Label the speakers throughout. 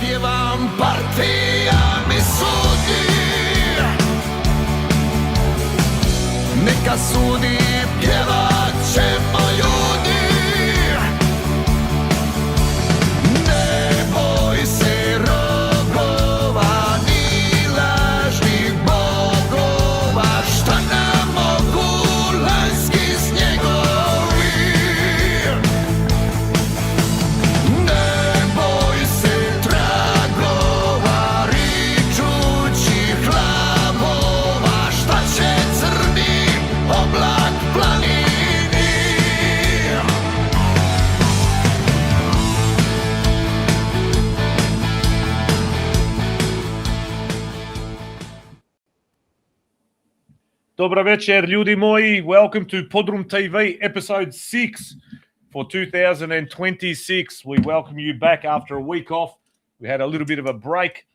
Speaker 1: Zapjevam, partija mi sudi. Neka sudi, pjevat ćemo ljudi. Ne boj se rogova ni lažnih bogova, šta nam mogu lanjski snjegovi. Ne boj se tragova ričućih hlavova, šta će crni oblak planini.
Speaker 2: Dobro večer, ljudi moji. Welcome to PodroomTV, episode 6 for 2026. We welcome you back after a week off. We had a little bit of a break.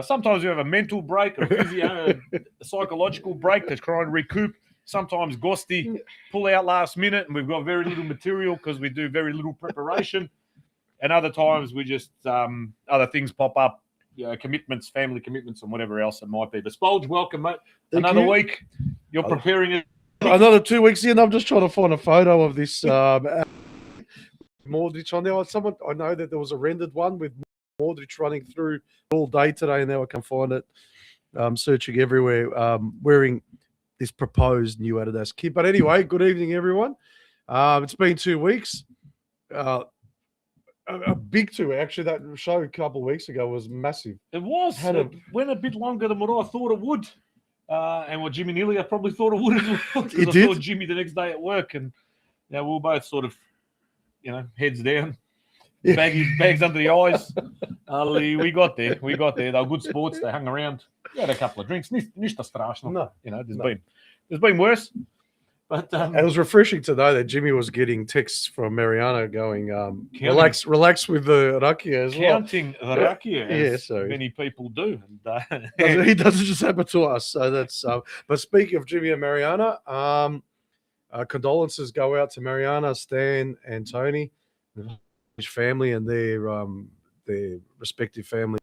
Speaker 2: Sometimes we have a mental break, a physio, a psychological break to try and recoup. Sometimes Gosti pull out last minute and we've got very little material because we do very little preparation. And other times we just, other things pop up, commitments, family commitments and whatever else it might be. But Spolge, welcome, mate. Another week. You're preparing it.
Speaker 3: Another 2 weeks in. I'm just trying to find a photo of this Mordrich on there. Someone, I know that there was a rendered one with Mordrich running through all day today, and now I can find it. Searching everywhere, wearing this proposed new Adidas kit. But anyway, good evening, everyone. It's been 2 weeks. A big tour, actually. That show a couple of weeks ago was massive.
Speaker 2: It was. It went a bit longer than what I thought it would. And what Jimmy Neely, I probably thought it would as well.
Speaker 3: It
Speaker 2: I
Speaker 3: did.
Speaker 2: saw Jimmy the next day at work, and we were both sort of, heads down, bags under the eyes. We got there. They were good sports. They hung around. We had a couple of drinks. Ništa strašno.
Speaker 3: No.
Speaker 2: There's been worse. But
Speaker 3: it was refreshing to know that Jimmy was getting texts from Mariana going, relax with the rakia as well.
Speaker 2: Counting the rakia, as many people do. And,
Speaker 3: he doesn't just happen to us. So that's. But speaking of Jimmy and Mariana, condolences go out to Mariana, Stan, and Tony, his family, and their respective family.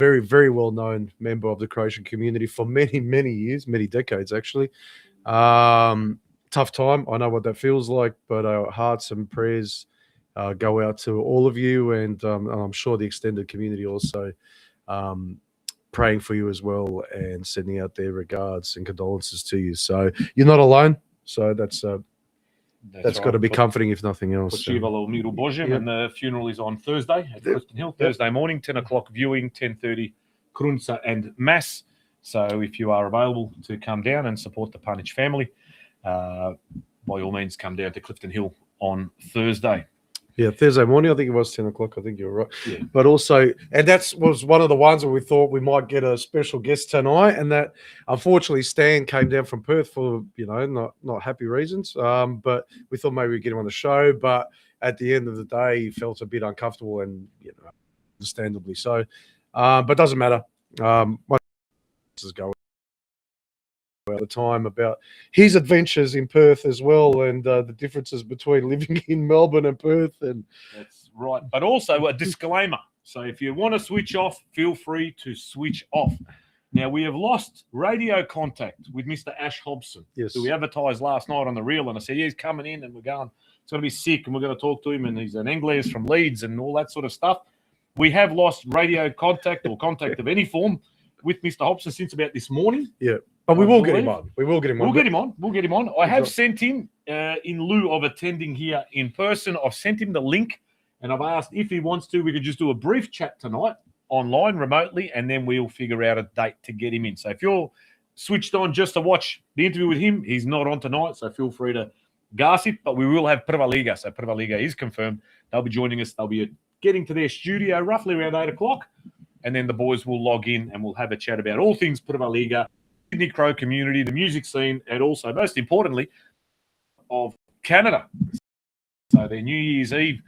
Speaker 3: Very, very well-known member of the Croatian community for many, many years, many decades, actually. Tough time. I know what that feels like, but our hearts and prayers go out to all of you, and I'm sure the extended community also praying for you as well and sending out their regards and condolences to you. So you're not alone. So that's got to be comforting, if nothing else.
Speaker 2: Počivalo u miru Božjem, and the funeral is on Thursday at Clifton Hill, Thursday morning, 10 o'clock viewing, 10:30 Krunca and Mass. So if you are available to come down and support the Panic family, by all means, come down to Clifton Hill on Thursday.
Speaker 3: Yeah, Thursday morning, I think it was 10 o'clock. I think you're right.
Speaker 2: Yeah.
Speaker 3: But also, and that was one of the ones where we thought we might get a special guest tonight, and that unfortunately Stan came down from Perth for, not happy reasons. But we thought maybe we'd get him on the show. But at the end of the day, he felt a bit uncomfortable, and, understandably so. But doesn't matter. My is going at the time about his adventures in Perth as well, and the differences between living in Melbourne and Perth. And
Speaker 2: that's right. But also a disclaimer. So if you want to switch off, feel free to switch off. Now, we have lost radio contact with Mr. Ash Hobson,
Speaker 3: yes,
Speaker 2: who we advertised last night on the reel, and I said, he's coming in, and we're going, it's going to be sick, and we're going to talk to him, and he's an English from Leeds and all that sort of stuff. We have lost radio contact or contact of any form with Mr. Hobson since about this morning.
Speaker 3: Yeah. But we will get him on. We'll get him on. I have sent him, in lieu of attending here in person, I've sent him the link, and I've asked if he wants to, we could just do a brief chat tonight online remotely, and then we'll figure out a date to get him in. So if you're switched on just to watch the interview with him, he's not on tonight, so feel free to gossip, but we will have Pavliga. So Pavliga is confirmed. They'll be joining us. They'll be getting to their studio roughly around 8 o'clock, and then the boys will log in and we'll have a chat about all things Pavliga, Sydney Crow community, the music scene, and also, most importantly, of Canada. So their New Year's Eve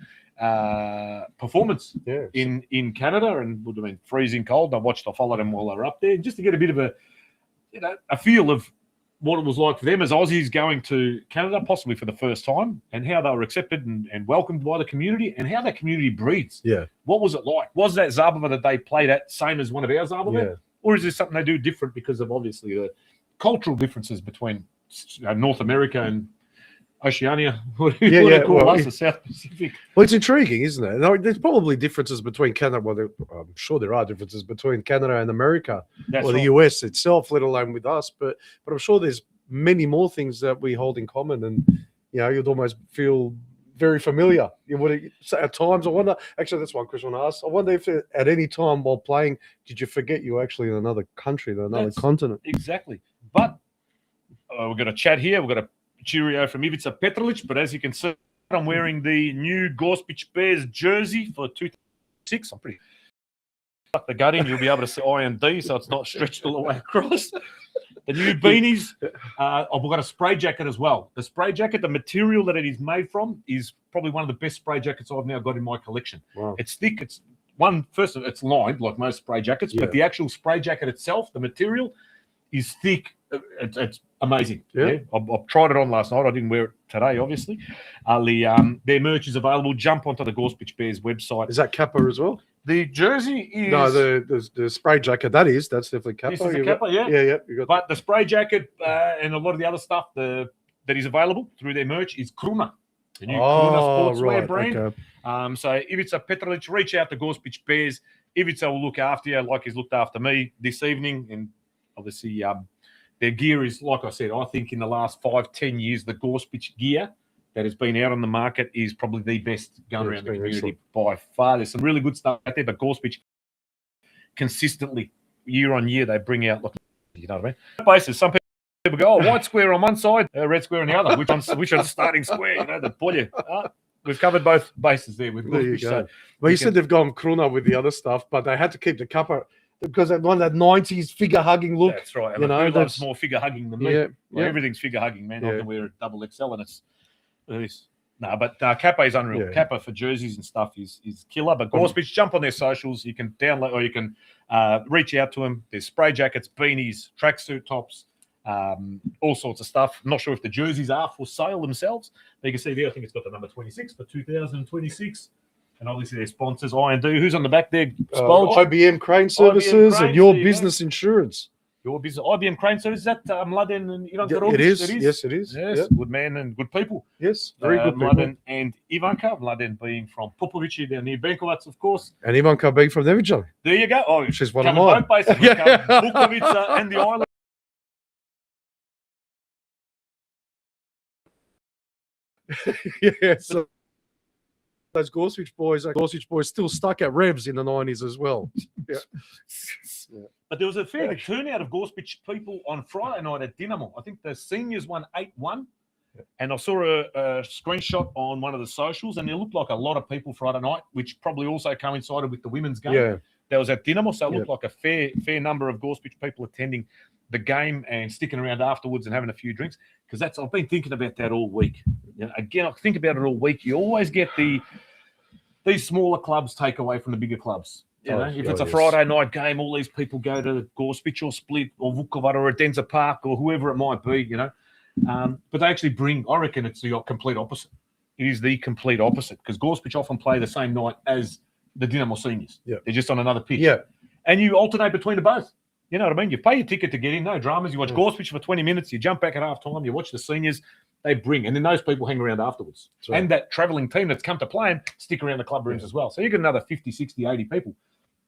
Speaker 3: performance in Canada, and would have been freezing cold. I followed them while they were up there, just to get a bit of a feel of
Speaker 2: what it was like for them as Aussies going to Canada, possibly for the first time, and how they were accepted and welcomed by the community, and how that community breathes.
Speaker 3: Yeah.
Speaker 2: What was it like? Was that Zabava that they played at same as one of our Zabava?
Speaker 3: Yeah.
Speaker 2: Or is there something they do different because of obviously the cultural differences between North America and Oceania? What do you call us, the South Pacific?
Speaker 3: Well, it's intriguing, isn't it? No, there's probably differences between Canada. Well, I'm sure there are differences between Canada and America, or the US itself, let alone with us. But I'm sure there's many more things that we hold in common, and you'd almost feel very familiar. You would at times. I wonder. Actually, that's one question I asked. I wonder if at any time while playing, did you forget you were actually in another country, in another continent?
Speaker 2: Exactly. But we've got a chat here. We've got a cheerio from Ivica Petrolic, but as you can see, I'm wearing the new Gospic Bears jersey for 2006. I'm pretty stuck the gut in. You'll be able to see I and D, so it's not stretched all the way across. The new beanies. We've got a spray jacket as well. The spray jacket, the material that it is made from, is probably one of the best spray jackets I've now got in my collection. Wow. It's thick. It's lined like most spray jackets, but the actual spray jacket itself, the material, is thick. It's amazing. Yeah. I've tried it on last night. I didn't wear it today, obviously. Their merch is available. Jump onto the Gospic Bears website.
Speaker 3: Is that Kappa as well?
Speaker 2: The jersey is...
Speaker 3: No, the spray jacket, that's definitely Kappa.
Speaker 2: This is a Kappa, yeah.
Speaker 3: Yeah.
Speaker 2: But the spray jacket and a lot of the other stuff that is available through their merch is Kruna, the new Kruna sportswear brand. Okay. So Ivica Petrolic, reach out to Gospic Bears. Ivica will look after you like he's looked after me this evening. And obviously... their gear is, like I said, I think in the last 5-10 years, the Gospic gear that has been out on the market is probably the best going around the community by far. There's some really good stuff out there, but Gospic consistently, year on year, they bring out, you know what I mean? Bases, some people go, white square on one side, red square on the other. Which one's the starting square? The pull you. We've covered both bases there with Gospic.
Speaker 3: So well, you said they've gone Kruna with the other stuff, but they had to keep the Kappa. Because they want that 90s figure hugging look.
Speaker 2: That's right. Who loves more figure hugging than me?
Speaker 3: Yeah,
Speaker 2: everything's figure hugging, man. I can wear a double XL and it's but Kappa is unreal. Yeah. Kappa for jerseys and stuff is killer. But Gospic, jump on their socials. You can download or you can reach out to them. There's spray jackets, beanies, tracksuit tops, all sorts of stuff. I'm not sure if the jerseys are for sale themselves. But you can see there, I think it's got the number 26 for 2026. And obviously their sponsors, I&D. Who's on the back there?
Speaker 3: IBM Crane Services and Your Business Insurance.
Speaker 2: Your Business. IBM Crane Services, is that Mladen and Ivanka?
Speaker 3: It is. Yes, it is.
Speaker 2: Yes, good man and good people.
Speaker 3: Yes, very good people.
Speaker 2: Mladen and Ivanka. Mladen being from Popovici down near Benkovac, of course.
Speaker 3: And Ivanka being from Neviđali.
Speaker 2: There you go. Oh,
Speaker 3: she's one of mine.
Speaker 2: Bukovica and the island.
Speaker 3: Yeah, so those Gospic boys still stuck at Revs in the 90s as well. Yeah.
Speaker 2: But there was a fair turnout of Gospic people on Friday night at Dinamo. I think the seniors won 8-1. And I saw a screenshot on one of the socials, and it looked like a lot of people Friday night, which probably also coincided with the women's game. That was at Dinamo, so it looked like a fair number of Gospic people attending the game and sticking around afterwards and having a few drinks. Because I've been thinking about that all week. Again, I think about it all week. You always get these smaller clubs take away from the bigger clubs. If it's a Friday night game, all these people go to Gospic or Split or Vukovar or Adenza Park or whoever it might be, But they actually bring, I reckon it's the complete opposite. It is the complete opposite because Gospic often play the same night as the Dinamo seniors. Yeah. They're just on another pitch.
Speaker 3: Yeah.
Speaker 2: And you alternate between the both. You know what I mean? You pay your ticket to get in, no dramas. You watch Gospic for 20 minutes, you jump back at half time, you watch the seniors, they bring, and then those people hang around afterwards. Right. And that travelling team that's come to play them stick around the club rooms as well. So you get another 50, 60, 80 people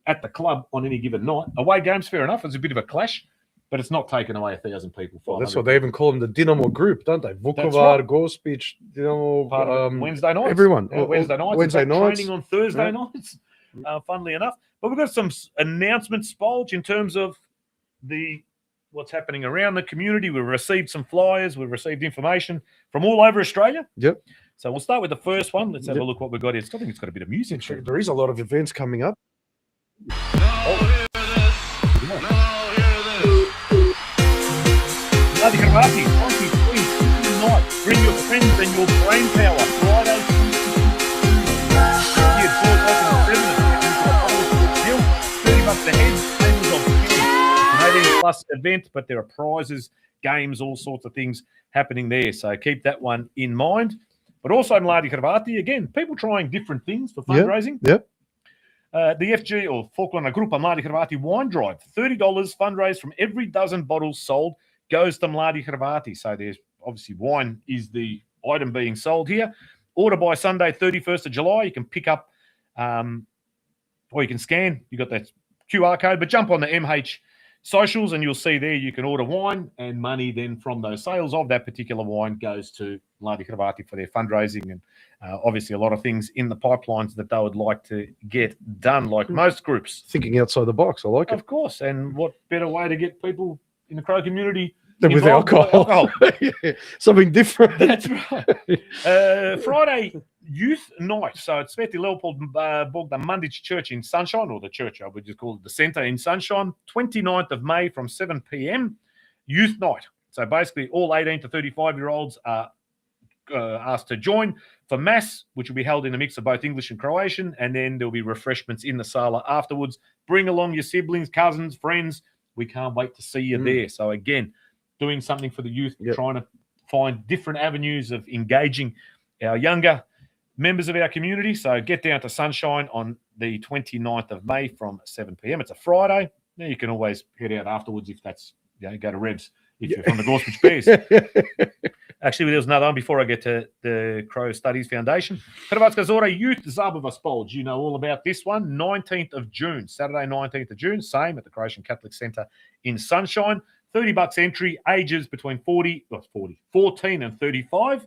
Speaker 2: at the club on any given night. Away games, fair enough. It's a bit of a clash, but it's not taking away 1,000 people.
Speaker 3: Well, that's what they even call them, the Dinamo group, don't they? Vukovar, Gospic, Dinamo.
Speaker 2: Wednesday nights.
Speaker 3: Everyone.
Speaker 2: Wednesday nights. Training on Thursday nights, funnily enough. But we've got some announcements, Spolge, in terms of what's happening around the community. We've received some flyers. We've received information from all over Australia.
Speaker 3: Yep.
Speaker 2: So we'll start with the first one. Let's have a look what we've got here. I think it's got a bit of music.
Speaker 3: There is a lot of events coming up.
Speaker 2: Bring your friends and your brain power. Friday, 30 bucks a head. Plus event, but there are prizes games, all sorts of things happening there. So keep that one in mind. But also Mladi Hrvati, again, people trying different things for fundraising.
Speaker 4: Yep.
Speaker 2: The FG or Folklorna Grupa Mladi Hrvati wine drive, $30 fundraised from every dozen bottles sold goes to Mladi Hrvati. So there's obviously wine is the item being sold here. Order by Sunday, 31st of July. You can pick up or you can scan. You got that QR code, but jump on the MH socials and you'll see there you can order wine, and money then from those sales of that particular wine goes to Mladi Hrvati for their fundraising, and obviously a lot of things in the pipelines that they would like to get done, like most groups.
Speaker 4: Thinking outside the box, I like it.
Speaker 2: Of course, and what better way to get people in the Crow community
Speaker 4: Than with alcohol. Yeah, something different.
Speaker 2: That's right. Friday youth night. So it's Sveti Leopold Bogdan Mandic Church in Sunshine, or the church, I would just call it the centre in Sunshine, 29th of May from 7 p.m. Youth night. So basically all 18 to 35-year-olds are asked to join for Mass, which will be held in a mix of both English and Croatian, and then there'll be refreshments in the sala afterwards. Bring along your siblings, cousins, friends. We can't wait to see you there. So again, doing something for the youth, trying to find different avenues of engaging our younger members of our community. So get down to Sunshine on the 29th of May from 7 p.m. It's a Friday. Now you can always head out afterwards if that's, go to Revs if you're from the Gorsuch Bears. Actually, there was another one before I get to the Crow Studies Foundation. Hrvatska Zora Youth Zabava Spolj. You know all about this one. 19th of June, Saturday 19th of June, same at the Croatian Catholic Centre in Sunshine. $30 entry, ages between 14 and 35.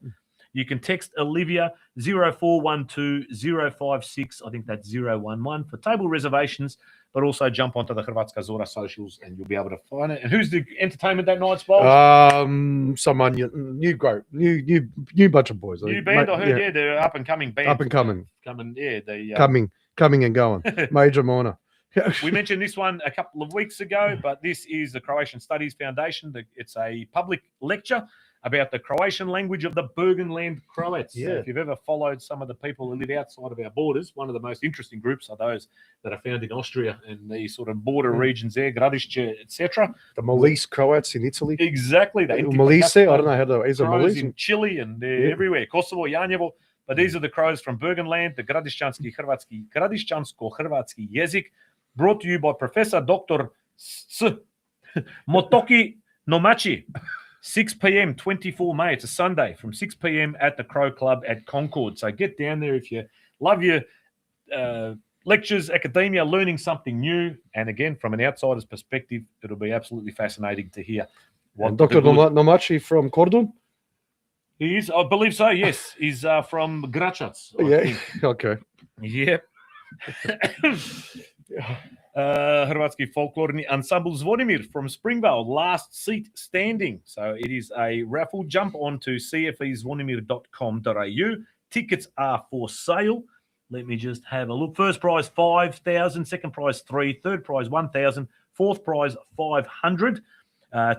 Speaker 2: You can text Olivia 0412 056, I think that's 011 for table reservations, but also jump onto the Hrvatska Zora socials and you'll be able to find it. And who's the entertainment that night, Spol?
Speaker 4: Someone new bunch of boys.
Speaker 2: New band, I heard, they're up and coming band.
Speaker 4: Up and coming. Coming and going. Major minor.
Speaker 2: We mentioned this one a couple of weeks ago, but this is the Croatian Studies Foundation. It's a public lecture about the Croatian language of the Burgenland Croats.
Speaker 4: Yeah.
Speaker 2: So if you've ever followed some of the people who live outside of our borders, one of the most interesting groups are those that are found in Austria and the sort of border regions there, Gradišće, etc.
Speaker 4: The Molise Croats in Italy.
Speaker 2: Exactly.
Speaker 4: Molise, I don't know how to... Is it
Speaker 2: Crows
Speaker 4: Molise?
Speaker 2: in Chile, and they're everywhere. Kosovo, Janjevo. But these are the Crows from Burgenland, the Gradišćansko-hrvatski jezik, brought to you by Professor Dr. Motoki Nomachi. 6 p.m., 24 May. It's a Sunday from 6 p.m. at the Crow Club at Concord. So get down there if you love your lectures, academia, learning something new. And again, from an outsider's perspective, it'll be absolutely fascinating to hear.
Speaker 4: What Dr. Nomachi from Cordon?
Speaker 2: He is, I believe so, yes. He's from Gračac.
Speaker 4: Yeah, okay.
Speaker 2: Yep. Hrvatski folklorni ensemble Zvonimir from Springvale, last seat standing. So it is a raffle. Jump on to cfezvonimir.com.au. Tickets are for sale. Let me just have a look. First prize 5,000, second prize 3, third prize 1,000, fourth prize 500.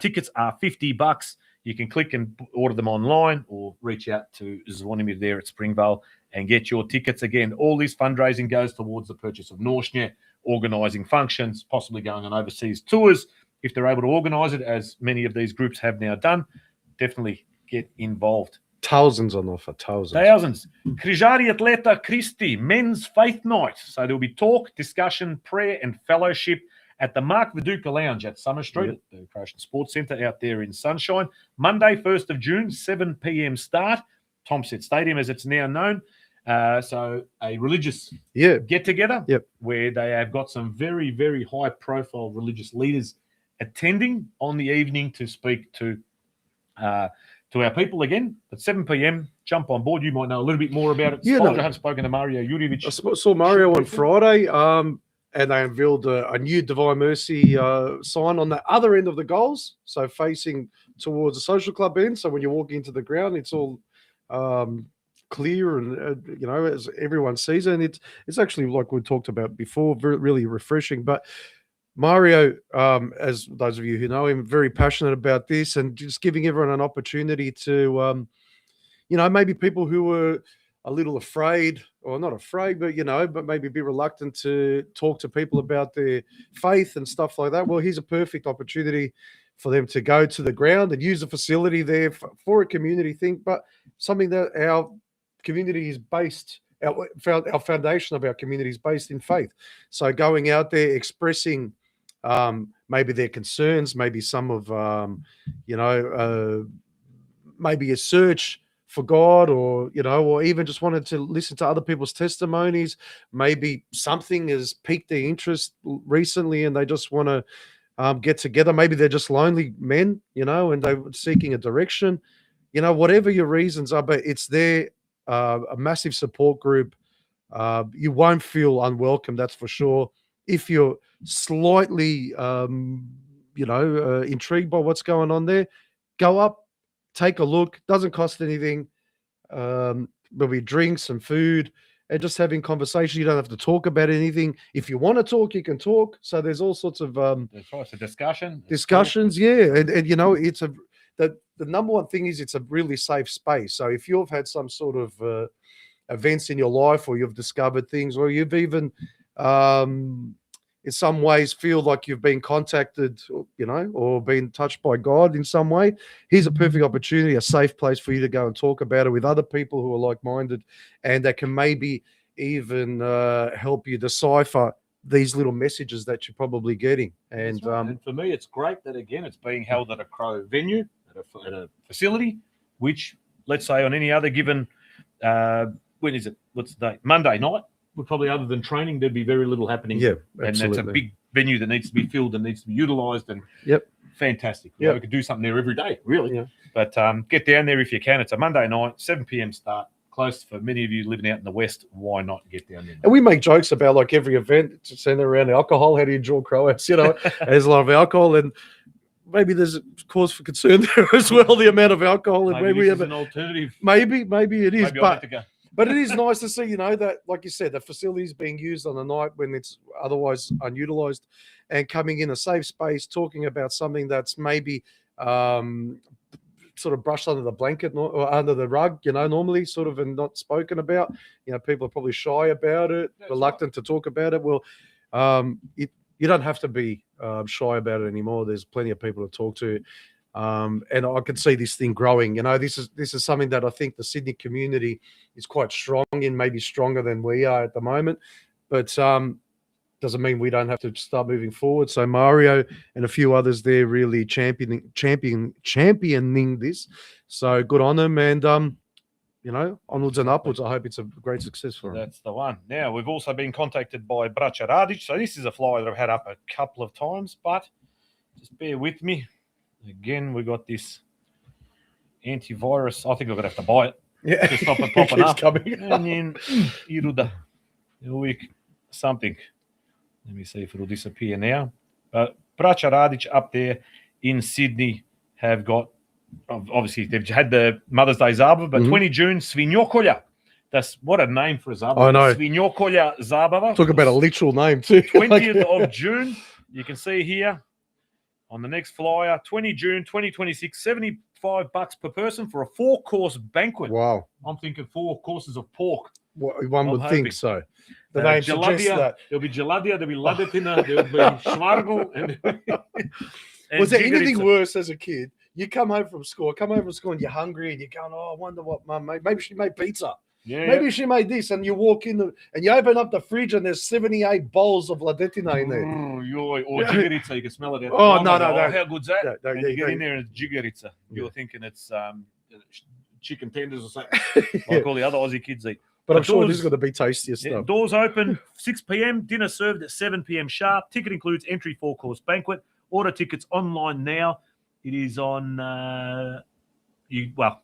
Speaker 2: Tickets are $50. You can click and order them online or reach out to Zvonimir there at Springvale and get your tickets. Again, all this fundraising goes towards the purchase of Nošnje, organising functions, possibly going on overseas tours. If they're able to organise it, as many of these groups have now done, definitely get involved.
Speaker 4: Thousands on offer, thousands.
Speaker 2: Križari Atleta Christi, men's faith night. So there will be talk, discussion, prayer and fellowship at the Mark Viduka Lounge at Summer Street, at the Croatian Sports Centre out there in Sunshine. Monday, 1st of June, 7 p.m. start. Tomset Stadium, as it's now known. So a religious get-together where they have got some very, very high-profile religious leaders attending on the evening to speak to our people again. At 7 p.m, jump on board. You might know a little bit more about it. I have spoken to Mario Jurjevic.
Speaker 4: I saw Mario on Friday, and they unveiled a new Divine Mercy sign on the other end of the goals, so facing towards the social club end. So when you're walking into the ground, it's all clear and as everyone sees it. And it's actually, like we talked about before, really refreshing. But Mario, as those of you who know him, very passionate about this and just giving everyone an opportunity to maybe people who were a little afraid, or not afraid, but but maybe a bit reluctant to talk to people about their faith and stuff like that. Well, here's a perfect opportunity for them to go to the ground and use the facility there for a community thing, but something that our community is based. Our foundation of our community is based in faith. So going out there, expressing maybe their concerns, maybe some of maybe a search for God, or or even just wanted to listen to other people's testimonies. Maybe something has piqued their interest recently and they just want to get together. Maybe they're just lonely men, and they're seeking a direction, whatever your reasons are, but it's there, a massive support group. You won't feel unwelcome, that's for sure. If you're slightly intrigued by what's going on there, go up, take a look. Doesn't cost anything. There'll be drinks and food and just having conversation. You don't have to talk about anything. If you want to talk, you can talk. So there's all sorts of
Speaker 2: that's right, it's a discussions.
Speaker 4: Yeah, and it's the number one thing is it's a really safe space. So if you've had some sort of events in your life, or you've discovered things, or you've even in some ways feel like you've been contacted, or been touched by God in some way, here's a perfect opportunity, a safe place for you to go and talk about it with other people who are like-minded, and that can maybe even help you decipher these little messages that you're probably getting. And,
Speaker 2: right. And for me, it's great that, again, it's being held at a Crow venue, at a facility, which, let's say, on any other given, when is it? What's the date? Monday night. Well, probably other than training, there'd be very little happening.
Speaker 4: Yeah,
Speaker 2: and
Speaker 4: absolutely.
Speaker 2: that's a big venue that needs to be filled and needs to be utilised. And fantastic.
Speaker 4: Yep.
Speaker 2: We could do something there every day, really.
Speaker 4: Yeah.
Speaker 2: But get down there if you can. It's a Monday night, 7 p.m. start. Close for many of you living out in the West. Why not get down there?
Speaker 4: And we make jokes about like every event, centered around alcohol. How do you draw Croats? There's a lot of alcohol, and maybe there's a cause for concern there as well. The amount of alcohol, and
Speaker 2: maybe we have an alternative.
Speaker 4: Maybe it is,
Speaker 2: Maybe I'll have to go.
Speaker 4: But it is nice to see, that, like you said, the facility is being used on a night when it's otherwise unutilized, and coming in a safe space, talking about something that's maybe sort of brushed under the blanket or under the rug, normally sort of, and not spoken about. People are probably shy about it, reluctant to talk about it. Well, you don't have to be shy about it anymore. There's plenty of people to talk to. And I can see this thing growing. This is something that I think the Sydney community is quite strong in, maybe stronger than we are at the moment. But doesn't mean we don't have to start moving forward. So Mario and a few others there really championing this. So good on them, and onwards and upwards. I hope it's a great success for them.
Speaker 2: That's the one. Now, we've also been contacted by Braća Radić. So this is a flyer that I've had up a couple of times, but just bear with me. Again, we got this antivirus. I think we're going to have to buy it to stop it popping up.
Speaker 4: Coming.
Speaker 2: And then Iruda, something. Let me see if it'll disappear now. Braća Radić up there in Sydney have got, obviously, they've had the Mother's Day Zabava, but 20 June, Svinjokolja. That's what a name for a Zabava.
Speaker 4: I know.
Speaker 2: Svinjokolja Zabava.
Speaker 4: Talk about a literal name, too.
Speaker 2: 20th of June. You can see here on the next flyer, 20 June 2026, $75 per person for a 4-course banquet.
Speaker 4: Wow.
Speaker 2: I'm thinking 4 courses of pork.
Speaker 4: One would think so. The name suggests
Speaker 2: Jaladia,
Speaker 4: that.
Speaker 2: There'll be Jaladia, there'll be Ladetina, there'll be Schwargel. And
Speaker 4: Was there anything
Speaker 2: Jigarica.
Speaker 4: worse as a kid? You come home from school and you're hungry and you're going, I wonder what Mum made. Maybe she made pizza.
Speaker 2: Yeah.
Speaker 4: Maybe she made this, and you walk in and you open up the fridge and there's 78 bowls of Ladetina in there.
Speaker 2: Or Jigarica, you can smell it.
Speaker 4: Oh, no.
Speaker 2: How good's that?
Speaker 4: No,
Speaker 2: and you get in there and it's Jigarica. You're thinking it's chicken tenders or something, like all the other Aussie kids eat.
Speaker 4: But I'm sure this is going to be tastier
Speaker 2: Yeah,
Speaker 4: stuff.
Speaker 2: doors open 6 p.m. Dinner served at 7 p.m. sharp. Ticket includes entry 4-course banquet. Order tickets online now. It is on.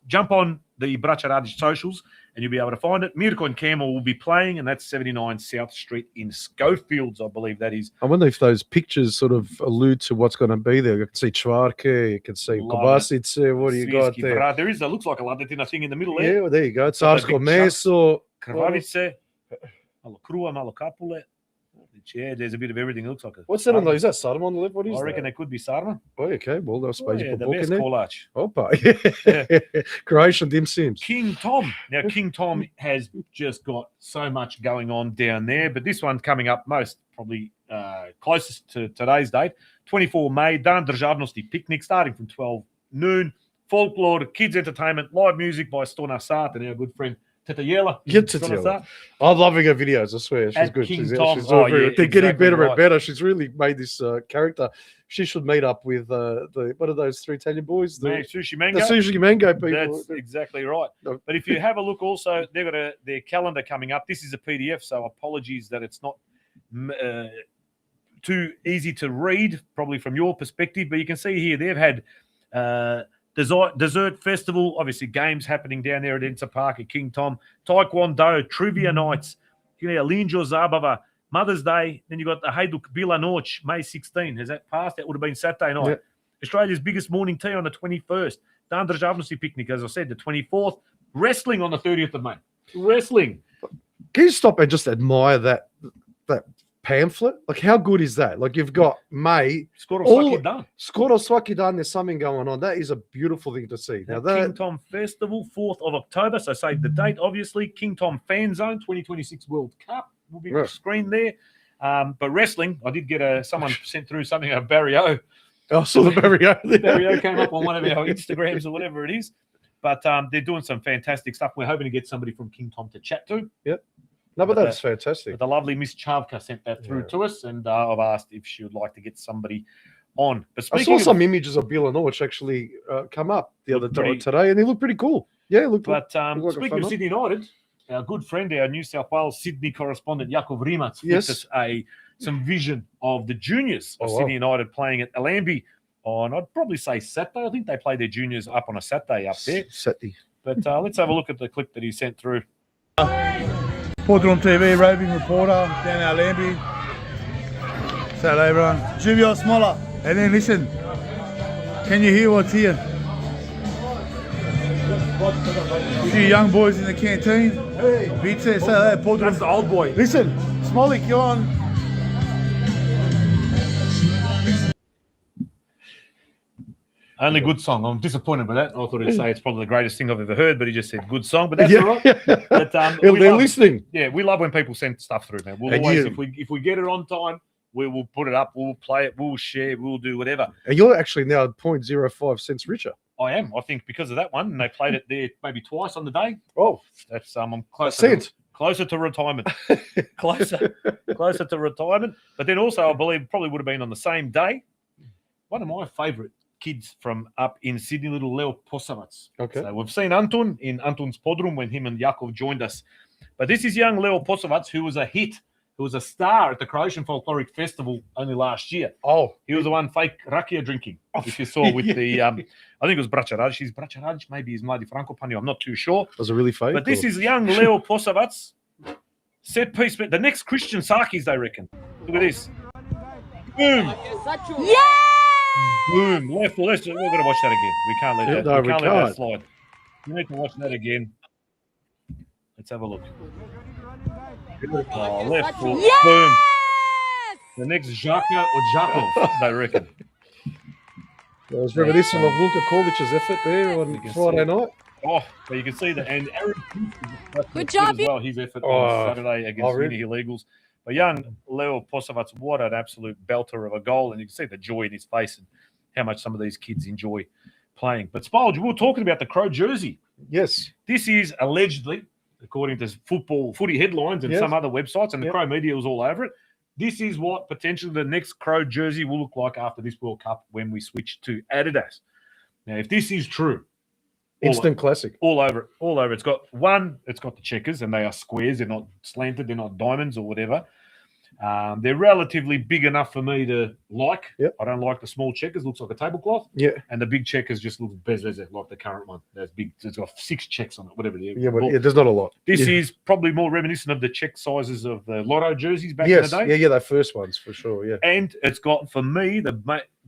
Speaker 2: Jump on the Braća Radić socials and you'll be able to find it. Mirko and Campbell will be playing, and that's 79 South Street in Schofields, I believe that is.
Speaker 4: I wonder if those pictures sort of allude to what's going to be there. You can see Čvarke, you can see Kobasice. What do you got there?
Speaker 2: There is. It looks like a Ladetina thing in the middle there.
Speaker 4: Yeah, well, there you go. Carsko meso.
Speaker 2: Krvavice, malo kruha, malo kapule. Yeah, there's a bit of everything. It looks like a.
Speaker 4: What's that on those? Is that Sodom on the left? What is
Speaker 2: I reckon
Speaker 4: that?
Speaker 2: it could be Sarma.
Speaker 4: Oh, okay. Well, I suppose you
Speaker 2: Yeah,
Speaker 4: put
Speaker 2: the
Speaker 4: book in
Speaker 2: best
Speaker 4: there.
Speaker 2: collage.
Speaker 4: Opa. Croatian Dim Sims.
Speaker 2: King Tom. Now, King Tom has just got so much going on down there, but this one's coming up most probably closest to today's date, 24 May, Dan Državnosti picnic starting from 12 noon, folklore, kids entertainment, live music by Stona Sart and our good friend Teta Yela.
Speaker 4: Get to tell. I'm loving her videos, I swear. She's
Speaker 2: At
Speaker 4: good.
Speaker 2: King
Speaker 4: She's
Speaker 2: Tom.
Speaker 4: doing very, they're getting
Speaker 2: exactly
Speaker 4: better
Speaker 2: right.
Speaker 4: and better. She's really made this character. She should meet up with the what are those three Italian boys? The
Speaker 2: Sushi Mango.
Speaker 4: the Sushi Mango people.
Speaker 2: That's exactly right.
Speaker 4: No.
Speaker 2: But if you have a look also, they've got their calendar coming up. This is a PDF, so apologies that it's not too easy to read, probably from your perspective. But you can see here they've had dessert festival, obviously games happening down there at Ensa Park at King Tom, Taekwondo, trivia nights, Linjo Zabava, Mother's Day. Then you got the Hajduk Bila Noć, May 16. Has that passed? That would have been Saturday night.
Speaker 4: Yep.
Speaker 2: Australia's biggest morning tea on the 21st. Dan Državnosti picnic, as I said, the 24th. Wrestling on the 30th of May. Wrestling.
Speaker 4: Can you stop and just admire that pamphlet? Like, how good is that? Like, you've got May.
Speaker 2: Skoro
Speaker 4: All-
Speaker 2: svaki dan.
Speaker 4: Skoro svaki dan, there's something going on. That is a beautiful thing to see. Now
Speaker 2: King
Speaker 4: that
Speaker 2: Tom Festival, 4th of October. So save the date, obviously. King Tom Fan Zone, 2026 World Cup will be
Speaker 4: Right.
Speaker 2: screened there. But wrestling, I did get someone sent through something about Barry O.
Speaker 4: I saw the very
Speaker 2: Barry O came up on one of our Instagrams or whatever it is. But they're doing some fantastic stuff. We're hoping to get somebody from King Tom to chat to.
Speaker 4: No, but
Speaker 2: But
Speaker 4: that's fantastic.
Speaker 2: But the lovely Miss Chavka sent that through to us, and I've asked if she would like to get somebody on. But
Speaker 4: I
Speaker 2: speaking
Speaker 4: saw some images of Bill and Norwich actually come up the other
Speaker 2: Look pretty-
Speaker 4: today, and they look pretty cool. Yeah, look.
Speaker 2: But
Speaker 4: like a
Speaker 2: speaking
Speaker 4: fun
Speaker 2: of
Speaker 4: one.
Speaker 2: Sydney United, our good friend, our New South Wales Sydney correspondent, Jakov Rimac,
Speaker 4: Yes.
Speaker 2: gives us some vision of the juniors of
Speaker 4: Oh, wow.
Speaker 2: Sydney United playing at Alambi on, I'd probably say Saturday. I think they play their juniors up on a Saturday up there.
Speaker 4: Saturday.
Speaker 2: But let's have a look at the clip that he sent through.
Speaker 5: PodroomTV roving reporter down our Lambie. Say hello, everyone. Živio Smola. And then listen, can you hear what's here? A few young boys in the canteen. Beat says, say hello, Podrum.
Speaker 2: That's the old boy.
Speaker 5: Listen, Smolik, you're on.
Speaker 2: Only good song. I'm disappointed with that. I thought he'd say it's probably the greatest thing I've ever heard, but he just said good song. But that's all right. But,
Speaker 4: They're
Speaker 2: we love-
Speaker 4: listening.
Speaker 2: Yeah, we love when people send stuff through, man. We'll
Speaker 4: And
Speaker 2: always,
Speaker 4: you-
Speaker 2: if we get it on time, we will put it up, we'll play it, we'll share, we'll do whatever.
Speaker 4: And you're actually now 0.05 cents richer.
Speaker 2: I am, I think, because of that one, and they played it there maybe twice on the day.
Speaker 4: Oh,
Speaker 2: That's I'm
Speaker 4: a
Speaker 2: closer
Speaker 4: cent.
Speaker 2: closer to retirement, closer to retirement. But then also, I believe probably would have been on the same day. One of my favourite kids from up in Sydney, little Leo Posavac.
Speaker 4: Okay.
Speaker 2: So we've seen Anton in Anton's Podroom when him and Jakov joined us. But this is young Leo Posavac, who was a hit, who was a star at the Croatian Folkloric Festival only last year.
Speaker 4: Oh,
Speaker 2: He was the one fake rakia drinking, if you saw with the, I think it was Braćaradić. He's Braćaradić, maybe he's Mladi Frankopanio, I'm not too sure.
Speaker 4: was it really fake?
Speaker 2: But this
Speaker 4: or-
Speaker 2: is young Leo Posavac, set piece, the next Christian Sakis, they reckon. Look at this. Boom. Boom. Left. We're going to watch that again. We can't let
Speaker 4: Yeah,
Speaker 2: that.
Speaker 4: no,
Speaker 2: we
Speaker 4: we
Speaker 2: can't let that
Speaker 4: can't.
Speaker 2: slide. We need to watch that again. Let's have a look. Oh, left foot. Boom. The next Žaka or Jakov, they reckon.
Speaker 4: It was reminiscent of Luka Korlic's effort there
Speaker 2: You
Speaker 4: on
Speaker 2: can
Speaker 4: Friday
Speaker 2: see.
Speaker 4: night.
Speaker 2: Oh, but you can see that. And Aaron
Speaker 6: Good job,
Speaker 2: as well. His effort
Speaker 4: Oh.
Speaker 2: on Saturday against
Speaker 4: really?
Speaker 2: Mini Illegals. But young Leo Posavac, what an absolute belter of a goal. And you can see the joy in his face and how much some of these kids enjoy playing. But Spolge, we were talking about the Crow jersey.
Speaker 4: Yes.
Speaker 2: This is allegedly, according to footy headlines and
Speaker 4: Yes.
Speaker 2: some other websites, and the
Speaker 4: Yep.
Speaker 2: Crow media was all over it. This is what potentially the next Crow jersey will look like after this World Cup when we switch to Adidas. Now, if this is true,
Speaker 4: Instant classic.
Speaker 2: all over it. It's got the checkers, and they are squares. They're not slanted. They're not diamonds or whatever. They're relatively big enough for me to like.
Speaker 4: Yep.
Speaker 2: I don't like the small checkers. Looks like a tablecloth.
Speaker 4: Yeah.
Speaker 2: And the big checkers just look bezes like the current one. There's big. It's got 6 checks on it. Whatever it is.
Speaker 4: Yeah, but there's not a lot.
Speaker 2: This
Speaker 4: yeah.
Speaker 2: is probably more reminiscent of the check sizes of the Lotto jerseys back
Speaker 4: Yes.
Speaker 2: in the day.
Speaker 4: Yeah, the first ones for sure. Yeah.
Speaker 2: And it's got, for me, the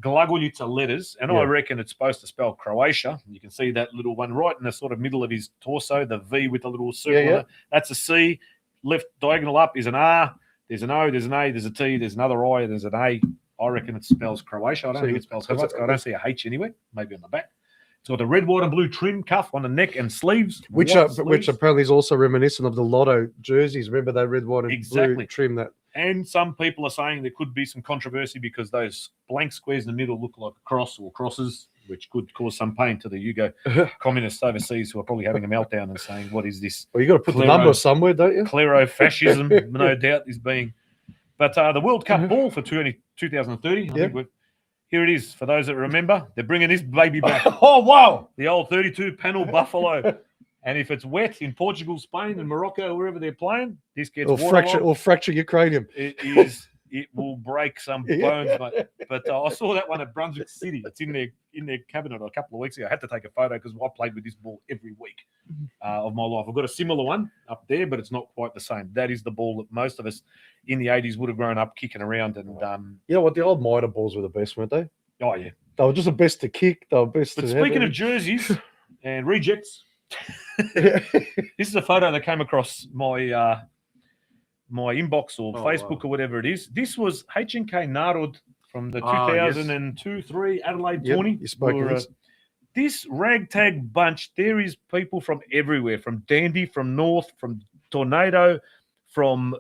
Speaker 2: Glagoljica letters, and I
Speaker 4: Yeah.
Speaker 2: reckon it's supposed to spell Croatia. You can see that little one right in the sort of middle of his torso, the V with the little circle.
Speaker 4: Yeah, yeah.
Speaker 2: on it. That's a C. Left diagonal up is an R. There's an O, there's an A, there's a T, there's another I, there's an A. I reckon it spells Croatia. I don't think it spells Hrvatska. I don't see a H anywhere. Maybe on the back. It's got the red, white, and blue trim cuff on the neck and sleeves.
Speaker 4: Which apparently is also reminiscent of the Lotto jerseys. Remember that red, white, and blue trim that.
Speaker 2: And some people are saying there could be some controversy because those blank squares in the middle look like a cross or crosses, which could cause some pain to the Yugo communists overseas who are probably having a meltdown and saying, what is this?
Speaker 4: Well, you got to put the number somewhere, don't you?
Speaker 2: Clero-fascism, no doubt, is being. But the World Cup ball for 2030, I think here it is. For those that remember, they're bringing this baby back.
Speaker 3: Oh, wow.
Speaker 2: The old 32-panel Buffalo. And if it's wet in Portugal, Spain, and Morocco, wherever they're playing, this gets
Speaker 4: fracture your cranium.
Speaker 2: It will break some bones, mate. But I saw that one at Brunswick City. It's in their cabinet a couple of weeks ago. I had to take a photo because I played with this ball every week of my life. I've got a similar one up there, but it's not quite the same. That is the ball that most of us in the 80s would have grown up kicking around. And
Speaker 4: you know what? The old Mitre balls were the best, weren't they?
Speaker 2: Oh, yeah.
Speaker 4: They were just the best to kick. They were best
Speaker 2: But
Speaker 4: to
Speaker 2: speaking of jerseys and rejects, this is a photo that came across my my inbox or Facebook or whatever it is. This was HNK Narod from the 2002-3 Adelaide tourney.
Speaker 4: You spoke of this.
Speaker 2: This ragtag bunch, there is people from everywhere, from Dandy, from North, from Tornado, from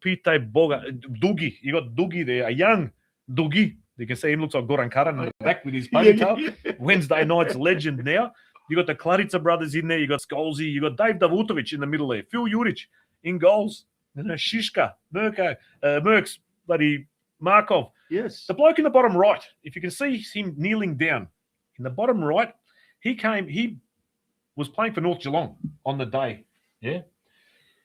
Speaker 2: Pite Boga, Doogie. You got Doogie there, a young Doogie. You can see him looks like Goran Karan in the back with his ponytail. Wednesday night's legend now. You got the Klarica brothers in there. You got Skolzy. You got Dave Davutovic in the middle there. Phil Juric in goals. Shishka, Merks, bloody Markov.
Speaker 4: Yes.
Speaker 2: The bloke in the bottom right, if you can see him kneeling down in the bottom right, he was playing for North Geelong on the day. Yeah.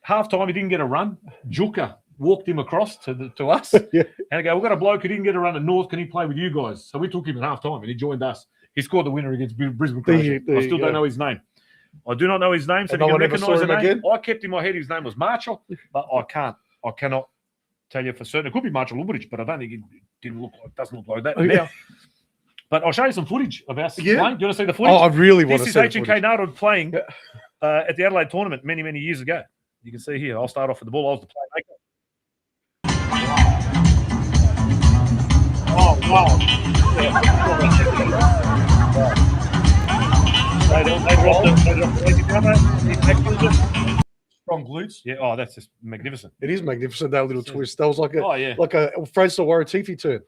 Speaker 2: Half time, he didn't get a run. Juka walked him across to us. And I go, we've got a bloke who didn't get a run at North. Can he play with you guys? So we took him at half time and he joined us. He scored the winner against Brisbane Croatia. I still don't know his name. I do not know his name, so you can recognise the name. Again? I kept in my head his name was Marshall, but I cannot tell you for certain. It could be Marshall Luburic, but I don't think it doesn't look like that now. But I'll show you some footage of us playing. Do you want to see the footage?
Speaker 4: Oh, I really want to see
Speaker 2: This is HNK Narod playing at the Adelaide tournament many, many years ago. You can see here. I'll start off with the ball. I was the playmaker. Oh, wow. They dropped the strong glutes. Yeah. Oh, that's just magnificent.
Speaker 4: It is magnificent, that little twist. That was like a Fraser Waratifi turn.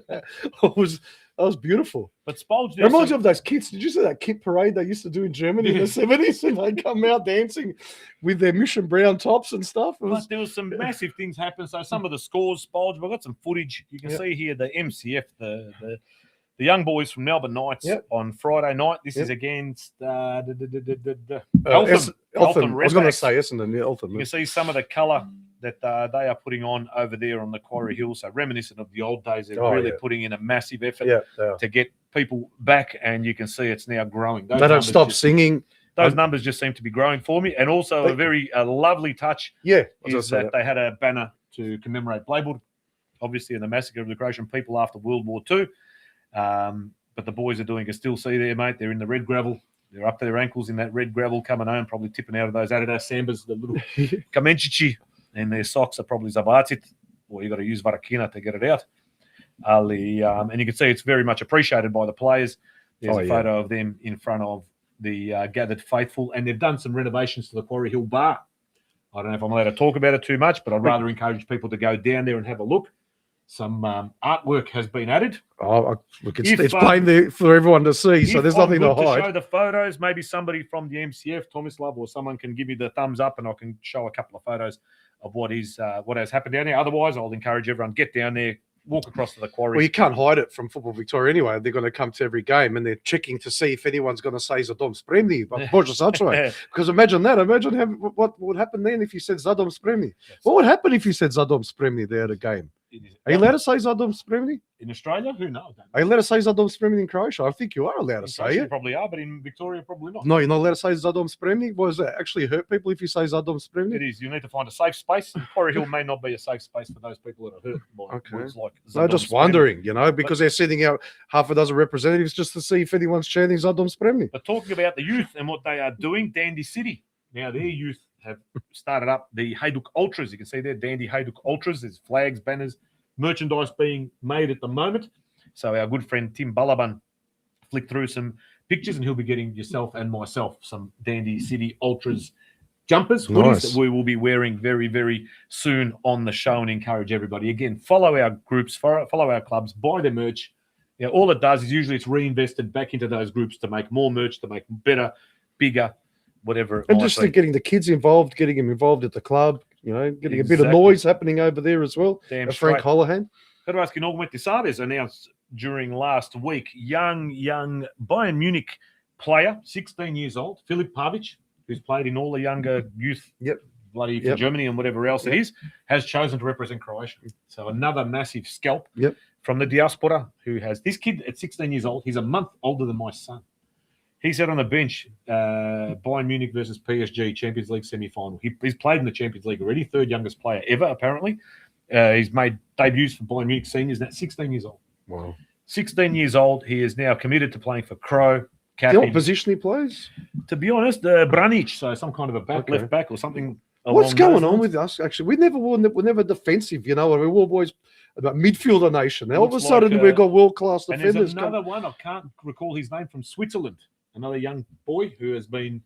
Speaker 4: That was beautiful.
Speaker 2: But Spolge,
Speaker 4: it reminds me of those kits. Did you see that kit parade they used to do in Germany in the 70s? And they come out dancing with their Mission Brown tops and stuff.
Speaker 2: But there was some massive things happen. So some of the scores, Spolge, we've got some footage. You can see here the MCF, the young boys from Melbourne Knights on Friday night. This is against Eltham.
Speaker 4: I was going to say Essendon, Eltham.
Speaker 2: You can see some of the colour that they are putting on over there on the Quarry Hill. So reminiscent of the old days. They're really putting in a massive effort to get people back, and you can see it's now growing.
Speaker 4: They don't stop singing.
Speaker 2: Those numbers just seem to be growing for me. And also a very lovely touch is that they had a banner to commemorate Blaywood, obviously in the massacre of the Croatian people after World War II. But the boys are doing a still see there, mate. They're in the red gravel. They're up to their ankles in that red gravel coming home, probably tipping out of those Adidas Sambas, the little Kamenčići, and their socks are probably Zavacit, or you got to use Varakina to get it out. And you can see it's very much appreciated by the players. There's a photo of them in front of the gathered faithful, and they've done some renovations to the Quarry Hill bar. I don't know if I'm allowed to talk about it too much, but I'd rather encourage people to go down there and have a look. Some artwork has been added.
Speaker 4: It's plain there for everyone to see, so there's nothing to hide.
Speaker 2: To show the photos, maybe somebody from the MCF, Tomislav, or someone can give me the thumbs up, and I can show a couple of photos of what has happened down there. Otherwise, I'll encourage everyone get down there, walk across to the quarry.
Speaker 4: Well, you can't hide it from Football Victoria anyway. They're going to come to every game and they're checking to see if anyone's going to say Zadom Spremni. Because imagine that. Imagine what would happen then if you said Zadom Spremni. What would happen if you said Zadom Spremni there at a game? Are you allowed to say Zadom Spremni?
Speaker 2: In Australia? Who knows?
Speaker 4: Are you allowed to say Zadom Spremni in Croatia? I think you are allowed to say it.
Speaker 2: You probably are, but in Victoria, probably not.
Speaker 4: No, you're not allowed to say Zadom Spremni? Does that actually hurt people if you say Zadom Spremni?
Speaker 2: It is. You need to find a safe space. Quarry Hill may not be a safe space for those people that are hurt by words like Zadom
Speaker 4: I'm just wondering, because they're sending out half a dozen representatives just to see if anyone's chanting Zadom Spremni.
Speaker 2: But talking about the youth and what they are doing, Dandy City. Now, their youth have started up the Hajduk Ultras. You can see there, Dandy Hajduk Ultras. There's flags, banners, merchandise being made at the moment. So our good friend Tim Balaban flicked through some pictures, and he'll be getting yourself and myself some Dandy City Ultras jumpers, hoodies that we will be wearing very, very soon on the show, and encourage everybody. Again, follow our groups, follow our clubs, buy their merch. You know, all it does is usually it's reinvested back into those groups to make more merch, to make better, bigger, whatever it
Speaker 4: And
Speaker 2: might
Speaker 4: just
Speaker 2: be.
Speaker 4: getting the kids involved, getting them involved at the club, you know, getting a bit of noise happening over there as well.
Speaker 2: Damn
Speaker 4: Frank
Speaker 2: straight.
Speaker 4: Holohan.
Speaker 2: Hrvatski nogometni savez announced during last week young Bayern Munich player, 16 years old, Filip Pavic, who's played in all the younger youth, bloody for Germany and whatever else it is, has chosen to represent Croatia. So another massive scalp from the diaspora, who has this kid at 16 years old. He's a month older than my son. He sat on the bench, Bayern Munich versus PSG Champions League semi-final. He's played in the Champions League already, third youngest player ever, apparently. He's made debuts for Bayern Munich seniors at 16 years old.
Speaker 4: Wow.
Speaker 2: 16 years old. He is now committed to playing for Crow.
Speaker 4: Do you know what position he plays?
Speaker 2: To be honest, Branic, so some kind of a back, left back or something.
Speaker 4: What's going on with us? Actually, we're never defensive. You know, we're always about midfielder nation. Now all of a sudden we've got world class defenders.
Speaker 2: And there's another one. I can't recall his name, from Switzerland. Another young boy who has been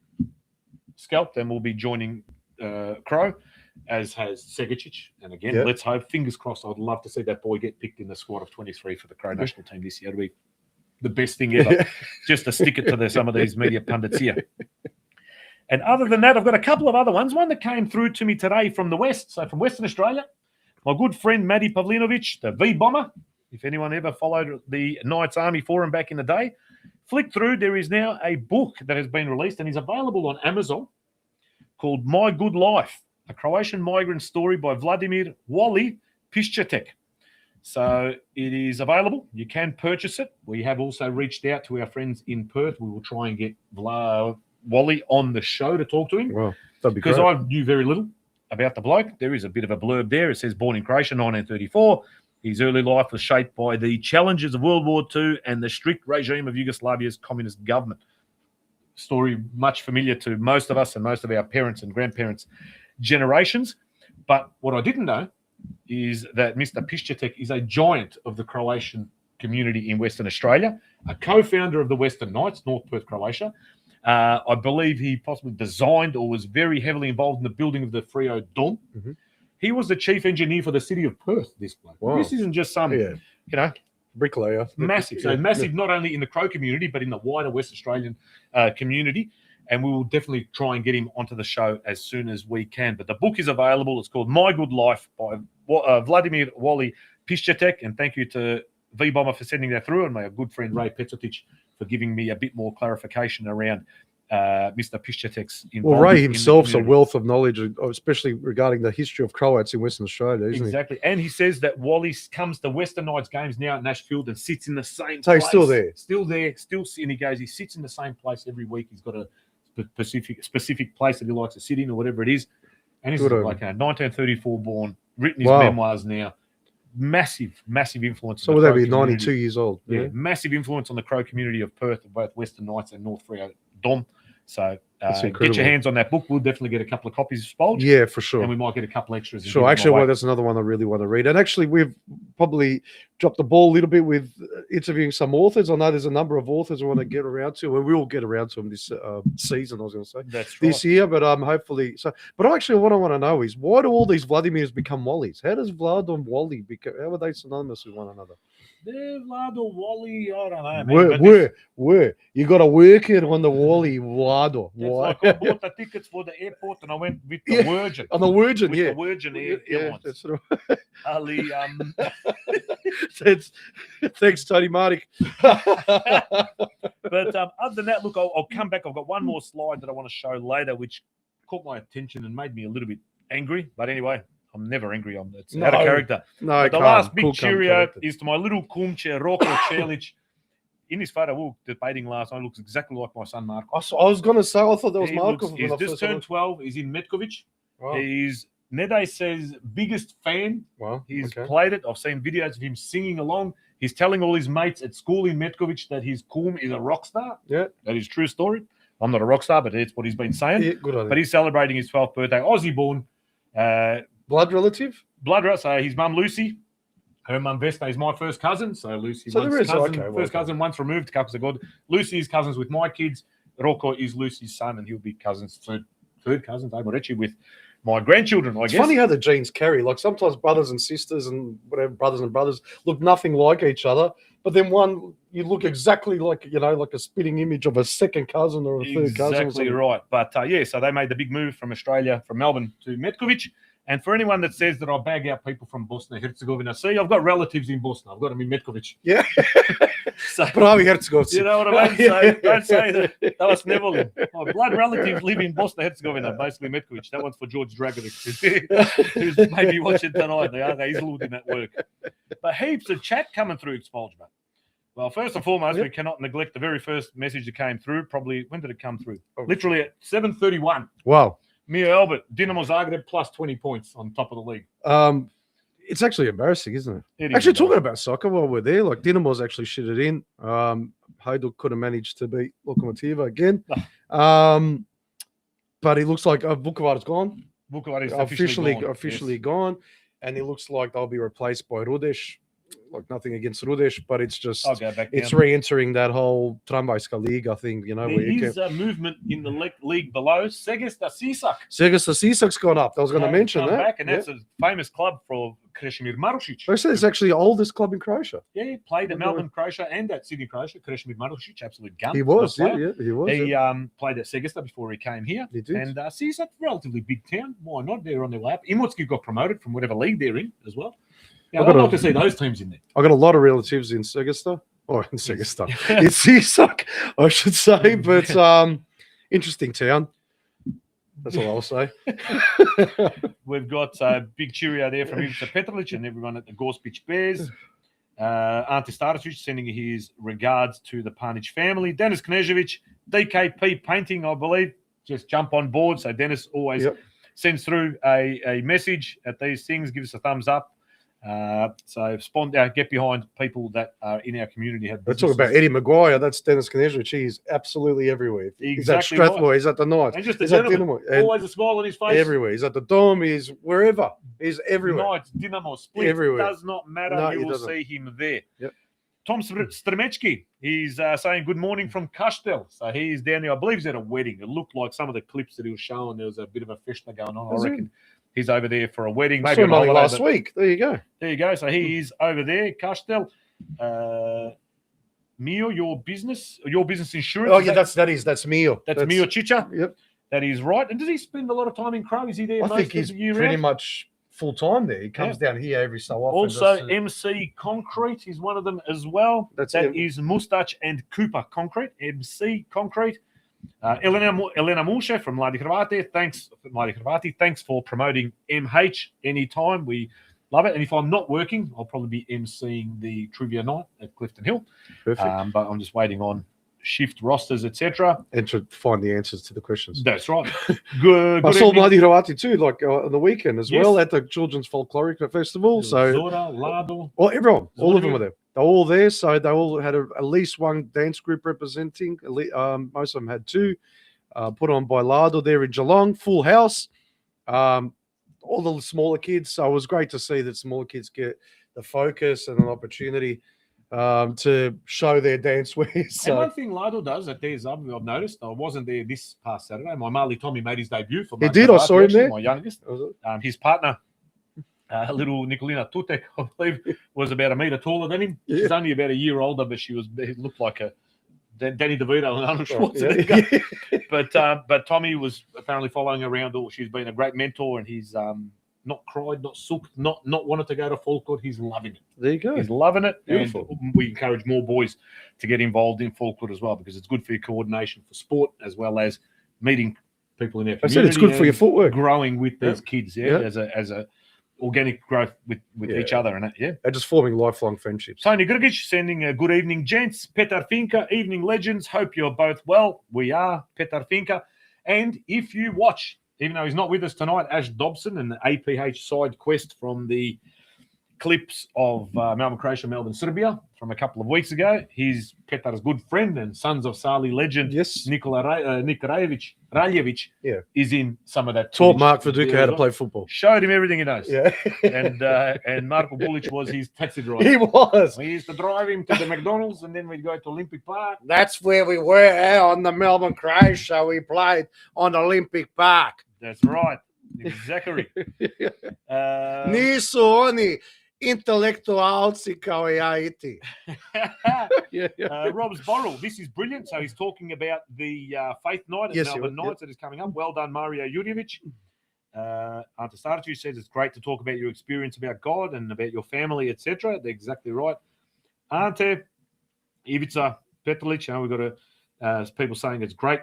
Speaker 2: scalped and will be joining Crow, as has Segicic. And again, let's hope, fingers crossed. I'd love to see that boy get picked in the squad of 23 for the Crow national team this year. It'd be the best thing ever, just to stick it to some of these media pundits here. And other than that, I've got a couple of other ones. One that came through to me today from the West, so from Western Australia. My good friend Matty Pavlinovic, the V-Bomber, if anyone ever followed the Knights Army Forum back in the day, flick through. There is now a book that has been released and is available on Amazon called My Good Life, a Croatian migrant story by Vladimir Wally Piszczek. So it is available. You can purchase it. We have also reached out to our friends in Perth. We will try and get Wally on the show to talk to him.
Speaker 4: Well, that'd be
Speaker 2: because
Speaker 4: great.
Speaker 2: I knew very little about the bloke. There is a bit of a blurb there. It says born in Croatia, 1934. His early life was shaped by the challenges of World War II and the strict regime of Yugoslavia's communist government. Story much familiar to most of us and most of our parents and grandparents' generations. But what I didn't know is that Mr. Piszczek is a giant of the Croatian community in Western Australia, a co-founder of the Western Knights, North Perth, Croatia. I believe he possibly designed or was very heavily involved in the building of the Frio Dome.
Speaker 4: Mm-hmm.
Speaker 2: He was the chief engineer for the city of Perth, this bloke.
Speaker 4: Wow.
Speaker 2: This isn't just some, you know,
Speaker 4: bricklayer.
Speaker 2: Massive. So massive not only in the Crow community, but in the wider West Australian community. And we will definitely try and get him onto the show as soon as we can. But the book is available. It's called My Good Life by Vladimir Wally Piszczek. And thank you to V-Bomber for sending that through, and my good friend Ray Petzotic for giving me a bit more clarification around Mr. Piszczek's involvement.
Speaker 4: Well, Ray himself's a wealth of knowledge, especially regarding the history of Croats in Western Australia, isn't
Speaker 2: exactly. And he says that Wally comes to Western Knights games now at Nashfield and sits in the same
Speaker 4: So
Speaker 2: place.
Speaker 4: he's still there?
Speaker 2: Still there, and he goes, he sits in the same place every week. He's got a specific place that he likes to sit in or whatever it is. And he's like a 1934 born, written his memoirs now. Massive influence.
Speaker 4: So would that be 92 years old?
Speaker 2: Yeah, massive influence on the Crow community of Perth, of both Western Knights and North Frio Dom. So get your hands on that book. We'll definitely get a couple of copies spolged.
Speaker 4: Yeah, for sure.
Speaker 2: And we might get a couple extras.
Speaker 4: Sure. Actually, that's another one I really want to read. And actually, we've probably dropped the ball a little bit with interviewing some authors. I know there's a number of authors we want to get around to, and we will get around to them this season, I was going to say.
Speaker 2: That's right.
Speaker 4: This year, but hopefully. So, but actually, what I want to know is, why do all these Vladimirs become Wallies? How does Vlad and Wally become, how are they synonymous with one another?
Speaker 2: They're Vlad or Wally, I don't know. Man,
Speaker 4: where? You got to work it on the Wally, Vlado. Why?
Speaker 2: Like I bought the tickets for the airport and I went with the Virgin.
Speaker 4: On the Virgin,
Speaker 2: with the Virgin Airlines.
Speaker 4: That's right.
Speaker 2: Ali,
Speaker 4: Thanks, Tony Martic.
Speaker 2: But other than that, look, I'll come back. I've got one more slide that I want to show later, which caught my attention and made me a little bit angry. But anyway, I'm never angry. It's out of character.
Speaker 4: No,
Speaker 2: but the last big cheerio is to my little kumche, Roko Čelić. In his photo, we were debating last night, looks exactly like my son, Marko.
Speaker 4: I was going to say, I thought that was Marko.
Speaker 2: He's just turned 12. He's in Metkovic.
Speaker 4: Wow.
Speaker 2: He's Nede says biggest fan.
Speaker 4: Wow.
Speaker 2: He's played it. I've seen videos of him singing along. He's telling all his mates at school in Metkovic that his kum is a rock star.
Speaker 4: Yeah.
Speaker 2: That is true story. I'm not a rock star, but it's what he's been saying.
Speaker 4: Yeah, good on him.
Speaker 2: But he's celebrating his 12th birthday. Aussie-born.
Speaker 4: Blood relative?
Speaker 2: So his mum, Lucy. Her mum, Vesta, is my first cousin. So Lucy,
Speaker 4: So there is,
Speaker 2: cousin,
Speaker 4: okay, well
Speaker 2: first cousin, once removed, couples of God. Lucy is cousins with my kids. Rocco is Lucy's son, and he'll be cousins, third cousins, with my grandchildren, I
Speaker 4: It's
Speaker 2: guess.
Speaker 4: funny how the genes carry. Like sometimes brothers and sisters and whatever, brothers and brothers look nothing like each other. But then one, you look exactly like, like a spitting image of a second cousin or a third cousin.
Speaker 2: Exactly right. But so they made the big move from Australia, from Melbourne to Metkovic. And for anyone that says that I bag out people from Bosnia and Herzegovina, see, I've got relatives in Bosnia. I've got them in Metkovic.
Speaker 4: Yeah.
Speaker 2: So,
Speaker 4: Pravi Herzegovci.
Speaker 2: you know what I mean? So don't say that was never live. My blood relatives live in Bosnia and Herzegovina, basically Metkovic. That one's for George Dragovic, who's maybe watching tonight. He's looking at work. But heaps of chat coming through Expulge, mate. Well, first and foremost, we cannot neglect the very first message that came through. Probably, when did it come through? Literally at 7:31.
Speaker 4: Wow.
Speaker 2: Mia Albert, Dinamo Zagreb plus 20 points on top of the league.
Speaker 4: It's actually embarrassing, isn't it?
Speaker 2: It is
Speaker 4: Actually, talking
Speaker 2: embarrassing.
Speaker 4: about soccer while we're there, like Dinamo's actually shit it in. Hajduk could have managed to beat Lokomotiva again. But it looks like Vukovar is gone.
Speaker 2: Vukovar is
Speaker 4: officially gone. And it looks like they'll be replaced by Rudeš. Like nothing against Rudeš, but it's just
Speaker 2: I'll go back
Speaker 4: it's
Speaker 2: down.
Speaker 4: re-entering that whole Tramvajska Liga thing,
Speaker 2: There
Speaker 4: where you
Speaker 2: is a movement in the league below. Segesta Sisak.
Speaker 4: Segesta Sisak's gone up. I was going to mention
Speaker 2: come
Speaker 4: that.
Speaker 2: back, and that's a famous club for Krešimir Marušić.
Speaker 4: They said it's actually the oldest club in Croatia.
Speaker 2: Yeah, he played at Melbourne, Croatia, and at Sydney, Croatia. Krešimir Marušić, absolute gun.
Speaker 4: He was,
Speaker 2: for a player.
Speaker 4: he was.
Speaker 2: He played at Segesta before he came here.
Speaker 4: He did.
Speaker 2: And Sisak, relatively big town. Why not? They're on their way up. Imotski got promoted from whatever league they're in as well. Yeah, I'd like to see those teams in there.
Speaker 4: I got a lot of relatives in Segesta, or in Segesta, in Sisak, I should say. But interesting town. That's all I'll say.
Speaker 2: We've got a big cheerio there from Ivica Petrovic and everyone at the Gorspic Bears. Ante Staricic sending his regards to the Panic family. Dennis Knežević, DKP Painting, I believe. Just jump on board. So Dennis always sends through a message at these things. Give us a thumbs up. Get behind people that are in our community.
Speaker 4: Let's talk about Eddie Maguire. That's Dennis Knežević. He's absolutely everywhere. He's at
Speaker 2: Exactly
Speaker 4: Strathmore.
Speaker 2: right.
Speaker 4: He's at the Knights.
Speaker 2: And just a
Speaker 4: He's at
Speaker 2: gentleman.
Speaker 4: Dinamo. And
Speaker 2: Always a smile on his face.
Speaker 4: everywhere. He's at the Dome. He's wherever. He's everywhere.
Speaker 2: Knights, Dinamo, Split.
Speaker 4: Everywhere.
Speaker 2: Does not matter.
Speaker 4: No,
Speaker 2: you
Speaker 4: it
Speaker 2: will
Speaker 4: doesn't.
Speaker 2: see him there.
Speaker 4: Yep.
Speaker 2: Tom Stremecki, he's saying good morning from Kastel. So he's down there. I believe he's at a wedding. It looked like some of the clips that he was showing. There was a bit of a festa going on.
Speaker 4: Was
Speaker 2: I
Speaker 4: it?
Speaker 2: reckon he's over there for a wedding.
Speaker 4: I
Speaker 2: Maybe
Speaker 4: saw him
Speaker 2: on
Speaker 4: only
Speaker 2: holiday,
Speaker 4: last
Speaker 2: but
Speaker 4: week. There you go.
Speaker 2: There you go. So he is over there. Kastel. Mio, your business insurance.
Speaker 4: Oh, yeah, that's Mio.
Speaker 2: That's Mio Chicha.
Speaker 4: Yep.
Speaker 2: That is right. And does he spend a lot of time in Crow? Is he there
Speaker 4: I
Speaker 2: most
Speaker 4: think
Speaker 2: of
Speaker 4: he's
Speaker 2: the year
Speaker 4: pretty
Speaker 2: round?
Speaker 4: much full time there. He comes down here every so often.
Speaker 2: Also,
Speaker 4: just to-
Speaker 2: MC Concrete is one of them as well.
Speaker 4: That's
Speaker 2: That
Speaker 4: him.
Speaker 2: is Mustache and Cooper Concrete. MC Concrete. Elena Mulche from Mladi Hrvati. Thanks for promoting MH anytime. We love it. And if I'm not working, I'll probably be emceeing the trivia night at Clifton Hill.
Speaker 4: Perfect.
Speaker 2: But I'm just waiting on shift rosters, etc.
Speaker 4: And to find the answers to the questions.
Speaker 2: That's right. Good.
Speaker 4: I
Speaker 2: good
Speaker 4: saw
Speaker 2: evening.
Speaker 4: Mladi Hrvati too, like on the weekend as
Speaker 2: Yes.
Speaker 4: well at the Children's Folkloric Festival. So,
Speaker 2: Zora, Lado.
Speaker 4: well, everyone, all of them
Speaker 2: Zora.
Speaker 4: were there. They're all there. So they all had at least one dance group representing. Most of them had two. Put on by Lado there in Geelong, full house. All the smaller kids. So it was great to see that smaller kids get the focus and an opportunity to show their dance ways.
Speaker 2: And
Speaker 4: So
Speaker 2: one thing Lado does at theirs, I've noticed, I wasn't there this past Saturday. My Marley Tommy made his debut for
Speaker 4: He
Speaker 2: Mladi
Speaker 4: did, I
Speaker 2: Hrvati,
Speaker 4: saw him
Speaker 2: actually,
Speaker 4: there.
Speaker 2: My youngest. His partner, little Nikolina Tutek, I believe, was about a metre taller than him.
Speaker 4: Yeah.
Speaker 2: She's only about a year older, but she looked like a Danny DeVito and Arnold
Speaker 4: Oh,
Speaker 2: Schwarzenegger.
Speaker 4: yeah.
Speaker 2: But Tommy was apparently following around. She's been a great mentor, and he's not cried, not sulked, not wanted to go to Falkwood. He's loving it.
Speaker 4: There you go.
Speaker 2: He's loving it.
Speaker 4: Beautiful.
Speaker 2: And we encourage more boys to get involved in Falkwood as well, because it's good for your coordination for sport as well as meeting people in their
Speaker 4: I
Speaker 2: community.
Speaker 4: said it's good for your
Speaker 2: and
Speaker 4: footwork.
Speaker 2: growing with these kids,
Speaker 4: Yeah.
Speaker 2: as a organic growth with each other, and
Speaker 4: They're just forming lifelong friendships.
Speaker 2: Tony Grgic sending a good evening, gents. Petar Finka, evening legends. Hope you're both well. We are, Petar Finka. And if you watch, even though he's not with us tonight, Ash Dobson and the APH side quest from the
Speaker 3: clips of Melbourne, Croatia, Melbourne, Serbia from a couple of weeks ago. He's Petar's good friend and Sons of Sali legend,
Speaker 4: Yes.
Speaker 3: Nik Raljevic,
Speaker 4: Yeah.
Speaker 3: is in some of that.
Speaker 4: Taught
Speaker 3: footage
Speaker 4: Mark Viduka
Speaker 3: there
Speaker 4: how
Speaker 3: as
Speaker 4: to
Speaker 3: well.
Speaker 4: play football.
Speaker 3: Showed him everything he knows.
Speaker 4: Yeah.
Speaker 3: And Marko Bulic was his taxi driver.
Speaker 4: He was.
Speaker 3: We used to drive him to the McDonald's, and then we'd go to Olympic Park.
Speaker 4: That's where we were on the Melbourne Croatia. We played on Olympic Park.
Speaker 3: That's right. Exactly.
Speaker 4: Nisu oni intelektualci kao ja I ti.
Speaker 3: Rob's Borrell, this is brilliant. So he's talking about the Faith Night at
Speaker 4: Yes,
Speaker 3: Melbourne
Speaker 4: yep.
Speaker 3: Nights that is coming up. Well done, Mario Jurjevic. Ante Starchu says it's great to talk about your experience about God and about your family, etc. They're exactly right. Ante, Ivica, Petrolic, we've got people saying it's great,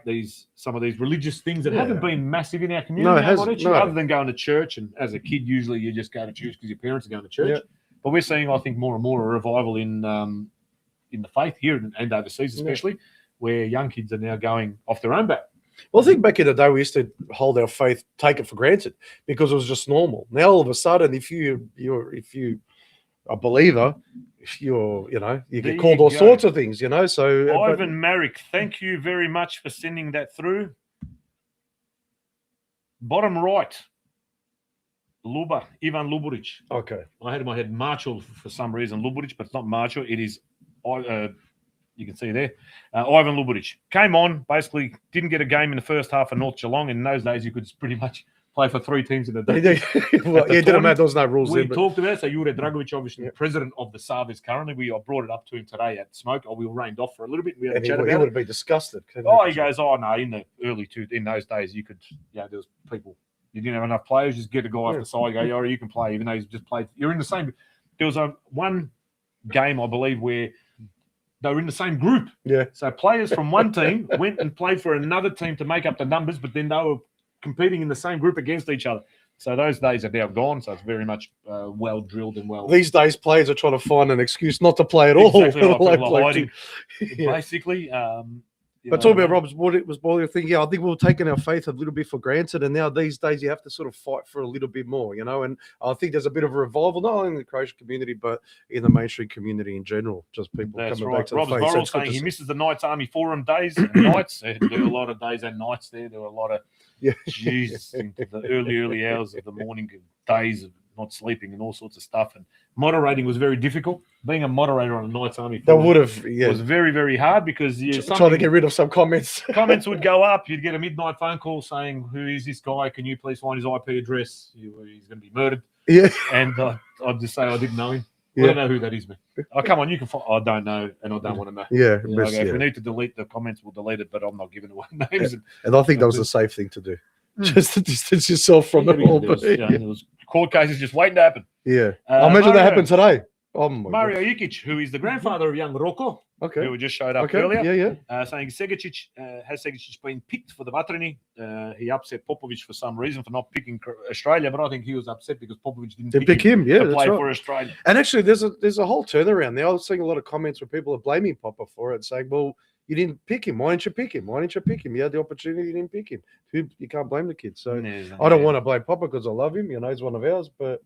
Speaker 3: some of these religious things that haven't been massive in our community, other than going to church. And as a kid, usually you just go to church because your parents are going to church.
Speaker 4: Yep.
Speaker 3: But we're seeing, I think, more and more a revival in the faith here and overseas, especially, where young kids are now going off their own back.
Speaker 4: Well, I think back in the day we used to hold our faith, take it for granted because it was just normal. Now all of a sudden, if you're a believer, you get called all sorts of things, So
Speaker 3: Ivan Marek, thank you very much for sending that through. Bottom right, Ivan Luburic.
Speaker 4: Okay.
Speaker 3: I had in my head Marshall for some reason, Luburic, but it's not Marshall. It is, you can see there, Ivan Luburic. Came on, basically didn't get a game in the first half of North Geelong. In those days, you could pretty much play for 3 teams in a day.
Speaker 4: Well, it didn't matter. There was no rules
Speaker 3: We
Speaker 4: there. But...
Speaker 3: talked about it. So Jure Dragovic, obviously president of the Savez currently. I brought it up to him today at Smoke. We were rained off for a little bit. We had a chat about
Speaker 4: he
Speaker 3: it.
Speaker 4: would have been disgusted.
Speaker 3: He goes, no, in the early in those days, you could, there was people, you didn't have enough players, just get a guy off the side, go, you can play, even though he's just played. You're in the same. There was one game, I believe, where they were in the same group.
Speaker 4: Yeah.
Speaker 3: So players from one team went and played for another team to make up the numbers, but then they were competing in the same group against each other. So those days are now gone. So it's very much well drilled and well.
Speaker 4: These days, players are trying to find an excuse not to play at all.
Speaker 3: Exactly right. People are hiding, basically.
Speaker 4: But talking about Rob's, what it was boiling thing, I think we were taking our faith a little bit for granted, and now these days you have to sort of fight for a little bit more, And I think there's a bit of a revival, not only in the Croatian community, but in the mainstream community in general. Just people coming back to
Speaker 3: Rob's
Speaker 4: the faith.
Speaker 3: Borrell saying he misses the Knights Army Forum days and nights. There were a lot of days and nights there. There were a lot of into the early hours of the morning, days of not sleeping and all sorts of stuff. And moderating was very difficult. Being a moderator on a Knights Army Forum was very, very hard because
Speaker 4: trying to get rid of some comments.
Speaker 3: Comments would go up. You'd get a midnight phone call saying, "Who is this guy? Can you please find his IP address? He's going to be murdered."
Speaker 4: Yeah.
Speaker 3: And I'd just say I didn't know him.
Speaker 4: Yeah.
Speaker 3: I don't know who that is, man. Oh, come on, you can find. I don't know, and I don't want to know.
Speaker 4: Yeah.
Speaker 3: If we need to delete the comments, we'll delete it, but I'm not giving away names.
Speaker 4: And I think that was a safe thing to do. Just to distance yourself from it all.
Speaker 3: There was court cases just waiting to happen.
Speaker 4: Yeah. I imagine that happened today. Oh my
Speaker 3: Mario Jikic, who is the grandfather of young Rocco, who just showed up earlier, saying has Segicic been picked for the Vatreni? He upset Popovic for some reason for not picking Australia, but I think he was upset because Popovic didn't pick him to play for Australia.
Speaker 4: And actually, there's a whole turnaround there. I was seeing a lot of comments where people are blaming Popper for it, saying, "Well, you didn't pick him. Why didn't you pick him? Why didn't you pick him? You had the opportunity, you didn't pick him." You can't blame the kid. So I don't want to blame Popper because I love him. He's one of ours, but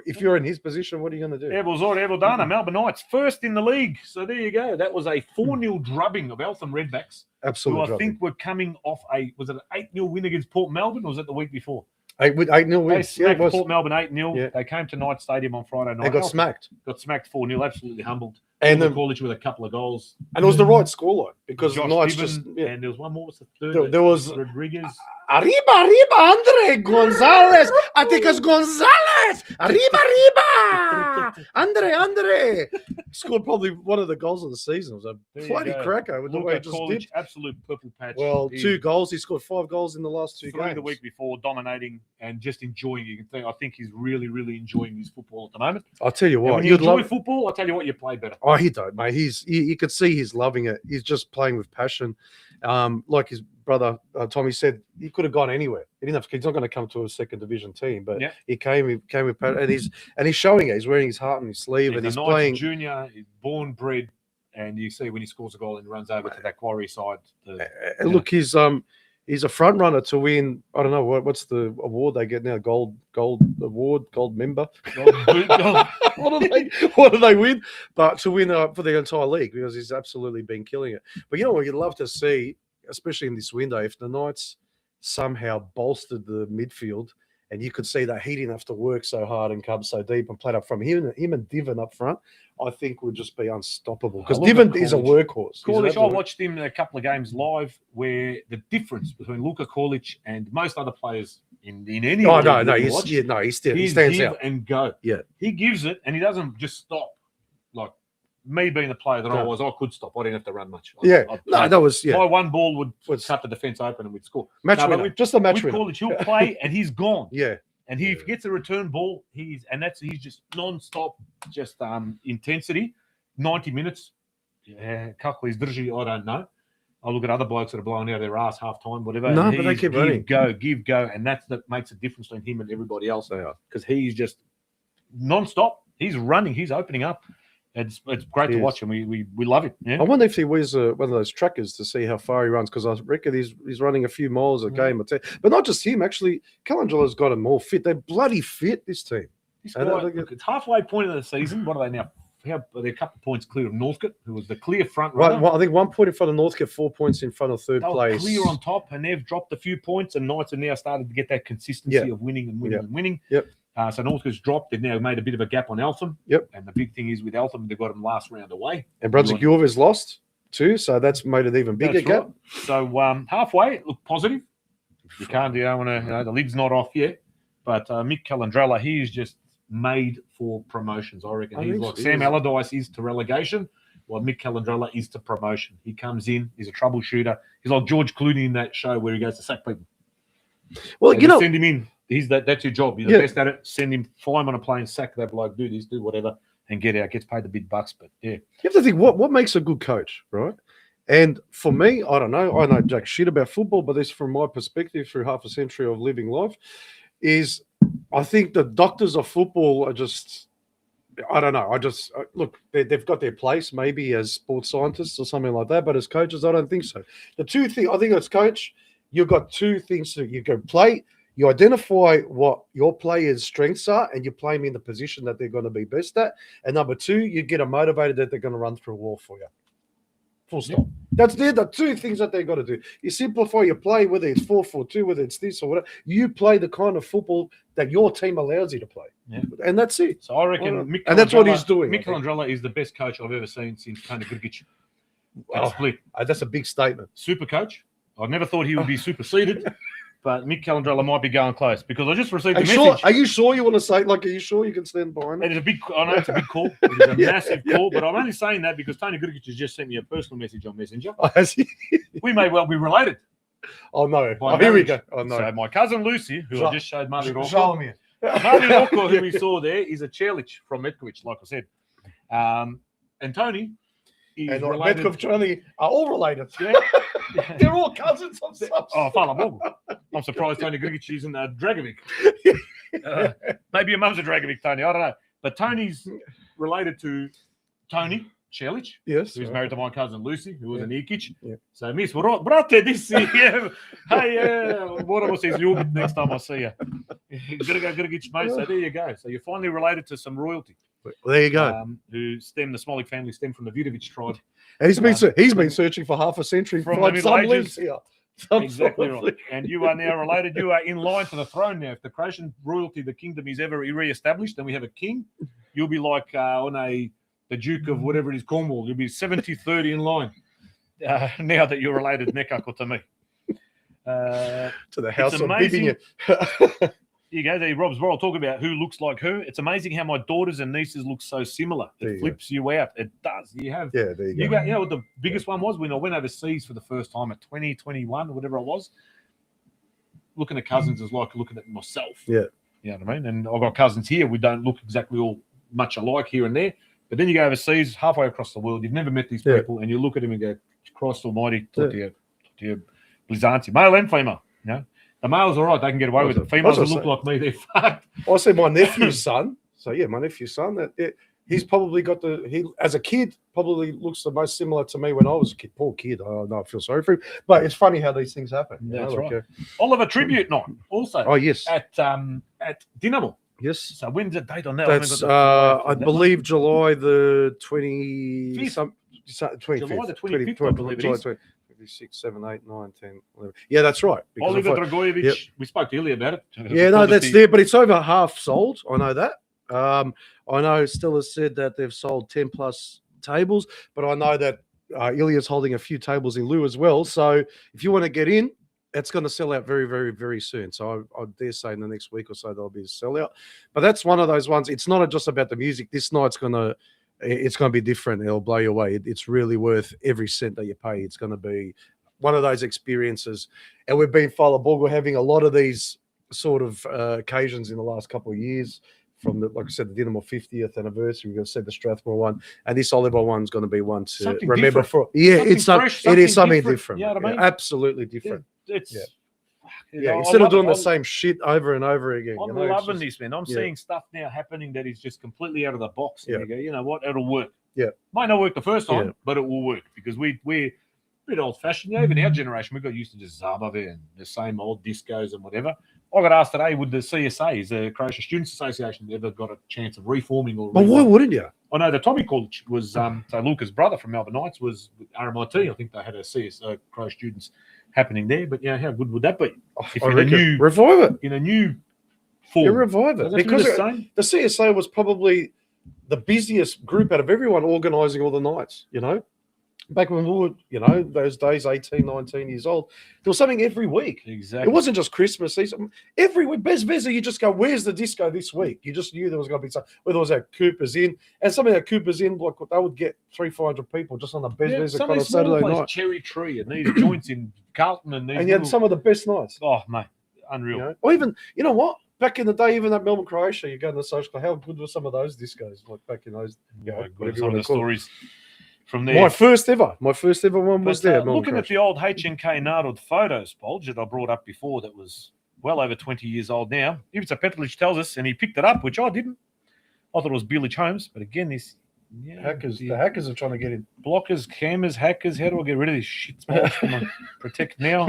Speaker 4: if you're in his position, what are you going to do?
Speaker 3: Evildana, Melbourne Knights, first in the league. So there you go. That was a 4-0 drubbing of Eltham Redbacks.
Speaker 4: Absolutely.
Speaker 3: Who I think were coming off was it an 8-0 win against Port Melbourne, or was it the week before?
Speaker 4: 8-0 win.
Speaker 3: They smacked Port Melbourne 8-0. Yeah. They came to Knight Stadium on Friday night.
Speaker 4: They got smacked.
Speaker 3: Got smacked 4-0, absolutely humbled.
Speaker 4: And
Speaker 3: then College with a couple of goals.
Speaker 4: And it was the right scoreline because
Speaker 3: Josh
Speaker 4: Knights
Speaker 3: Gibbon, and there was one more. Was the third?
Speaker 4: There was
Speaker 3: Rodriguez.
Speaker 4: Arriba, Andre Gonzalez. Atticus Gonzalez. Arriba. Andre. Scored probably one of the goals of the season. It was a bloody cracker with the way it just did.
Speaker 3: Absolute purple patch.
Speaker 4: Well, 2 goals. He scored 5 goals in the last 2 games.
Speaker 3: The week before, dominating and just enjoying. I think he's really, really enjoying his football at the moment.
Speaker 4: I'll tell you what.
Speaker 3: When you enjoy football, I'll tell you what, you play better.
Speaker 4: Oh, he don't, mate. You could see he's loving it. He's just playing with passion. Like his brother Tommy said, he could have gone anywhere. He's not going to come to a second division team, but he came with passion, and he's showing it. He's wearing his heart on his sleeve, and he's playing
Speaker 3: junior. He's born, bred, and you see when he scores a goal and runs over to that quarry side.
Speaker 4: Look, he's He's a front runner to win. I don't know what's the award they get now. Gold award, gold member. What do they win? But to win for the entire league, because he's absolutely been killing it. But you know what you'd love to see, especially in this window, if the Knights somehow bolstered the midfield, and you could see that he didn't have to work so hard and come so deep and played up from him and Divan up front, I think would just be unstoppable, because Divan is a workhorse.
Speaker 2: Corlic, I watched him a couple of games live where the difference between Luka Corlic and most other players in any
Speaker 4: he stands out
Speaker 2: and go.
Speaker 4: Yeah,
Speaker 2: he gives it, and he doesn't just stop. Like me being the player that I was, I could stop. I didn't have to run much. My one ball would cut the defense open and we'd score.
Speaker 4: Just a match winner.
Speaker 2: Corlic, he'll play and he's gone.
Speaker 4: Yeah.
Speaker 2: And he gets a return ball. He's just non-stop, just intensity. 90 minutes. Yeah, kako izdrži, I don't know. I look at other blokes that are blowing out their ass half time, whatever.
Speaker 4: No, but they keep running.
Speaker 2: Give go, and that's that makes a difference between him and everybody else. Because he's just non-stop. He's running. He's opening up. It's great to watch, and we love it. Yeah?
Speaker 4: I wonder if he wears one of those trackers to see how far he runs, because I reckon he's running a few miles a game or 10. But not just him, actually. Calendula's got them all fit. They're bloody fit, this team.
Speaker 2: It's halfway point of the season. What are they now? They're a couple of points clear of Northcote, who was the clear front runner.
Speaker 4: Right, I think 1 point in front of Northcote, 4 points in front of third place.
Speaker 2: Clear on top, and they've dropped a few points, and Knights have now started to get that consistency of winning and winning and winning.
Speaker 4: Yep.
Speaker 2: So Northcote's dropped. They've now made a bit of a gap on Eltham.
Speaker 4: Yep.
Speaker 2: And the big thing is with Eltham, they've got them last round away.
Speaker 4: And Brunswick Yorva's lost too, so that's made an even bigger gap.
Speaker 2: Right. So halfway, look positive. You can't, the lid's not off yet. But Mick Calandrella, he is just made for promotions, I reckon. He's like Sam Allardyce is to relegation, while Mick Calandrella is to promotion. He comes in, he's a troubleshooter. He's like George Clooney in that show where he goes to sack people.
Speaker 4: Well,
Speaker 2: send him in. That's your job. You're the best at it. Send him, fly him on a plane, sack that bloke, do this, do whatever, and get out. Gets paid the big bucks. But yeah,
Speaker 4: you have to think what makes a good coach, right? And for me, I don't know. I know jack shit about football, but this, from my perspective, through half a century of living life, is I think the doctors of football are just. I don't know. Look, they've got their place maybe as sports scientists or something like that, but as coaches, I don't think so. The two things I think as coach, you've got two things to you go play. You identify what your players' strengths are, and you play them in the position that they're going to be best at. And number two, you get them motivated that they're going to run through a wall for you. Full stop. They're the two things that they've got to do. You simplify your play, whether it's 4-4-2, whether it's this or whatever. You play the kind of football that your team allows you to play.
Speaker 2: Yeah.
Speaker 4: And that's it.
Speaker 2: So I reckon
Speaker 4: and that's what he's doing.
Speaker 2: Mick Calandrella is the best coach I've ever seen since Tony Grgic. Split.
Speaker 4: That's a big statement.
Speaker 2: Super coach. I never thought he would be superseded. But Mick Calandrella might be going close, because I just received a message.
Speaker 4: Are you sure you want to say, are you sure you can stand behind
Speaker 2: it? I know it's a big call. It is a massive call, but I'm only saying that because Tony Grgic has just sent me a personal message on Messenger.
Speaker 4: Oh, has he?
Speaker 2: We may well be related.
Speaker 4: Oh, no. Here we go. Oh, no.
Speaker 2: So my cousin Lucy, who I just showed Marty Rocco.
Speaker 4: Show me.
Speaker 2: Marty Rocco, who we saw there, is a Čelić from Metković, like I said. And Tony is related.
Speaker 4: Metković and Tony are all related.
Speaker 2: Yeah.
Speaker 4: They're all cousins of some
Speaker 2: Oh, fala Bogu. I'm surprised Tony Grgic isn't a Dragovic. Maybe your mum's a Dragovic, Tony. I don't know. But Tony's related to Tony Čelić, who's married to my cousin Lucy, who was an Ikić.
Speaker 4: Yeah.
Speaker 2: So, miss, brate, this year. Hey, what was his ljubit next time I see you? Grgic, mate. So, there you go. So, you're finally related to some royalty.
Speaker 4: Well, there you go.
Speaker 2: Who the Smolik family stem from the Vidovic tribe.
Speaker 4: And he's been searching for half a century
Speaker 2: from the Middle Ages.
Speaker 4: Here.
Speaker 2: Exactly right. And you are now related. You are in line for the throne now. If the Croatian royalty, the kingdom, is ever re-established, and we have a king, you'll be like the Duke of whatever it is, Cornwall. You'll be 70-30 in line now that you're related, nekako, to me.
Speaker 4: To the house of Bibinia.
Speaker 2: Here you go. There, Rob's World. Talk about who looks like who. It's amazing how my daughters and nieces look so similar. It flips you out. It does. You have.
Speaker 4: Yeah, there you go.
Speaker 2: You know what the biggest one was? When I went overseas for the first time at 2021 or whatever it was. Looking at cousins is like looking at myself.
Speaker 4: Yeah.
Speaker 2: You know what I mean? And I've got cousins here. We don't look exactly all much alike here and there. But then you go overseas, halfway across the world. You've never met these people, and you look at them and go, Christ Almighty, talk to you, Blizanti, male and female. You know. The males are right; they can get away with it. Females who look like me, they're fucked.
Speaker 4: I see my nephew's son. So my nephew's son. That he's probably got as a kid, probably looks the most similar to me when I was a kid. Poor kid. I know, I feel sorry for him. But it's funny how these things happen.
Speaker 2: That's right. Oliver Tribute Night also.
Speaker 4: Oh, yes.
Speaker 2: At Dinamo.
Speaker 4: Yes.
Speaker 2: So when's the date on that?
Speaker 4: That's, I believe, July the 25th.
Speaker 2: July the 25th, I believe it is.
Speaker 4: 6, 7, 8, 9, 10, 11. Yeah, that's right.
Speaker 2: Oliver Dragojevic, we spoke earlier about it.
Speaker 4: Yeah, no, that's there, but it's over half sold. I know that. I know Stella said that they've sold 10 plus tables, but I know that Ilya's holding a few tables in lieu as well. So if you want to get in, it's going to sell out very, very, very soon. So I dare say in the next week or so there'll be a sellout. But that's one of those ones. It's not just about the music. This night's it's going to be different. It'll blow you away. It's really worth every cent that you pay. It's going to be one of those experiences. And we've been we're having a lot of these sort of occasions in the last couple of years. From like I said, the Dinamo 50th anniversary, we're going to see the Strathmore one, and this Oliver one's going to be one to
Speaker 2: something
Speaker 4: remember
Speaker 2: different.
Speaker 4: For. Yeah,
Speaker 2: Something
Speaker 4: it is something different.
Speaker 2: You know what I mean?
Speaker 4: Absolutely different. Instead of doing the same shit over and over again.
Speaker 2: I'm loving this, man. I'm seeing stuff now happening that is just completely out of the box. And you go, you know what? It'll work.
Speaker 4: Yeah,
Speaker 2: might not work the first time, but it will work because we're a bit old-fashioned. Even our generation, we got used to just Zabave and the same old discos and whatever. I got asked today, would the CSA, is the Croatian Students Association, ever got a chance of reforming?
Speaker 4: But why wouldn't you?
Speaker 2: I know the Tommy College was, so Luca's brother from Melbourne Knights was with RMIT. I think they had a CSA, Croatian Students, happening there. But, yeah, how good would that be? If
Speaker 4: revive it.
Speaker 2: In a new form.
Speaker 4: Yeah, revive it. Because the CSA was probably the busiest group out of everyone organising all the nights, you know? Back when we were, you know, those days, 18, 19 years old, there was something every week.
Speaker 2: Exactly.
Speaker 4: It wasn't just Christmas season. Every week, Bez Veza, you just go, where's the disco this week? You just knew there was going to be something, whether it was at Cooper's Inn. And some of our Cooper's Inn, like, they would get 300-400 people just on the Bez Veza kind of Saturday night.
Speaker 2: Cherry Tree and these joints in Carlton. And
Speaker 4: you had some of the best nights.
Speaker 2: Oh, mate, unreal.
Speaker 4: You know? Or even, you know what? Back in the day, even at Melbourne, Croatia, you go to the social club. How good were some of those discos? Like back in those,
Speaker 2: some of the stories. From there.
Speaker 4: My first ever one was there.
Speaker 2: Looking at the old HNK Narod photos, Bulge, that I brought up before, that was well over 20 years old now. Ivica Petlic tells us, and he picked it up, which I didn't. I thought it was Bilic Holmes, but again, this
Speaker 4: hackers. The hackers are trying to get in.
Speaker 2: Blockers, cammers, hackers. How do I get rid of this shit? Protect now.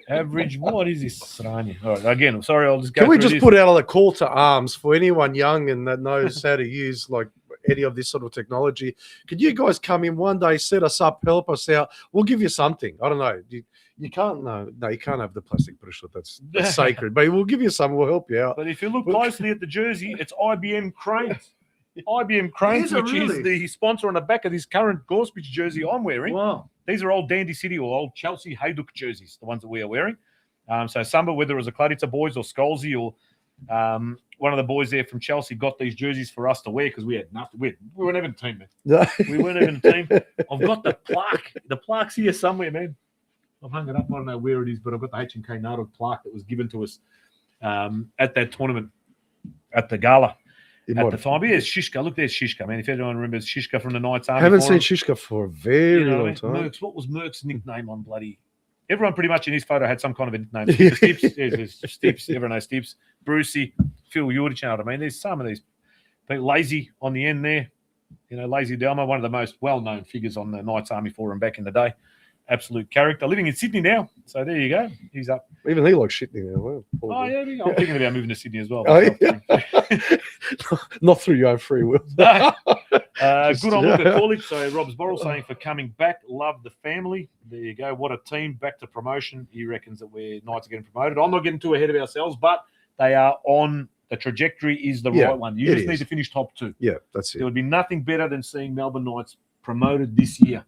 Speaker 2: Average. What is this? Sranje? All right. Again, I'm sorry. I'll just go.
Speaker 4: Can we just put out a call to arms for anyone young and that knows how to use like any of this sort of technology? Could you guys come in one day, set us up, help us out? We'll give you something. I don't know. You can't you can't have the plastic bracelet. That's sacred. But we'll give you some. We'll help you out.
Speaker 2: But if you look closely at the jersey, it's IBM Cranes. IBM Cranes, which is the sponsor on the back of this current Gorspich jersey I'm wearing.
Speaker 4: Wow.
Speaker 2: These are old Dandy City or old Chelsea Hajduk jerseys, the ones that we are wearing. So Samba, whether it was a Kladica boys or Scholesy or one of the boys there from Chelsea got these jerseys for us to wear because we had nothing. We weren't even a team, man. We weren't even a team. I've got the plaque. The plaque's here somewhere, man. I've hung it up. I don't know where it is, but I've got the HNK Narod plaque that was given to us at that tournament at the gala. At the time, yes, Shishka. Look, there's Shishka, man. If anyone remembers Shishka from the Knights Army.
Speaker 4: I haven't seen Shishka for a very long time.
Speaker 2: Merckx, what was Merck's nickname on bloody? Everyone pretty much in his photo had some kind of a nickname. Stips, everyone knows Stips. Brucey, Phil Yurich, you know what I mean? There's some of these. Lazy on the end there. You know, Lazy Delmo, one of the most well-known figures on the Knights Army Forum back in the day. Absolute character. Living in Sydney now. So there you go. He's up.
Speaker 4: Even he likes Sydney now. Well,
Speaker 2: yeah. I'm thinking about moving to Sydney as well.
Speaker 4: Not through your own free will.
Speaker 2: No. Good on Luca Corlic. So Rob's Borrell saying for coming back. Love the family. There you go. What a team. Back to promotion. He reckons that we're Knights are getting promoted. I'm not getting too ahead of ourselves, but they are on the trajectory is the right one. You just need to finish top 2.
Speaker 4: Yeah, that's it.
Speaker 2: There would be nothing better than seeing Melbourne Knights promoted this year.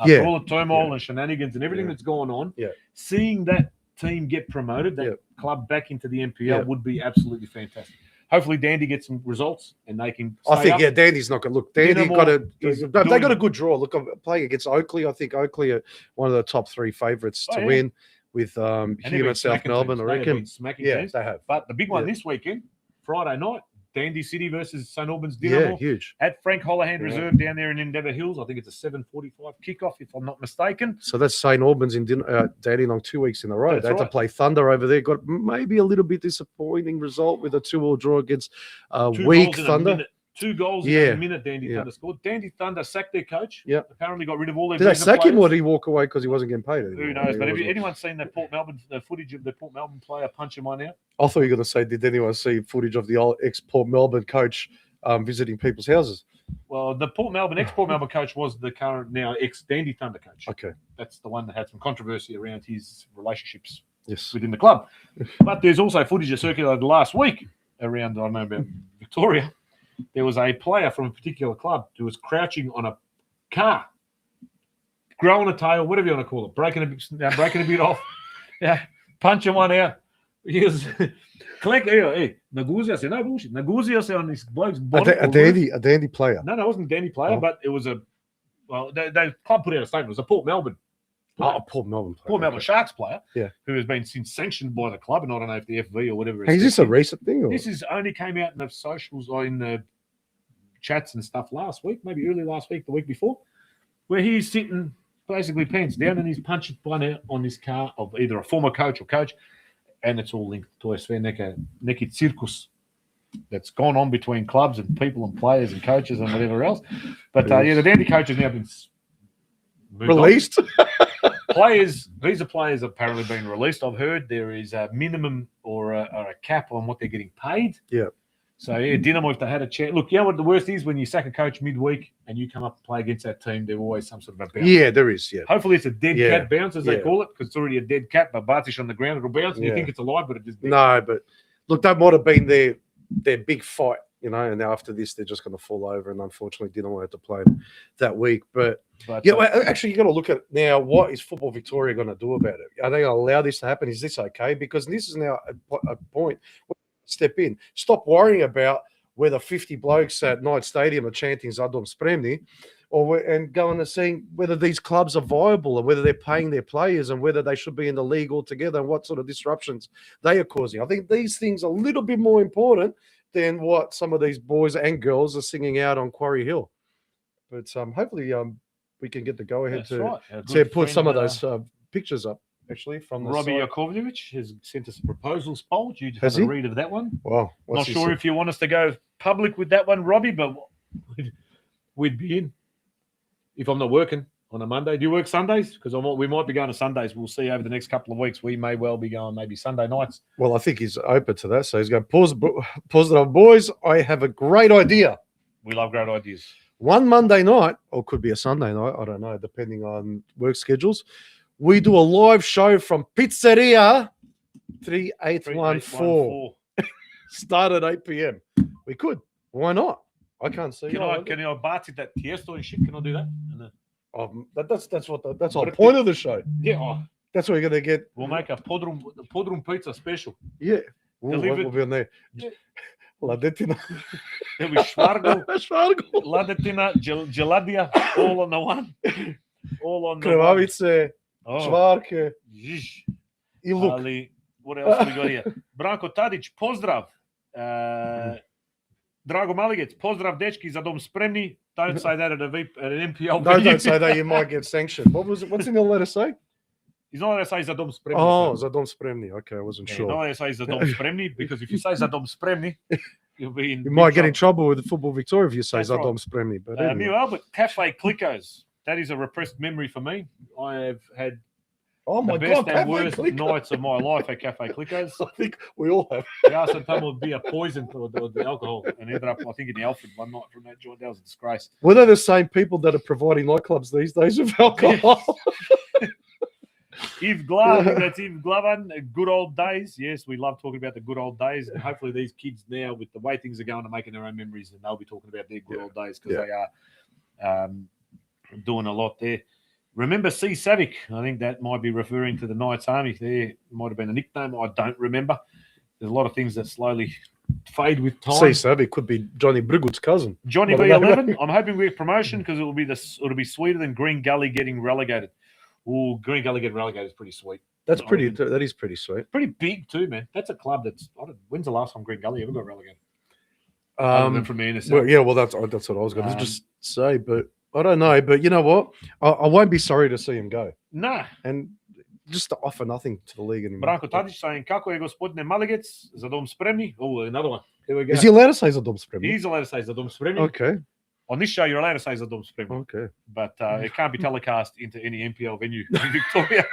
Speaker 2: After all the turmoil and shenanigans and everything that's going on, seeing that team get promoted, that club back into the NPL would be absolutely fantastic. Hopefully, Dandy gets some results and they can.
Speaker 4: I think Dandy's not going to look. Dandy got a. They got a good draw. Look, I'm playing against Oakley. I think Oakley are one of the top 3 favourites to win with Hume South Melbourne. I reckon.
Speaker 2: They have. But the big one this weekend, Friday night. Dandy City versus St Albans Dinamo.
Speaker 4: Yeah, huge.
Speaker 2: At Frank Hollahand Reserve down there in Endeavour Hills. I think it's a 7:45 kickoff, if I'm not mistaken.
Speaker 4: So that's St Albans in Dandenong 2 weeks in a row. They had to play Thunder over there. Got maybe a little bit disappointing result with a 2-2 draw against weak Thunder.
Speaker 2: 2 goals in a minute. Dandy Thunder scored. Dandy Thunder sacked their coach.
Speaker 4: Yeah.
Speaker 2: Apparently got rid of all their.
Speaker 4: Did they sack him or did he walk away because he wasn't getting paid anymore?
Speaker 2: Who knows? But have anyone seen the footage of the Port Melbourne player punching one out?
Speaker 4: I thought you were going to say, did anyone see footage of the old ex-Port Melbourne coach visiting people's houses?
Speaker 2: Well, the ex-Port Melbourne coach was the current now ex-Dandy Thunder coach.
Speaker 4: Okay.
Speaker 2: That's the one that had some controversy around his relationships within the club. But there's also footage that circulated last week around, I don't know about Victoria. There was a player from a particular club who was crouching on a car, growing a tail, whatever you want to call it, breaking a bit off, punching one out. He was Naguzia said, no bullshit. Naguzia said on this bloke's body.
Speaker 4: A dandy player.
Speaker 2: No, it wasn't a dandy player, but it was the club put out a statement. It was a Port Melbourne.
Speaker 4: Port Melbourne player.
Speaker 2: Port Melbourne Sharks player,
Speaker 4: yeah,
Speaker 2: who has been since sanctioned by the club, and I don't know if the FV or whatever.
Speaker 4: Is this a recent thing? Or?
Speaker 2: This only came out in the socials or in the chats and stuff last week, maybe early last week, the week before, where he's sitting basically pants down and he's punching one out on this car of either a former coach or coach, and it's all linked to neki circus that's gone on between clubs and people and players and coaches and whatever else. But the dandy coach has now been
Speaker 4: released.
Speaker 2: Visa players have apparently been released. I've heard there is a minimum or a cap on what they're getting paid.
Speaker 4: Yeah.
Speaker 2: So Dinamo, if they had a chance, look, you know what the worst is when you sack a coach midweek and you come up and play against that team. There's always some sort of a bounce.
Speaker 4: Yeah, there is. Yeah.
Speaker 2: Hopefully it's a dead cat bounce, as they call it, because it's already a dead cat. But Bartish on the ground, it'll bounce, and you think it's alive, but it just
Speaker 4: no. But look, that might have been their big fight, and after this they're just going to fall over, and unfortunately Dinamo had to play that week. But actually, you got to look at now. What is Football Victoria going to do about it? Are they going to allow this to happen? Is this okay? Because this is now a point. Step in. Stop worrying about whether 50 blokes at Knight Stadium are chanting Zadom Spremni, and going and seeing whether these clubs are viable and whether they're paying their players and whether they should be in the league altogether and what sort of disruptions they are causing. I think these things are a little bit more important than what some of these boys and girls are singing out on Quarry Hill. But hopefully we can get the go-ahead to put some of those pictures up. Actually, from
Speaker 2: Robbie Jakovljevic has sent us a proposals poll. You have a read of that one.
Speaker 4: Wow.
Speaker 2: Not sure if you want us to go public with that one, Robbie, but we'd be in if I'm not working on a Monday. Do you work Sundays? Because we might be going to Sundays. We'll see over the next couple of weeks. We may well be going maybe Sunday nights.
Speaker 4: Well, I think he's open to that. So he's going, pause it on, boys. I have a great idea.
Speaker 2: We love great ideas.
Speaker 4: One Monday night, or could be a Sunday night, I don't know, depending on work schedules. We do a live show from Pizzeria 3814. Start at 8 p.m. We could. Why not? I can't see.
Speaker 2: Can I bar it that Tiesto and shit? Can I do that?
Speaker 4: That's the point of the show.
Speaker 2: Yeah.
Speaker 4: That's what you're gonna get.
Speaker 2: We'll make a podrum pizza special.
Speaker 4: Yeah. We'll be on there.
Speaker 2: Yeah.
Speaker 4: Ladetina.
Speaker 2: There'll be Schwargo. Ladetina, Geladia, all on the one. All on the
Speaker 4: Krvavice. Čvarke. I luk.
Speaker 2: Ali, what else we got here? Branko Tadić, pozdrav. Drago Maligec, pozdrav dečki, za dom spremni. Don't say that at an MPL
Speaker 4: venue. Don't say that, you might get sanctioned. What's in the letter say?
Speaker 2: He's not allowed to say za dom spremni.
Speaker 4: Oh, za dom spremni. Okay, I wasn't sure.
Speaker 2: He's not allowed to say za dom spremni, because if you say za dom spremni, you'll be in.
Speaker 4: You might get in trouble with the Football Victoria if you say za dom spremni. But anyway.
Speaker 2: New Albert, Cafe Clicos. That is a repressed memory for me. I have had the best and worst nights of my life at Cafe Clicos.
Speaker 4: I think we all have.
Speaker 2: They asked them to be a poison for the alcohol and ended up, I think, in the Alfred one night from that joint. That was a disgrace.
Speaker 4: Were they the same people that are providing nightclubs these days with alcohol?
Speaker 2: Yves Glavan, that's Yves Glavan, good old days. Yes, we love talking about the good old days. And hopefully these kids now, with the way things are going, are making their own memories, and they'll be talking about their good old days because they are doing a lot there. Remember C. Savic? I think that might be referring to the Knights Army. There might have been a nickname. I don't remember. There's a lot of things that slowly fade with time.
Speaker 4: C. Savic could be Johnny Brigut's cousin.
Speaker 2: Johnny B11. I'm hoping we get promotion because it'll be sweeter than Green Gully getting relegated. Oh, Green Gully getting relegated is pretty sweet.
Speaker 4: That is pretty sweet.
Speaker 2: Pretty big too, man. That's a club that's. When's the last time Green Gully ever got relegated? From the inner south.
Speaker 4: Well, that's what I was going to just say, but I don't know. But you know what? I won't be sorry to see him go.
Speaker 2: Nah.
Speaker 4: And just to offer nothing to the league anymore.
Speaker 3: Branko Tadić saying, kako je gospodine Malegec, za dom spremni? Oh, another one. Here we go.
Speaker 4: Is he allowed to say za dom spremni?
Speaker 3: He's allowed to say za dom spremni.
Speaker 4: Okay.
Speaker 3: On this show, you're allowed to say za dom spremni.
Speaker 4: Okay.
Speaker 3: But it can't be telecast into any NPL venue in Victoria.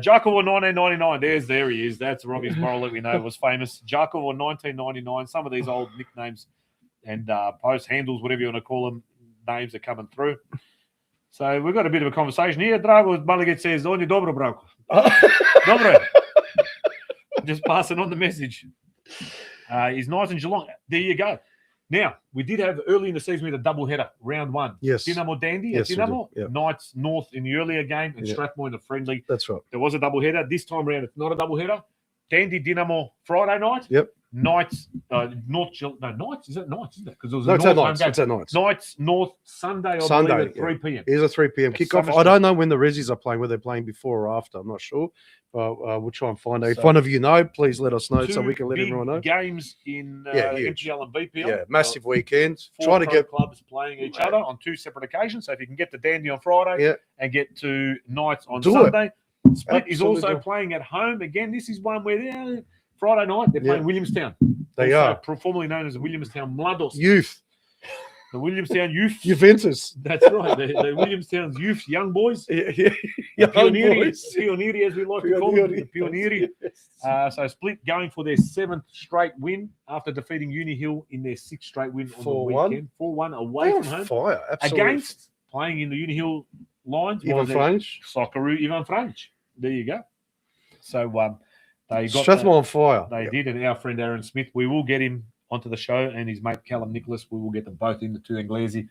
Speaker 3: Jakovo 1999, there he is. That's Robbie's moral that we know was famous. Jakovo 1999, some of these old nicknames and post handles, whatever you want to call them, names are coming through. So we've got a bit of a conversation here. Drago Malegec says, on je dobro, Branko. Dobro. Just passing on the message. He's nice in Geelong. There you go. Now, we did have early in the season, we had a double header, round one.
Speaker 4: Yes.
Speaker 3: Dinamo Dandy
Speaker 4: Yes,
Speaker 3: at
Speaker 4: we
Speaker 3: Dinamo,
Speaker 4: did. Yeah.
Speaker 3: Knights North in the earlier game, and
Speaker 4: Yeah.
Speaker 3: Strathmore in the friendly.
Speaker 4: That's right.
Speaker 3: There was a double header. This time around, it's not a double header. Dandy Dinamo Friday night.
Speaker 4: Yep.
Speaker 3: Knights, Knights, is it Knights, isn't it? Because it was
Speaker 4: No,
Speaker 3: a
Speaker 4: it's at
Speaker 3: North
Speaker 4: Knights.
Speaker 3: home
Speaker 4: It's
Speaker 3: game.
Speaker 4: at Knights.
Speaker 3: Knights North Sunday, I
Speaker 4: Sunday,
Speaker 3: believe, at
Speaker 4: yeah.
Speaker 3: 3 p.m.
Speaker 4: It is a 3 p.m.
Speaker 3: It's
Speaker 4: kickoff.
Speaker 3: Summer
Speaker 4: I don't know when the Rezzies are playing, whether they're playing before or after. I'm not sure. We'll try and find out. If
Speaker 3: So-
Speaker 4: one of you know, please let us know so
Speaker 3: Two
Speaker 4: we can let
Speaker 3: big
Speaker 4: everyone know.
Speaker 3: games in
Speaker 4: Yeah, huge.
Speaker 3: MPL and BPL.
Speaker 4: Yeah, massive weekend.
Speaker 3: Four
Speaker 4: Try to
Speaker 3: pro
Speaker 4: get
Speaker 3: clubs playing each other on two separate occasions. So if you can get to Dandy on Friday
Speaker 4: Yeah.
Speaker 3: and get to Knights on
Speaker 4: Do it.
Speaker 3: Sunday. Split is
Speaker 4: Absolutely
Speaker 3: also
Speaker 4: do it.
Speaker 3: playing at home. Again, this is one where they're Friday night, they're
Speaker 4: Yeah.
Speaker 3: playing Williamstown.
Speaker 4: They
Speaker 3: Also
Speaker 4: are
Speaker 3: formerly known as the Williamstown Mladost.
Speaker 4: youth,
Speaker 3: The Williamstown Youth.
Speaker 4: Juventus.
Speaker 3: That's right. The Williamstown's Youth, young boys.
Speaker 4: Yeah,
Speaker 3: The
Speaker 4: young
Speaker 3: Pionieri,
Speaker 4: boys.
Speaker 3: Pionieri, as we like to call them. The Pionieri. So Split going for their 7th straight win after defeating Uni Hill in their 6th straight win on
Speaker 4: 4-1.
Speaker 3: the weekend. 4-1 away
Speaker 4: They're
Speaker 3: from
Speaker 4: on
Speaker 3: home.
Speaker 4: fire. Absolutely.
Speaker 3: Against playing in the Uni Hill lines.
Speaker 4: Ivan
Speaker 3: was their
Speaker 4: Franch.
Speaker 3: Socceroo Ivan Franch. There you go. So they got
Speaker 4: Strathmore on fire.
Speaker 3: they did, and our friend Aaron Smith, we will get him onto the show, and his mate Callum Nicholas, we will get them both in, the two Anglesi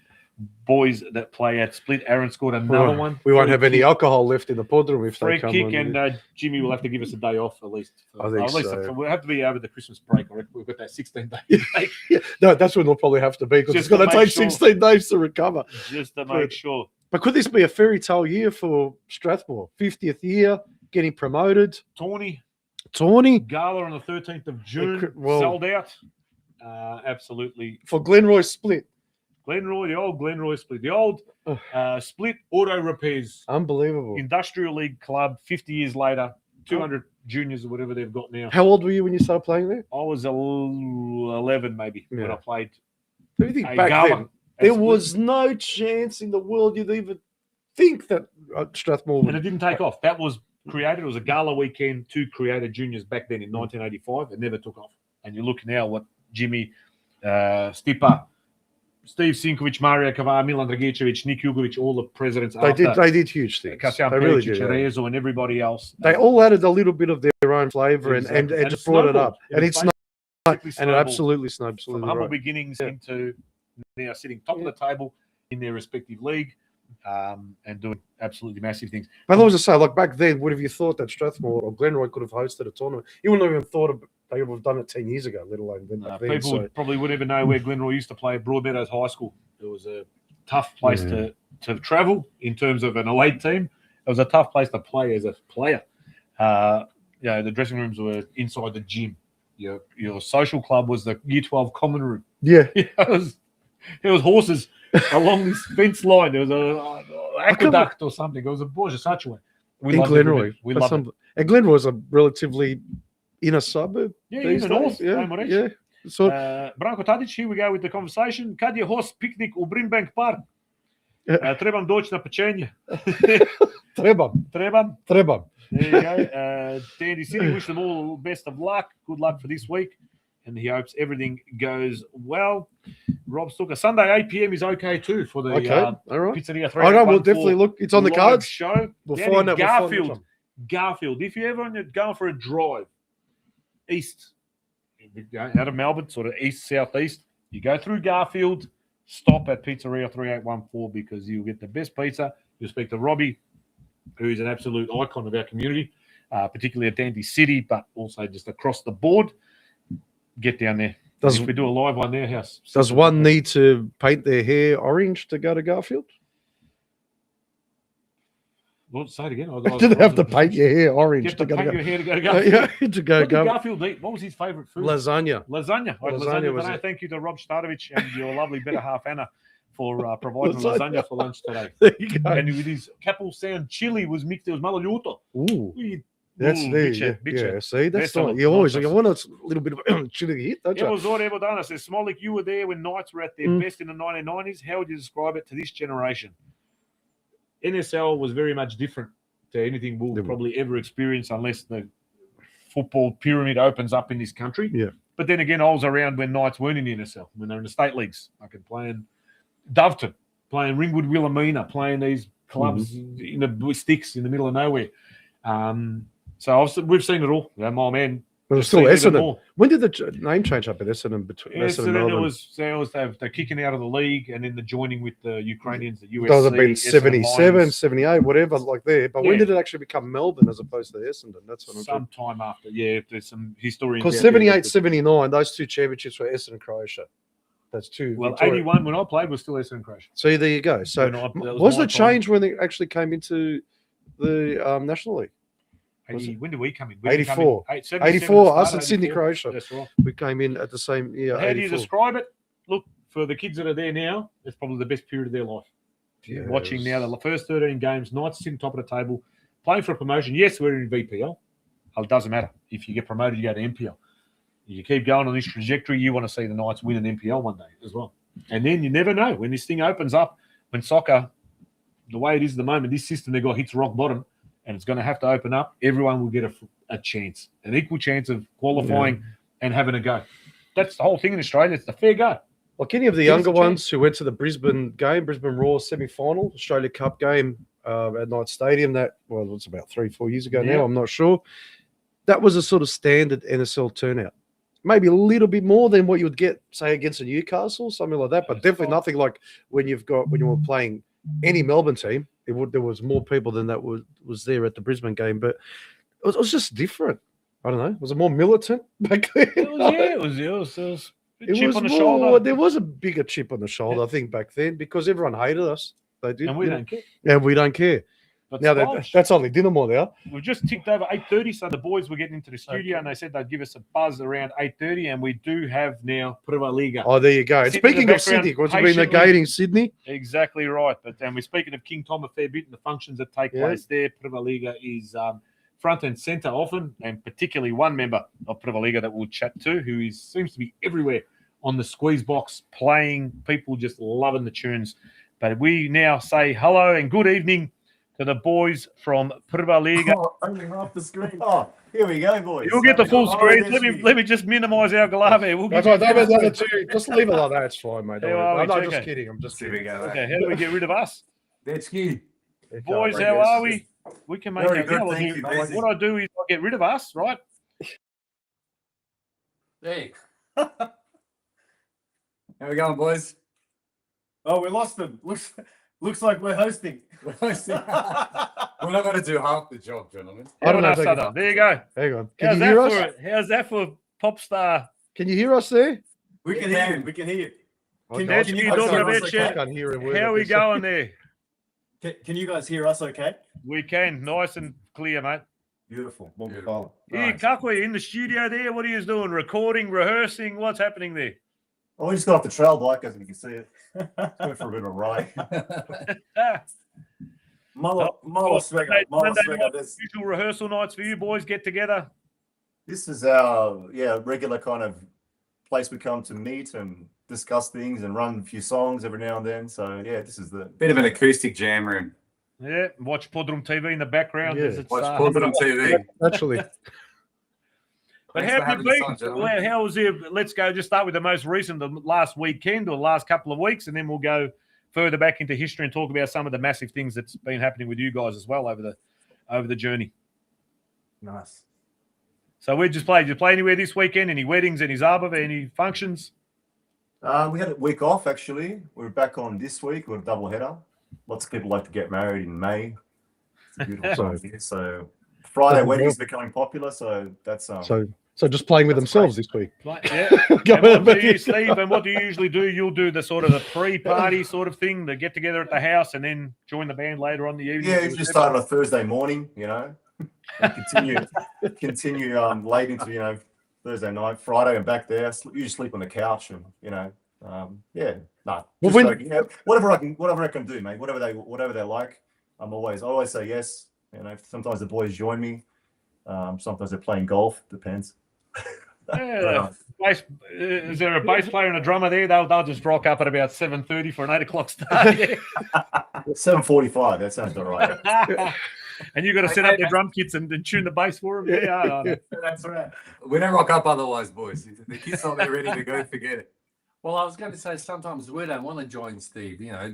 Speaker 3: boys that play at Split. Aaron scored another one.
Speaker 4: We won't
Speaker 3: Free
Speaker 4: have any
Speaker 3: kick-
Speaker 4: alcohol left in the podroom if
Speaker 3: free
Speaker 4: they come
Speaker 3: kick,
Speaker 4: on.
Speaker 3: and Jimmy will have to give us a day off at least.
Speaker 4: I think
Speaker 3: at least
Speaker 4: so.
Speaker 3: we'll have to be over the Christmas break. I reckon we've got that 16-day break
Speaker 4: Yeah, no, that's when they'll probably have to be because it's
Speaker 3: Just to
Speaker 4: going to
Speaker 3: make
Speaker 4: take
Speaker 3: sure.
Speaker 4: 16 days to recover.
Speaker 3: just to make sure.
Speaker 4: But could this be a fairy tale year for Strathmore? 50th year, getting promoted.
Speaker 3: Tawny
Speaker 4: Tawny
Speaker 3: Gala on the 13th of June,
Speaker 4: well-
Speaker 3: sold out. Absolutely.
Speaker 4: for Glenroy Split.
Speaker 3: Glenroy, the old Glenroy Split, the old Split Auto Repairs
Speaker 4: Unbelievable.
Speaker 3: Industrial League club. 50 years later, 200 juniors or whatever they've got now.
Speaker 4: How old were you when you started playing there?
Speaker 3: I was 11 maybe when
Speaker 4: Yeah.
Speaker 3: I played.
Speaker 4: Do you think
Speaker 3: a
Speaker 4: back
Speaker 3: Gala
Speaker 4: then
Speaker 3: at
Speaker 4: there
Speaker 3: Split.
Speaker 4: was no chance in the world you'd even think that Strathmore
Speaker 3: And
Speaker 4: would?
Speaker 3: it didn't take off. That was created. It was a gala weekend to created juniors back then in 1985. It never took off. And you look now what Jimmy, Stipa, Steve Sinkovic, Mario Kavar, Milan Dragicevic, Nick Jugovic, all the presidents
Speaker 4: They did huge things.
Speaker 3: Kasian
Speaker 4: They really
Speaker 3: Peric,
Speaker 4: did. Yeah.
Speaker 3: Cerezo, and everybody else.
Speaker 4: They all added a little bit of their own flavour and
Speaker 3: Exactly.
Speaker 4: just brought it up.
Speaker 3: snowballed.
Speaker 4: And it's not,
Speaker 3: basically
Speaker 4: and it
Speaker 3: snowballed
Speaker 4: absolutely snowed.
Speaker 3: from
Speaker 4: Absolutely
Speaker 3: humble
Speaker 4: right.
Speaker 3: beginnings
Speaker 4: Yeah.
Speaker 3: into now sitting top of the table in their respective league and doing absolutely massive things.
Speaker 4: But I was to say, like back then, would have you thought that Strathmore or Glenroy could have hosted a tournament? You wouldn't have even thought of they would have done it 10 years ago, let alone then. back then.
Speaker 3: People
Speaker 4: So,
Speaker 3: probably wouldn't even know where Glenroy used to play at Broadmeadows High School. It was a tough place to travel in terms of an elite team. It was a tough place to play as a player. The dressing rooms were inside the gym. Your social club was the Year 12 common room.
Speaker 4: yeah.
Speaker 3: There was horses along this fence line. There was a aqueduct or something. It was a Borgia such way. We
Speaker 4: in
Speaker 3: loved every
Speaker 4: Glenroy.
Speaker 3: bit. We
Speaker 4: That's
Speaker 3: loved it.
Speaker 4: and Glenroy is a relatively inner suburbb.
Speaker 3: Yeah,
Speaker 4: these
Speaker 3: in the north.
Speaker 4: days. Yeah,
Speaker 3: Ajmo reći.
Speaker 4: yeah. So,
Speaker 3: Branko Tadić, here we go with the conversation. Kad je host piknik u Brimbank Park? Trebam doći na pečenje.
Speaker 4: trebam.
Speaker 3: There you go. Dandy City, wish them all best of luck. Good luck for this week. And he hopes everything goes well. Rob Stucker, Sunday 8 p.m. is okay too for the
Speaker 4: Okay, all right.
Speaker 3: Pizzeria 3.
Speaker 4: I know, we'll definitely look. It's on the cards.
Speaker 3: Show.
Speaker 4: We'll
Speaker 3: Down
Speaker 4: find
Speaker 3: in
Speaker 4: out. We'll find
Speaker 3: Garfield.
Speaker 4: which one.
Speaker 3: Garfield. If you ever want to go for a drive east, out of Melbourne, sort of east, southeast, you go through Garfield, stop at Pizzeria 3814 because you'll get the best pizza. You'll speak to Robbie, who's an absolute icon of our community, particularly at Dandy City, but also just across the board. Get down there. If we do a live one there, house.
Speaker 4: Does one need to paint their hair orange to go to Garfield?
Speaker 3: Well, say it again.
Speaker 4: You didn't have to paint your hair orange
Speaker 3: You have to
Speaker 4: to go
Speaker 3: paint
Speaker 4: to
Speaker 3: your hair to go to
Speaker 4: Garfield.
Speaker 3: Garfield.
Speaker 4: Yeah, to go
Speaker 3: What did
Speaker 4: Garfield.
Speaker 3: Garfield eat? What was his favourite food?
Speaker 4: Lasagna.
Speaker 3: Lasagna. Right,
Speaker 4: Lasagna
Speaker 3: lasagna
Speaker 4: was
Speaker 3: today.
Speaker 4: it.
Speaker 3: Thank you to Rob Startovich and your lovely better half, Anna,
Speaker 2: for providing lasagna for lunch today.
Speaker 4: There you go.
Speaker 2: And with his Capel Sound chili was mixed. There was malaluto.
Speaker 4: Ooh, that's there. Yeah, see, that's not. You always you want a little bit of chili hit, don't
Speaker 2: It
Speaker 4: you?
Speaker 2: was all ever done. I said, Smolik, you were there when Knights were at their best in the 1990s. How would you describe it to this generation? NSL was very much different to anything we'll probably ever experience unless the football pyramid opens up in this country.
Speaker 4: Yeah.
Speaker 2: But then again, I was around when Knights weren't in the NSL, when they're in the state leagues. I could play in Doveton, playing Ringwood Wilhelmina, playing these clubs in the sticks in the middle of nowhere. So we've seen it all. You know, my man.
Speaker 4: But it's still Essendon. When did the name change up at Essendon? Between
Speaker 2: Essendon, they're kicking out of the league and then the joining with the Ukrainians, the USC.
Speaker 4: Those have been 77, 78, whatever, like there. But when did it actually become Melbourne as opposed to Essendon? That's what I'm talking.
Speaker 2: Sometime after, there's some historians.
Speaker 4: Because 78, 79, those two championships were Essendon and Croatia. That's two.
Speaker 2: Well, 81 when I played was still Essendon and Croatia.
Speaker 4: So there you go. So was the change when they actually came into the National League?
Speaker 2: When did we come in?
Speaker 4: 84. 84, us and Sydney, Croatia.
Speaker 2: That's right.
Speaker 4: We came in at the same year.
Speaker 2: How do you describe it? Look, for the kids that are there now, it's probably the best period of their life.
Speaker 4: Yes.
Speaker 2: Watching now the first 13 games, Knights sitting top of the table, playing for a promotion. Yes, we're in VPL. It doesn't matter. If you get promoted, you go to NPL. You keep going on this trajectory, you want to see the Knights win an NPL one day as well. And then you never know. When this thing opens up, when soccer, the way it is at the moment, this system they've got hits rock bottom, and it's going to have to open up, everyone will get a chance, an equal chance of qualifying and having a go. That's the whole thing in Australia. It's the fair go.
Speaker 4: Like any of the younger ones who went to the Brisbane Roar semi-final, Australia Cup game at Knight Stadium, it was about 3-4 years ago now, I'm not sure. That was a sort of standard NSL turnout. Maybe a little bit more than what you would get, say, against a Newcastle, something like that, but definitely nothing like when you were playing any Melbourne team. There was more people than that was there at the Brisbane game, but it was just different. I don't know. Was it more militant back then?
Speaker 2: It was a chip on the shoulder.
Speaker 4: There was a bigger chip on the shoulder, I think, back then, because everyone hated us. They did,
Speaker 2: and we don't care.
Speaker 4: And we don't care.
Speaker 2: But
Speaker 4: now that's only dinner more now.
Speaker 2: We've just ticked over 8:30, so the boys were getting into the studio, and they said they'd give us a buzz around 8:30, and we do have now Pavliga.
Speaker 4: Oh, there you go. And speaking of Sydney, what's been negating Sydney?
Speaker 2: Exactly right. But we're speaking of King Tom a fair bit and the functions that take place there. Pavliga is front and centre often, and particularly one member of Pavliga that we'll chat to, who seems to be everywhere on the squeeze box, playing, people just loving the tunes. But we now say hello and good evening to the boys from Pavliga.
Speaker 6: Only half the screen. Oh, here we go, boys.
Speaker 2: You'll get the full screen. Let me just minimise our glove here.
Speaker 4: That's right. The other two. Just leave it like that. It's fine, mate. I'm not just kidding. I'm just kidding.
Speaker 2: Okay, how do we get rid of us?
Speaker 6: That's key.
Speaker 2: Boys, how are we? We can make
Speaker 6: Very
Speaker 2: it.
Speaker 6: good, thank you, Daisy.
Speaker 2: What I do is I get rid of us, right?
Speaker 6: Hey. How we going, boys? Oh, we lost them. Looks like we're hosting. We're not going to do half the job, gentlemen.
Speaker 4: I don't know.
Speaker 2: There you go.
Speaker 4: Hang on. Can you hear us?
Speaker 2: How's that for pop star?
Speaker 4: Can you hear us there?
Speaker 6: We can hear you. We can hear you.
Speaker 4: I can't hear a word.
Speaker 2: How are we going there?
Speaker 6: Can you guys hear us okay?
Speaker 2: We can. Nice and clear, mate.
Speaker 6: Beautiful.
Speaker 2: Hey, Kakwe, in the studio there, what are you doing? Recording, rehearsing? What's happening there?
Speaker 6: Oh, we just got off the trail bike, as you can see it. Went for a bit of a ride.
Speaker 2: Usual rehearsal nights for you boys, get together.
Speaker 6: This is our regular kind of place we come to meet and discuss things and run a few songs every now and then. So this is the
Speaker 7: bit of an acoustic jam room.
Speaker 2: Yeah, watch PodroomTV in the background.
Speaker 4: Yeah.
Speaker 7: Watch PodroomTV.
Speaker 4: Actually.
Speaker 2: But how have you been? How was it? Let's go. Just start with the most recent, the last weekend or the last couple of weeks, and then we'll go further back into history and talk about some of the massive things that's been happening with you guys as well over the journey.
Speaker 6: Nice.
Speaker 2: So we just played. Did you play anywhere this weekend? Any weddings? Any Zaba? Any functions?
Speaker 6: We had a week off actually. We're back on this week. We're a double header. Lots of people like to get married in May. It's a beautiful time of year. So Friday weddings becoming popular. So that's
Speaker 4: So just playing with themselves this week.
Speaker 2: Yeah. And what do you, Steve? And what do you usually do? You'll do the sort of the pre-party sort of thing, the get together at the house, and then join the band later on the evening.
Speaker 6: Yeah, you just start on a Thursday morning, and continue late into Thursday night, Friday, and back there. Usually sleep on the couch, and Yeah, no.
Speaker 4: Well,
Speaker 6: Just
Speaker 4: when-
Speaker 6: like, whatever I can do, mate. Whatever they like, I always say yes. You know, sometimes the boys join me. Sometimes they're playing golf. Depends.
Speaker 2: Yeah, is there a bass player and a drummer there? They'll just rock up at about 7:30 for an 8 o'clock start.
Speaker 6: 7:45. That sounds all right.
Speaker 2: And you've got to set up their drum kits and tune the bass for them. Yeah, I know.
Speaker 7: That's right. We don't rock up otherwise, boys. If the kid's not there ready to go, forget it.
Speaker 8: Well, I was going to say sometimes we don't want to join Steve. You know,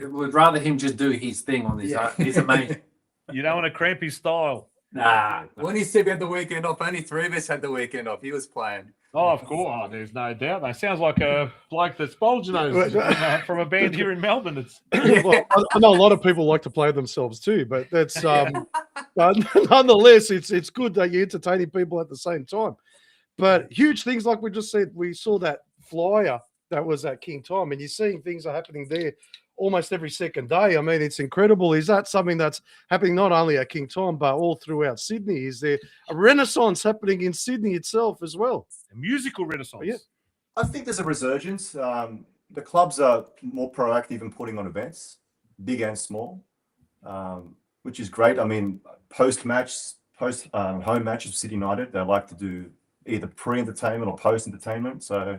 Speaker 8: we'd rather him just do his thing on his own. He's amazing.
Speaker 2: You don't want to cramp his style.
Speaker 8: Nah.
Speaker 7: When he said we had the weekend off, only 3 of us had the weekend off. He was playing.
Speaker 2: Oh, of course. Oh, there's no doubt. That sounds like a bloke that's Bulginose from a band here in Melbourne. It's
Speaker 4: Well, I know a lot of people like to play themselves too, but that's but nonetheless, it's good that you're entertaining people at the same time. But huge things like we just said, we saw that flyer that was at King Tom, and you're seeing things are happening there almost every second day. I mean, it's incredible. Is that something that's happening not only at King Tom but all throughout Sydney? Is there a renaissance happening in Sydney itself as well?
Speaker 2: a musical renaissance.
Speaker 4: Yeah.
Speaker 6: I think there's a resurgence. The clubs are more proactive in putting on events, big and small, which is great. I mean, post home matches of City United, they like to do either pre-entertainment or post-entertainment. So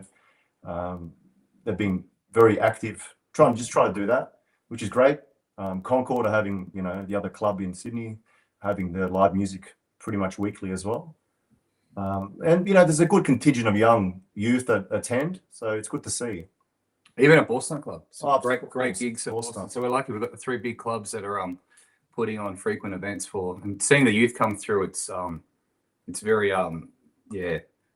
Speaker 6: they've been very active, trying to do that, which is great. Concord are having, the other club in Sydney having their live music pretty much weekly as well. And there's a good contingent of young youth that attend, so it's good to see.
Speaker 7: Even at Boston Club. So
Speaker 6: Oh,
Speaker 7: great
Speaker 6: of course.
Speaker 7: gigs at
Speaker 6: Boston.
Speaker 7: Boston. So we're lucky we've got the 3 big clubs that are putting on frequent events for, and seeing the youth come through, it's very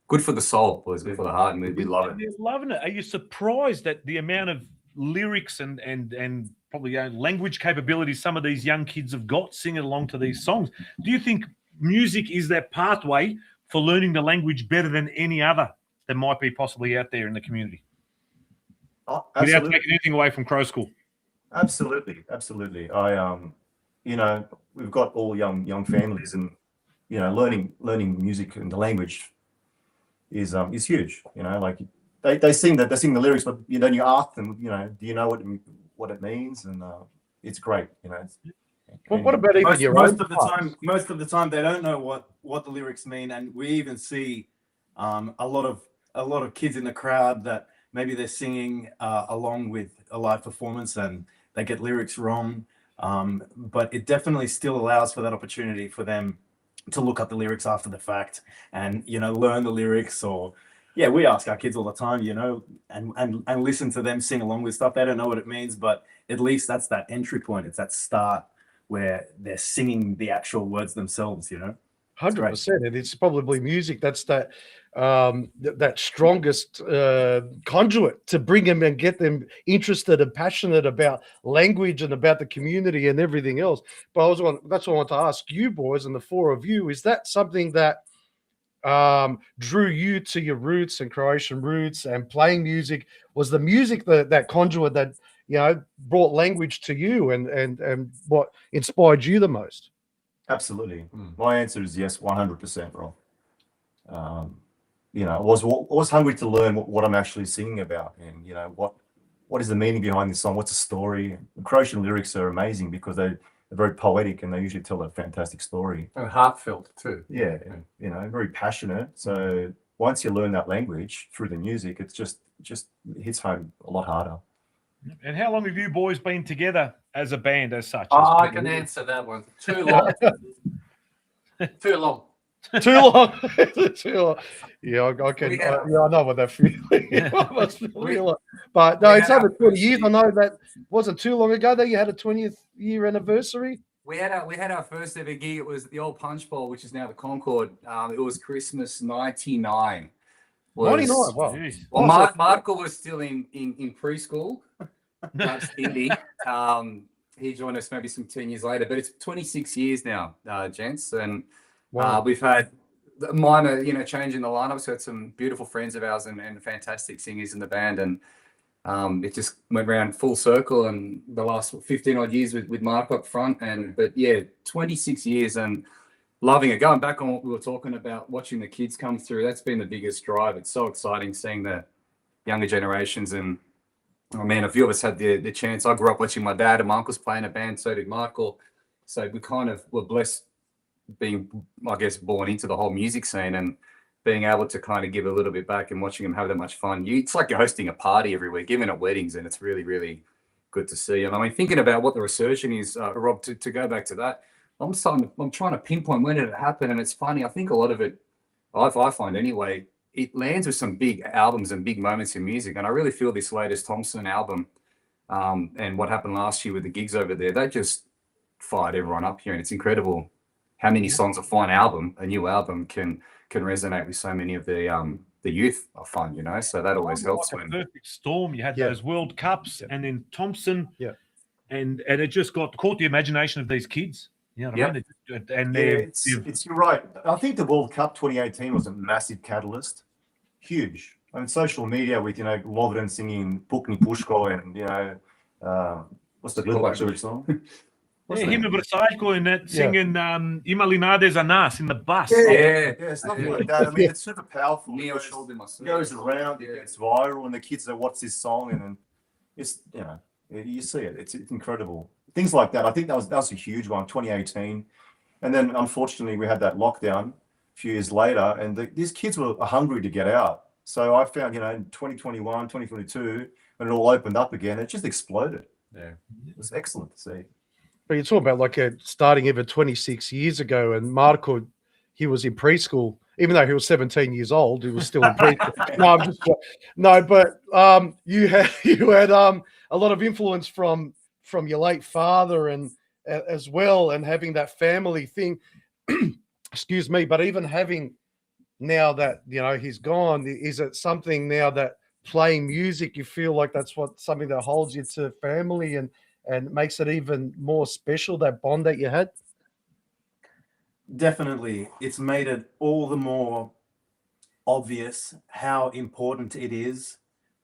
Speaker 7: good for the soul, boys, good for the heart, and we love it.
Speaker 2: They're loving it. Are you surprised at the amount of lyrics and probably language capabilities some of these young kids have got singing along to these songs? Do you think music is that pathway for learning the language better than any other that might be possibly out there in the community?
Speaker 6: Oh,
Speaker 2: Without
Speaker 6: absolutely.
Speaker 2: taking anything away from Crow School.
Speaker 6: Absolutely. I we've got all young families, and learning music and the language is huge. Like they sing the lyrics, but then you ask them, do you know what it means? And it's great.
Speaker 4: Well, what about even your own parts?
Speaker 9: Most of the time, they don't know what the lyrics mean, and we even see a lot of kids in the crowd that maybe they're singing along with a live performance and they get lyrics wrong. But it definitely still allows for that opportunity for them to look up the lyrics after the fact and learn the lyrics. Or we ask our kids all the time, and listen to them sing along with stuff. They don't know what it means, but at least that's that entry point. It's that start where they're singing the actual words themselves.
Speaker 4: 100%, and it's probably music that's that strongest conduit to bring them and get them interested and passionate about language and about the community and everything else. But that's what I want to ask you boys, and the 4 of you, is that something that drew you to your roots and Croatian roots and playing music? Was the music that conduit that brought language to you and what inspired you the most?
Speaker 6: Absolutely. My answer is yes, 100%, bro. I was hungry to learn what I'm actually singing about, and what is the meaning behind this song? What's the story? The Croatian lyrics are amazing because they're very poetic, and they usually tell a fantastic story.
Speaker 8: And heartfelt too.
Speaker 6: Yeah, very passionate. So once you learn that language through the music, it's just hits home a lot harder.
Speaker 2: And how long have you boys been together as a band as such?
Speaker 8: I can answer that one. Too long. Too long.
Speaker 4: Too long. Too long. Yeah, I can. I know what that feeling. I must feel it. But no, it's over 20 years. I know that wasn't too long ago that you had a 20th year anniversary.
Speaker 7: We had our first ever gig. It was the old Punch Bowl, which is now the Concord. It was Christmas '99.
Speaker 4: 99. Wow.
Speaker 7: Well, Marco was still in preschool. That's Indy. He joined us maybe some 10 years later, but it's 26 years now, gents, and we've had minor, change in the lineup. So it's some beautiful friends of ours and fantastic singers in the band, and it just went around full circle. And the last 15 odd years with Marco up front, 26 years and loving it. Going back on what we were talking about, watching the kids come through, that's been the biggest drive. It's so exciting seeing the younger generations. And oh man, a few of us had the chance. I grew up watching my dad and my uncles play in a band. So did Michael. So we kind of were blessed being, I guess, born into the whole music scene and being able to kind of give a little bit back and watching them have that much fun. It's like you're hosting a party every week, even at weddings, and it's really, really good to see. And I mean, thinking about what the resurgence is, Rob, to go back to that, I'm trying to pinpoint when did it happen, and it's funny. I think a lot of it, I find anyway, it lands with some big albums and big moments in music. And I really feel this latest Thompson album and what happened last year with the gigs over there, that just fired everyone up here, and it's incredible how many songs a fine album, a new album, can resonate with so many of the youth. I find, you know, so that always helps.
Speaker 3: Like a perfect storm. You had those World Cups, and then Thompson, and it just caught the imagination of these kids. You know what I mean? And
Speaker 6: you're right. I think the World Cup 2018 was a massive catalyst, huge. I mean, social media with Lovren singing Pukni Pushko and what's the lyric song?
Speaker 3: Him and Versailles and that singing Ima Linade za nas in the bus.
Speaker 6: Yeah, stuff like that. I mean, it's super powerful. It goes around, it gets viral, and the kids say, "What's this song?" And then it's you see it. It's incredible. Things like that. I think that was a huge one, 2018, and then unfortunately we had that lockdown a few years later, and these kids were hungry to get out. So I found, in 2021, 2022, when it all opened up again, it just exploded. Yeah, it was excellent to see.
Speaker 4: But you're talking about like starting even 26 years ago, and Marco, he was in preschool, even though he was 17 years old, he was still in preschool. But you had a lot of influence from your late father and as well, and having that family thing. Excuse me, but even having now that he's gone, is it something now that playing music, you feel like that's something that holds you to family and makes it even more special, that bond that you had?
Speaker 9: Definitely. It's made it all the more obvious how important it is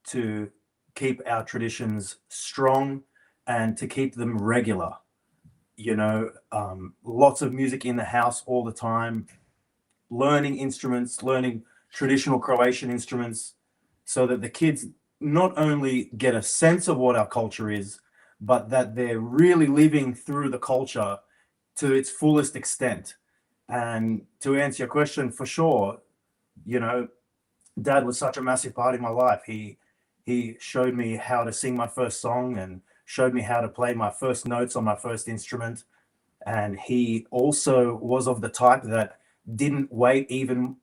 Speaker 9: to keep our traditions strong and to keep them regular. Lots of music in the house all the time, learning instruments, learning traditional Croatian instruments, so that the kids not only get a sense of what our culture is, but that they're really living through the culture to its fullest extent. And to answer your question, for sure, Dad was such a massive part in my life. He showed me how to sing my first song and showed me how to play my first notes on my first instrument. And he also was of the type that didn't wait even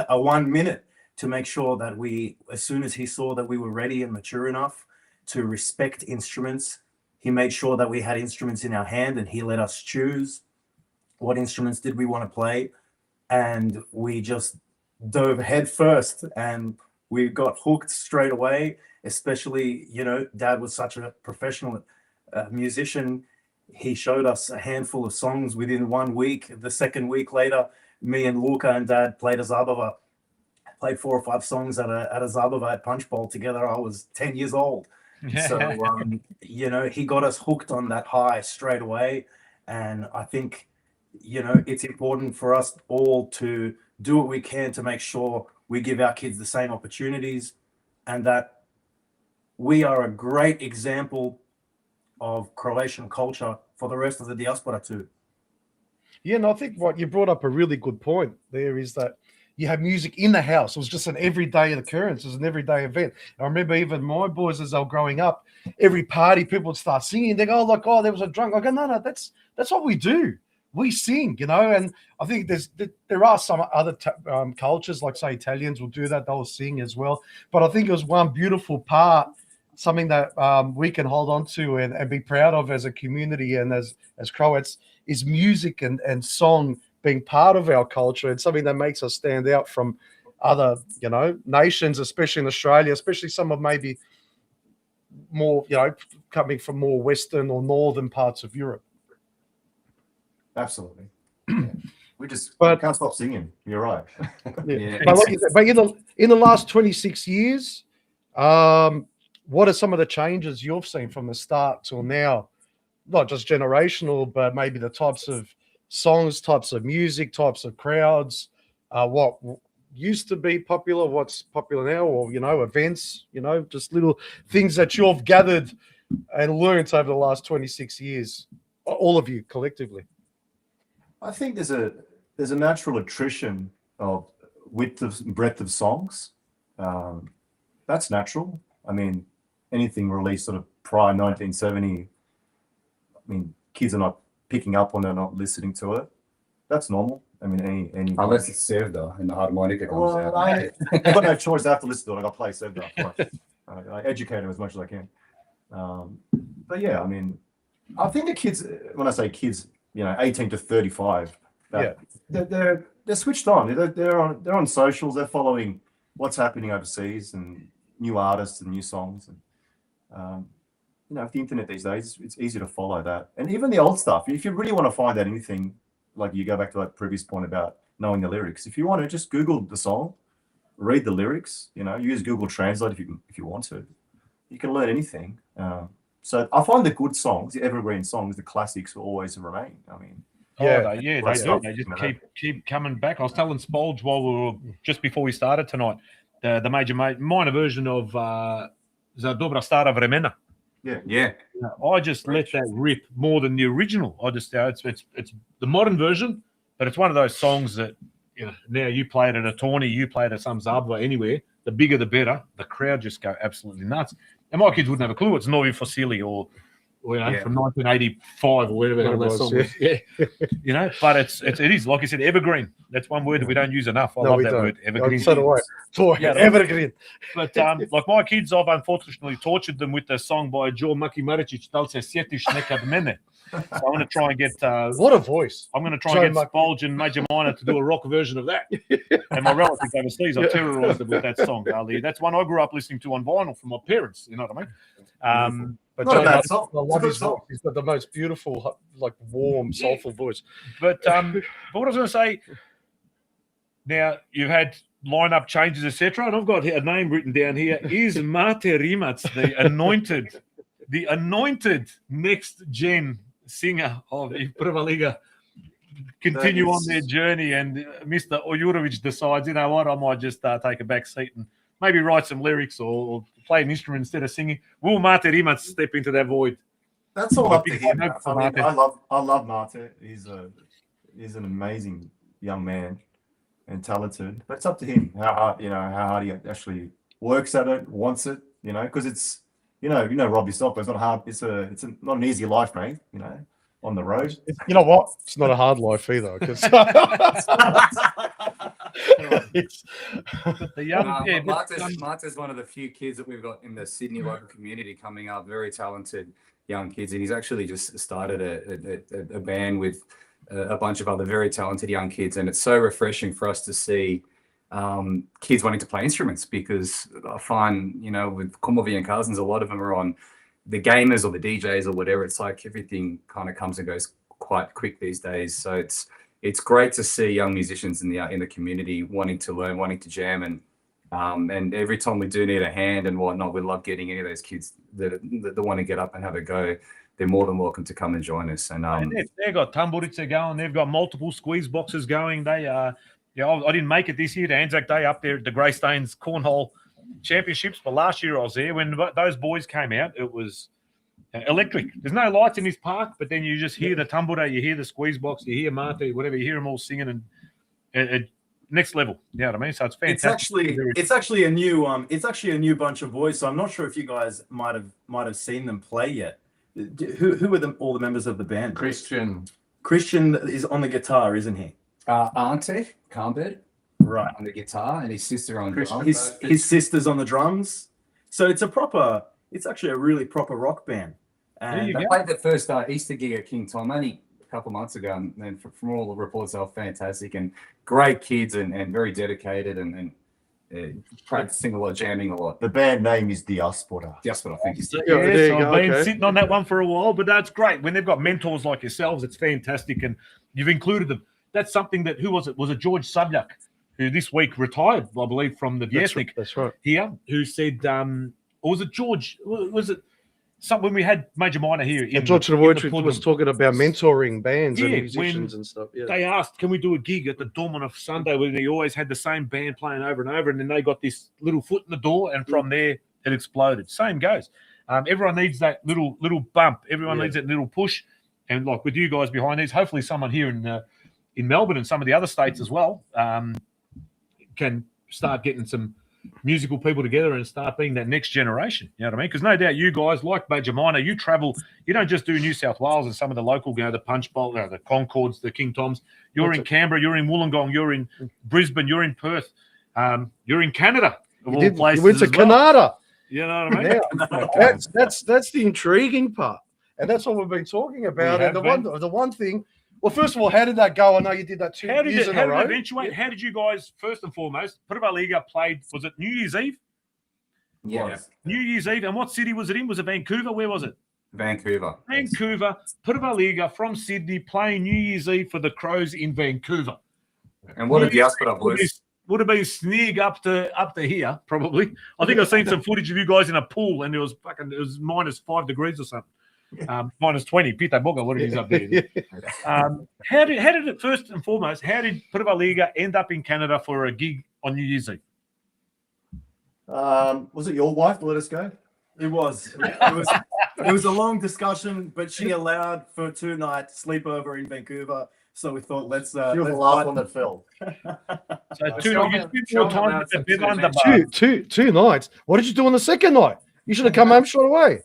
Speaker 9: a 1 minute to make sure that as soon as he saw that we were ready and mature enough to respect instruments, he made sure that we had instruments in our hand, and he let us choose what instruments did we want to play. And we just dove head first, and we got hooked straight away. Especially, Dad was such a professional musician. He showed us a handful of songs within 1 week. The second week later, me and Luca and Dad played a Zabava. Played 4 or 5 songs at a Zabava at Punch Bowl together. I was 10 years old. So, he got us hooked on that high straight away. And I think, it's important for us all to do what we can to make sure we give our kids the same opportunities, and that we are a great example of Croatian culture for the rest of the diaspora too.
Speaker 4: Yeah, and I think what you brought up a really good point there is that you have music in the house. It was just an everyday occurrence. It was an everyday event. I remember even my boys, as they were growing up, every party, people would start singing. They go, there was a drunk. I go, no, that's what we do. We sing, and I think there are some other cultures, like say Italians will do that. They'll sing as well. But I think it was one beautiful part, something that we can hold on to and be proud of as a community and as Croats, is music and song being part of our culture, and something that makes us stand out from other, nations, especially in Australia, especially some of maybe more, coming from more Western or Northern parts of Europe.
Speaker 6: Absolutely. Yeah. We can't stop singing. You're right.
Speaker 4: Yeah. But in the last 26 years, what are some of the changes you've seen from the start till now? Not just generational, but maybe the types of songs, types of music, types of crowds. What used to be popular, what's popular now, or events, just little things that you've gathered and learnt over the last 26 years, all of you collectively?
Speaker 6: I think there's a natural attrition of width of breadth of songs. That's natural. I mean, anything released sort of prior 1970, I mean, kids are not picking up on it, not listening to it. That's normal. I mean, any
Speaker 7: Unless it's Sevda and the harmonica comes out.
Speaker 6: I've got no choice. I have to listen to it. I got to play Sevda. I educate them as much as I can. But yeah, I mean, I think the kids, when I say kids, 18 to 35, they're switched on. They're on socials. They're following what's happening overseas and new artists and new songs. And with the internet these days, it's easy to follow that. And even the old stuff. If you really want to find out anything, like you go back to that previous point about knowing the lyrics. If you want to, just Google the song, read the lyrics. Use Google Translate if you want to. You can learn anything. So I find the good songs, the evergreen songs, the classics will always remain. I mean,
Speaker 2: they do. They just keep coming back. I was telling Spolge while we were just before we started tonight, the minor version of Za Dobra Stara Vremena.
Speaker 6: Yeah.
Speaker 2: I just let that rip more than the original. I just it's the modern version, but it's one of those songs that now you play it at a tourney, you play it at some Zabva anywhere. The bigger the better. The crowd just go absolutely nuts. And my kids wouldn't have a clue it's Novi Fossili or from 1985 or whatever the hell that song was. Yeah. But it is, like you said, evergreen. That's one word that we don't use enough. I love that word, evergreen.
Speaker 4: So do I. Evergreen.
Speaker 2: But like my kids, I've unfortunately tortured them with the song by Joe Maki Maričić, Dal se sjetiš nekad mene. So I'm going to try and get
Speaker 4: what a voice.
Speaker 2: I'm going to try and get Spolge and Major Minor to do a rock version of that. And my relatives overseas, I've terrorized them with that song. That's one I grew up listening to on vinyl from my parents. You know what I mean?
Speaker 4: But I love his voice. He's got the most beautiful, warm, soulful voice.
Speaker 2: But what I was going to say, now you've had lineup changes, etc., and I've got a name written down here. Is Mate Rimac the anointed next gen singer of Pavliga continue on their journey, and Mr. Ojurovic decides, what, I might just take a back seat and maybe write some lyrics or play an instrument instead of singing. Will Mate Rimac step into that void?
Speaker 6: That's all up to him. I love Mate. He's an amazing young man and talented, but it's up to him how hard he actually works at it, wants it, because it's Rob yourself, it's not hard. It's not an easy life, mate. On the road.
Speaker 4: You know what? It's not a hard life either.
Speaker 7: Marta's one of the few kids that we've got in the Sydney local community coming up. Very talented young kids, and he's actually just started a band with a bunch of other very talented young kids, and it's so refreshing for us to see kids wanting to play instruments, because I find, with Kumovi and cousins, a lot of them are on the gamers or the DJs or whatever. It's like everything kind of comes and goes quite quick these days. So it's great to see young musicians in the community wanting to learn, wanting to jam, and every time we do need a hand and whatnot, we love getting any of those kids that want to get up and have a go. They're more than welcome to come and join us. And
Speaker 2: they've got tamburice going. They've got multiple squeeze boxes going. They I didn't make it this year to Anzac Day up there at the Greystanes Cornhole Championships, but last year I was there. When those boys came out, it was electric. There's no lights in this park, but then you just hear the tambura, you hear the squeeze box, you hear Mate, whatever, you hear them all singing, and next level. You know what I mean? So it's fantastic.
Speaker 9: It's actually a new bunch of boys. So I'm not sure if you guys might have seen them play yet. Who are all the members of the band?
Speaker 8: Christian
Speaker 9: is on the guitar, isn't he?
Speaker 7: Ante Cambed,
Speaker 9: right,
Speaker 7: on the guitar, and his sister on drums.
Speaker 9: His sister's on the drums. So it's actually a really proper rock band. And
Speaker 7: they played the first Easter gig at King Tom only a couple of months ago, and from all the reports, they were fantastic and great kids and very dedicated and practicing a lot, jamming a lot.
Speaker 6: The band name is Diaspora.
Speaker 7: Diaspora, thank you.
Speaker 2: I've been sitting on that one for a while, but that's great. When they've got mentors like yourselves, it's fantastic, and you've included them. That's something that, who was it? Was it George Subjak, who this week retired, I believe, from the Viesnik
Speaker 4: That's right.
Speaker 2: here, who said, or was it George? Was it
Speaker 3: when we had Major Minor here,
Speaker 4: And George was talking about mentoring bands and musicians and stuff. Yeah.
Speaker 3: They asked, "Can we do a gig at the Dawn on a Sunday?" Where he always had the same band playing over and over, and then they got this little foot in the door, and from there it exploded. Same goes. Everyone needs that little bump. Everyone needs that little push, and like with you guys behind these, hopefully someone here in Melbourne and some of the other states as well can start getting some musical people together and start being that next generation. You know what I mean? Because no doubt you guys, like Major Minor, you travel. You don't just do New South Wales and some of the local, the Punch Bowl, the Concords, the King Toms. You're in Canberra, you're in Wollongong, you're in Brisbane, you're in Perth, you're in Canada.
Speaker 4: You went to Canada.
Speaker 3: You know what I mean?
Speaker 4: Now, that's the intriguing part, and that's what we've been talking about. And the one thing. Well, first of all, how did that go? I know you did that 2 years in a row.
Speaker 3: How did you guys, first and foremost, Pavliga played, was it New Year's Eve?
Speaker 7: Yes.
Speaker 3: New Year's Eve. And what city was it in? Was it Vancouver? Where was it?
Speaker 7: Vancouver.
Speaker 3: Vancouver. Pavliga from Sydney playing New Year's Eve for the Crows in Vancouver.
Speaker 7: And what a diaspora, boys.
Speaker 3: Would have been snig up to here, probably. I think I've seen some footage of you guys in a pool and it was minus 5 degrees or something. Minus 20, Pita Boga, what it is up there. How did it, first and foremost, how did Pavliga end up in Canada for a gig on New Year's Eve?
Speaker 6: Was it your wife to let us go?
Speaker 9: It was. It was a long discussion, but she allowed for 2-night sleepover in Vancouver. So we thought, let's.
Speaker 6: She was the last one that fell.
Speaker 3: So
Speaker 4: two nights. What did you do on the second night? You should have come home straight away.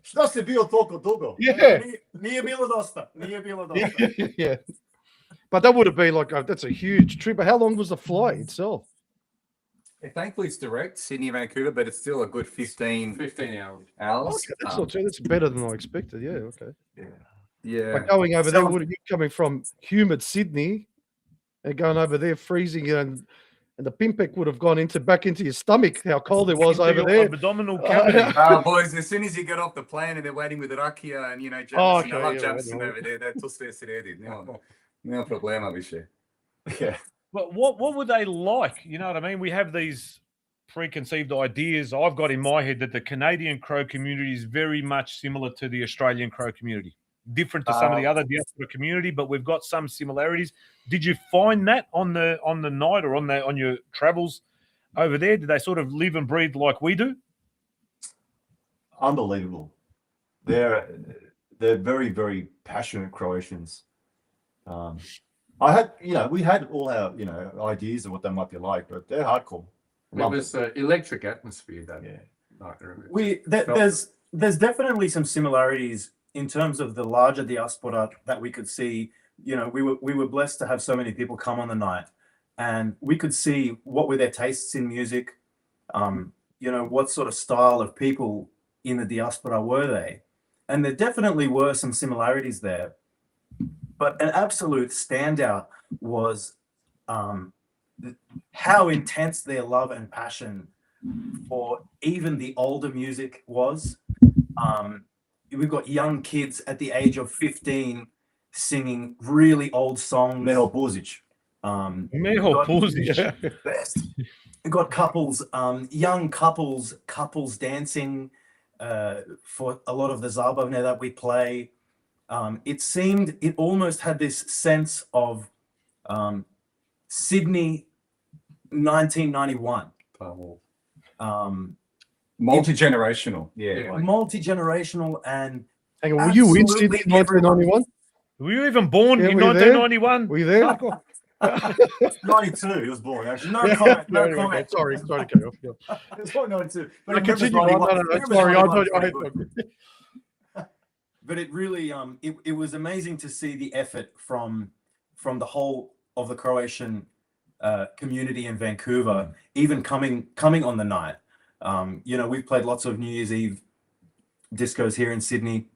Speaker 6: Šta si bio toliko dugo?
Speaker 4: Yeah.
Speaker 9: Nije bilo dosta.
Speaker 4: Yeah. But that would have been that's a huge trip. But how long was the flight itself?
Speaker 7: Yeah, thankfully, it's direct, Sydney, Vancouver, but it's still a good 15 hours.
Speaker 4: Okay, that's better than I expected. Yeah, okay.
Speaker 7: Yeah.
Speaker 4: But going over there, would you coming from humid Sydney and going over there freezing and the pimpek would have gone back into your stomach, how cold it was over there.
Speaker 3: Abdominal
Speaker 7: boys, as soon as you get off the plane and they're waiting with the rakia and, Jamison over there, that's all stress ready. No problema, više.
Speaker 6: Yeah.
Speaker 3: But what were they like? You know what I mean? We have these preconceived ideas. I've got in my head that the Canadian Crow community is very much similar to the Australian Crow community. Different to some of the other diaspora community, but we've got some similarities. Did you find that on the night or on your travels over there? Did they sort of live and breathe like we do?
Speaker 6: Unbelievable. They're very, very passionate Croatians. We had all our ideas of what they might be like, but they're hardcore.
Speaker 8: It was an electric atmosphere that night.
Speaker 9: There's definitely some similarities in terms of the larger diaspora that we could see. We were blessed to have so many people come on the night, and we could see what were their tastes in music, what sort of style of people in the diaspora were they, and there definitely were some similarities there. But an absolute standout was how intense their love and passion for even the older music was. We've got young kids at the age of 15 singing really old songs.
Speaker 6: Meho Puzic.
Speaker 9: Best. We've got couples, young couples dancing for a lot of the Zabavne that we play. It almost had this sense of Sydney 1991.
Speaker 7: Multi-generational.
Speaker 9: Multi-generational and
Speaker 4: hang on, were you in Sydney in 1991?
Speaker 3: Were you even born in 1991?
Speaker 4: Were you there?
Speaker 6: 92, he was born, actually.
Speaker 9: No comment, no comment.
Speaker 4: Sorry to cut you off. Yeah.
Speaker 6: It was born 92. But
Speaker 4: I continue on. Sorry,
Speaker 9: But it really, it was amazing to see the effort from the whole of the Croatian community in Vancouver, even coming on the night. We've played lots of New Year's Eve discos here in Sydney,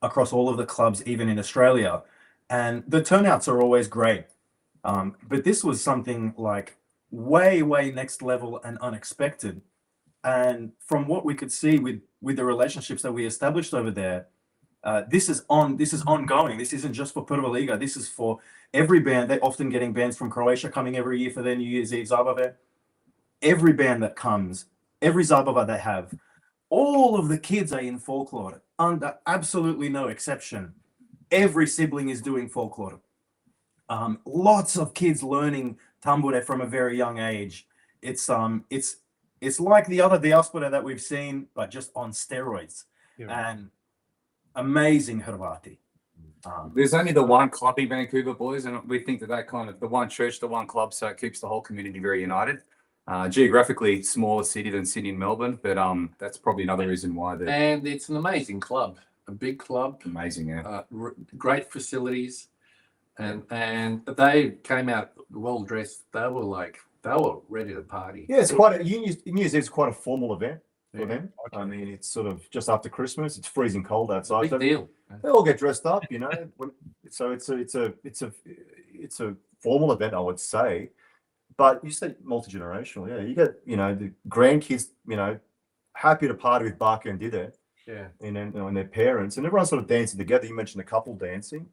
Speaker 9: across all of the clubs, even in Australia, and the turnouts are always great. But this was something like way, way next level and unexpected. And from what we could see with the relationships that we established over there, this is ongoing. This isn't just for Pavliga. This is for every band. They're often getting bands from Croatia coming every year for their New Year's Eve Zabave. Every band that comes, every Zabava they have, all of the kids are in folklore, under absolutely no exception. Every sibling is doing folklore. Lots of kids learning tambure from a very young age. It's like the other diaspora that we've seen, but just on steroids. And amazing Hrvati.
Speaker 7: There's only the one club in Vancouver, boys, and we think that kind of the one church, the one club, so it keeps the whole community very united. Geographically smaller city than Sydney and Melbourne, but that's probably another reason why.
Speaker 8: And it's an amazing club, a big club,
Speaker 7: amazing, yeah.
Speaker 8: Great facilities, and they came out well dressed. They were ready to party.
Speaker 6: Yeah, it's quite New Year's Eve's quite a formal event for them. I mean, it's sort of just after Christmas. It's freezing cold outside.
Speaker 8: Big deal.
Speaker 6: They all get dressed up, you know. So it's a formal event, I would say. But you said multi-generational, yeah. You get, you know, the grandkids, you know, happy to party with Barker and Dide.
Speaker 8: Yeah.
Speaker 6: And their parents, and everyone's sort of dancing together. You mentioned a couple dancing.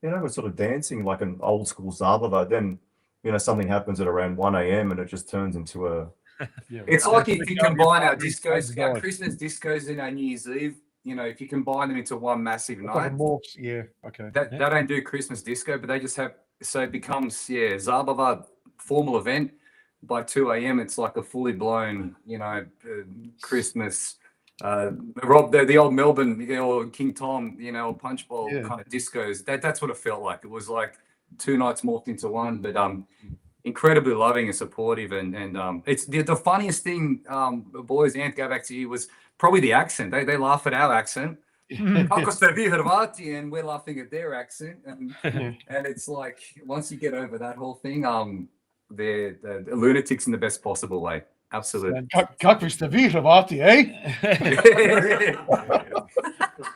Speaker 6: You know, we're sort of dancing like an old school Zabava. Then, you know, something happens at around 1 a.m. and it just turns into a.
Speaker 7: It's like if you combine our discos, our Christmas discos and our New Year's Eve, you know, if you combine them into one massive night.
Speaker 3: Yeah, okay.
Speaker 7: They don't do Christmas disco, but they just have, so it becomes, Zabava formal event. By 2 a.m. it's like a fully blown, you know, Christmas. The old Melbourne or King Tom, you know, punch bowl kind of discos. That's what it felt like. It was like 2 nights morphed into one, but incredibly loving and supportive, and it's the funniest thing, boys. And go back to you, was probably the accent. They laugh at our accent. Ako ste vi Hrvati, and we're laughing at their accent, and it's like once you get over that whole thing, they're lunatics in the best possible way. Absolutely.
Speaker 4: Kakvi ste vi Hrvati, eh?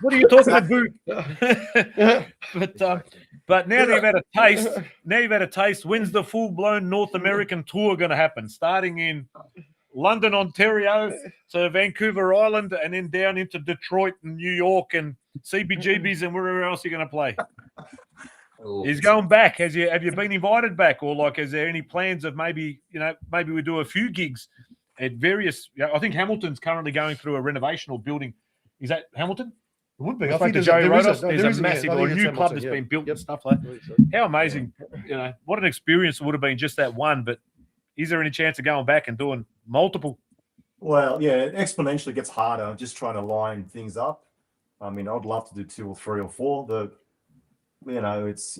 Speaker 3: What are you talking about? But now that you've had a taste, when's the full-blown North American tour going to happen? Starting in London, Ontario, to Vancouver Island, and then down into Detroit and New York and CBGBs and wherever else you're going to play. He's going back. Have you been invited back, or like, is there any plans of maybe we do a few gigs at various? I think Hamilton's currently going through a renovation or building. Is that Hamilton?
Speaker 4: It would be.
Speaker 3: I think there's a massive or new club that's been built and stuff like that. How amazing! You know, what an experience it would have been just that one. But is there any chance of going back and doing multiple?
Speaker 6: Well, yeah, it exponentially gets harder just trying to line things up. I mean, I'd love to do 2 or 3 or 4. It's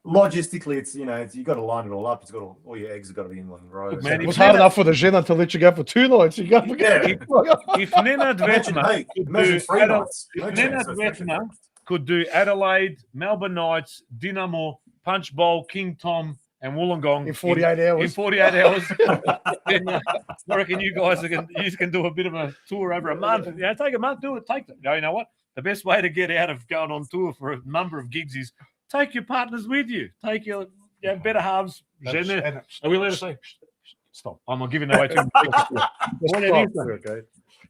Speaker 6: logistically, it's you got to line it all up. It's got all your eggs have got to be in one row.
Speaker 4: Man, it was hard enough for the Žena to let you go for 2 nights. You got
Speaker 3: if Nenad Vetna could do Adelaide, Melbourne Knights, Dinamo, Punch Bowl, King Tom, and Wollongong
Speaker 4: in 48 hours.
Speaker 3: In 48 hours, then, I reckon you guys can do a bit of a tour over a month. Take a month, do it. Take it. You know what? The best way to get out of going on tour for a number of gigs is take your partners with you. Take your better halves. Are we allowed to say? Stop. I'm not giving away too much.
Speaker 4: Okay.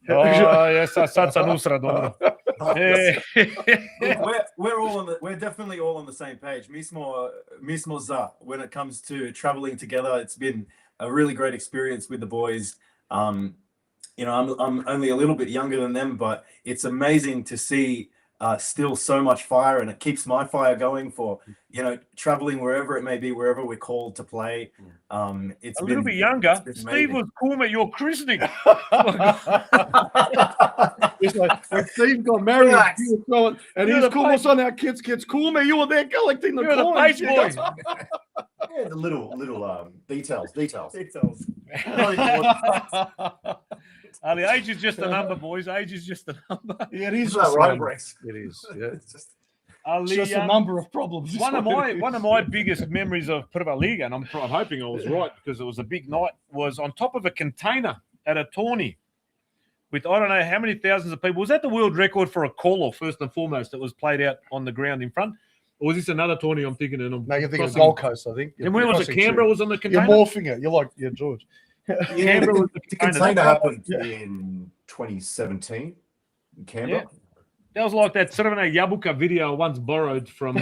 Speaker 3: Oh, yes,
Speaker 9: we're definitely all on the same page. Mismo za. When it comes to traveling together, it's been a really great experience with the boys. I'm only a little bit younger than them, but it's amazing to see still so much fire, and it keeps my fire going for traveling wherever it may be, wherever we're called to play. It's
Speaker 3: a little bit younger. Steve was cool at your christening.
Speaker 4: It's like when Steve got married, and he's cool on our kids cool, man. You were there collecting the coins.
Speaker 6: Yeah, the little details.
Speaker 3: The age is just a number, boys. Age is just a number.
Speaker 4: Yeah, it is.
Speaker 6: Right, Rex.
Speaker 4: It is. Yeah.
Speaker 6: It's
Speaker 4: just a number of problems.
Speaker 3: One of my biggest memories of Pavliga, and I'm hoping I was right because it was a big night, was on top of a container at a tourney with I don't know how many thousands of people. Was that the world record for a call-off, first and foremost, that was played out on the ground in front? Or was this another tourney I'm thinking? No,
Speaker 4: you're thinking of Gold Coast, I think.
Speaker 3: And where was it? Canberra was on the container?
Speaker 4: You're morphing it. You're like, George.
Speaker 6: Canberra was the container happened in 2017 in Canberra.
Speaker 3: Yeah. That was like that Crvena Jabuka video I once borrowed from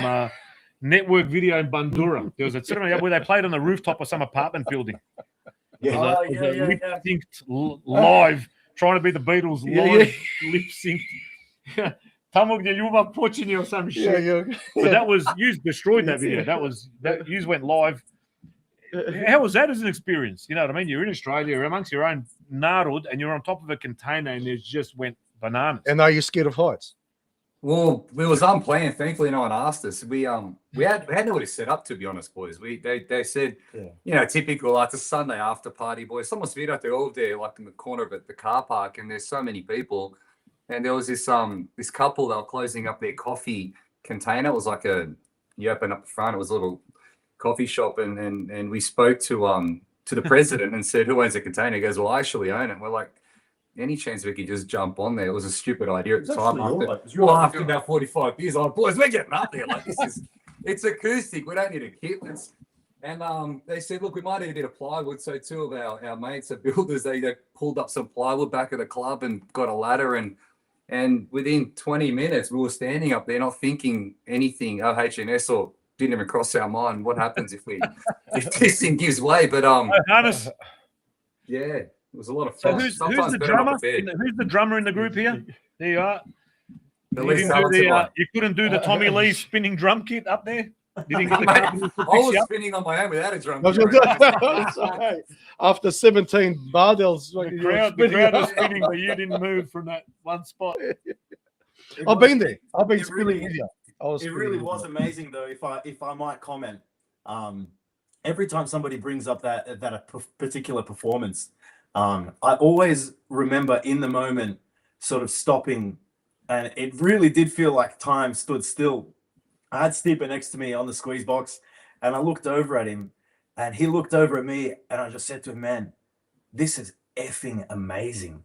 Speaker 3: Network Video in Bandura. There was a Crvena Jabuka where they played on the rooftop of some apartment building.
Speaker 6: Yeah.
Speaker 3: Live trying to be the Beatles
Speaker 4: Yeah,
Speaker 3: live lip sync. Tamo gdje ljubav počinje or some shit. But that was, you destroyed that video. That you went live. How was that as an experience? You know what I mean? You're in Australia, you're amongst your own narod, and you're on top of a container, and it just went bananas.
Speaker 4: And are you scared of heights?
Speaker 7: Well, it was unplanned. Thankfully, no one asked us. We had nobody set up, to be honest, boys. They said, you know, typical, like the Sunday after party, boys. Someone's video, they're all there, like in the corner of the car park, and there's so many people. And there was this couple that were closing up their coffee container. It was like you open up the front, it was a little coffee shop, and we spoke to the president and said, who owns the container? He goes, well, I actually own it. And we're like, any chance we could just jump on there? It was a stupid idea at the time. After about 45 years, like, boys, we're getting up there. Like, it's acoustic. We don't need equipment. And they said, look, we might need a bit of plywood. So two of our mates are builders. They pulled up some plywood back at the club and got a ladder. And within 20 minutes, we were standing up there not thinking anything HNS or didn't even cross our mind what happens if this thing gives way. But yeah, it was a lot of fun.
Speaker 3: So who's the drummer? Who's the drummer in the group here? There you are. You couldn't do the Tommy Lee spinning drum kit up there? You didn't get the
Speaker 7: I was spinning on my own without a drum kit.
Speaker 4: After 17 barbells,
Speaker 3: the crowd was spinning, but you didn't move from that one spot.
Speaker 4: I've been there. I've been spinning with you.
Speaker 9: It really was amazing, though. If I might comment, every time somebody brings up that a particular performance, I always remember in the moment sort of stopping, and it really did feel like time stood still. I had Stipe next to me on the squeeze box, and I looked over at him, and he looked over at me, and I just said to him, "Man, this is effing amazing."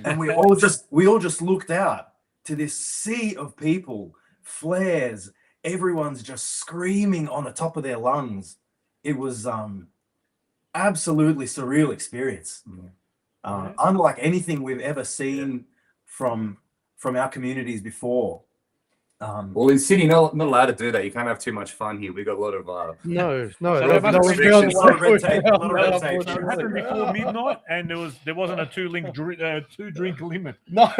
Speaker 9: And we all just looked out to this sea of people, flares, everyone's just screaming on the top of their lungs. It was absolutely surreal experience, unlike anything we've ever seen from our communities before.
Speaker 7: Well, in Sydney, not allowed to do that. You can't have too much fun here. We got a lot of
Speaker 4: no.
Speaker 7: It
Speaker 3: happened before midnight, and there wasn't a two drink limit.
Speaker 4: No.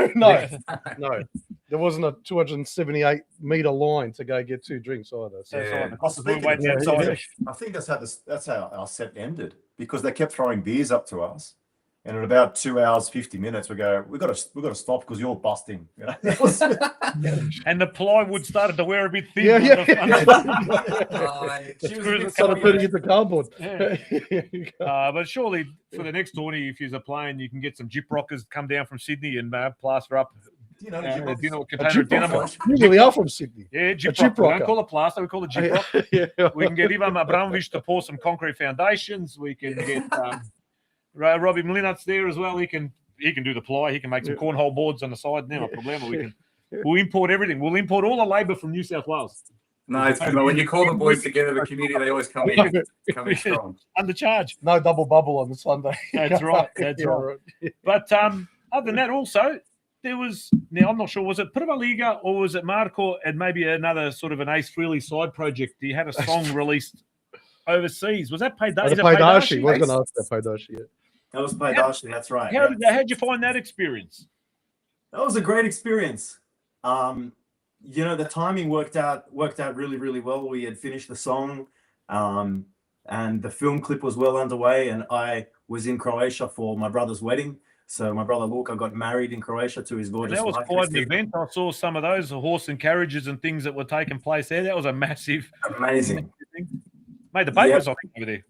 Speaker 4: There wasn't a 278-meter line to go get 2 drinks either. So
Speaker 6: I think that's how our set ended, because they kept throwing beers up to us. And at about 2 hours, 50 minutes, we got to stop because you're busting. You know?
Speaker 3: And the plywood started to wear a bit thin.
Speaker 4: Started putting it to cardboard.
Speaker 3: But surely for the next tourney, if you're playing, you can get some jip rockers come down from Sydney and plaster up.
Speaker 6: You know,
Speaker 4: you really are from Sydney.
Speaker 3: Yeah, jip rock. We don't call it plaster, we call it jip rock. We can get Ivan Abramovich to pour some concrete foundations. We can get Robbie Mlinart's there as well. He can do the ply. He can make some cornhole boards on the side. No problem. We'll import everything. We'll import all the labour from New South Wales.
Speaker 7: No, it's when you call the boys together, the community, they always come in strong.
Speaker 3: Under charge.
Speaker 4: No double bubble on the Sunday.
Speaker 3: That's right. Right. But other than that, also, there was, now I'm not sure, was it Pavliga or was it Marco and maybe another sort of an Ace Frehley side project? He had a song released overseas. Was that Paydashi?
Speaker 4: Paydashi. I was going to ask that Paydashi. Yeah.
Speaker 9: That was Paydashi, that's right.
Speaker 3: How'd you find that experience?
Speaker 9: That was a great experience. The timing worked out really, really well. We had finished the song, and the film clip was well underway, and I was in Croatia for my brother's wedding. So my brother Luka got married in Croatia to his gorgeous wife.
Speaker 3: That was quite an event. I saw some of those horse and carriages and things that were taking place there. That was a massive,
Speaker 9: amazing.
Speaker 3: Made the papers, I think, over there.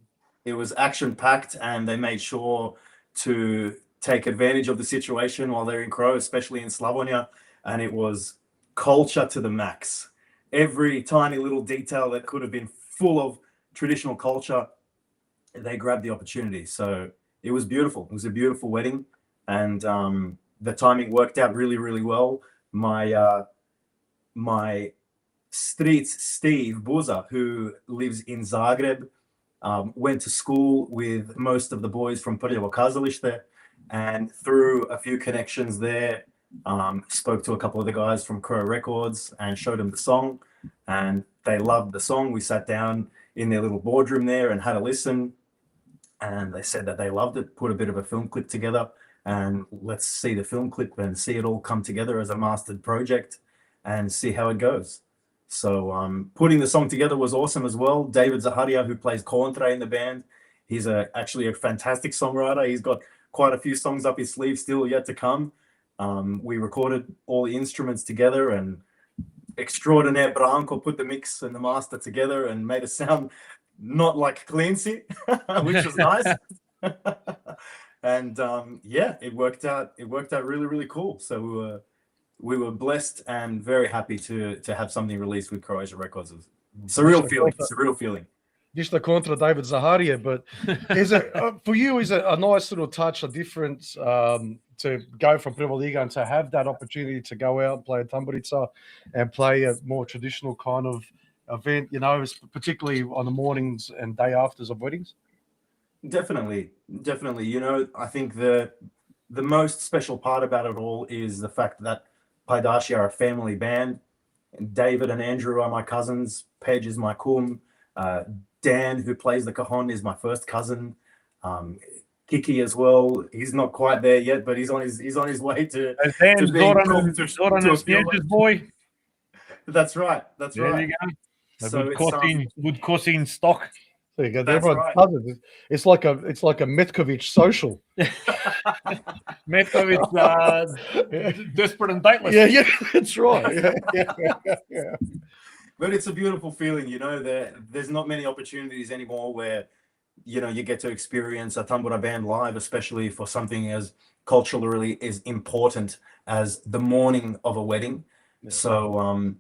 Speaker 9: It was action-packed, and they made sure to take advantage of the situation while they're in Crow, especially in Slavonia, and it was culture to the max. Every tiny little detail that could have been full of traditional culture, they grabbed the opportunity. So it was beautiful. It was a beautiful wedding, and the timing worked out really, really well. My streets, Steve Buza, who lives in Zagreb, went to school with most of the boys from Prljavo Kazalište, and through a few connections there, spoke to a couple of the guys from Crow Records and showed them the song, and they loved the song. We sat down in their little boardroom there and had a listen, and they said that they loved it, put a bit of a film clip together, and let's see the film clip and see it all come together as a mastered project and see how it goes. So putting the song together was awesome as well. David Zaharia, who plays contra in the band, he's actually a fantastic songwriter. He's got quite a few songs up his sleeve still yet to come. We recorded all the instruments together, and extraordinaire Branko put the mix and the master together and made it sound not like Clancy, which was nice. And yeah, it worked out really, really cool. So we were blessed and very happy to have something released with Croatia Records. It's a real feeling. It's a real feeling.
Speaker 4: Just the contra David Zaharia, but is it for you? Is it a nice little touch, a difference to go from Pavliga and to have that opportunity to go out and play a tamburica and play a more traditional kind of event? You know, particularly on the mornings and day afters of weddings.
Speaker 9: Definitely. You know, I think the most special part about it all is the fact that Paidashi are a family band. And David and Andrew are my cousins. Pej is my cum. Dan, who plays the cajon, is my first cousin. Kiki as well. He's not quite there yet, but he's on his way to.
Speaker 2: Dan's Zoran's boy.
Speaker 9: That's right. That's
Speaker 2: there
Speaker 9: right.
Speaker 2: You go. Good cousin stock.
Speaker 4: There you go.
Speaker 9: That's
Speaker 4: Everyone's
Speaker 9: right.
Speaker 4: cousins. It's like a Metkovic social.
Speaker 2: Metkovic, desperate and dateless.
Speaker 4: Yeah, that's right. Yeah.
Speaker 9: But it's a beautiful feeling, you know. There's not many opportunities anymore where, you know, you get to experience a tambura band live, especially for something as culturally as important as the morning of a wedding. Yeah. So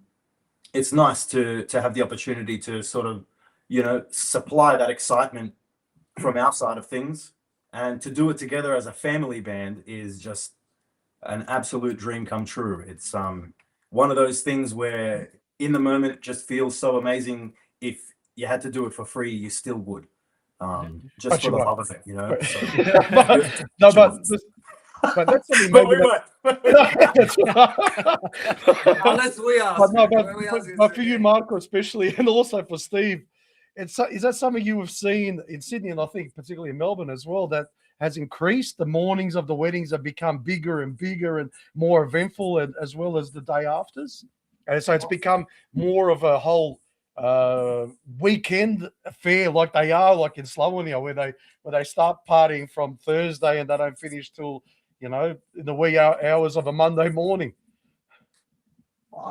Speaker 9: it's nice to have the opportunity to sort of, you know, supply that excitement from our side of things, and to do it together as a family band is just an absolute dream come true. It's one of those things where in the moment it just feels so amazing. If you had to do it for free, you still would, just for the love of it, you know.
Speaker 4: But that's something.
Speaker 9: But we might.
Speaker 7: Unless we ask.
Speaker 4: But for you, Marco, especially, and also for Steve, is that something you have seen in Sydney, and I think particularly in Melbourne as well, that has increased? The mornings of the weddings have become bigger and bigger and more eventful, and as well as the day afters. And so it's become more of a whole weekend affair, like they are, like in Slovenia, where they start partying from Thursday and they don't finish till, you know, in the wee hours of a Monday morning.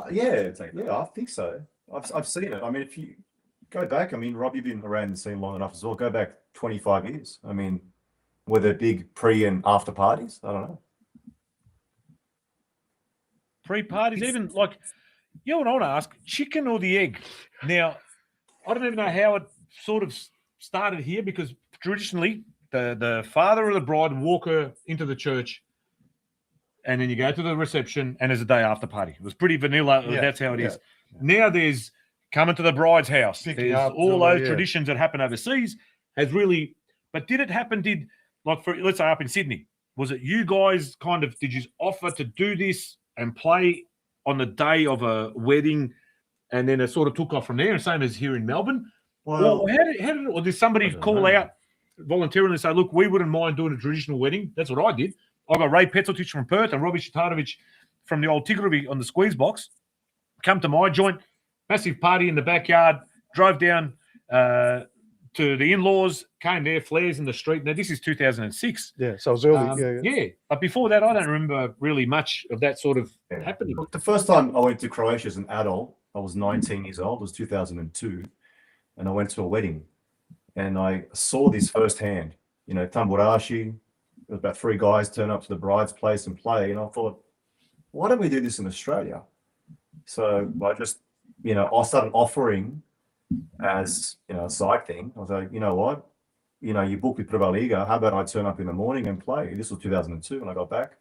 Speaker 6: Yeah, I think so. I've seen it. I mean, if you go back, I mean, Rob, you've been around the scene long enough as well. Go back 25 years. I mean, were there big pre and after parties? I don't know.
Speaker 2: Pre-parties, even like, you know what I want to ask? Chicken or the egg? Now, I don't even know how it sort of started here, because traditionally the father of the bride would walk her into the church, and then you go to the reception, and there's a day after party. It was pretty vanilla. Yeah, that's how it is. Now there's coming to the bride's house. There's all those traditions that happen overseas has really, but did it happen? Like, for, let's say up in Sydney, was it you guys did you offer to do this and play on the day of a wedding, and then it sort of took off from there, same as here in Melbourne? Well, or did somebody call out voluntarily and say, look, we wouldn't mind doing a traditional wedding? That's what I did. I got Ray Petzotic from Perth and Robbie Shitanovic from the old Tigrubi on the squeeze box. Come to my joint, massive party in the backyard, drove down to the in-laws, came there, flares in the street. Now, this is 2006.
Speaker 4: Yeah, so it was early.
Speaker 2: Yeah, but before that, I don't remember really much of that sort of happening.
Speaker 6: Look, the first time I went to Croatia as an adult, I was 19 years old. It was 2002, and I went to a wedding, and I saw this firsthand. You know, tamburashi. There was about 3 guys turn up to the bride's place and play, and I thought, why don't we do this in Australia? So I just, you know, I started offering as, you know, a side thing. I was like, you know what? You know, you booked with Pavliga. How about I turn up in the morning and play? This was 2002 when I got back.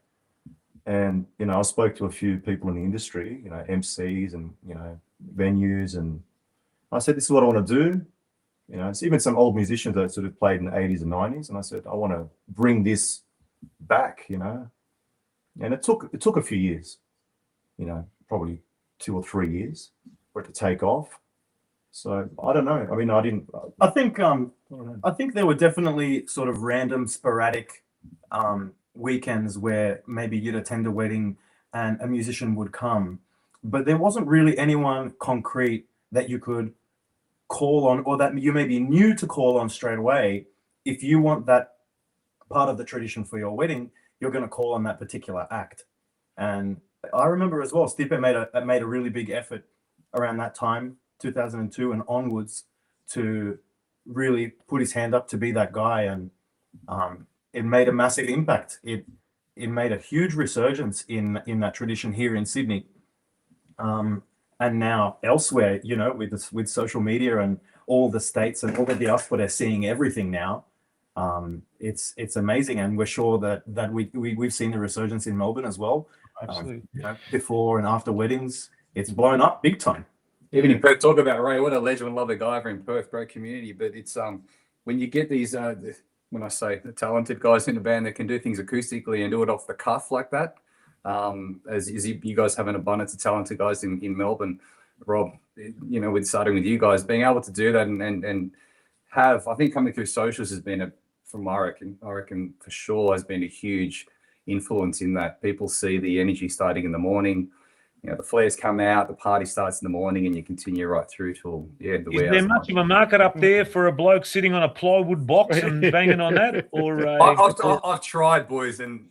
Speaker 6: And, you know, I spoke to a few people in the industry, you know, MCs and, you know, venues. And I said, this is what I want to do. You know, it's even some old musicians that sort of played in the 80s and 90s. And I said, I want to bring this back, you know. And it took a few years, you know, probably 2 or 3 years for it to take off. So I don't know. I mean, I think there were definitely sort of random, sporadic
Speaker 9: weekends where maybe you'd attend a wedding and a musician would come, but there wasn't really anyone concrete that you could call on, or that you maybe knew to call on straight away. If you want that part of the tradition for your wedding, you're going to call on that particular act. And I remember as well, Stipe made a really big effort around that time, 2002 and onwards, to really put his hand up to be that guy. And it made a massive impact. It made a huge resurgence in that tradition here in Sydney. And now elsewhere, you know, with social media and all the states and all the diaspora, they're seeing everything now. It's amazing, and we're sure that we've seen the resurgence in Melbourne as well.
Speaker 3: Absolutely.
Speaker 9: You know, before and after weddings, it's blown up big time.
Speaker 7: Even in Perth, talk about Ray, what a legend and love a guy over in Perth, great community. But it's when you get these when I say the talented guys in the band that can do things acoustically and do it off the cuff like that, as you guys have an abundance of talented guys in Melbourne, Rob, you know, with starting with you guys, being able to do that and have, I think coming through socials has been I reckon for sure has been a huge influence in that. People see the energy starting in the morning, you know, the flares come out, the party starts in the morning, and you continue right through till the
Speaker 3: Is there much of a market up there for a bloke sitting on a plywood box and banging on that? Or
Speaker 7: I've tried, boys, and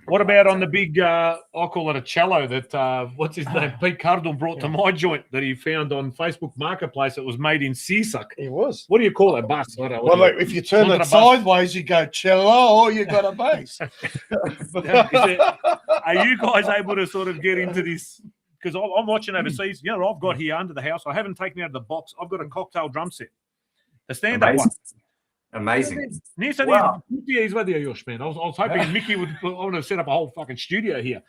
Speaker 3: what about on the big, I call it a cello that, what's his name, Pete Cardle brought to my joint that he found on Facebook Marketplace that was made in Seasuck.
Speaker 4: It was.
Speaker 3: What do you call it, bass? I don't know.
Speaker 5: Well, like, if you turn it sideways, you go cello, or you got a bass.
Speaker 3: Are you guys able to sort of get into this? Because I'm watching overseas. You know, I've got here under the house, I haven't taken out of the box, I've got a cocktail drum set. The stand-up one.
Speaker 7: Amazing.
Speaker 3: Wow. Man. I was hoping Mickey would want to set up a whole fucking studio here.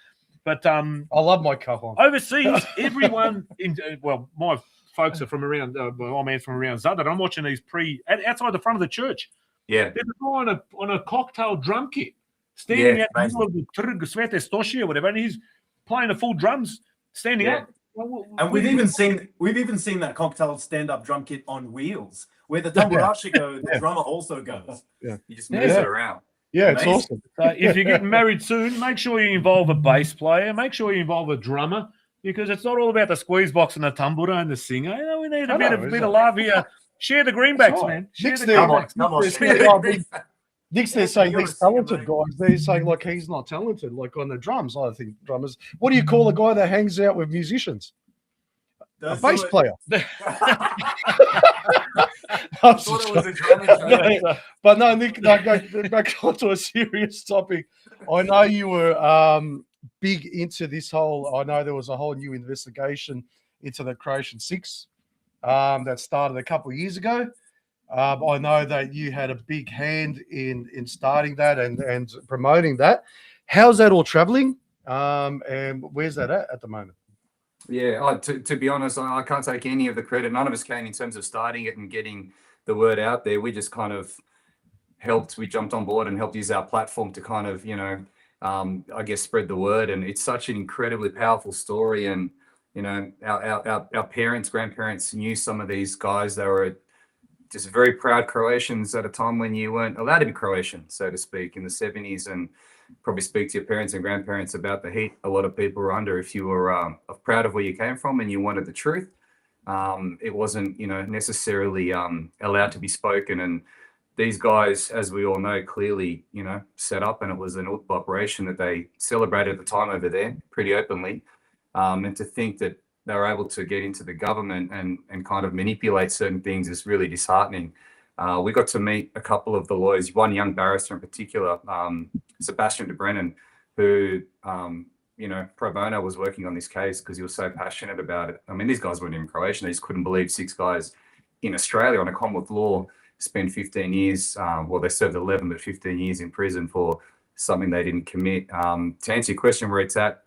Speaker 3: But
Speaker 4: I love my cajon.
Speaker 3: Overseas, everyone my folks are from around my man's from around Zudder. I'm watching these outside the front of the church.
Speaker 7: Yeah.
Speaker 3: There's a guy on a cocktail drum kit standing out in the middle of the Trg Svete Stoshi or whatever, and he's playing the full drums standing up.
Speaker 9: And we've even seen that cocktail stand-up drum kit on wheels, where the tamburashi goes, the drummer also goes.
Speaker 7: Yeah. You just move it around.
Speaker 4: Yeah,
Speaker 9: Amazing.
Speaker 4: it's awesome.
Speaker 3: So if you're getting married soon, make sure you involve a bass player, make sure you involve a drummer, because it's not all about the squeeze box and the tambura and the singer. You know, we need a bit of love here. Share the greenbacks, man. Share the greenbacks.
Speaker 4: Nick's there saying these talented guys. They're saying like he's not talented, like on the drums. I think drummers. What do you call a guy that hangs out with musicians? A bass player. But no, Nick, go back onto a serious topic. I know you were big into this whole. I know there was a whole new investigation into the Croatian Six that started a couple of years ago. I know that you had a big hand in starting that and promoting that. How's that all traveling? And where's that at the moment?
Speaker 7: Yeah, to be honest, I can't take any of the credit. None of us came in terms of starting it and getting the word out there. We just kind of helped. We jumped on board and helped use our platform to kind of, I guess, spread the word. And it's such an incredibly powerful story. And, our parents, grandparents knew some of these guys. They were just very proud Croatians at a time when you weren't allowed to be Croatian, so to speak, in the 70s, and probably speak to your parents and grandparents about the heat a lot of people were under. If you were proud of where you came from and you wanted the truth, it wasn't, necessarily allowed to be spoken. And these guys, as we all know, clearly, set up, and it was an operation that they celebrated at the time over there pretty openly. And to think that they were able to get into the government and kind of manipulate certain things is really disheartening. We got to meet a couple of the lawyers, one young barrister in particular, Sebastian de Brennan, who, pro bono was working on this case because he was so passionate about it. I mean, these guys weren't even Croatian. They just couldn't believe 6 guys in Australia on a Commonwealth law spent 15 years, they served 11, but 15 years in prison for something they didn't commit. To answer your question where it's at,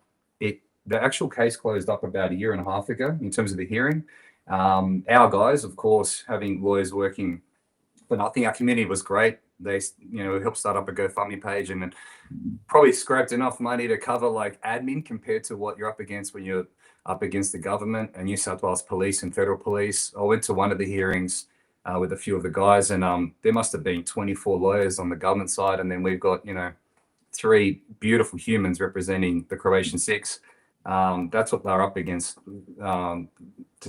Speaker 7: the actual case closed up about 1.5 years ago in terms of the hearing. Our guys, of course, having lawyers working for nothing, our community was great. They, helped start up a GoFundMe page and then probably scraped enough money to cover like admin compared to what you're up against when you're up against the government and New South Wales Police and Federal Police. I went to one of the hearings with a few of the guys, and there must have been 24 lawyers on the government side, and then we've got, three beautiful humans representing the Croatian Six. That's what they're up against, to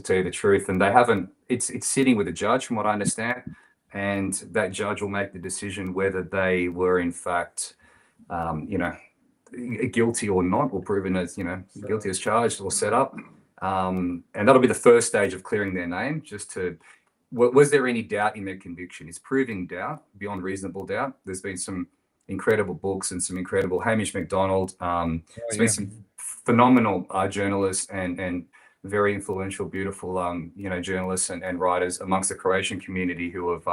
Speaker 7: tell you the truth. And they haven't. It's sitting with a judge, from what I understand, and that judge will make the decision whether they were in fact, guilty or not, or proven as guilty as charged or set up. And that'll be the first stage of clearing their name, just to. Was there any doubt in their conviction? It's proving doubt beyond reasonable doubt. There's been some incredible books and some incredible Hamish MacDonald. There's been some phenomenal journalists and very influential, beautiful, journalists and writers amongst the Croatian community who have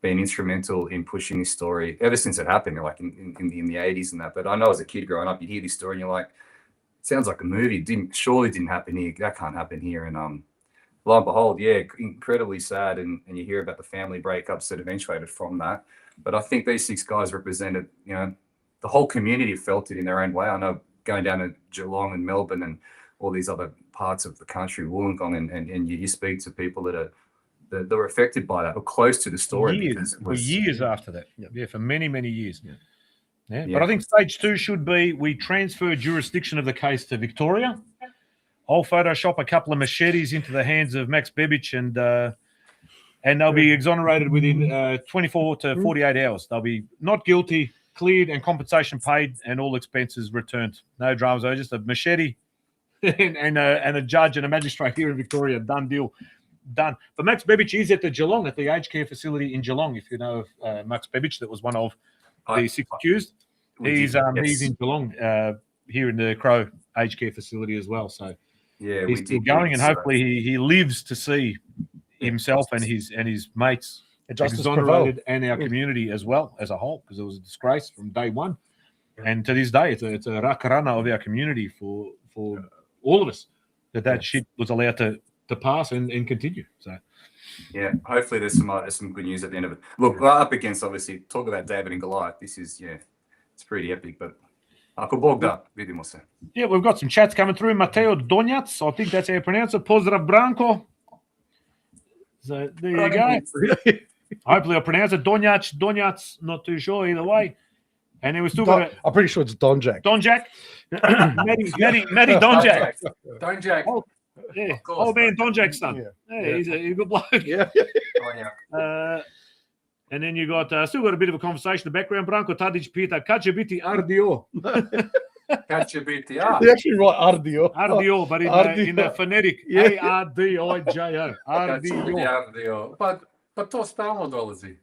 Speaker 7: been instrumental in pushing this story ever since it happened, like in the 80s and that. But I know as a kid growing up, you'd hear this story and you're like, it sounds like a movie. It surely didn't happen here. That can't happen here. And lo and behold, incredibly sad. And you hear about the family breakups that eventuated from that. But I think these six guys represented, the whole community felt it in their own way. I know going down to Geelong and Melbourne and all these other parts of the country, Wollongong, and you speak to people that were affected by that or close to the story.
Speaker 2: For years after that. Yeah, for many, many years. Yeah. But I think stage 2 should be we transfer jurisdiction of the case to Victoria. I'll Photoshop a couple of machetes into the hands of Max Bebic and they'll be exonerated within 24 to 48 hours. They'll be not guilty, cleared, and compensation paid, and all expenses returned. No dramas. So just a machete and a judge and a magistrate here in Victoria. Done deal. Done. But Max Bebic is at the Geelong, at the aged care facility in Geelong. If you know of Max Bebic, that was one of the six accused. He's in Geelong here in the Crow aged care facility as well. So he's still going, and hopefully he lives to see himself and his mates exonerated, and our community as well as a whole, because it was a disgrace from day one, and to this day it's a rakarana of our community for all of us that shit was allowed to pass and continue. So
Speaker 7: hopefully there's some good news at the end of it. Look, we're up against, obviously, talk about David and Goliath. This is it's pretty epic, but
Speaker 2: we've got some chats coming through. Mateo Donjac, I think that's how you pronounce it. Pozdrav Branko. So there you go. Hopefully I pronounce it. Donjac, not too sure either way. And then we still got
Speaker 4: I'm pretty sure it's Donjac.
Speaker 2: Matty Donjac.
Speaker 8: Donjac.
Speaker 2: Old man Donjac's son. He's a good bloke. And then you got still got a bit of a conversation in the background. Branko Tadic pita, kad će biti RDO?
Speaker 8: Kad će biti,
Speaker 4: They actually write RDO.
Speaker 2: RDO, but in the phonetic. ARDIJO.
Speaker 8: RDO. Pa to stalno dolazi.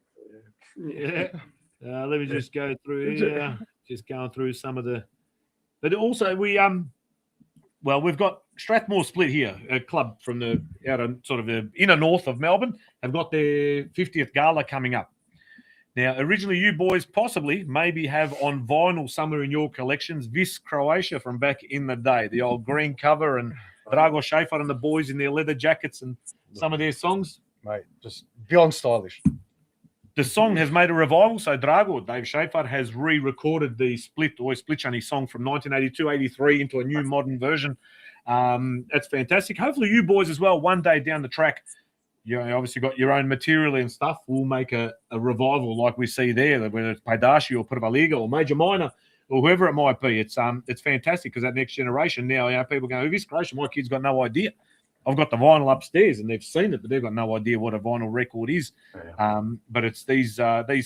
Speaker 2: Let me just go through here. Just going through some of the... But also we've got Strathmore Split here, a club from the out of sort of the inner north of Melbourne. They've got their 50th gala coming up. Now, originally, you boys possibly maybe have on vinyl somewhere in your collections Vis Croatia from back in the day, the old green cover, and Drago Šejfar and the boys in their leather jackets and some of their songs.
Speaker 4: Mate, just beyond stylish.
Speaker 2: The song has made a revival, so Drago, Dave Šejfar, has re-recorded the Split Chani song from 1982-83 into a new modern version. That's fantastic. Hopefully you boys as well, one day down the track, you obviously got your own material and stuff. We'll make a revival like we see there, whether it's Paidashi or Pavliga or Major Minor or whoever it might be. It's fantastic because that next generation now, people go, "This Croatian, my kid's got no idea." I've got the vinyl upstairs and they've seen it, but they've got no idea what a vinyl record is. But it's these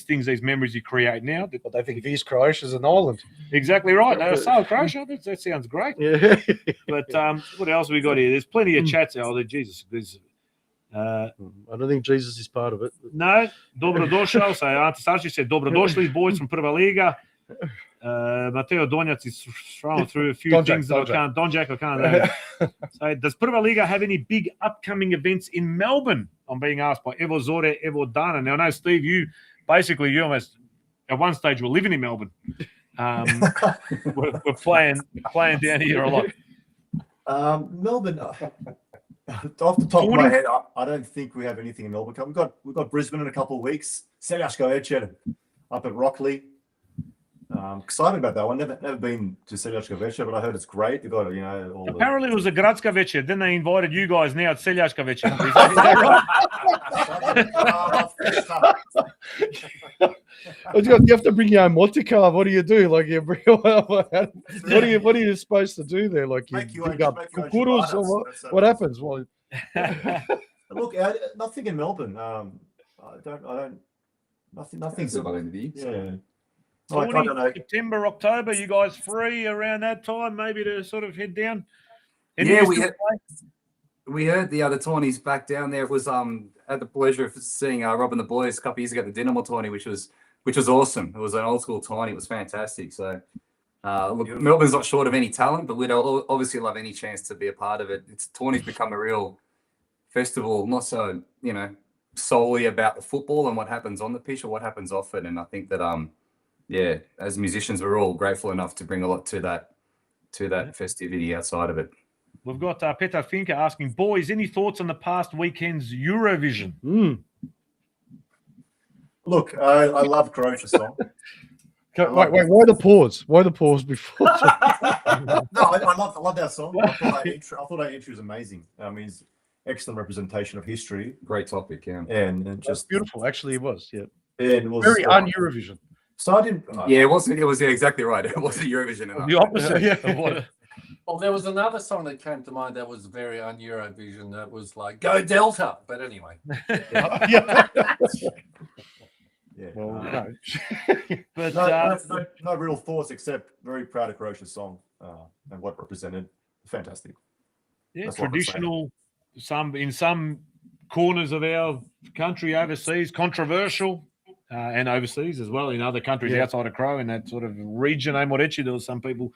Speaker 2: things, these memories you create now.
Speaker 4: But they think East Croatia's an island.
Speaker 2: Exactly right. Croatia, that sounds great.
Speaker 4: Yeah.
Speaker 2: But what else have we got here? There's plenty of chats. Jesus,
Speaker 4: I don't think Jesus is part of it.
Speaker 2: No, dobrodošao. So Ante Sarčić said, dobrodošli, boys from Prva Liga. Mateo Donjac is throwing through a few things that I can't. Donjac, I can't. So, does Prva Liga have any big upcoming events in Melbourne? I'm being asked by Evo Zore, Evo Dana. Now, I know, Steve, you almost at one stage were living in Melbourne. We're playing down here a lot.
Speaker 6: Melbourne. Off the top of my head, I don't think we have anything in Melbourne. We've got Brisbane in a couple of weeks. Seljačka večer up at Rockley. Excited about that one. Never been to Seljačka večer, but I heard it's great. They got all
Speaker 2: apparently it was a Gradska večer. Then they invited you guys now at Seljačka večer. Is that right?
Speaker 4: You have to bring your own Monte car. What do you do? Like you bring what are you supposed to do there? Like you dig up kukurus or what happens? Well,
Speaker 6: Look, nothing in Melbourne. Nothing's yeah. Like, I don't know.
Speaker 2: September, October, you guys free around that time, maybe to sort of head down?
Speaker 7: We heard the other Tawny's back down there. It was had the pleasure of seeing Rob and the boys a couple of years ago at the Dynamo Tawny, which was awesome. It was an old school Tawny. It was fantastic. So look, Melbourne's not short of any talent, but we'd obviously love any chance to be a part of it. Tawny's become a real festival, not so solely about the football and what happens on the pitch or what happens off it. And I think that as musicians, we're all grateful enough to bring a lot to that festivity outside of it.
Speaker 2: We've got Peter Finker asking, boys, any thoughts on the past weekend's Eurovision?
Speaker 6: Look, I love Croatian song.
Speaker 4: Wait, why the pause? Why the pause before?
Speaker 6: No, I love that song. I thought that intro was amazing. I mean, it's excellent representation of history.
Speaker 7: Great topic, yeah.
Speaker 6: And just
Speaker 4: beautiful. Actually, it was. Yeah.
Speaker 6: It was
Speaker 4: very un-Eurovision.
Speaker 6: So I didn't.
Speaker 7: It wasn't. It was exactly right. It wasn't Eurovision enough.
Speaker 2: The opposite. Of what?
Speaker 8: Well, there was another song that came to mind that was very un-Eurovision. That was like "Go Delta," but anyway.
Speaker 6: Well,
Speaker 2: no. But
Speaker 6: no real thoughts except very proud of Croatia's song and what it represented. Fantastic.
Speaker 2: Yeah,
Speaker 6: That's
Speaker 2: traditional. In some corners of our country, overseas, controversial. And overseas as well, in other countries outside of Crow, in that sort of region, there was some people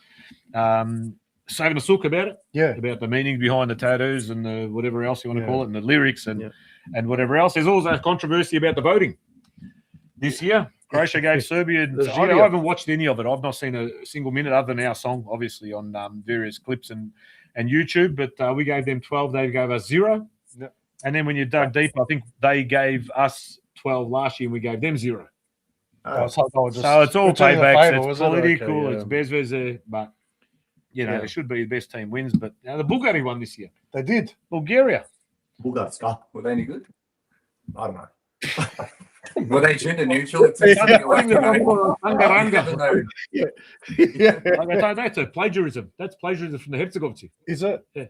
Speaker 2: saving a sook about it, about the meaning behind the tattoos and the whatever else you want to call it, and the lyrics and whatever else. There's also controversy about the voting this year. Croatia gave Serbia. I haven't watched any of it. I've not seen a single minute other than our song, obviously, on various clips and YouTube. But we gave them 12. They gave us 0.
Speaker 4: Yep.
Speaker 2: And then when you dug deep, I think they gave us 12 last year and we gave them 0. So it's all paybacks. It's political. It's bezveze, but it should be the best team wins. But the Bulgaria won this year.
Speaker 4: They did.
Speaker 2: Bulgaria.
Speaker 6: Bulgarska.
Speaker 7: Were they any good?
Speaker 6: I don't know.
Speaker 7: Were they gender neutral?
Speaker 2: That's a plagiarism. That's plagiarism from the Herzegovci.
Speaker 4: Is it?
Speaker 2: Yeah.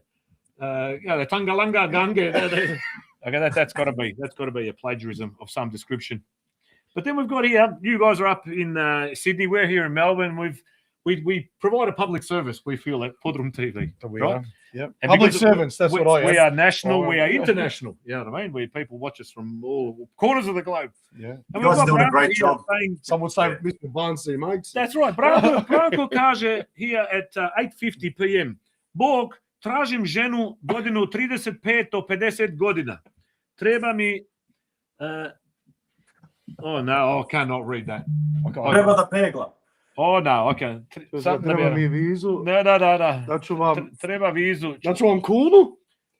Speaker 2: The Tangalanga Gange. Okay, that's got to be a plagiarism of some description. But then we've got here. You guys are up in Sydney. We're here in Melbourne. We provide a public service. We feel at PodroomTV, right?
Speaker 4: Yep. Public servants. That's what I am.
Speaker 2: We are national. We are international. You know what I mean? People watch us from all corners of the globe.
Speaker 4: Yeah.
Speaker 6: You guys are doing a great job.
Speaker 4: Some would say Mr. Barnes, mates.
Speaker 2: That's right. Branko kaže here at 8:50 p.m. Bog, tražim ženu godinu 35 do 50 godina. Treba mi... oh, no, I cannot read that.
Speaker 9: Treba da pegla.
Speaker 2: Oh, no, okay.
Speaker 4: Treba mi vizu.
Speaker 2: No.
Speaker 4: Daću vam...
Speaker 2: Treba vizu.
Speaker 4: Daću vam kunu?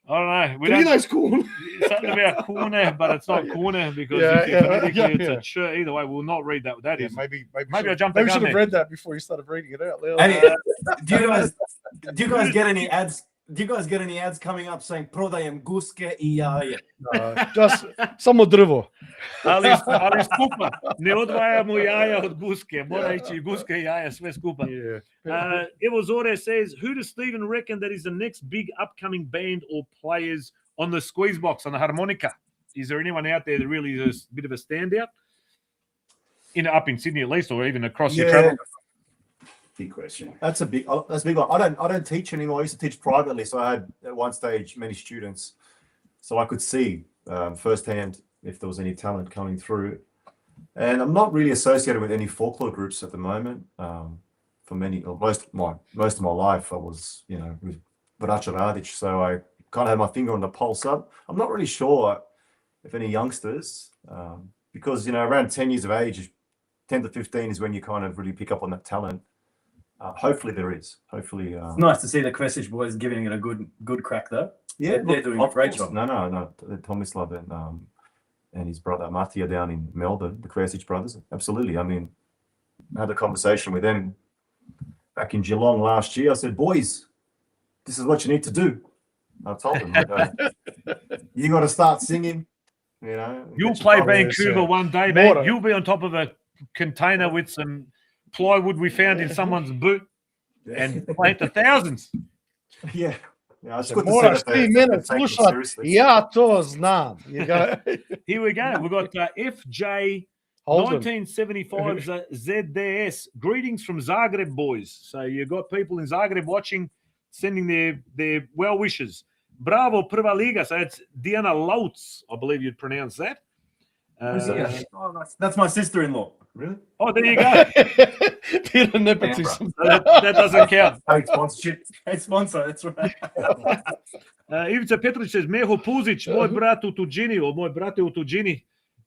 Speaker 2: I don't know.
Speaker 4: 13 kun.
Speaker 2: Something about kune, but it's not kune because it's a chur. Either way, we'll not read that. That is
Speaker 4: maybe
Speaker 2: I jumped.
Speaker 4: Maybe should have read that before you started reading it out loud.
Speaker 9: Hey, do you guys get any ads? Do you guys get any ads coming up saying prodajem guske I jaje?
Speaker 4: Just samo drvo.
Speaker 2: Ali skupa. Ne odvajamo jaja od guske. Mora ići guske I jaja sve skupa. Evo Zore says, who does Stephen reckon that is the next big upcoming band or players on the squeeze box, on the harmonica? Is there anyone out there that really is a bit of a standout? Up in Sydney at least, or even across your travel?
Speaker 6: Big question. That's a big one. I don't teach anymore. I used to teach privately, so I had at one stage many students, so I could see firsthand if there was any talent coming through. And I'm not really associated with any folklore groups at the moment. For most of my life, I was with Braća Radić, so I kind of had my finger on the pulse. Up. I'm not really sure if any youngsters, because around 10 years of age, 10 to 15 is when you kind of really pick up on that talent. Hopefully there is. Hopefully,
Speaker 9: it's nice to see the Kvesic boys giving it a good crack, though.
Speaker 6: Yeah,
Speaker 9: they're doing a great job.
Speaker 6: No. Tomislav and his brother Matija down in Melbourne, the Kvesic brothers. Absolutely. I mean, I had a conversation with them back in Geelong last year. I said, boys, this is what you need to do. I told them, you got to start singing.
Speaker 2: You'll play Vancouver one day, man. You'll be on top of a container with some plywood we found in someone's boot and plant the thousands.
Speaker 6: Yeah. Yeah, it's good to see
Speaker 4: Moraš
Speaker 6: that they-
Speaker 4: 3
Speaker 6: they're
Speaker 4: mene
Speaker 6: taking it
Speaker 4: slušat,
Speaker 6: seriously.
Speaker 4: ja to znam. You go,
Speaker 2: Here we go. We've got FJ
Speaker 4: Holden.
Speaker 2: 1975's ZDS. Greetings from Zagreb, boys. So you've got people in Zagreb watching, sending their well wishes. Bravo, Prva Liga. So it's Diana Lautz, I believe you'd pronounce that.
Speaker 9: Oh, that's my sister-in-law.
Speaker 6: Really?
Speaker 2: Oh, there you go.
Speaker 4: Tira nepotism.
Speaker 2: That doesn't count.
Speaker 6: Paid sponsorship.
Speaker 9: Hey, sponsor, that's right.
Speaker 2: Ivica Petrović says, Meho Puzić, moj brat u tuđini, or moj brate u tuđini.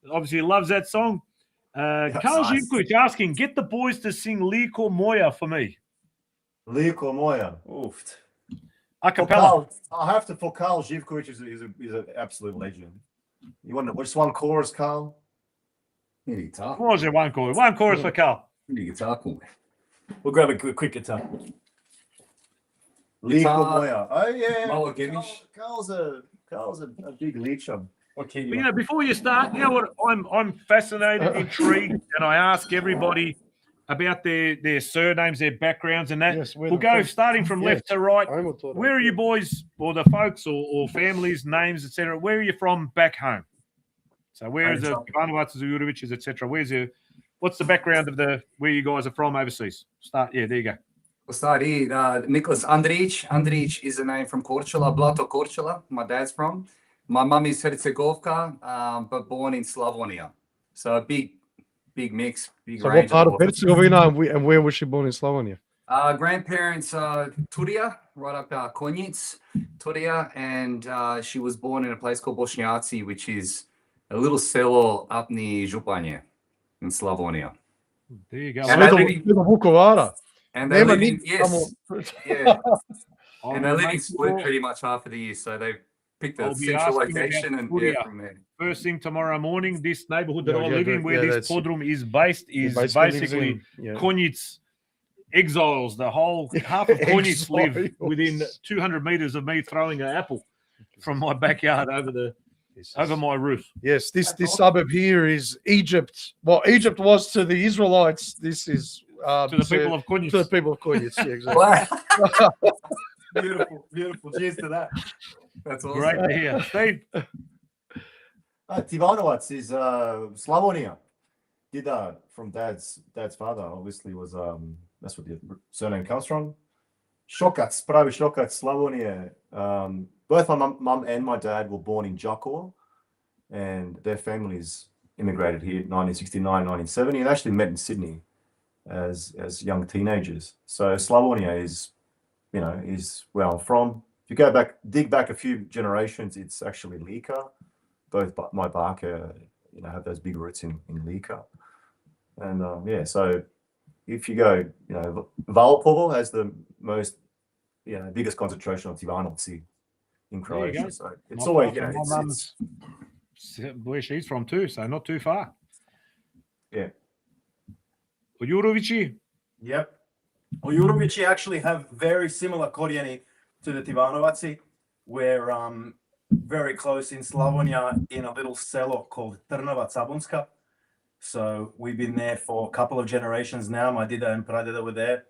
Speaker 2: Obviously, he loves that song. Karl
Speaker 6: nice.
Speaker 2: Živković asking, get the boys to sing Liko Moja for me.
Speaker 6: Liko Moja. Oof.
Speaker 2: A
Speaker 6: For
Speaker 2: cappella.
Speaker 6: Karl, I have to. For Karl Živković is an absolute legend. You want just one chorus, Karl?
Speaker 7: Need a guitar.
Speaker 2: Može one chorus. One chorus for Karl.
Speaker 7: Need a guitar, cool.
Speaker 9: We'll grab a quick guitar.
Speaker 6: Liko
Speaker 7: Guitar.
Speaker 6: Moja. Oh yeah.
Speaker 7: Malo Gemiš.
Speaker 6: Karl's a big licher.
Speaker 9: Okay.
Speaker 2: But, you know, before you start, you know what? I'm fascinated, intrigued, and I ask everybody about their surnames, their backgrounds, and that.
Speaker 4: Yes, where
Speaker 2: we'll
Speaker 4: the
Speaker 2: go
Speaker 4: folks-
Speaker 2: starting from left to right.
Speaker 4: I'm a total-
Speaker 2: Where are you boys, or the folks, or families, names, etc.? Where are you from back home? So where is the Vanuatu, Urovićes, etc.? What's the background of where you guys are from overseas? Start. Yeah, there you go.
Speaker 7: We'll start here. Nicholas Andrić. Andrić is a name from Korčula, Blato Korčula. My dad's from. My mum is Herzegovka, but born in Slavonia. So a big mix, big
Speaker 4: So what
Speaker 7: range.
Speaker 4: part of Herzegovina and where was she born in Slavonia?
Speaker 7: Grandparents, Turija, right up Konjic, Turija, and she was born in a place called Bošnjaci, which is a little selo up near Županje in Slavonia.
Speaker 2: There you go.
Speaker 7: And they live in-
Speaker 4: Vukovara.
Speaker 7: And they
Speaker 4: Nema
Speaker 7: live in,
Speaker 4: nič
Speaker 7: yes,
Speaker 4: tamo.
Speaker 7: yeah.
Speaker 2: I'll
Speaker 7: And they live in
Speaker 2: make
Speaker 7: Split
Speaker 2: sure-
Speaker 7: pretty much half of the year, so they picked a
Speaker 2: I'll be
Speaker 7: central
Speaker 2: asking
Speaker 7: location
Speaker 2: about
Speaker 7: and
Speaker 2: Turija.
Speaker 7: yeah, from there.
Speaker 2: First thing tomorrow morning, this neighborhood that
Speaker 4: Yeah,
Speaker 2: I
Speaker 4: yeah,
Speaker 2: live in, where
Speaker 4: yeah,
Speaker 2: this
Speaker 4: that's-
Speaker 2: podrum is based, is
Speaker 4: basically lives
Speaker 2: basically
Speaker 4: in- yeah.
Speaker 2: Konjic exiles. The whole half of Konjic live
Speaker 4: Exiles.
Speaker 2: within 200 meters of me throwing an apple from my backyard over my roof.
Speaker 4: Yes, this suburb here is Egypt. Well, Egypt was to the Israelites. This is
Speaker 2: To the people of Konjic.
Speaker 4: to the people of Konjic. Yeah, exactly.
Speaker 9: Beautiful, beautiful. Cheers to that.
Speaker 7: That's awesome.
Speaker 2: Great to hear. Steve,
Speaker 6: Tivanovac is Slavonia. Dida from dad's father obviously was that's what the surname comes from. Šokac, pravi Šokac, Slavonia. Both my mum and my dad were born in Đakovo, and their families immigrated here in 1969, 1970, and actually met in Sydney as young teenagers. So Slavonia is where I'm from. If you dig back a few generations, it's actually Lika. Both my Barker, have those big roots in Lika. And so if you go, Valpovo has the most, biggest concentration of Tivanovci in
Speaker 2: There you go.
Speaker 6: Croatia. So it's
Speaker 2: Not
Speaker 6: always,
Speaker 2: far from my mum's where she's from too, so not too far.
Speaker 6: yeah.
Speaker 2: Urovići,
Speaker 9: Yep. Well, Urovići actually have very similar korijeni to the Tivanovaci. We're very close in Slavonia in a little selo called Trnava Cabunska. So we've been there for a couple of generations now. My dida and pradeda were there.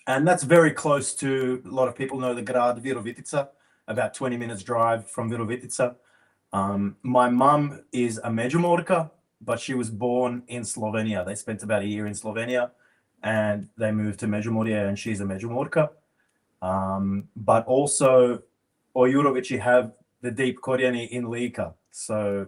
Speaker 9: And that's very close to, a lot of people know the grad Virovitica, about 20 minutes drive from Virovitica. My mum is a Međimurka, but she was born in Slovenia. They spent about a year in Slovenia and they moved to Međimurje, and she's a Međimurka. But also Ojurovići have the deep korijeni in Lika. So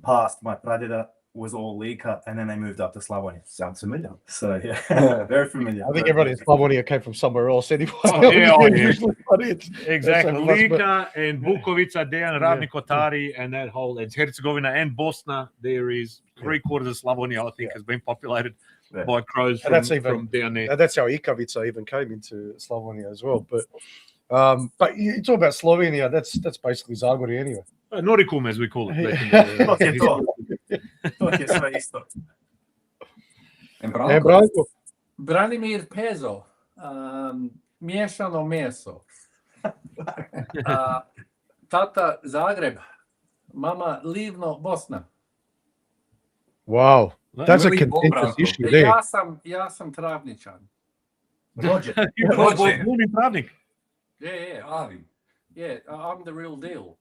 Speaker 9: past my pradeda was all Lika, and then they moved up to Slavonia.
Speaker 6: Sounds familiar.
Speaker 9: So yeah, very familiar.
Speaker 4: I think everybody in Slavonia came from somewhere else anyway.
Speaker 2: yeah.
Speaker 4: But it's-
Speaker 2: exactly.
Speaker 4: that's a plus,
Speaker 2: Lika and Bukovica, Dejan, Ravni Kotari, and that whole, and Herzegovina and Bosna, there is 3/4 of Slavonia, I think, has been populated
Speaker 6: Yeah.
Speaker 2: by Crows
Speaker 4: And that's
Speaker 2: from down there.
Speaker 4: And that's how Ikavica even came into Slavonia as well. But you talk about Slovenia, that's basically Zagorje anyway.
Speaker 2: Norikum, as we call it.
Speaker 9: To je to. To je sve isto.
Speaker 7: And
Speaker 4: Hey,
Speaker 7: Branko,
Speaker 4: Branko.
Speaker 8: Branimir Pezo, miješano meso. Tata Zagreb, mama Livno, Bosna.
Speaker 4: Wow. That's a
Speaker 7: Really
Speaker 4: contentious
Speaker 7: Bobranko.
Speaker 4: issue there.
Speaker 8: Ja sam Travničan.
Speaker 6: Roger.
Speaker 2: You were born in Travnik.
Speaker 8: Yeah, Avi. Yeah, I'm the real deal.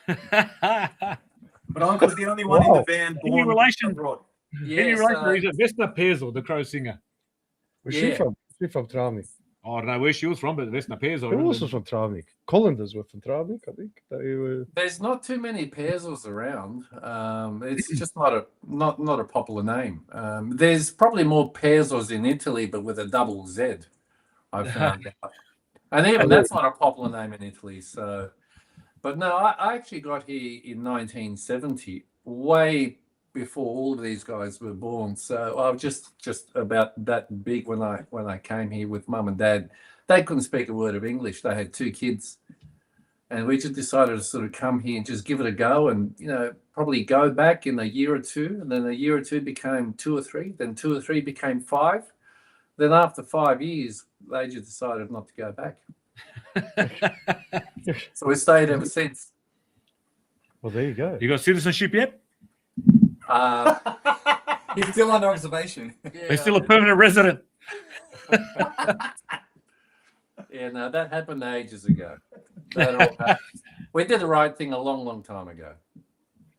Speaker 9: But Uncle's the only one in the band
Speaker 2: Any
Speaker 9: born
Speaker 2: relation?
Speaker 9: abroad.
Speaker 2: Any relation? Is it Vesna Pezel, the Crow singer?
Speaker 4: Was she from? She from Travnik.
Speaker 2: Oh, I don't know where she was from, but Vesna Pezel.
Speaker 4: Who else was from Travnik? Collanders were from Travnik, I think. They were.
Speaker 8: There's not too many Pezels around. It's just not a popular name. There's probably more Pezels in Italy, but with a double Z. I found out, and even that's not a popular name in Italy. So, but no, I actually got here in 1970, way before all of these guys were born. So I was just about that big when I came here with mum and dad. They couldn't speak a word of English. They had 2 kids. And we just decided to sort of come here and just give it a go and, probably go back in a year or 2. And then a year or 2 became 2 or 3. Then 2 or 3 became 5. Then after 5 years, they just decided not to go back. So we stayed ever since.
Speaker 4: Well, there you go.
Speaker 2: You got citizenship yet?
Speaker 7: He's still under observation.
Speaker 2: They're still a permanent resident.
Speaker 8: Yeah, no, that happened ages ago. That all happened. We did the right thing a long, long time ago.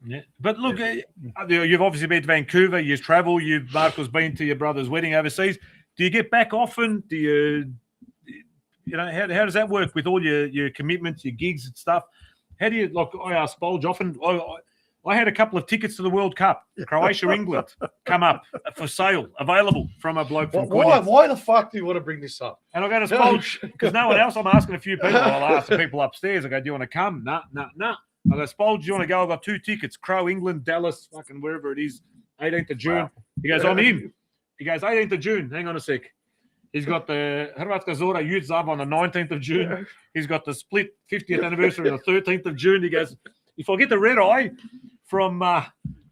Speaker 2: Yeah, but look, you've obviously been to Vancouver. You've travelled. Marco's been to your brother's wedding overseas. Do you get back often? Do you, how does that work with all your commitments, your gigs and stuff? How do you, like, I ask Bulge often. I had a couple of tickets to the World Cup, Croatia, England, come up for sale, available from a bloke from
Speaker 4: Why the fuck do you want to bring this up?
Speaker 2: And I go to Spolge, because no one else, I'm asking a few people. I'll ask the people upstairs. I go, do you want to come? Nah. I go, Spolge, do you want to go? I've got 2 tickets, Crow, England, Dallas, fucking wherever it is, 18th of June. Wow. He goes, I'm in. He goes, 18th of June. Hang on a sec. He's got the Hrvatska Zora Youth Zab on the 19th of June. He's got the split 50th anniversary on the 13th of June. He goes, if I get the red eye from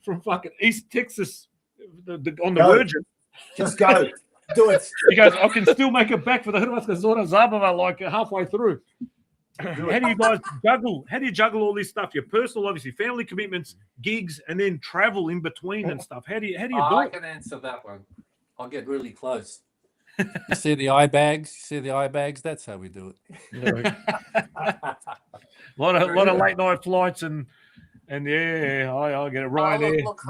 Speaker 2: fucking East Texas on the Virgin,
Speaker 6: just go. Do it.
Speaker 2: He goes, I can still make it back for the Hrvatska Zora Zabava like halfway through. How do you guys juggle? How do you juggle all this stuff? Your personal, obviously, family commitments, gigs, and then travel in between and stuff. How do you do it?
Speaker 8: I can answer that one. I'll get really close. You see the eye bags? That's how we do it.
Speaker 2: A lot of late night flights and yeah, I get it right there.
Speaker 8: Look,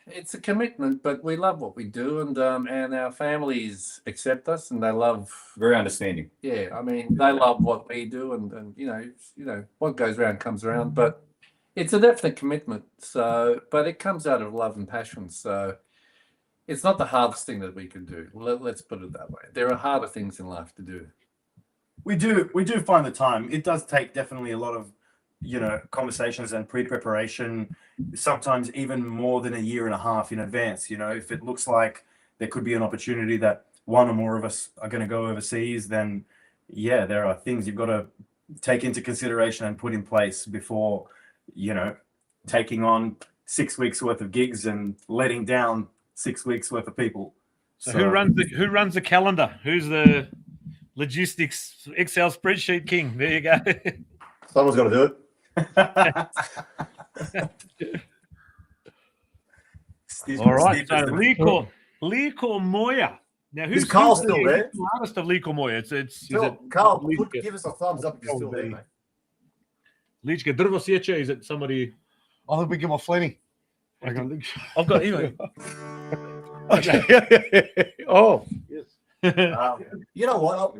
Speaker 8: it's a commitment, but we love what we do, and our families accept us, and they love.
Speaker 6: Very understanding.
Speaker 8: Yeah, I mean, they love what we do, and you know what goes around comes around. But it's a definite commitment. So, but it comes out of love and passion. So, it's not the hardest thing that we can do. Let's put it that way. There are harder things in life to do.
Speaker 9: We do find the time. It does take definitely a lot of, conversations and pre-preparation, sometimes even more than a year and a half in advance. If it looks like there could be an opportunity that one or more of us are going to go overseas, then yeah, there are things you've got to take into consideration and put in place before, taking on 6 weeks worth of gigs and letting down 6 weeks worth of people.
Speaker 2: So who runs the calendar? Who's the logistics Excel spreadsheet king? There you go.
Speaker 6: Someone's got to do it.
Speaker 2: All right. So Liko Moya. Now, who's
Speaker 6: Carl still there?
Speaker 2: The artist of Liko Moya? It's
Speaker 6: Carl. Give us a thumbs up if you're still there, mate.
Speaker 2: Lička drvo sjeća. Is it somebody?
Speaker 4: I think we give my Flenny.
Speaker 2: I've got anyway.
Speaker 4: Oh, yes.
Speaker 6: You know what?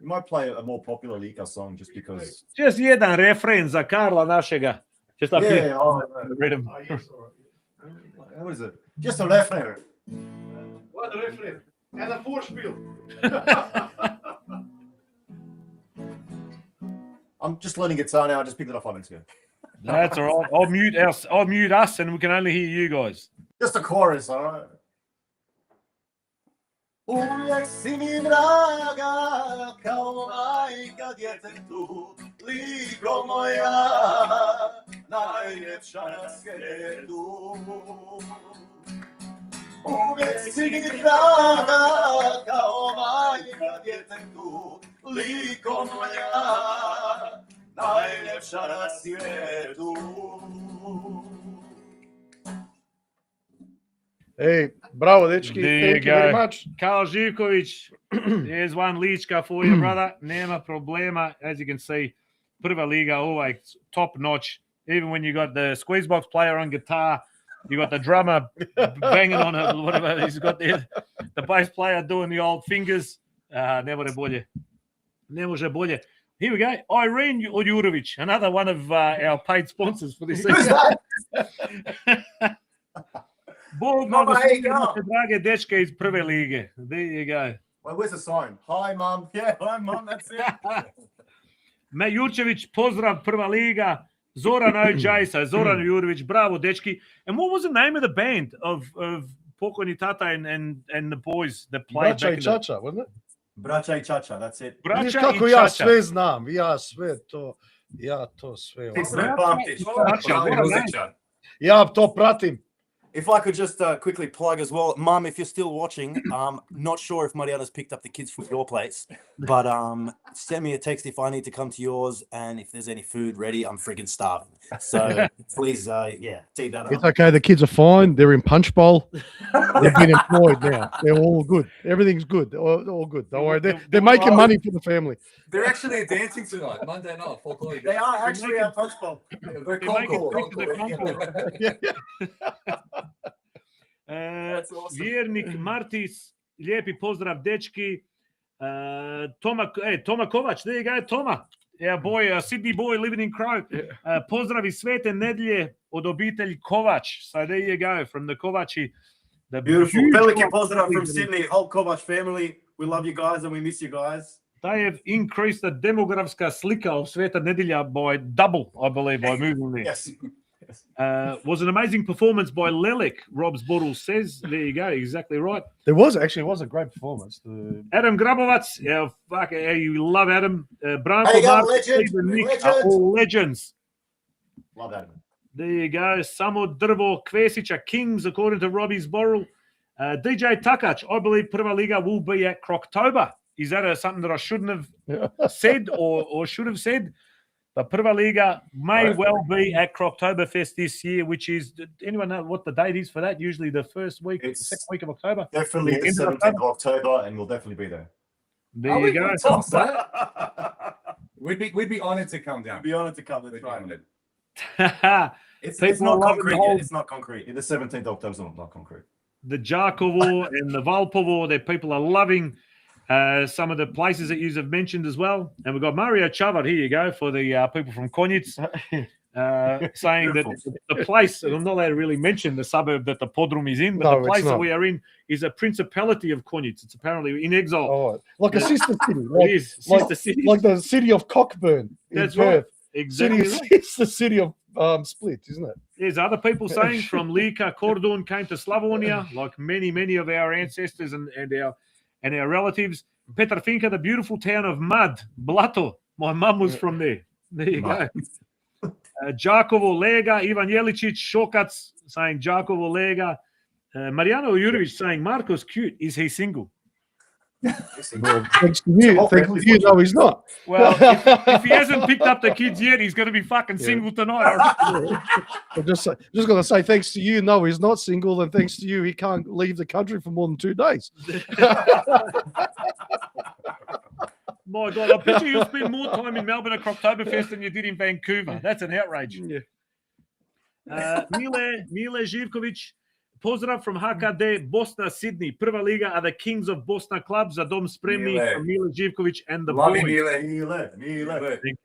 Speaker 6: We might play a more popular Lika song just because.
Speaker 2: Just jedan refren za Karla našega. Just up here. Rhythm.
Speaker 6: What is it? Just a refren.
Speaker 4: What a refren? And a Vorspiel.
Speaker 6: I'm just learning guitar now. I just picked it up 5 minutes ago.
Speaker 2: That's all right. I'll mute us, and we can only hear you guys.
Speaker 6: Just the chorus, all right. Uvijek si mi draga kao majka djetetu, liko moja, najljepša na svijetu. Uvijek si mi draga kao majka djetetu, liko moja, najljepša na svijetu.
Speaker 4: Hey, bravo, dečki.
Speaker 2: There
Speaker 4: Thank
Speaker 2: you
Speaker 4: you very
Speaker 2: go.
Speaker 4: much.
Speaker 2: Karl Živković, there's one lička for you, brother. Nema problema. As you can see, Prva Liga always top notch. Even when you got the squeeze box player on guitar, you got the drummer banging on it, whatever he's got there. The bass player doing the old fingers. Ne može bolje. Ne može bolje. Here we go. Irene Ojurović, another one of our paid sponsors for this season. Bog
Speaker 6: Mama,
Speaker 2: nam
Speaker 6: here you go.
Speaker 2: drage dečke iz Prve lige. There you go.
Speaker 6: Well, where's the sign? Hi, Mum. Yeah, hi, Mum. That's it.
Speaker 2: Jurčević, pozdrav, Prva liga. Zoran Ojajsa, Zoran Jurović, bravo, dečki. And what was the name of the band of pokojni tata and the boys that played
Speaker 4: Braća
Speaker 2: back
Speaker 4: i
Speaker 2: in
Speaker 4: čača, wasn't it?
Speaker 6: Braća i Chacha, that's it.
Speaker 2: Braća
Speaker 4: Vidiš
Speaker 2: i
Speaker 4: kako ja
Speaker 2: čača.
Speaker 4: sve znam, ja to sve.
Speaker 6: Ti sve pamtiš.
Speaker 4: Ja to pratim.
Speaker 10: If I could just quickly plug as well, Mum, if you're still watching, not sure if Mariana's picked up the kids from your place, but send me a text if I need to come to yours, and if there's any food ready, I'm freaking starving. So please, tee that
Speaker 4: It's
Speaker 10: up.
Speaker 4: okay. The kids are fine. They're in punch bowl. They've been employed now. They're all good. Everything's good. All good. Don't worry. They're making money for the family.
Speaker 7: They're actually dancing tonight, Monday night, folklore.
Speaker 6: They are actually our punch bowl.
Speaker 7: They're
Speaker 2: They make it
Speaker 7: Concord.
Speaker 2: back to the Concord.
Speaker 7: That's awesome.
Speaker 2: Vjernik Martis, lijepi pozdrav, dečki. Toma Kovač, there you go, Toma. Our boy, Sydney boy living in Crow. Pozdrav iz Svete Nedlje od obitelji Kovač. So there you go, from the Kovači. The
Speaker 6: Beautiful.
Speaker 2: huge
Speaker 6: Veliki
Speaker 2: Kovač
Speaker 6: pozdrav from
Speaker 2: family.
Speaker 6: Sydney, whole Kovač family. We love you guys and we miss you guys.
Speaker 2: They have increased the demographica slika of Sveta Nedjelja by double, I believe, by moving there.
Speaker 6: Yes.
Speaker 2: Was an amazing performance by Lelek, Rob's Bottle says. There you go, exactly right.
Speaker 4: There was a great performance.
Speaker 2: Adam Grabovac, you love Adam. Branko
Speaker 6: Hey,
Speaker 2: Mark,
Speaker 6: legend,
Speaker 2: Steve and Nick
Speaker 6: legend.
Speaker 2: are all legends.
Speaker 6: Love that.
Speaker 2: There you go. Samo Drvo Kvesić are kings, according to Robbie's Borrell. DJ Takac, I believe Prva Liga will be at Croctober. Is that something that I shouldn't have said or should have said? But Prva Liga may well be at Croctoberfest this year, which is, anyone know what the date is for that? Usually the first week,
Speaker 6: It's
Speaker 2: second week of October.
Speaker 6: Definitely the
Speaker 2: End of
Speaker 6: 17th of October, and we'll definitely be there.
Speaker 2: There you go.
Speaker 7: We'd be honored to come down.
Speaker 6: Be honored to come. That's
Speaker 7: We'd be
Speaker 6: right.
Speaker 7: honored.
Speaker 6: It's
Speaker 2: People
Speaker 6: not
Speaker 2: are loving
Speaker 6: concrete
Speaker 2: the whole-
Speaker 6: yet. It's not concrete. The 17th of October is not concrete.
Speaker 2: The Đakovo and the Valpovo, that people are loving. Some of the places that you have mentioned as well. And we've got Mario Chavar, here you go, for the people from Konjic, saying that the place, and I'm not allowed to really mention the suburb that the Podrum is in, but
Speaker 4: No,
Speaker 2: the
Speaker 4: it's
Speaker 2: place that
Speaker 4: not.
Speaker 2: we are in is a principality of Konjic. It's apparently in exile.
Speaker 4: Oh, like a sister city.
Speaker 2: It is, sister city.
Speaker 4: Like the city of Cockburn in
Speaker 2: That's right.
Speaker 4: Perth.
Speaker 2: Exactly.
Speaker 4: City,
Speaker 2: right.
Speaker 4: it's the city of Split, isn't it?
Speaker 2: There's other people saying from Lika, Kordun came to Slavonia, like many of our ancestors and our relatives. Petar Finka, the beautiful town of Mud, Blato. My mum was from there. There you go. Đakovo, Lega, Ivan Jelicic, Šokac saying Đakovo, Lega. Mariano Jurović saying Marco's cute. Is he single?
Speaker 4: Well, thanks to you. Thanks to you. No, he's not.
Speaker 2: Well, if he hasn't picked up the kids yet, he's going to be fucking single tonight.
Speaker 4: I'm just going to say thanks to you. No, he's not single, and thanks to you, he can't leave the country for more than 2 days.
Speaker 2: My God, I bet you spend more time in Melbourne at Croctoberfest than you did in Vancouver. That's an outrage. Mile Živković, pozdrav from HKD Bosna, Sydney. Prva Liga are the kings of Bosna clubs. A dom spremni from Mile Živković and the
Speaker 7: Love
Speaker 2: boys.
Speaker 7: you,
Speaker 6: Mile.
Speaker 2: And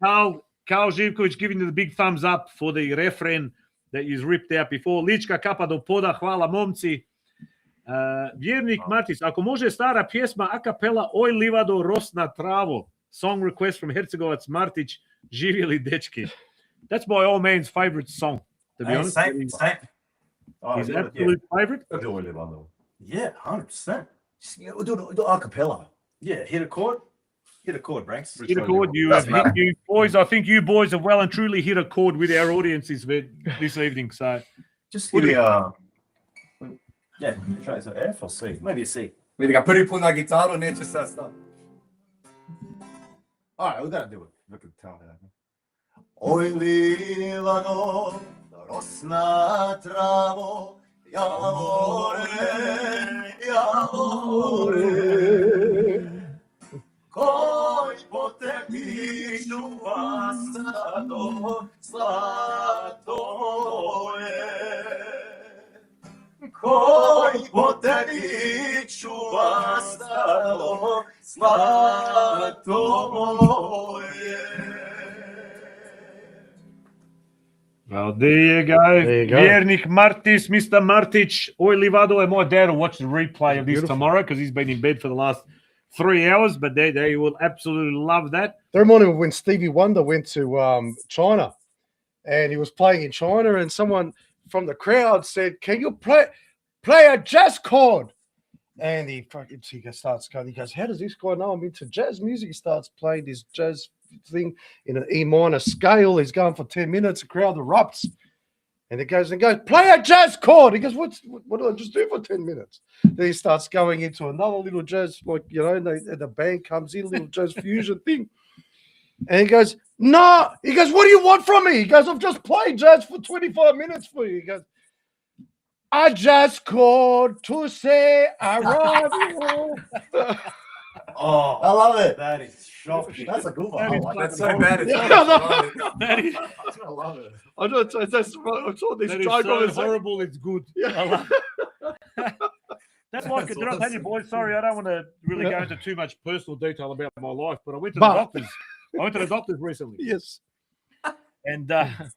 Speaker 2: Karl Živković giving you the big thumbs up for the refrain that you ripped out before. Lička kapa do poda, hvala momci. Vjernik Martis, ako može stara pjesma a cappella Oj livado rosna travo. Song request from Hercegovac Martić, živjeli dečki. That's my old man's favorite song, to be honest.
Speaker 6: Same. Oh,
Speaker 2: His absolute favorite.
Speaker 6: Yeah, 100%. Do a cappella. Yeah, hit a chord, Branks.
Speaker 2: Hit a chord. You have hit, you boys. I think you boys have well and truly hit a chord with our audiences this evening. So
Speaker 6: Just give me a. Yeah, try so F or C. Maybe a C.
Speaker 7: Vidi ga prvi put na gitaru, neće sad stav.
Speaker 6: All right, we gotta do it. Look at the talent. Oj livano, rosna travo,
Speaker 1: Koji po tebi čuva stado, zlato je. Koji po tebi čuva stado, zlato je.
Speaker 2: Well, there you go.
Speaker 4: There you go.
Speaker 2: Vjernik Martis, Mr. Martic, Oi Livado, and my dad will watch the replay of this
Speaker 4: Beautiful.
Speaker 2: tomorrow because he's been in bed for the last 3 hours, but they will absolutely love that.
Speaker 4: They reminded me of when Stevie Wonder went to China, and he was playing in China, and someone from the crowd said, "Can you play a jazz chord?" And he starts going. He goes, "How does this guy know I'm into jazz music?" He starts playing this jazz thing in an E minor scale. He's going for 10 minutes. The crowd erupts, and it goes, "Play a jazz chord." He goes, "What did I just do for 10 minutes?" Then he starts going into another little jazz, and the band comes in, little jazz fusion thing. And he goes, "No." He goes, "What do you want from me?" He goes, "I've just played jazz for 25 minutes for you." He goes, "I just called to say I love you."
Speaker 6: Oh, I love it.
Speaker 9: That is shocking.
Speaker 6: That's a good one.
Speaker 7: That's so bad. It's
Speaker 4: Yeah,
Speaker 7: not.
Speaker 4: no.
Speaker 2: That is,
Speaker 6: I love it.
Speaker 4: I saw this
Speaker 2: that is
Speaker 4: joke
Speaker 2: so
Speaker 4: on his
Speaker 2: horrible, it's good. I love it. That's like, did I tell you, boys? Sorry, I don't want to really go into too much personal detail about my life, but I went to the doctors. I went to the doctors recently.
Speaker 4: Yes.
Speaker 2: And the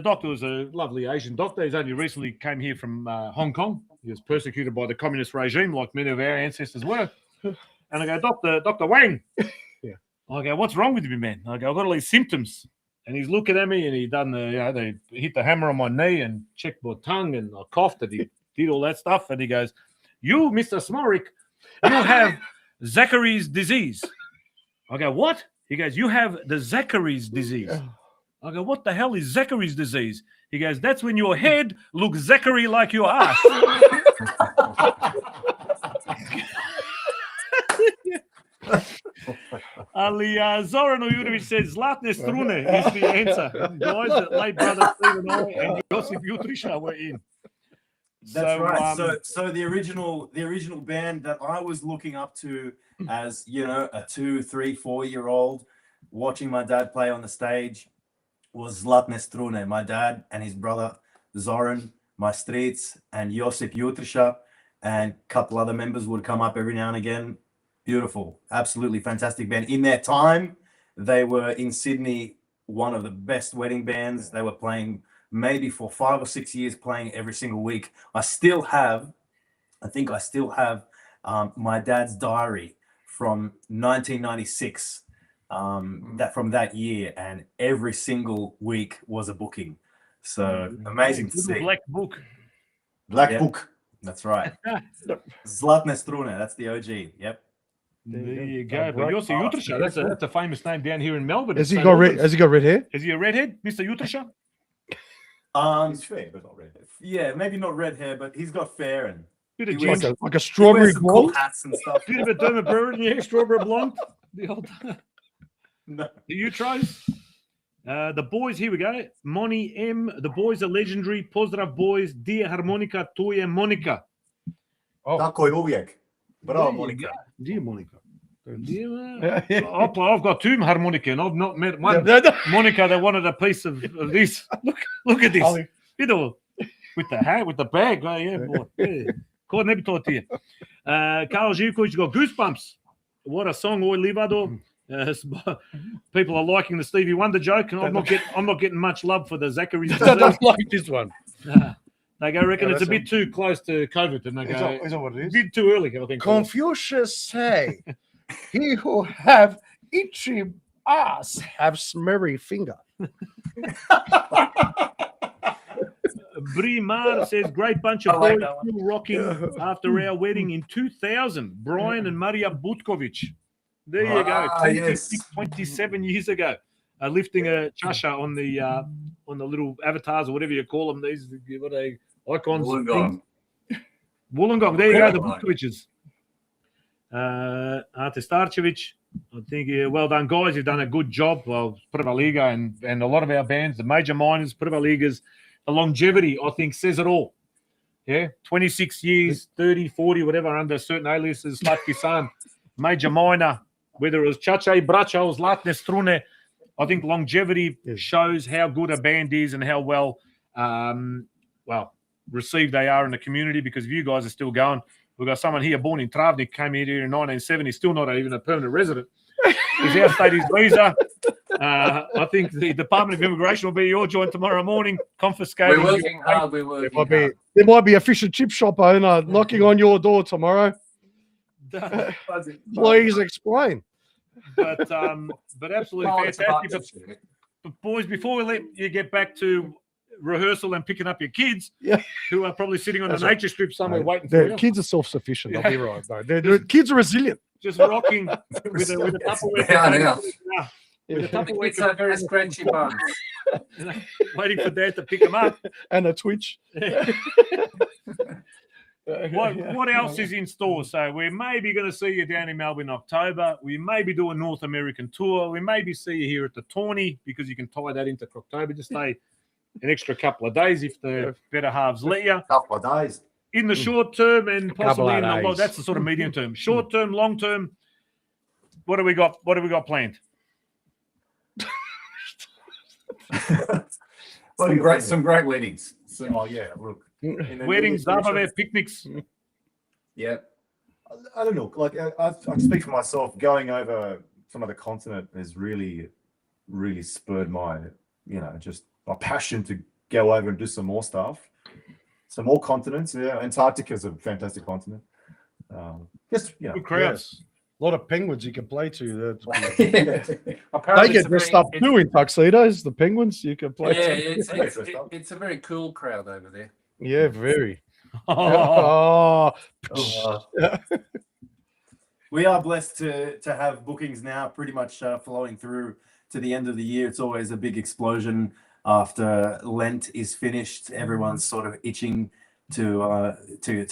Speaker 2: doctor was a lovely Asian doctor. He's only recently came here from Hong Kong. He was persecuted by the communist regime, like many of our ancestors were. And I go, Dr. Wang.
Speaker 4: Yeah.
Speaker 2: I go, "What's wrong with you, man?" I go, "I've got all these symptoms." And he's looking at me, and he done they hit the hammer on my knee and checked my tongue, and I coughed, and he did all that stuff. And he goes, "You, Mr. Smorik, you have Zachary's disease." I go, "What?" He goes, "You have the Zachary's disease." I go, "What the hell is Zachary's disease?" He goes, "That's when your head looks Zachary like your ass." Ali Zoran Ujurovic says, "Zlatne strune" is the answer. Guys, that late brother Stephen I and Josip Jutriša were in.
Speaker 9: That's right. So the original band that I was looking up to as a 2, 3, 4-year-old, watching my dad play on the stage, was Zlatne strune. My dad and his brother Zoran, my stric, and Josip Jutriša, and a couple other members would come up every now and again. Beautiful, absolutely fantastic band. In their time, they were in Sydney, one of the best wedding bands. They were playing maybe for 5 or 6 years, playing every single week. I still have my dad's diary from 1996, from that year, and every single week was a booking. So amazing to see.
Speaker 2: Black book.
Speaker 9: Black book. That's right. Zlatne strune. That's the OG. Yep.
Speaker 2: There you go. But Josip Jutriša, that's a famous name down here in Melbourne.
Speaker 4: Has he got red hair?
Speaker 2: Is he a redhead, Mr. Jutriša?
Speaker 6: He's fair, but not red.
Speaker 9: Yeah, maybe not red hair, but he's got fair and
Speaker 2: Bit of
Speaker 9: he wears
Speaker 2: ginger.
Speaker 4: Like a strawberry
Speaker 9: some cool
Speaker 4: blonde.
Speaker 9: hats and stuff.
Speaker 2: Bit of a Dermot Brewer in the strawberry blonde. The old
Speaker 9: No.
Speaker 2: the Utros. The boys, here we go. Moni M. The boys are legendary. Pozdrav boys. Dear harmonika, tu je Monica.
Speaker 6: Tako je uvijek. Bravo, Monica.
Speaker 2: Dear Monica. I've got two harmonica, and I've not met one. Monica that wanted a piece of this. Look at this. You know, with the hat, with the bag. Oh, yeah, boy. Yeah. Ko ne bi to ti. Karl Živković got goosebumps. What a song, Oi Livado. People are liking the Stevie Wonder joke, and I'm not getting much love for the Zachary's disease.
Speaker 4: I don't like this one.
Speaker 2: They go, reckon it's a bit too close to COVID, and they go,
Speaker 4: Is that what it
Speaker 2: a
Speaker 4: is?
Speaker 2: bit too early, I think.
Speaker 4: Confucius say, he who have itchy ass have smeary finger.
Speaker 2: Brimar says, great bunch of boys still rocking after our wedding in 2000. Brian and Maria Butkovic. There you go. 27 years ago. Lifting a chasha on the little avatars or whatever you call them. These what are icons.
Speaker 7: Wollongong.
Speaker 2: Wollongong. There you go, the Butkovics. Ante Starcevic. I think, well done, guys. You've done a good job. Well, Pavliga and a lot of our bands, the major minors, Pavligas,
Speaker 3: the longevity, I think, says it all. Yeah, 26 years, 30, 40, whatever, under certain aliases, Slatki San, major, minor, whether it was Chacha, Bracha, or Zlatne Strune. I think longevity shows how good a band is and how well, received they are in the community, because if you guys are still going, we've got someone here born in Travnik, came here in 1970, still not even a permanent resident. He's outstayed his visa. I think the Department of Immigration will be your joint tomorrow morning, confiscating.
Speaker 8: We're working hard. We're working hard.
Speaker 4: There might be a fish and chip shop owner knocking on your door tomorrow. Please explain.
Speaker 3: But absolutely fantastic. But boys, before we let you get back to rehearsal and picking up your kids, who are probably sitting on the nature strip somewhere waiting for you.
Speaker 4: Kids are self-sufficient. I'll be right. Though. Kids are resilient.
Speaker 3: Just rocking with a Tupperware.
Speaker 8: It's a very scratchy bun.
Speaker 3: Waiting for Dad to pick them up.
Speaker 4: And a twitch.
Speaker 3: What else is in store? So we're maybe going to see you down in Melbourne in October. We may be doing North American tour. We maybe see you here at the Tawny, because you can tie that into October. Just stay an extra couple of days if the better halves let you.
Speaker 6: Couple of days.
Speaker 3: In the short term and possibly in the long, that's the sort of medium term. Short term, long term, what do we got? What do we got planned?
Speaker 7: Some great weddings.
Speaker 6: Look.
Speaker 3: Weddings, Zabave, picnics.
Speaker 7: Yeah.
Speaker 6: I don't know. Like I speak for myself. Going over some of the continent has really spurred my, just my passion to go over and do some more stuff. Some more continents. Yeah, Antarctica is a fantastic continent.
Speaker 3: Good crowds.
Speaker 4: A lot of penguins you can play to.
Speaker 8: They
Speaker 4: get dressed up too in tuxedos. The penguins you can play to.
Speaker 8: It's a very cool crowd over there.
Speaker 4: Yeah, very.
Speaker 9: We are blessed to have bookings now pretty much flowing through to the end of the year. It's always a big explosion after Lent is finished. Everyone's sort of itching to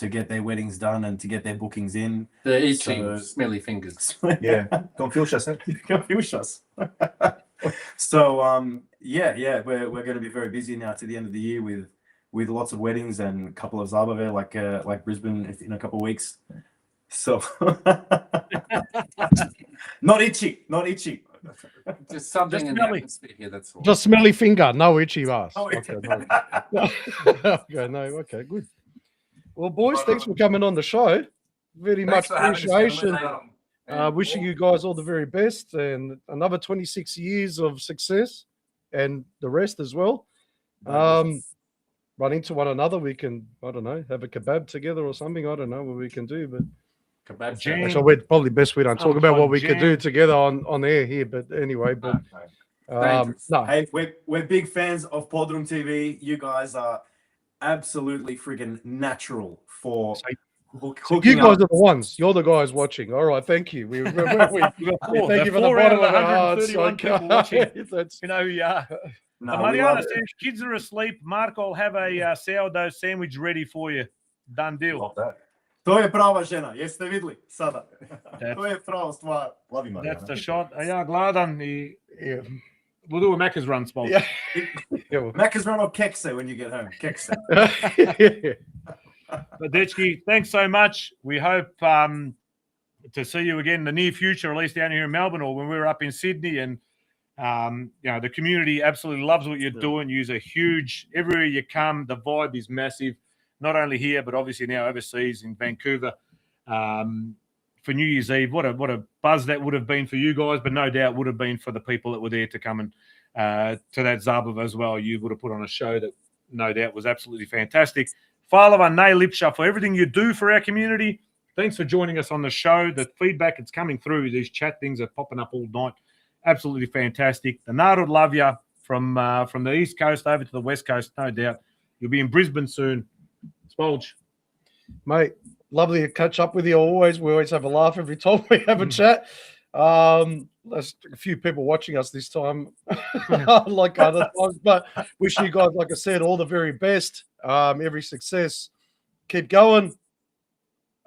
Speaker 9: get their weddings done and to get their bookings in.
Speaker 8: The itching, smelly fingers.
Speaker 6: Yeah, Confucius.
Speaker 9: Confucius. So we're going to be very busy now to the end of the year with lots of weddings and a couple of Zabave, like Brisbane in a couple of weeks. So not itchy.
Speaker 8: Just something in the atmosphere here, that's all.
Speaker 4: Just smelly finger, no itchy ass.
Speaker 9: Oh,
Speaker 4: Okay, good. Well, boys, thanks for coming on the show. Very much appreciation. Wishing you guys all the very best and another 26 years of success and the rest as well. Run into one another, we can, I don't know, have a kebab together or something. I don't know what we can do, but
Speaker 8: Kebab.
Speaker 4: So we're probably best we don't talk about what we could do together on air here. But anyway, no.
Speaker 9: Hey, we're big fans of PodroomTV. You guys are absolutely friggin' natural for
Speaker 4: so you guys are the ones. You're the guys watching. All right, thank you. We thank you from the bottom of our hearts.
Speaker 3: People watching. You know who you are. No, Mariana says kids are asleep. Mark, I'll have a sourdough sandwich ready for you. Done deal.
Speaker 6: Love that.
Speaker 9: To je prava žena, jeste videli sada? To je prava stvar.
Speaker 6: Love you,
Speaker 3: That's the shot. Ja, gladan i we'll do a Macca's run spot.
Speaker 4: Yeah.
Speaker 9: Macca's run or kekse when you get home. Kekse.
Speaker 3: But Dechki, thanks so much. We hope to see you again in the near future, at least down here in Melbourne or when we're up in Sydney. And the community absolutely loves what you're doing. You're huge. Everywhere you come, the vibe is massive. Not only here, but obviously now overseas in Vancouver for New Year's Eve. What a buzz that would have been for you guys, but no doubt would have been for the people that were there to come and to that Zabav as well. You would have put on a show that no doubt was absolutely fantastic. Falava Nay Lipsha for everything you do for our community. Thanks for joining us on the show. The feedback it's coming through. These chat things are popping up all night. Absolutely fantastic. The Narod love you from the East Coast over to the West Coast, no doubt. You'll be in Brisbane soon. Spolge.
Speaker 4: Mate, lovely to catch up with you always. We always have a laugh every time we have a chat. There's a few people watching us this time, like other times, but wish you guys, like I said, all the very best. Every success. Keep going.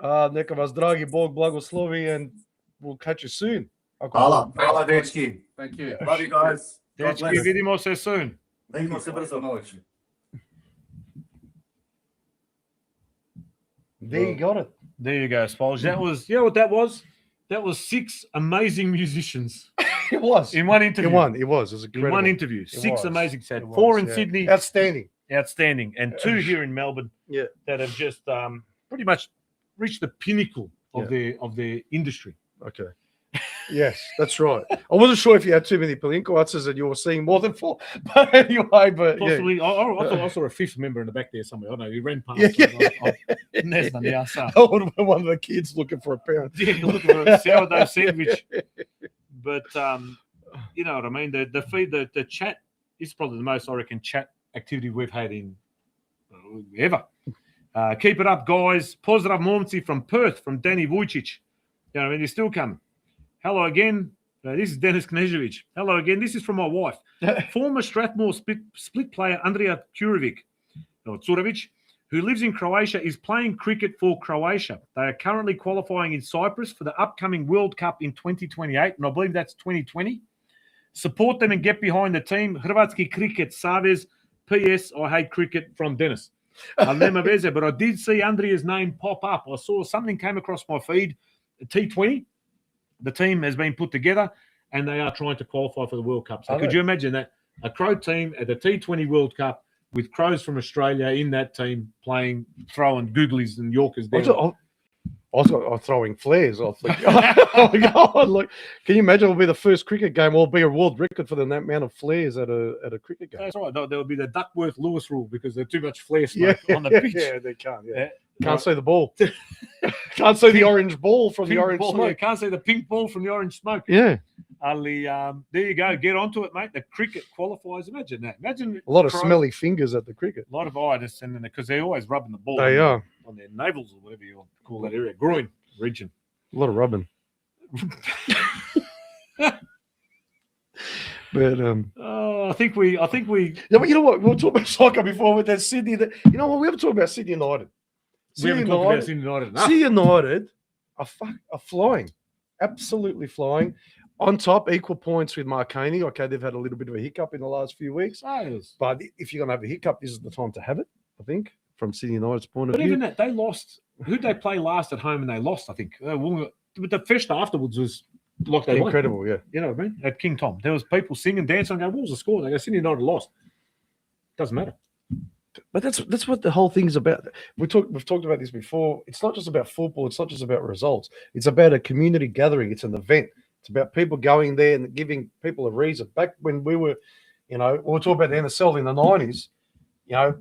Speaker 4: Neka vas dragi Bog blagoslovi, and we'll catch you soon.
Speaker 6: Hvala, dečki.
Speaker 8: Thank you.
Speaker 9: Love you guys.
Speaker 3: Dečki, vidimo se soon.
Speaker 9: Vidimo se brzo.
Speaker 4: There you got it.
Speaker 3: There you go, Spolge. That was, you know what that was? That was 6 amazing musicians
Speaker 4: It was.
Speaker 3: in one interview.
Speaker 4: It was. It was incredible.
Speaker 3: In one interview.
Speaker 4: It
Speaker 3: 6
Speaker 4: was.
Speaker 3: amazing sets.
Speaker 4: It
Speaker 3: 4
Speaker 4: was,
Speaker 3: in
Speaker 4: yeah.
Speaker 3: Sydney.
Speaker 4: Outstanding.
Speaker 3: Outstanding. And 2 here in Melbourne.
Speaker 4: Yeah.
Speaker 3: That have just pretty much reached the pinnacle of their industry.
Speaker 4: Okay. Yes, that's right. I wasn't sure if you had too many Palinko answers and you were seeing more than 4. But anyway, but
Speaker 3: Possibly. I saw a 5th member in the back there somewhere. I know he ran past. There's none there, so.
Speaker 4: I would have been one of the kids looking for a pound.
Speaker 3: Yeah, looking for a sourdough sandwich. But you know what I mean. The feed, the chat is probably the most, I reckon, chat activity we've had in ever. Keep it up, guys. Pozdrav momci from Perth, from Danny Vujicic. You know what I mean? You're still coming. Hello again. This is Denis Knežević. Hello again. This is from my wife. Former Strathmore split player Andrija Curevic, who lives in Croatia, is playing cricket for Croatia. They are currently qualifying in Cyprus for the upcoming World Cup in 2028, and I believe that's 2020. Support them and get behind the team. Hrvatski Kriket Savez. P.S. I hate cricket, from Dennis. Nema veze, but I did see Andrija's name pop up. I saw something came across my feed, T20. The team has been put together and they are trying to qualify for the World Cup. So could you imagine that? A Crow team at the T20 World Cup with Crows from Australia in that team playing, throwing googlies and Yorkers down.
Speaker 4: I was throwing flares. I was like, oh my God, like, can you imagine? It'll be the first cricket game. It'll be a world record for the amount of flares at a cricket game.
Speaker 3: That's right. There will be the Duckworth-Lewis rule because there's too much flare smoke on the pitch.
Speaker 4: Yeah, they can't. Yeah. Can't see the ball. Can't see the orange ball from the orange smoke.
Speaker 3: Yeah, can't see the pink ball from the orange smoke.
Speaker 4: Yeah.
Speaker 3: Ali, there you go. Get onto it, mate. The cricket qualifiers. Imagine that. Imagine
Speaker 4: a lot of smelly fingers at the cricket.
Speaker 3: A lot of itis, and because they're always rubbing the ball.
Speaker 4: They are
Speaker 3: on their navels or whatever you call that area, groin region.
Speaker 4: A lot of rubbing. But
Speaker 3: I think we.
Speaker 4: Yeah, but you know what? We'll talk about soccer before with that Sydney. You know what? We haven't talked about Sydney United.
Speaker 3: We haven't talked about Sydney United enough.
Speaker 4: Sydney United are flying, absolutely flying. On top, equal points with Marconi. Okay, they've had a little bit of a hiccup in the last few weeks. But if you're going to have a hiccup, this is the time to have it, I think, from Sydney United's point of view.
Speaker 3: But even that, they lost. Who'd they play last at home and they lost, I think. But the festa afterwards was like they
Speaker 4: incredible,
Speaker 3: won.
Speaker 4: yeah.
Speaker 3: You know what I mean? At King Tom. There was people singing, dancing, going, what was the score? They go, Sydney United lost. Doesn't matter.
Speaker 4: But that's what the whole thing's about. We've talked about this before. It's not just about football. It's not just about results. It's about a community gathering. It's an event. It's about people going there and giving people a reason. Back when we were, we were talking about the NSL in the 90s,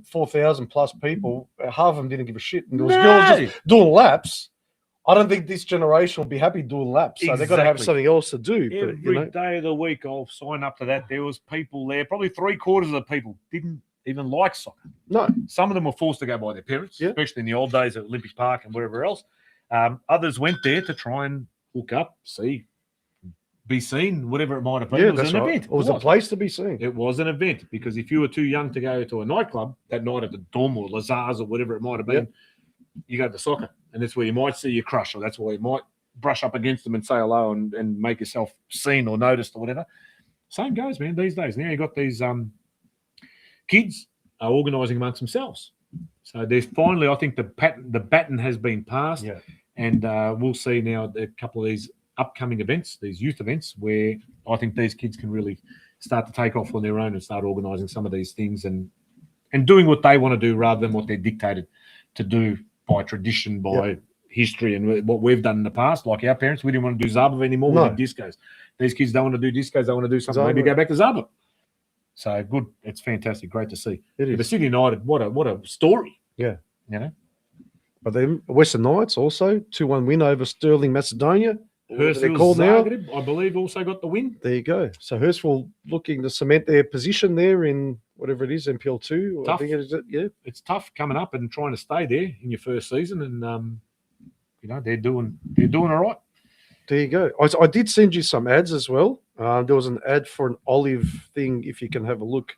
Speaker 4: 4,000 plus people, half of them didn't give a shit. And there was girls just doing laps. I don't think this generation will be happy doing laps. So they've got to have something else to do.
Speaker 3: Every day of the week, I'll sign up to that. There was people there. Probably 3/4 of the people didn't even like soccer.
Speaker 4: No.
Speaker 3: Some of them were forced to go by their parents, especially in the old days at Olympic Park and wherever else. Others went there to try and hook up, be seen, whatever it might have been.
Speaker 4: Yeah,
Speaker 3: it was an event.
Speaker 4: It was a place to be seen.
Speaker 3: It was an event because if you were too young to go to a nightclub that night at the Dom or Lazars or whatever it might have been, you go to soccer. And that's where you might see your crush, or that's where you might brush up against them and say hello and make yourself seen or noticed or whatever. Same goes, man, these days. Now you've got these kids are organising amongst themselves. So there's finally, I think the baton has been passed.
Speaker 4: Yeah.
Speaker 3: And we'll see now a couple of these upcoming events, these youth events, where I think these kids can really start to take off on their own and start organising some of these things and doing what they want to do rather than what they're dictated to do by tradition, by history, and what we've done in the past. Like our parents, we didn't want to do Zabava anymore. We did discos. These kids don't want to do discos. They want to do something. Maybe go back to Zabava. So good. It's fantastic. Great to see.
Speaker 4: It is.
Speaker 3: But Sydney United, what a story.
Speaker 4: Yeah.
Speaker 3: But
Speaker 4: then Western Knights also 2-1 win over Sterling Macedonia.
Speaker 3: Hurstville Zagreb, I believe, also got the win.
Speaker 4: There you go. So Hurstville looking to cement their position there in whatever it is, MPL2.
Speaker 3: Tough.
Speaker 4: I think it is. Yeah,
Speaker 3: it's tough coming up and trying to stay there in your first season, and they're doing all right.
Speaker 4: There you go. I did send you some ads as well. There was an ad for an olive thing. If you can have a look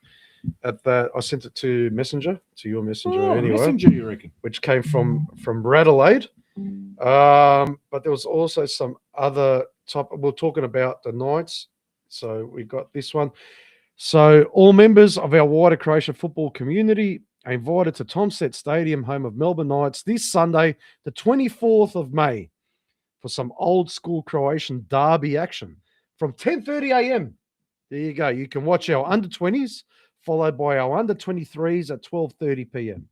Speaker 4: at that, I sent it to Messenger, to your Messenger anyway.
Speaker 3: Messenger, you reckon?
Speaker 4: Which came from Radelaide. But there was also some other type. We're talking about the Knights, so we got this one. So all members of our wider Croatian football community are invited to Tomset Stadium, home of Melbourne Knights, this Sunday, the 24th of May, for some old school Croatian derby action from 10:30 a.m. There you go. You can watch our under-20s, followed by our under-23s at 12:30 p.m.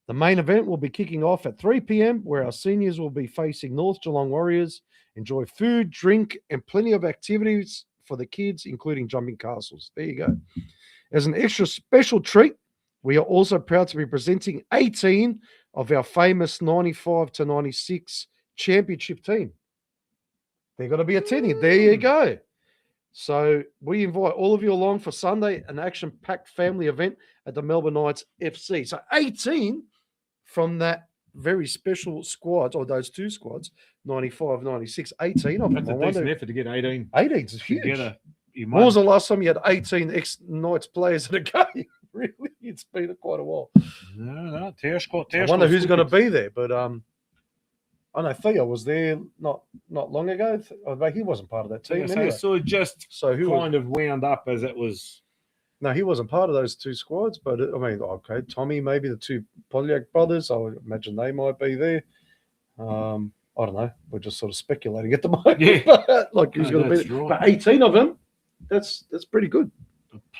Speaker 4: The main event will be kicking off at 3 p.m., where our seniors will be facing North Geelong Warriors. Enjoy food, drink, and plenty of activities for the kids, including jumping castles. There you go. As an extra special treat, we are also proud to be presenting 18 of our famous 95 to 96 championship team. They're going to be attending. There you go. So we invite all of you along for Sunday, an action-packed family event at the Melbourne Knights FC. So 18 from that very special squad, or those two squads, 95, 96, 18 of them.
Speaker 3: That's a decent effort to get 18.
Speaker 4: 18 is huge.
Speaker 3: Together in
Speaker 4: When was the last time you had 18 ex-Knights players in a game? Really? It's been quite a while.
Speaker 3: No.
Speaker 4: I wonder who's going to be there, but I know Theo was there not long ago. He wasn't part of that team. Anyway.
Speaker 3: So just
Speaker 4: who
Speaker 3: kind of wound up as it was.
Speaker 4: No, he wasn't part of those two squads, but I mean, okay, Tommy, maybe the two Pavliga brothers. I would imagine they might be there. I don't know. We're just sort of speculating at the moment.
Speaker 3: Yeah,
Speaker 4: like who's going to be there.
Speaker 3: Right.
Speaker 4: But 18 of them, that's pretty good.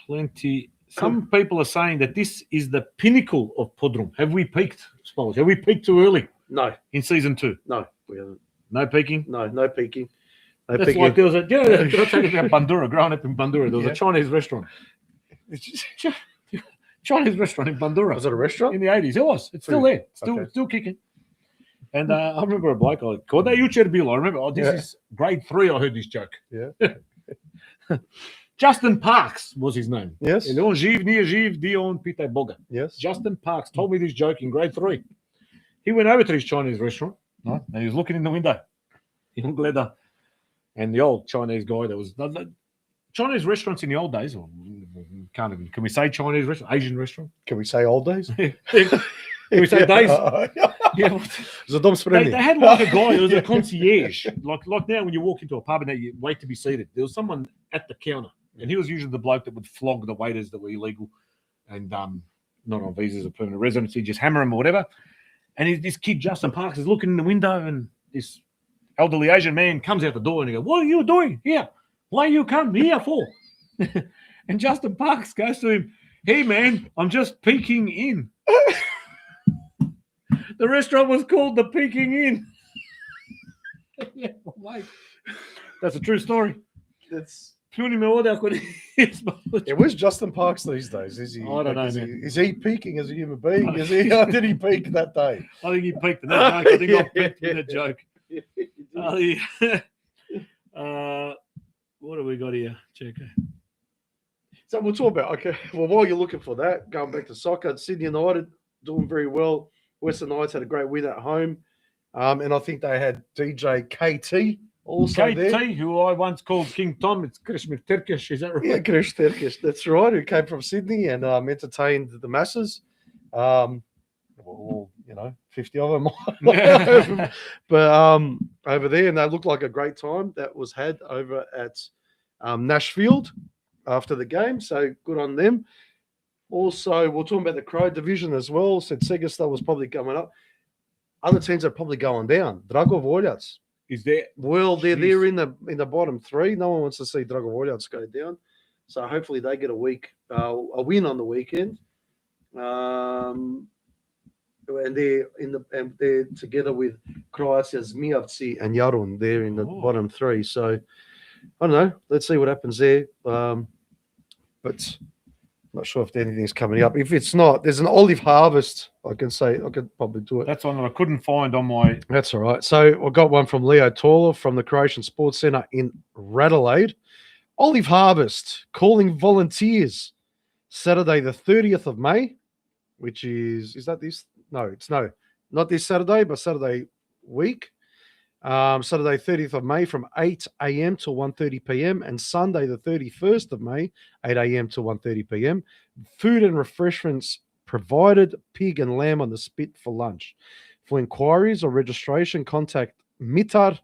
Speaker 3: Plenty. Some people are saying that this is the pinnacle of Podrum. Have we peaked, Spolls? Have we peaked too early?
Speaker 4: No.
Speaker 3: In season 2?
Speaker 4: No, we haven't.
Speaker 3: No peaking?
Speaker 4: No peaking.
Speaker 3: That's like there was a, I'll tell you about Bandura, growing up in Bandura. There was a Chinese restaurant. Chinese restaurant in Bandura.
Speaker 4: Was it a restaurant?
Speaker 3: In the 80s. It was. It's still there. Still kicking. And I remember a bloke, I remember, this is grade 3, I heard this joke.
Speaker 4: Yeah.
Speaker 3: Justin Parks was his name.
Speaker 4: Yes. Yes.
Speaker 3: Justin Parks told me this joke in grade 3. He went over to his Chinese restaurant, right? And he was looking in the window. He looked leather. And the old Chinese guy that was Chinese restaurants in the old days, or can we say Chinese restaurant, Asian restaurant?
Speaker 4: Can we say old days?
Speaker 3: Can we say days? Yeah. They had like a guy, it was a concierge. Like now when you walk into a pub and you wait to be seated, there was someone at the counter, and he was usually the bloke that would flog the waiters that were illegal and not on visas or permanent residency, just hammer them or whatever. And this kid, Justin Parks, is looking in the window, and this elderly Asian man comes out the door and he goes, "What are you doing here? Why you come here for?" And Justin Parks goes to him, "Hey, man, I'm just peeking in." The restaurant was called the Peking Inn. Yeah, mate. That's a true story.
Speaker 4: It was Justin Parks these days. Is he?
Speaker 3: I don't know.
Speaker 4: Is he peaking as a human being? Is he? Did he peak that day?
Speaker 3: I think he peaked in that joke. I think I peaked in that joke. What have we got here? Check it.
Speaker 4: So we'll talk about, okay, well, while you're looking for that, going back to soccer, Sydney United doing very well. Western Knights had a great win at home. And I think they had DJ KT also there.
Speaker 3: KT, who I once called King Tom. It's Krishmir Turkish, is that right?
Speaker 4: Yeah, Krish Turkish, that's right, who came from Sydney and entertained the masses. Well, 50 of them. But over there, and they looked like a great time that was had over at Nashfield after the game. So good on them. Also, we're talking about the Crow division as well. Said Segastar was probably coming up. Other teams are probably going down. Dragovoljac.
Speaker 3: Is there?
Speaker 4: Well, they're there in the bottom 3. No one wants to see Dragovoljac go down. So hopefully they get a win on the weekend. And they're together with Croatia, Zmijavci and Jarun. They're in the bottom 3. So I don't know. Let's see what happens there. But not sure if anything's coming up. If it's not, there's an olive harvest. I can probably do it.
Speaker 3: That's one that I couldn't find on my.
Speaker 4: That's all right. So I got one from Leo Torla from the Croatian Sports Centre in Radelaide. Olive harvest calling volunteers Saturday the 30th of May, which is that this? No, not this Saturday, but Saturday week. Saturday 30th of May from 8 a.m. till 1:30 p.m. and Sunday the 31st of May, 8 a.m. till 1:30 p.m. Food and refreshments provided, pig and lamb on the spit for lunch. For inquiries or registration, contact Mitar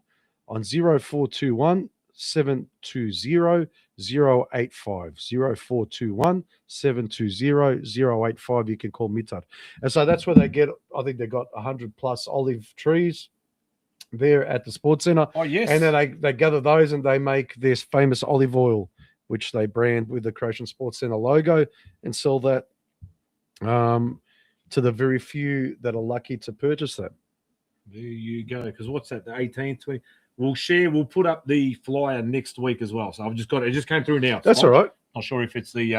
Speaker 4: on 0421 720 085 0421 720 085. You can call Mitad. And so that's where they get, I think they got 100 plus olive trees there at the sports center.
Speaker 3: Oh, yes.
Speaker 4: And then they gather those and they make this famous olive oil, which they brand with the Croatian Sports Center logo and sell that to the very few that are lucky to purchase that.
Speaker 3: There you go. Because what's that? The 18th, 20. We'll put up the flyer next week as well. So I've just got it. It just came through now.
Speaker 4: That's all right.
Speaker 3: Not sure if it's the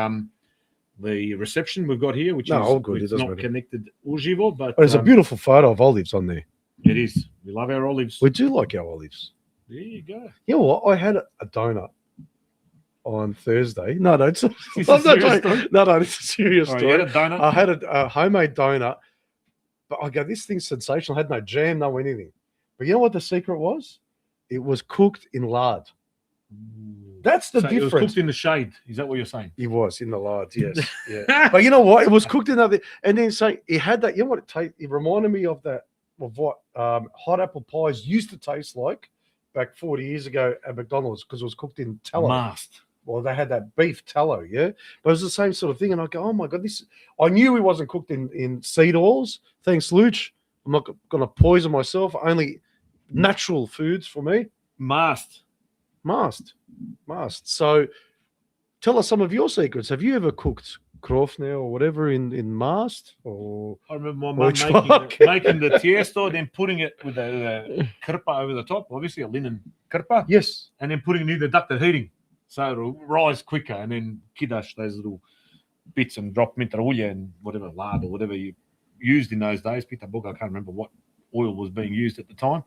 Speaker 3: reception we've got here, which
Speaker 4: No,
Speaker 3: is
Speaker 4: all good. It
Speaker 3: it's
Speaker 4: doesn't
Speaker 3: not
Speaker 4: matter.
Speaker 3: connected uživo, but
Speaker 4: There's a beautiful photo of olives on there.
Speaker 3: it is. We love our olives.
Speaker 4: We do like our olives.
Speaker 3: There you go.
Speaker 4: You know what? I had a donut on Thursday. No, it's
Speaker 3: Is this a serious story?
Speaker 4: no, it's a serious
Speaker 3: All right,
Speaker 4: story.
Speaker 3: you had a donut?
Speaker 4: I had a homemade donut, but I go, this thing's sensational. I had no jam, no anything. But you know what the secret was? It was cooked in lard. That's the
Speaker 3: So
Speaker 4: difference.
Speaker 3: It was cooked in the shade. Is that what you're saying?
Speaker 4: It was in the lard, yes. Yeah. But you know what? It was cooked in other, and then so it had that. You know what it tastes? It reminded me of what hot apple pies used to taste like back 40 years ago at McDonald's because it was cooked in tallow.
Speaker 3: Mast.
Speaker 4: Well, they had that beef tallow, yeah. But it was the same sort of thing, and I go, oh my god, this. I knew it wasn't cooked in seed oils. Thanks, Luch. I'm not going to poison myself. Only natural foods for me.
Speaker 3: Mast.
Speaker 4: So, tell us some of your secrets. Have you ever cooked krofne or whatever in mast? Or
Speaker 3: I remember my
Speaker 4: Which
Speaker 3: mum
Speaker 4: one?
Speaker 3: making the tiesto, then putting it with the kirpa over the top, obviously a linen kirpa,
Speaker 4: yes,
Speaker 3: and then putting it in the ducted heating so it'll rise quicker, and then kidash those little bits and drop mintarulja and whatever lard or whatever you used in those days. Pita boga, I can't remember what oil was being used at the time.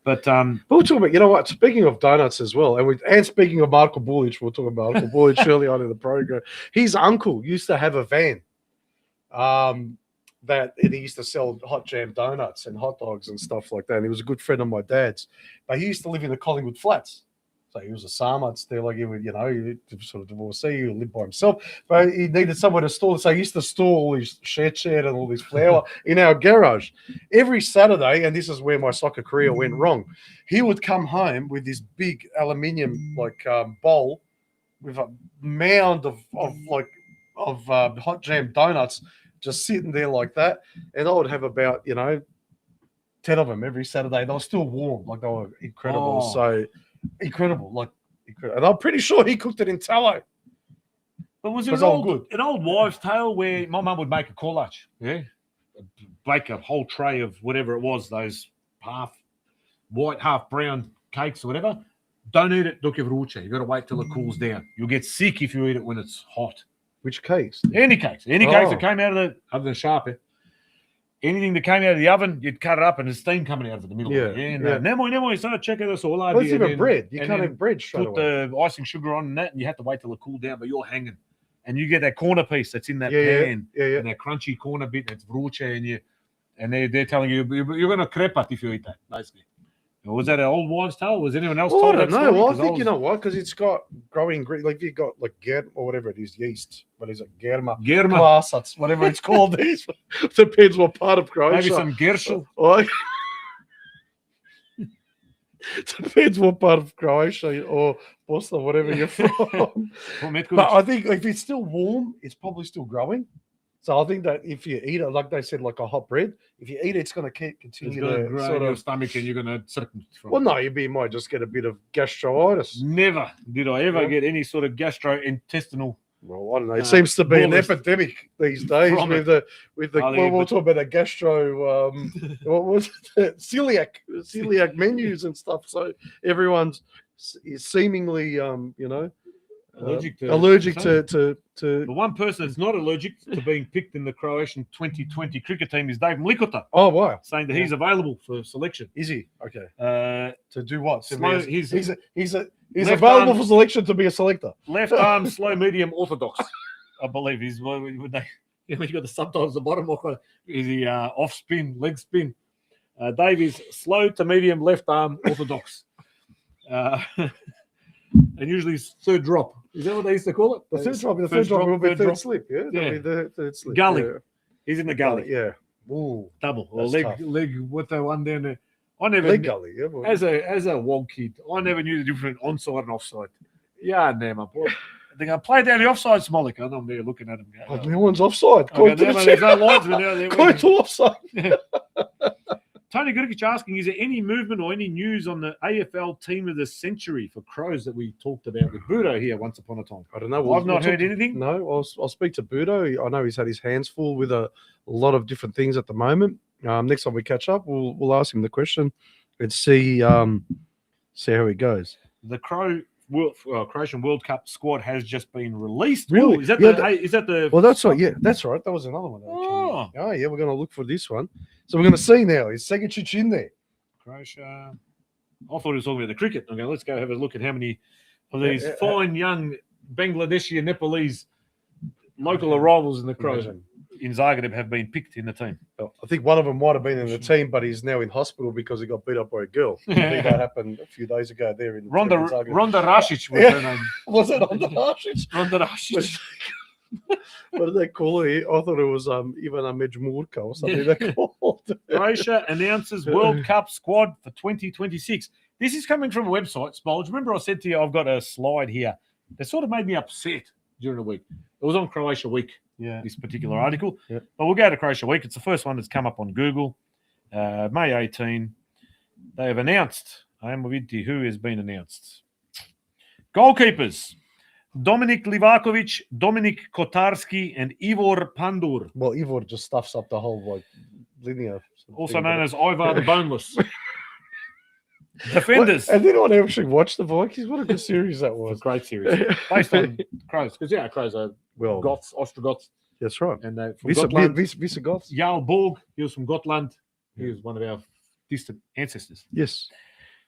Speaker 3: But
Speaker 4: we'll talk about, you know what, speaking of donuts as well, and speaking of Marko Bulic, we'll talk about Marko Bulic early on in the program. His uncle used to have a van that he used to sell hot jam donuts and hot dogs and stuff like that. And he was a good friend of my dad's. But he used to live in the Collingwood Flats. So he was a Sama still, like he would, he sort of divorcee, he lived by himself. But he needed somewhere to store. So he used to store all his shed and all this flour in our garage. Every Saturday, and this is where my soccer career went wrong, he would come home with this big aluminium bowl with a mound of hot jam donuts just sitting there like that. And I would have about, 10 of them every Saturday. They were still warm, like they were incredible.
Speaker 3: Oh.
Speaker 4: So incredible. And I'm pretty sure he cooked it in tallow.
Speaker 3: But was it an old wives' tale where my mum would make a collage, bake a whole tray of whatever it was, those half white, half brown cakes or whatever. Don't eat it, dok je vruće. You got to wait till it cools down. You'll get sick if you eat it when it's hot.
Speaker 4: Which cakes?
Speaker 3: Any cakes that came out of the other than sharp. Anything that came out of the oven, you'd cut it up and there's steam coming out of the middle. Nemo, so check out this all idea.
Speaker 4: Well, it's even bread. You can't have bread straight
Speaker 3: put
Speaker 4: away.
Speaker 3: the icing sugar on and that, and you have to wait till it cool down, but you're hanging. And you get that corner piece that's in that pan, and that crunchy corner bit that's vruće, and they're telling you you're going to crepat if you eat that, basically. Was that an old wives' tale? Was anyone else told
Speaker 4: I don't
Speaker 3: that
Speaker 4: know.
Speaker 3: story?
Speaker 4: Well, I think you know what, because it's got growing, like you've got like germ or whatever it is, yeast. What is it? Germa. Glassats, whatever it's called. These depends what part of Croatia.
Speaker 3: Maybe some gershel.
Speaker 4: Depends what part of Croatia or Bosnia, whatever you're from. But I think if it's still warm, it's probably still growing. So I think that if you eat it, like they said, like a hot bread, if you eat it, it's going to continue to
Speaker 3: grow
Speaker 4: sort
Speaker 3: in your
Speaker 4: of
Speaker 3: stomach, and you're going to sicken from.
Speaker 4: Well, no, you might just get a bit of gastritis.
Speaker 3: Never did I ever get any sort of gastrointestinal.
Speaker 4: Well, I don't know. It seems to be an epidemic these days with the. We'll talk about the gastro. What was it? Celiac menus and stuff. So everyone's seemingly, allergic to.
Speaker 3: The one person that's not allergic to being picked in the Croatian 2020 cricket team is Dave Mlikota.
Speaker 4: Oh wow!
Speaker 3: Saying that he's available for selection.
Speaker 4: Is he? Okay. To do what? He's available for selection to be a selector.
Speaker 3: Left arm, slow, medium, orthodox. I believe he's. When you got the subtitles at the bottom. Is he off spin, leg spin? Dave is slow to medium, left arm, orthodox. And usually it's third drop. Is that what they used to call it?
Speaker 4: The third drop will be third slip. Yeah, the third slip.
Speaker 3: Gully.
Speaker 4: Yeah.
Speaker 3: He's in the gully.
Speaker 4: Yeah. Ooh,
Speaker 3: double or leg. What the one down there? I never
Speaker 4: leg gully. Yeah,
Speaker 3: as a wog kid, I never knew the difference onside and offside. Yeah, Nema. They're going to play down the offside, Smolik. I know I'm there looking at him.
Speaker 4: Oh, no one's offside.
Speaker 3: Okay, there's no linesman out there.
Speaker 4: Going to offside.
Speaker 3: Tony Gurkic asking, is there any movement or any news on the AFL team of the century for Crows that we talked about with Budo here once upon a time?
Speaker 4: I don't know.
Speaker 3: I've not heard anything.
Speaker 4: No, I'll speak to Budo. I know he's had his hands full with a lot of different things at the moment. Next time we catch up, we'll ask him the question and see how he goes.
Speaker 3: The Croatian World Cup squad has just been released.
Speaker 4: Really?
Speaker 3: Ooh, is that the?
Speaker 4: Well, that's right. Yeah, that's right. That was another one.
Speaker 3: Oh.
Speaker 4: Yeah, we're going to look for this one. So we're going to see now. Is Segičić in there?
Speaker 3: Croatia. I thought he was talking about the cricket. Okay, let's go have a look at how many of these fine young Bangladeshi and Nepalese local arrivals in the Crows in Zagreb have been picked in the team.
Speaker 4: Well, I think one of them might have been in the team, but he's now in hospital because he got beat up by a girl. I think that happened a few days ago there in
Speaker 3: Rhonda
Speaker 4: Zagreb.
Speaker 3: Rasic was her name.
Speaker 4: Was it Rhonda Rasic?
Speaker 3: Rhonda Rasic.
Speaker 4: What did they call it? I thought it was Ivana Mejmurka or something they called it.
Speaker 3: Croatia announces World Cup squad for 2026. This is coming from a website, Spolge. Remember I said to you I've got a slide here that sort of made me upset during the week. It was on Croatia Week, this particular article.
Speaker 4: Yeah.
Speaker 3: But we'll go to Croatia Week. It's the first one that's come up on Google. May 18. They have announced, who has been announced? Goalkeepers. Dominik Livakovic, Dominik Kotarski, and Ivor Pandur.
Speaker 4: Well, Ivor just stuffs up the whole linear.
Speaker 3: Also known as Ivar the Boneless. Defenders.
Speaker 4: And then I actually watched the Vikings. What a good series that was.
Speaker 3: Great series. Based on Crows. Because, Crows are Goths, Ostrogoths.
Speaker 4: That's right.
Speaker 3: And they're from Gotland.
Speaker 4: Visigoths.
Speaker 3: Jarl Borg, he was from Gotland. He was one of our distant ancestors.
Speaker 4: Yes.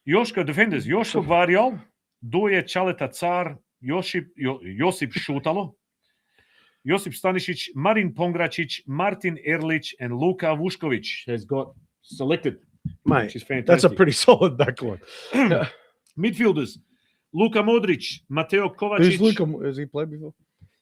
Speaker 3: Joško defenders. Joško Gvardiol, Duje Čaleta Car, Josip Šutalo, Josip Stanišić, Marin Pongračić, Martin Erlić, and Luka Vušković has got selected.
Speaker 4: Mate,
Speaker 3: which is fantastic.
Speaker 4: That's a pretty solid backline.
Speaker 3: Midfielders, Luka Modric, Mateo Kovacic.
Speaker 4: Who's Luka? Has he played before?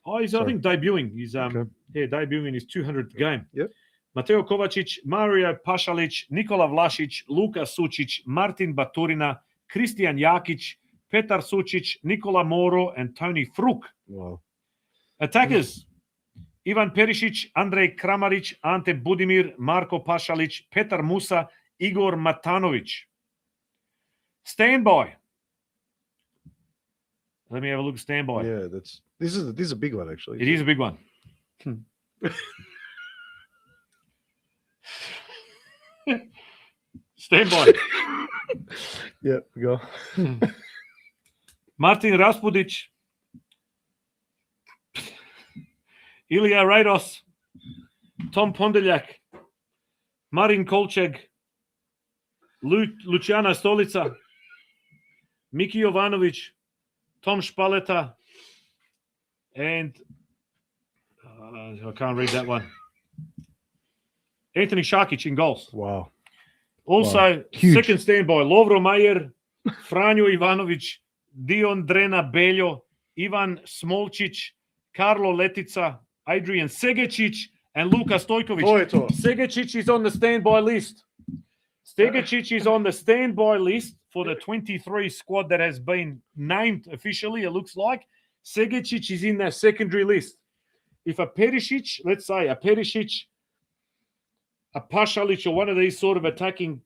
Speaker 3: Oh, he's, I think, debuting. He's debuting his 200th game.
Speaker 4: Yep.
Speaker 3: Mateo Kovacic, Mario Pašalić, Nikola Vlašić, Luka Sučić, Martin Baturina, Kristijan Jakic, Petar Sučić, Nikola Moro, and Tony Fruk.
Speaker 4: Wow.
Speaker 3: Attackers, Ivan Perišić, Andrej Kramarić, Ante Budimir, Marko Pašalić, Petar Musa, Igor Matanović. Standby. Let me have a look at standby.
Speaker 4: Yeah, this is a big one actually.
Speaker 3: It is a big one. Standby.
Speaker 4: Yeah, go.
Speaker 3: Martin Raspudic, Ilija Rados, Tom Pondeljak, Marin Kolčeg, Luciana Stolica, Miki Jovanović, Tom Špaleta, and I can't read that one. Anthony Šakić in goals.
Speaker 4: Wow.
Speaker 3: Also, second standby, Lovro Majer, Franjo Ivanović, Dion Drena Beljo, Ivan Smolčić, Karlo Letica, Adrian Segečić, and Luka Stojković. Segečić is on the standby list. Segečić is on the standby list for the 23 squad that has been named officially, it looks like. Segečić is in that secondary list. If a Perišić, let's say a Perišić, a Pašalić, or one of these sort of attacking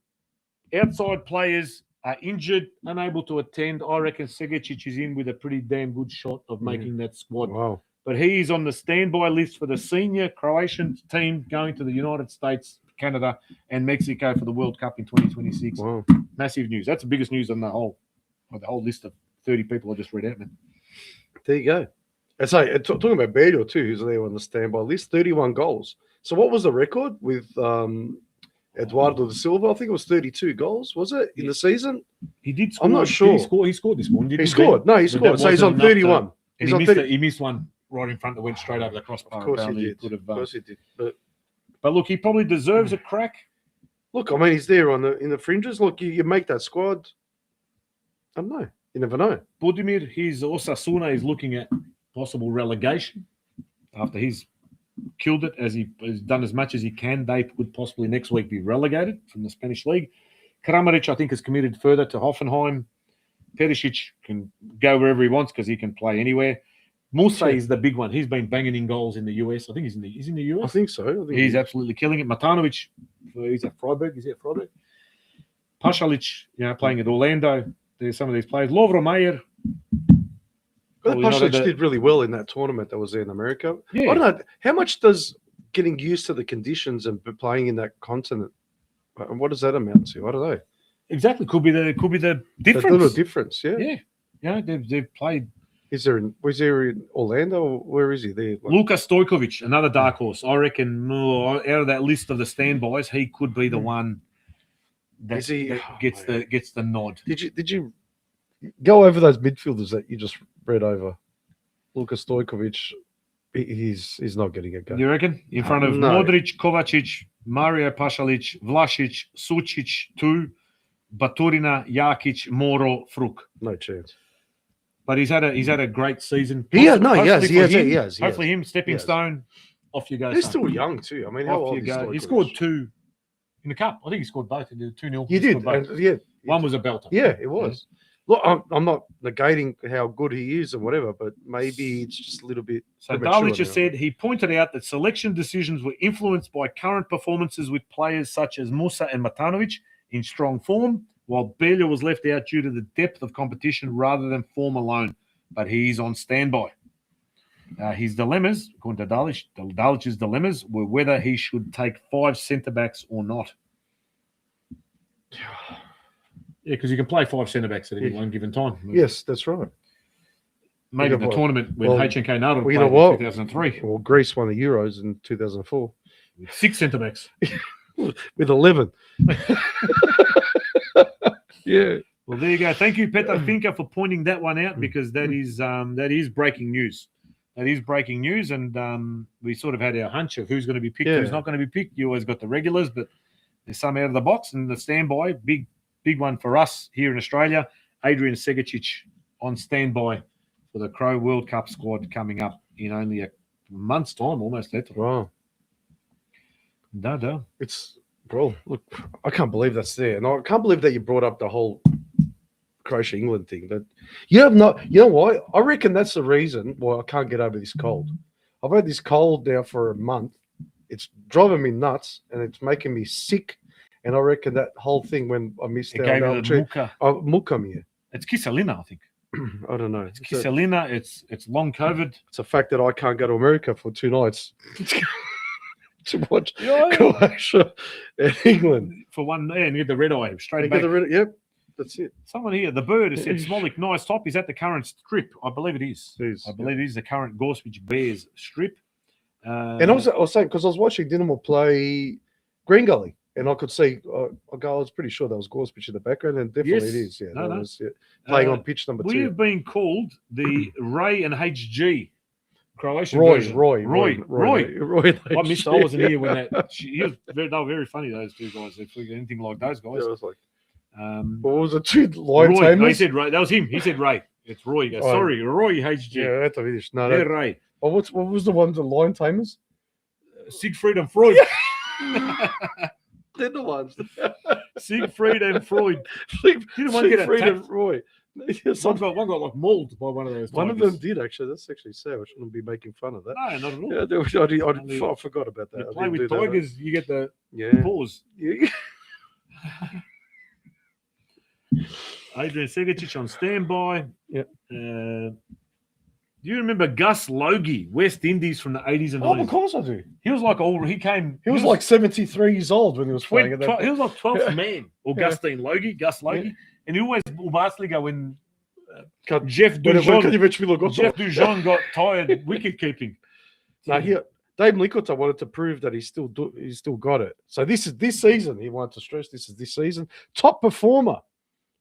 Speaker 3: outside players are injured, unable to attend, I reckon Segečić is in with a pretty damn good shot of making that squad.
Speaker 4: Wow.
Speaker 3: But he is on the standby list for the senior Croatian team going to the United States, Canada, and Mexico for the World Cup in 2026.
Speaker 4: Wow.
Speaker 3: Massive news. That's the biggest news on the whole list of 30 people I just read out, man.
Speaker 4: There you go. And so talking about Beljo too, who's there on the standby list, 31 goals. So what was the record with Eduardo da Silva? I think it was 32 goals, was it, in the season?
Speaker 3: He did score.
Speaker 4: I'm not sure.
Speaker 3: He scored this morning.
Speaker 4: He scored. No, he scored. So he's on 31.
Speaker 3: He missed one right in front that went straight over the crossbar.
Speaker 4: Of course he did. Of course he did.
Speaker 3: But look, he probably deserves a crack.
Speaker 4: Look, I mean, he's there in the fringes. Look, you make that squad. I don't know. You never know.
Speaker 3: Budimir, his Osasuna is looking at possible relegation after he's killed it, as he's done as much as he can. They could possibly next week be relegated from the Spanish league. Kramaric, I think, is committed further to Hoffenheim. Perisic can go wherever he wants because he can play anywhere. Musa is the big one. He's been banging in goals in the US. I think he's in the US.
Speaker 4: I think so. I think
Speaker 3: He's absolutely killing it. Matanovic, he's at Freiburg. Is he at Freiburg? Pasalic, playing at Orlando. There's some of these players. Lovro Mayer.
Speaker 4: But Pasalic did really well in that tournament that was there in America.
Speaker 3: Yeah.
Speaker 4: I don't know. How much does getting used to the conditions and playing in that continent, what does that amount to? I don't know.
Speaker 3: Exactly. Could be the difference.
Speaker 4: That little difference, yeah.
Speaker 3: Yeah. They've played.
Speaker 4: Was there in Orlando or where is he there?
Speaker 3: Luka Stojkovic, another dark horse. I reckon out of that list of the standbys, he could be the one that gets the nod.
Speaker 4: Did you go over those midfielders that you just read over? Luka Stojkovic, he's not getting a go.
Speaker 3: You reckon? In front of Modric, Kovacic, Mario Pasalic, Vlasic, Sucic, Tu, Baturina, Jakic, Moro, Fruk.
Speaker 4: No chance.
Speaker 3: But he's had a great season.
Speaker 4: He has.
Speaker 3: Hopefully him, stepping stone, off you go.
Speaker 4: He's still young too. I mean, how old is he?
Speaker 3: He scored 2 in the cup. I think he scored both. He did 2-0.
Speaker 4: He did.
Speaker 3: One was a belter.
Speaker 4: Yeah, it was. Look, I'm not negating how good he is and whatever, but maybe it's just a little bit.
Speaker 3: So Dalic has said he pointed out that selection decisions were influenced by current performances with players such as Musa and Matanovic in strong form, while Belja was left out due to the depth of competition rather than form alone. But he's on standby. His dilemmas, according to Dalic's dilemmas, were whether he should take 5 centre-backs or not. Yeah, because you can play 5 centre-backs at any one given time.
Speaker 4: Yes, that's right.
Speaker 3: Maybe the tournament when HNK Nada played in 2003.
Speaker 4: Well, Greece won the Euros in 2004.
Speaker 3: 6 centre-backs.
Speaker 4: With 11. Yeah.
Speaker 3: Well, there you go. Thank you, Petar Finka, for pointing that one out because that is breaking news. That is breaking news, and we sort of had our hunch of who's going to be picked, who's not going to be picked. You always got the regulars, but there's some out of the box, and the standby, big one for us here in Australia. Adrian Segicic on standby for the Crow World Cup squad coming up in only a month's time, almost that.
Speaker 4: Wow.
Speaker 3: No.
Speaker 4: Bro, look, I can't believe that's there. And I can't believe that you brought up the whole Croatia-England thing. That you know why? I reckon that's the reason why I can't get over this cold. I've had this cold now for a month. It's driving me nuts and it's making me sick. And I reckon that whole thing when I missed out on Muka.
Speaker 3: It's Kiselina, I think.
Speaker 4: I don't know.
Speaker 3: It's Kiselina. It's long COVID.
Speaker 4: It's a fact that I can't go to America for 2 nights. To watch Croatia and England
Speaker 3: for one day and get the red eye straight back.
Speaker 4: Yep, that's it.
Speaker 3: Someone here, the bird has said Smolik, nice top. Is that the current strip? I believe it is. I believe it is the current Gorsuch Bears strip.
Speaker 4: And also, I was saying because I was watching Dinamo play Green Gully, and I could see. I was pretty sure that was Gorsuch in the background, and definitely it is. Yeah, that was playing on pitch number 2.
Speaker 3: We have been called the Ray and HG. Croatian
Speaker 4: Roy.
Speaker 3: I missed. I wasn't here when that. They were very funny. Those 2 guys. If we get anything like those guys,
Speaker 4: yeah, it was like. What was it? 2 lion
Speaker 3: Roy.
Speaker 4: tamers?
Speaker 3: No, he said Ray. That was him. He said Ray. It's Roy. He goes, sorry, Roy HG.
Speaker 4: Yeah, that's what it is. No,
Speaker 3: Ray.
Speaker 4: Oh, what was the one? The lion tamers?
Speaker 3: Siegfried and Freud.
Speaker 4: They're the ones.
Speaker 3: Siegfried and Freud.
Speaker 4: Siegfried and Roy.
Speaker 3: One got like mauled by one of those.
Speaker 4: One of them did actually. That's actually sad. I shouldn't be making fun of that.
Speaker 3: No, not at all.
Speaker 4: I forgot about that.
Speaker 3: You play with tigers, you get the pause.
Speaker 4: Yeah.
Speaker 3: Adrian Segicic on standby.
Speaker 4: Yeah.
Speaker 3: Do you remember Gus Logie, West Indies from the 80s and 90s?
Speaker 4: Oh, of course I do.
Speaker 3: He was like
Speaker 4: He was like 73 years old when he was playing.
Speaker 3: He was like 12th man. Augustine Logie, Gus Logie. Yeah. And he always Pavliga when Jeff Dujon got tired wicket keeping.
Speaker 4: Now here, Dave Likota wanted to prove that he still got it. So this season. He wanted to stress this season. Top performer.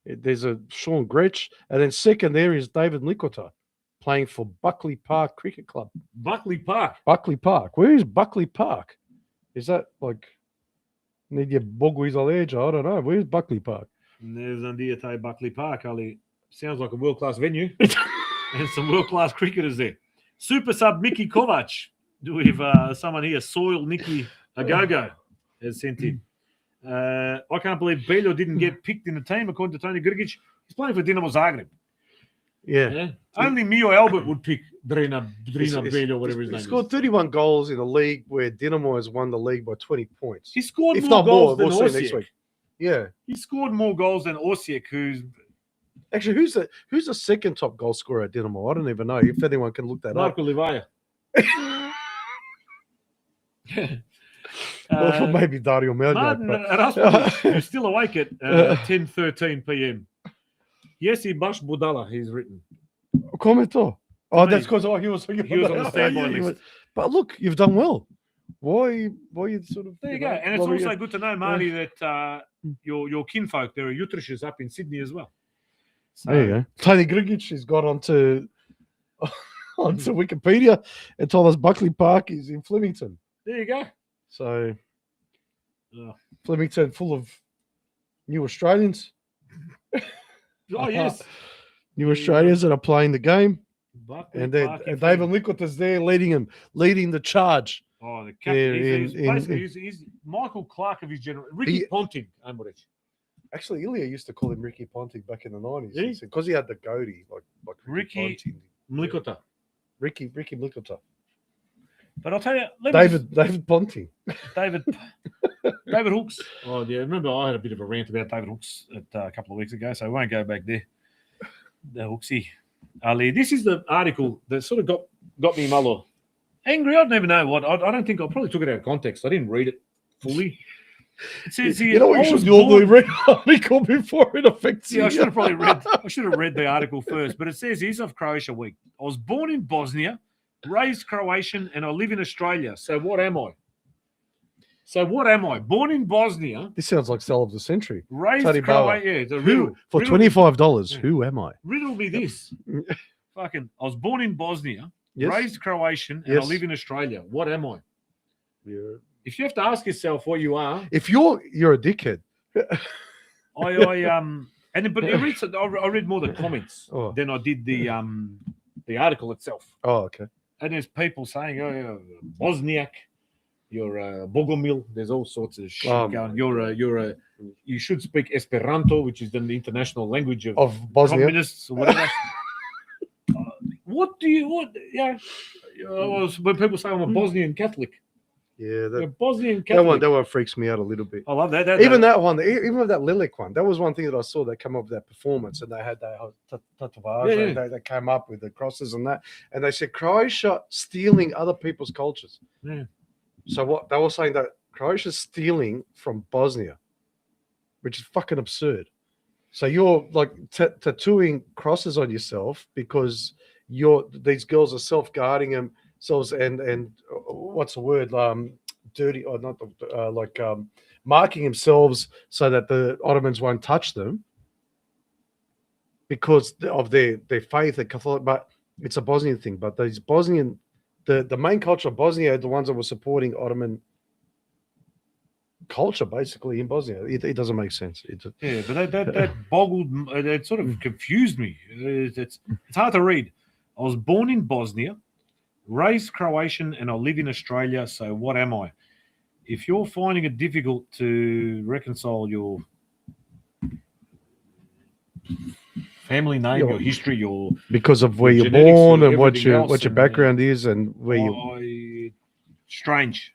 Speaker 4: There's a Sean Gretsch, and then second there is David Likota, playing for Buckley Park Cricket Club.
Speaker 3: Buckley Park.
Speaker 4: Where is Buckley Park? Is that like need your bogwies all age? I don't know. Where's Buckley Park?
Speaker 3: And there's Andiate Buckley Park, Ali. Sounds like a world-class venue. And some world-class cricketers there. Super sub Mickey Kovac. Do we have someone here? Soil Nicky Agogo has sent in. I can't believe Beljo didn't get picked in the team, according to Tony Grigic. He's playing for Dinamo Zagreb.
Speaker 4: Yeah.
Speaker 3: Only Mio Albert would pick Drina Belj or whatever his name
Speaker 4: He scored 31 goals in a league where Dinamo has won the league by 20 points.
Speaker 3: He scored
Speaker 4: if
Speaker 3: more
Speaker 4: not
Speaker 3: goals
Speaker 4: more,
Speaker 3: than
Speaker 4: we'll see next
Speaker 3: Osijek.
Speaker 4: week. Yeah.
Speaker 3: He scored more goals than Osijek, who's
Speaker 4: Actually, who's the second top goal scorer at Dinamo? I don't even know if anyone can look that
Speaker 3: Marko
Speaker 4: up.
Speaker 3: Livaja.
Speaker 4: Or maybe Dario Melniak.
Speaker 3: Martin
Speaker 4: but-
Speaker 3: Rasmussen, who's still awake at 10:13 p.m. Jesi Baš Budala, he's written.
Speaker 4: Comment to. Oh,
Speaker 3: Me.
Speaker 4: that's because he was
Speaker 3: He was on the standby list.
Speaker 4: But look, you've done well. Why you sort of
Speaker 3: There you go. And it's also good to know, Marty, that your kinfolk, there are Utrechters up in Sydney as well. So,
Speaker 4: There you go. Tony Grigic has got onto Wikipedia and told us Buckley Park is in Flemington.
Speaker 3: There you go.
Speaker 4: So
Speaker 3: Oh.
Speaker 4: Flemington full of new Australians.
Speaker 3: Oh, yes.
Speaker 4: New Australians that are playing the game.
Speaker 3: Buckley
Speaker 4: And
Speaker 3: Park in
Speaker 4: David Lickett is there leading the charge.
Speaker 3: Oh, the
Speaker 4: There
Speaker 3: captain.
Speaker 4: in-
Speaker 3: He's Michael Clark of his generation. Ricky Ponting, Amorich.
Speaker 4: Actually, Ilya used to call him Ricky Ponting back in the 90s.
Speaker 3: Did he?
Speaker 4: Because he had the goatee, like
Speaker 3: Ricky
Speaker 4: Ponting.
Speaker 3: Mlikota.
Speaker 4: Ricky Lickett.
Speaker 3: But I'll tell you,
Speaker 4: David Ponting.
Speaker 3: David Hooks. Oh, yeah. Remember, I had a bit of a rant about David Hooks a couple of weeks ago, so I won't go back there. The Hooksy. Ali, this is the article that sort of got me Mullo angry. I don't even know what. I don't think I probably took it out of context. I didn't read it fully. It says here,
Speaker 4: You know what you should normally read an article before it affects you.
Speaker 3: Yeah, I should have probably read. I should have read the article first. But it says here's of Croatia Week. I was born in Bosnia, raised Croatian, and I live in Australia. So what am I? Born in Bosnia,
Speaker 4: This sounds like Sell of the Century.
Speaker 3: raised
Speaker 4: Tony Bauer.
Speaker 3: Croatia. Yeah, it's a
Speaker 4: Who,
Speaker 3: riddle.
Speaker 4: for
Speaker 3: Riddle-
Speaker 4: $25,
Speaker 3: Yeah.
Speaker 4: who am I?
Speaker 3: Riddle me this. Fucking, I was born in Bosnia,
Speaker 4: Yes.
Speaker 3: raised Croatian, and
Speaker 4: Yes.
Speaker 3: I live in Australia. What am I? If you have to ask yourself what you are,
Speaker 4: If you're a dickhead.
Speaker 3: but I read more the comments
Speaker 4: Oh.
Speaker 3: than I did the article itself.
Speaker 4: Oh, okay.
Speaker 3: And there's people saying, "Oh, you're Bosniak, you're a Bogomil." There's all sorts of shit going. You should speak Esperanto, which is the international language of
Speaker 4: Bosnia.
Speaker 3: communists or whatever. Yeah. When people say I'm a Bosnian Catholic,
Speaker 4: Yeah,
Speaker 3: you're a
Speaker 4: that,
Speaker 3: Bosnian
Speaker 4: that
Speaker 3: Catholic.
Speaker 4: one freaks me out a little bit.
Speaker 3: I love that.
Speaker 4: Even that one, even with that Lilik one, that was one thing that I saw that come up with that performance, and they had that tatuage,
Speaker 3: Yeah.
Speaker 4: they came up with the crosses and that, and they said Croatia stealing other people's cultures.
Speaker 3: Yeah.
Speaker 4: So what they were saying that Croatia's stealing from Bosnia, which is fucking absurd. So you're like tattooing crosses on yourself because these girls are self-guarding themselves and what's the word? Dirty or not? Marking themselves so that the Ottomans won't touch them because of their faith and Catholic. But it's a Bosnian thing. But these Bosnian, the main culture of Bosnia are the ones that were supporting Ottoman culture basically in Bosnia. It doesn't make sense.
Speaker 3: Yeah, but that boggled, it sort of confused me. It's hard to read. I was born in Bosnia, raised Croatian, and I live in Australia. So what am I? If you're finding it difficult to reconcile your family name, your history,
Speaker 4: because of where you're
Speaker 3: genetics
Speaker 4: born
Speaker 3: or
Speaker 4: and what
Speaker 3: everything else,
Speaker 4: your background is and where
Speaker 3: strange.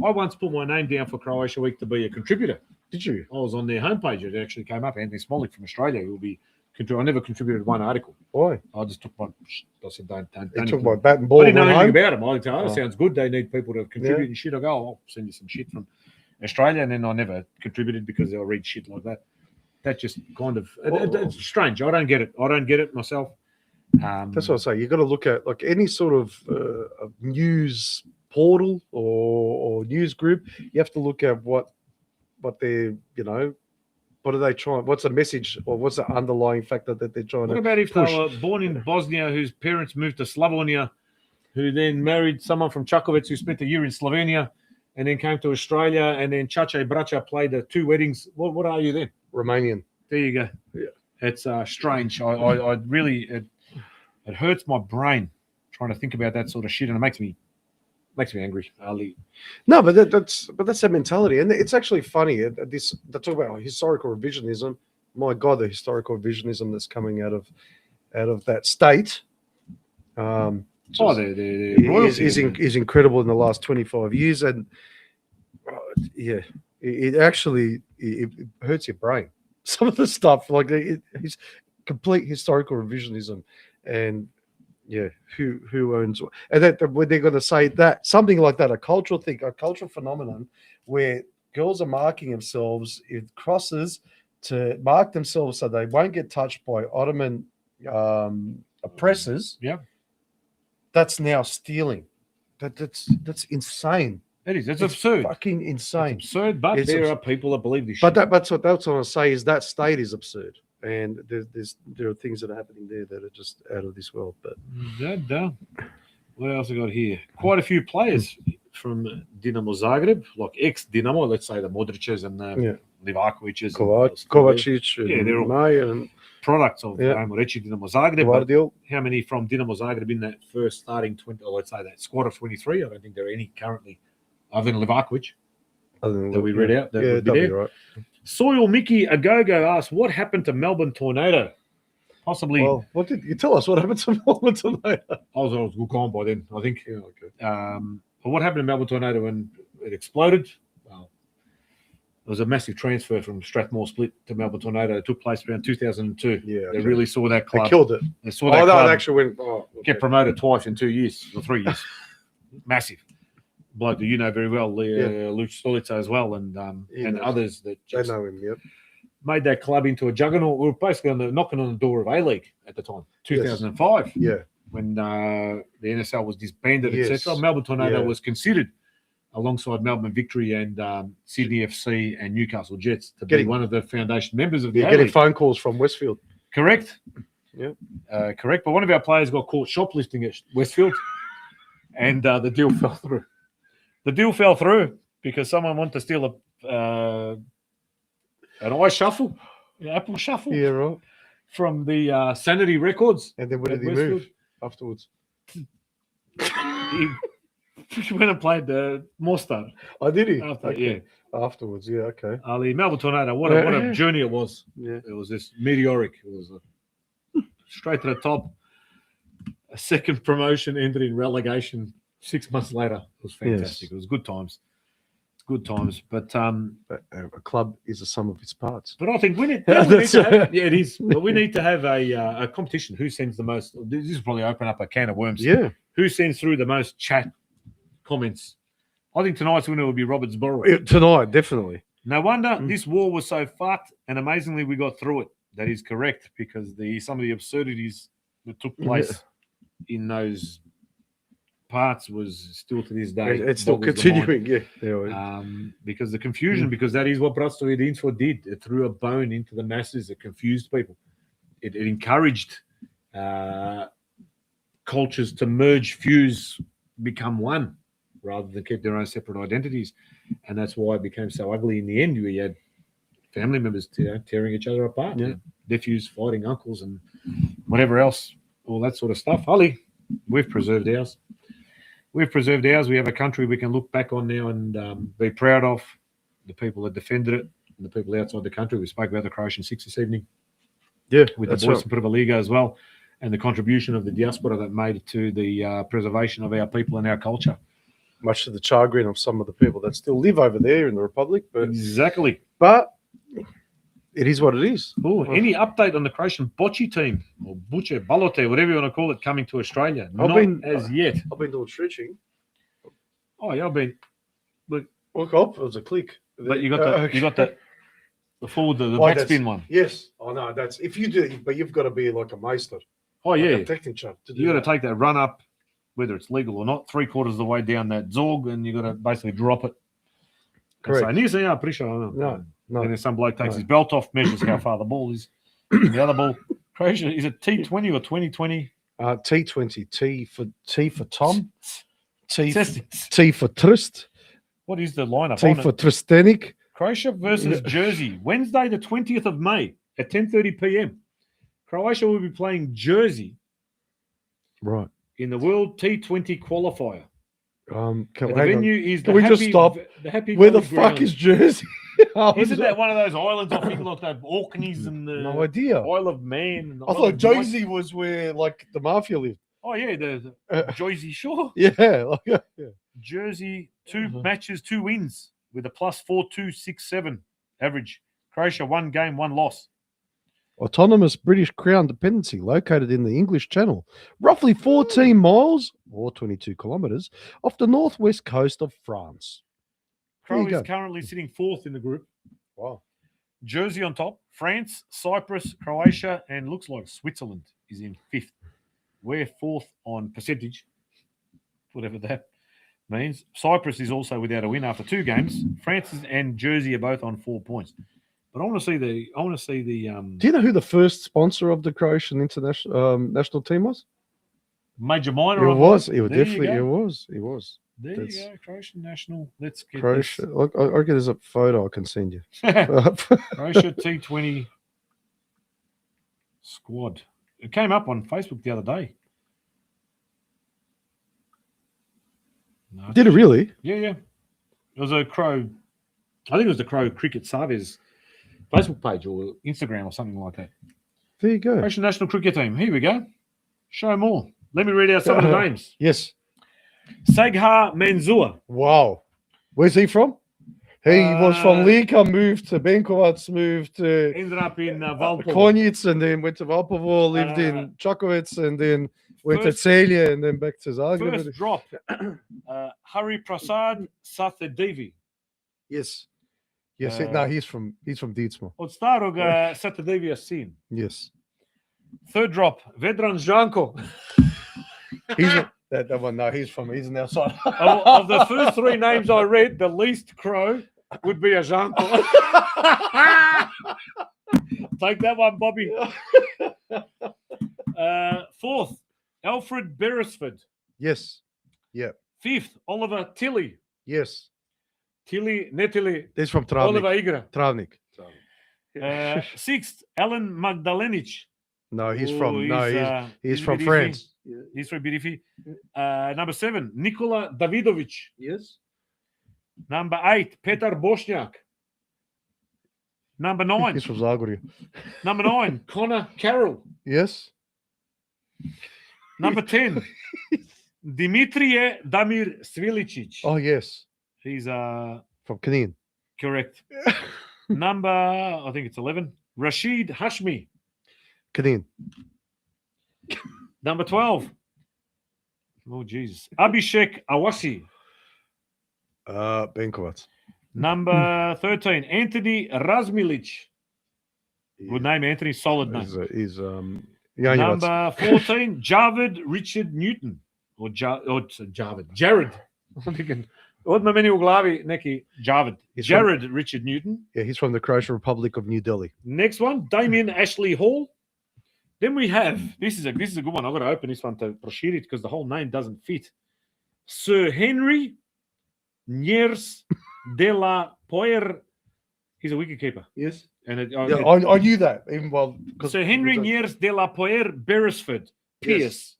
Speaker 3: I once put my name down for Croatia Week to be a contributor.
Speaker 4: Did you?
Speaker 3: I was on their homepage. It actually came up. Anthony Smolik from Australia will be. I never contributed one article.
Speaker 4: Why?
Speaker 3: I just took my. I said, don't.
Speaker 4: You took my bat and ball.
Speaker 3: I didn't know
Speaker 4: and
Speaker 3: anything
Speaker 4: went
Speaker 3: about them. I thought, sounds good. They need people to contribute and shit. I go, I'll send you some shit from Australia, and then I never contributed because I read shit like that. That just kind of it's strange. I don't get it. I don't get it myself.
Speaker 4: That's what I say. You got to look at like any sort of news portal or news group. You have to look at what they're what are they trying? What's the message or what's the underlying factor that they're trying to
Speaker 3: What about if
Speaker 4: push?
Speaker 3: they were born in Bosnia, whose parents moved to Slavonia, who then married someone from Čakovec who spent a year in Slovenia, and then came to Australia, and then Chacha Bracha played the two weddings? What are you then?
Speaker 4: Romanian.
Speaker 3: There you go.
Speaker 4: Yeah,
Speaker 3: it's strange. I really it hurts my brain trying to think about that sort of shit, and it makes me angry. Ali.
Speaker 4: No, but that's that mentality, and it's actually funny. They talk about historical revisionism. my God, the historical revisionism that's coming out of that state. Is incredible in the last 25 years, and it actually hurts your brain. Some of the stuff like it's complete historical revisionism, and who owns, and that when they're going to say that something like that, a cultural thing, a cultural phenomenon where girls are marking themselves in crosses to mark themselves so they won't get touched by Ottoman oppressors.
Speaker 3: Yeah.
Speaker 4: That's now stealing. That's insane.
Speaker 3: It is. It's absurd.
Speaker 4: Fucking insane.
Speaker 3: It's absurd, but there are people that believe this
Speaker 4: but
Speaker 3: shit.
Speaker 4: that's what I want to say is that state is absurd. And there are things that are happening there that are just out of this world. But
Speaker 3: what else I got here? Quite a few players from Dinamo Zagreb, like ex-Dinamo, let's say the Modric's and Livakovic's.
Speaker 4: Kovacic,
Speaker 3: they're all
Speaker 4: and
Speaker 3: products of Dinamo Zagreb.
Speaker 4: Guardiol.
Speaker 3: How many from Dinamo Zagreb in that first starting 20, or let's say that squad of 23? I don't think there are any currently other than Livakovic that we read out. That would be there.
Speaker 4: Right.
Speaker 3: Soil Mickey Agogo asks, what happened to Melbourne Tornado? Possibly.
Speaker 4: Well, what did you tell us? What happened to Melbourne Tornado?
Speaker 3: I was gone by then, I think.
Speaker 4: Yeah, okay.
Speaker 3: But what happened to Melbourne Tornado when it exploded? Well, there was a massive transfer from Strathmore Split to Melbourne Tornado. It took place around 2002.
Speaker 4: Yeah,
Speaker 3: They really saw that club.
Speaker 4: They killed it.
Speaker 3: They saw that club
Speaker 4: it actually went.
Speaker 3: get promoted twice in 2 years or 3 years. Massive. Bloke that you know very well, Luch Stolica as well, and others that just
Speaker 4: know him. Yep.
Speaker 3: made that club into a juggernaut. We were basically knocking on the door of A-League at the time, 2005.
Speaker 4: Yeah.
Speaker 3: When the NSL was disbanded,
Speaker 4: Yes.
Speaker 3: etc. Melbourne Tornado
Speaker 4: Yeah.
Speaker 3: was considered, alongside Melbourne Victory and Sydney FC and Newcastle Jets, to be one of the foundation members of the A-League.
Speaker 4: Getting phone calls from Westfield.
Speaker 3: Correct.
Speaker 4: Yeah.
Speaker 3: Correct. But one of our players got caught shoplifting at Westfield, and the deal fell through. The deal fell through because someone wanted to steal an iShuffle, an Apple Shuffle,
Speaker 4: right,
Speaker 3: from the Sanity Records.
Speaker 4: And then where did he
Speaker 3: Westfield.
Speaker 4: move afterwards?
Speaker 3: He went and played Morstar.
Speaker 4: Oh, did he?
Speaker 3: After,
Speaker 4: Okay.
Speaker 3: Yeah.
Speaker 4: Afterwards, yeah, okay.
Speaker 3: The Melbourne Tornado, what a journey it was.
Speaker 4: Yeah.
Speaker 3: It was just meteoric. It was straight to the top. A second promotion, ended in relegation 6 months later. It was fantastic.
Speaker 4: Yes.
Speaker 3: It was good times. Good times. But
Speaker 4: a club is a sum of its parts.
Speaker 3: I think we need to have, it is. But we need to have a competition. Who sends the most? This is probably open up a can of worms.
Speaker 4: Yeah.
Speaker 3: Who sends through the most chat comments? I think tonight's winner will be Roberts Borough.
Speaker 4: Tonight, definitely.
Speaker 3: No wonder this war was so fucked, and amazingly we got through it. That is correct, because some of the absurdities that took place in those parts was still to this day.
Speaker 4: It's still continuing,
Speaker 3: because the confusion, because that is what Bratstvo did. It threw a bone into the masses. It confused people. It encouraged cultures to merge, fuse, become one, rather than keep their own separate identities. And that's why it became so ugly in the end. We had family members tearing each other apart.
Speaker 4: Yeah.
Speaker 3: Nephews fighting uncles and whatever else, all that sort of stuff. Holly, we've preserved ours. We've preserved ours. We have a country we can look back on now and be proud of, the people that defended it and the people outside the country. We spoke about the Croatian Six this evening.
Speaker 4: Yeah,
Speaker 3: with the boys from Pavliga as well, and the contribution of the diaspora that made to the preservation of our people and our culture.
Speaker 4: Much to the chagrin of some of the people that still live over there in the Republic. But
Speaker 3: exactly.
Speaker 4: But it is what it is.
Speaker 3: Ooh, any update on the Croatian bocce team, or Buce, Balote, whatever you want to call it, coming to Australia? Not as yet.
Speaker 4: I've been doing stretching.
Speaker 3: Oh, yeah, I've been.
Speaker 4: Look up. It was a click.
Speaker 3: But you got the forward, the backspin one.
Speaker 4: Yes. Oh, no, that's if you do, but you've got to be like a meister.
Speaker 3: Oh, yeah.
Speaker 4: Like a technicher to do
Speaker 3: you got to take that run up, whether it's legal or not, 3/4 of the way down that Zorg, and you got to basically drop it.
Speaker 4: Correct.
Speaker 3: No. And then some bloke takes his belt off, measures how far the ball is. And the other ball, Croatia, is it T20 or 2020?
Speaker 4: T20. T for Tom.
Speaker 3: Testis.
Speaker 4: T for Trist.
Speaker 3: What is the lineup?
Speaker 4: T for Tristenik.
Speaker 3: Croatia versus Jersey, Wednesday the 20th of May at 10:30 p.m. Croatia will be playing Jersey
Speaker 4: right
Speaker 3: in the World T20 qualifier.
Speaker 4: Can,
Speaker 3: The
Speaker 4: hang on.
Speaker 3: venue is
Speaker 4: Can we just stop?
Speaker 3: The Happy
Speaker 4: Where the
Speaker 3: Valley
Speaker 4: fuck
Speaker 3: Ground.
Speaker 4: is Jersey?
Speaker 3: Isn't that one of those islands? I think like the Orkneys and the
Speaker 4: No idea.
Speaker 3: Isle of Man. And the
Speaker 4: I
Speaker 3: Isle
Speaker 4: thought
Speaker 3: of Wight.
Speaker 4: Jersey was where like the mafia lived.
Speaker 3: Oh yeah, the Jersey Shore.
Speaker 4: Yeah, like, yeah.
Speaker 3: Jersey, 2 matches, 2 wins with a plus 4.267 average. Croatia, 1 game, 1 loss.
Speaker 4: Autonomous British Crown dependency located in the English Channel, roughly 14 miles or 22 kilometres off the northwest coast of France. There you
Speaker 3: Croatia is
Speaker 4: go.
Speaker 3: currently sitting 4th in the group.
Speaker 4: Wow.
Speaker 3: Jersey on top. France, Cyprus, Croatia, and looks like Switzerland is in 5th. We're 4th on percentage, whatever that means. Cyprus is also without a win after 2 games. France and Jersey are both on 4 points. But I want to see the.
Speaker 4: Do you know who the first sponsor of the Croatian international national team was?
Speaker 3: Major Minor.
Speaker 4: It was. It
Speaker 3: There
Speaker 4: was
Speaker 3: you
Speaker 4: definitely.
Speaker 3: go.
Speaker 4: It was. It was.
Speaker 3: There
Speaker 4: That's-
Speaker 3: you go. Croatian national. Let's get
Speaker 4: Croatia. Look, I reckon there's a photo I can send you.
Speaker 3: this. Croatia T20 squad. It came up on Facebook the other day. No,
Speaker 4: Did it really?
Speaker 3: Yeah. It was a Crow. I think it was the Crow Cricket Savez Facebook page or Instagram or something like that.
Speaker 4: There you go.
Speaker 3: Croatian national cricket team. Here we go. Show more. Let me read out some of the names.
Speaker 4: Yes.
Speaker 3: Sagha Menzua.
Speaker 4: Wow. Where's he from? He was from Lika, moved to Benkovac, moved to
Speaker 3: Ended up in Valpovo.
Speaker 4: Konjic, and then went to Valpovo, lived in Čakovec, and then went to Celje, and then back to Zagreb.
Speaker 3: First drop. Hari Prasad Sathadevi.
Speaker 4: Yes. Yes. No, he's from Ditsmo.
Speaker 3: Od starog Satadevija sin.
Speaker 4: Yes.
Speaker 3: Third drop. Vedran Žanko.
Speaker 4: He's that one. No, he's an outside.
Speaker 3: Of the first 3 names I read, the least Crow would be a Žanko. Take that one, Bobby. Fourth, Alfred Beresford.
Speaker 4: Yes. Yeah.
Speaker 3: Fifth, Oliver Tilly.
Speaker 4: Yes.
Speaker 3: Tilly, Netili.
Speaker 4: He's from Travnik.
Speaker 3: Oliver Igra.
Speaker 4: Travnik.
Speaker 3: Sixth, Alan Magdalenic.
Speaker 4: No, he's
Speaker 3: Oh,
Speaker 4: from he's from
Speaker 3: Birifi.
Speaker 4: France.
Speaker 3: He's from Birifi. Number 7, Nikola Davidovic.
Speaker 4: Yes.
Speaker 3: Number 8, Petar Bošnjak. Number 9,
Speaker 4: He's from Zagorje.
Speaker 3: Number 9, Connor Carroll.
Speaker 4: Yes.
Speaker 3: Number 10, Dimitrije Damir Svilicic.
Speaker 4: Oh yes.
Speaker 3: He's
Speaker 4: From Knin.
Speaker 3: correct. Number, I think it's 11, Rashid Hashmi.
Speaker 4: Knin.
Speaker 3: Number 12, oh Jesus, Abhishek Awasi.
Speaker 4: Benkovac.
Speaker 3: Number 13, Anthony Razmilic. Good name, Anthony. Solid name.
Speaker 4: He's
Speaker 3: Number 14, Javed Richard Newton. Or Javed. Jared. I'm thinking, odmah meni u glavi neki Javed. Jared Richard Newton.
Speaker 4: Yeah, he's from the Croatian Republic of New Delhi.
Speaker 3: Next one, Damien Ashley Hall. Then we have, this is a good one. I've got to open this one to proširiti because the whole name doesn't fit. Sir Henry Niers de la Poer. He's a wicketkeeper.
Speaker 4: Yes.
Speaker 3: And
Speaker 4: I knew that even while.
Speaker 3: Sir Henry Niers de la Poer Beresford Pierce.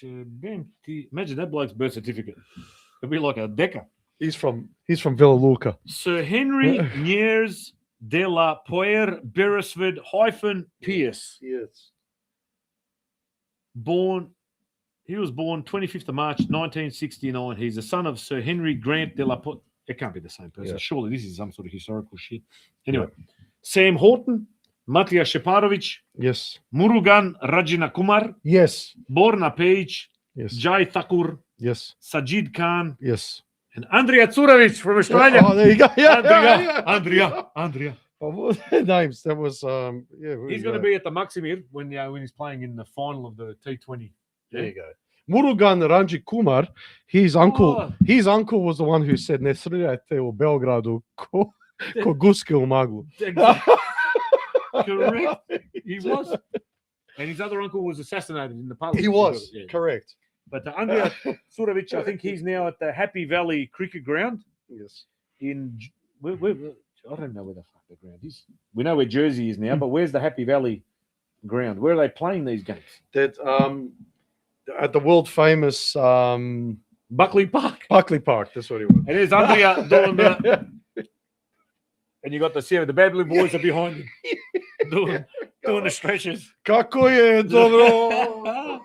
Speaker 3: Imagine that bloke's birth certificate. It'd be like a decker.
Speaker 4: He's from Villa Luca.
Speaker 3: Sir Henry Niers de la Poer Beresford Pierce.
Speaker 4: Yes.
Speaker 3: He was born 25th of March 1969. He's the son of Sir Henry Grant de la Poer. It can't be the same person.
Speaker 4: Yeah.
Speaker 3: Surely this is some sort of historical shit. Anyway, Sam Horton, Matija Šeparović,
Speaker 4: Yes.
Speaker 3: Murugan Rajina Kumar,
Speaker 4: Yes.
Speaker 3: Borna Page,
Speaker 4: Yes.
Speaker 3: Jai Thakur,
Speaker 4: Yes.
Speaker 3: Sajid Khan,
Speaker 4: Yes.
Speaker 3: and Andrea Curovic from Australia.
Speaker 4: Oh, there you go. Yeah.
Speaker 3: Andrea.
Speaker 4: Oh, names. That was
Speaker 3: He's going to be at the Maksimir when he's playing in the final of the T20.
Speaker 4: There you go. Murugan Ranji Kumar, his uncle was the one who said ne srljajte u Beogradu ko guske u maglu.
Speaker 3: Correct. He was. And his other uncle was assassinated in the parliament.
Speaker 4: He was.
Speaker 3: Yeah.
Speaker 4: Correct.
Speaker 3: But Andrea Curovic, I think he's now at the Happy Valley Cricket Ground.
Speaker 4: Yes.
Speaker 3: I don't know where the fuck the ground is. We know where Jersey is now, but where's the Happy Valley ground? Where are they playing these games?
Speaker 4: at the world famous
Speaker 3: Buckley Park.
Speaker 4: Buckley Park. That's what he was.
Speaker 3: It is Andrea doing the, and you got the Sierra, the Bad Blue Boys are behind him doing the stretches.
Speaker 4: Kako je dobro.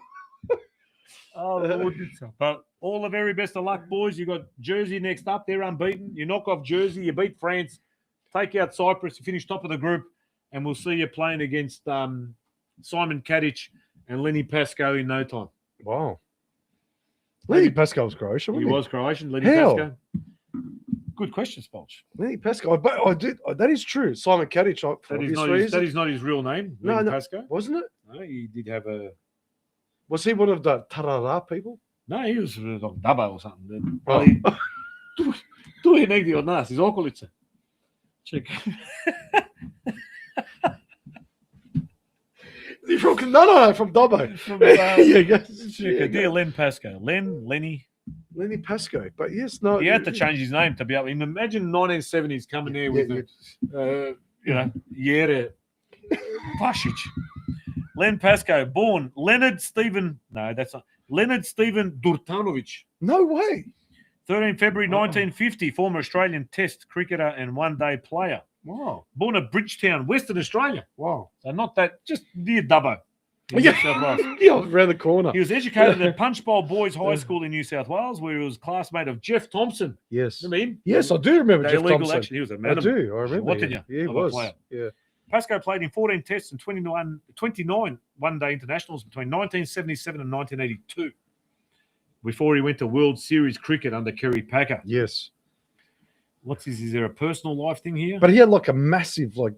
Speaker 3: But all the very best of luck, boys. You got Jersey next up. They're unbeaten. You knock off Jersey. You beat France. Take out Cyprus. You finish top of the group. And we'll see you playing against Simon Kadic and Lenny Pascoe in no time.
Speaker 4: Wow. Lenny Pascoe was Croatian, wasn't he?
Speaker 3: He was Croatian. Lenny
Speaker 4: How?
Speaker 3: Pascoe. Good question, Spolch.
Speaker 4: Lenny Pascoe. But I did. That is true. Simon Kadic, for obvious reasons.
Speaker 3: That is not his real name.
Speaker 4: No,
Speaker 3: Lenny
Speaker 4: no.
Speaker 3: Pascoe.
Speaker 4: Wasn't it?
Speaker 3: No, he did have a.
Speaker 4: Was he one of the Tarara people?
Speaker 3: No, he was like Dubbo or something.
Speaker 4: Oh.
Speaker 3: Tu je negdje od nas, iz okolice. Čekaj.
Speaker 4: No, from Dubbo.
Speaker 3: Čekaj, dear Len Pascoe. Lenny
Speaker 4: Pascoe. But yes, no.
Speaker 3: He had to change his name to be able. Imagine 1970s coming there with Jere Pasic. Len Pascoe, born Leonard Stephen. No, that's not Leonard Stephen Durtanovic.
Speaker 4: No way.
Speaker 3: 13 February 1950, former Australian Test cricketer and one-day player.
Speaker 4: Wow.
Speaker 3: Born at Bridgetown, Western Australia.
Speaker 4: Wow.
Speaker 3: So not that, just near Dubbo.
Speaker 4: Yeah, around the corner.
Speaker 3: He was educated at Punchbowl Boys High School in New South Wales, where he was classmate of Jeff Thompson.
Speaker 4: Yes.
Speaker 3: Remember him?
Speaker 4: Yes, I do remember Jeff
Speaker 3: illegal
Speaker 4: Thompson.
Speaker 3: Action. He was a man.
Speaker 4: I do. I remember.
Speaker 3: What did you?
Speaker 4: Yeah, he was. Yeah.
Speaker 3: Pascoe played in 14 tests and 29 one-day internationals between 1977 and 1982 before he went to World Series cricket under Kerry Packer.
Speaker 4: Yes.
Speaker 3: What's his? Is there a personal life thing here?
Speaker 4: But he had like a massive, like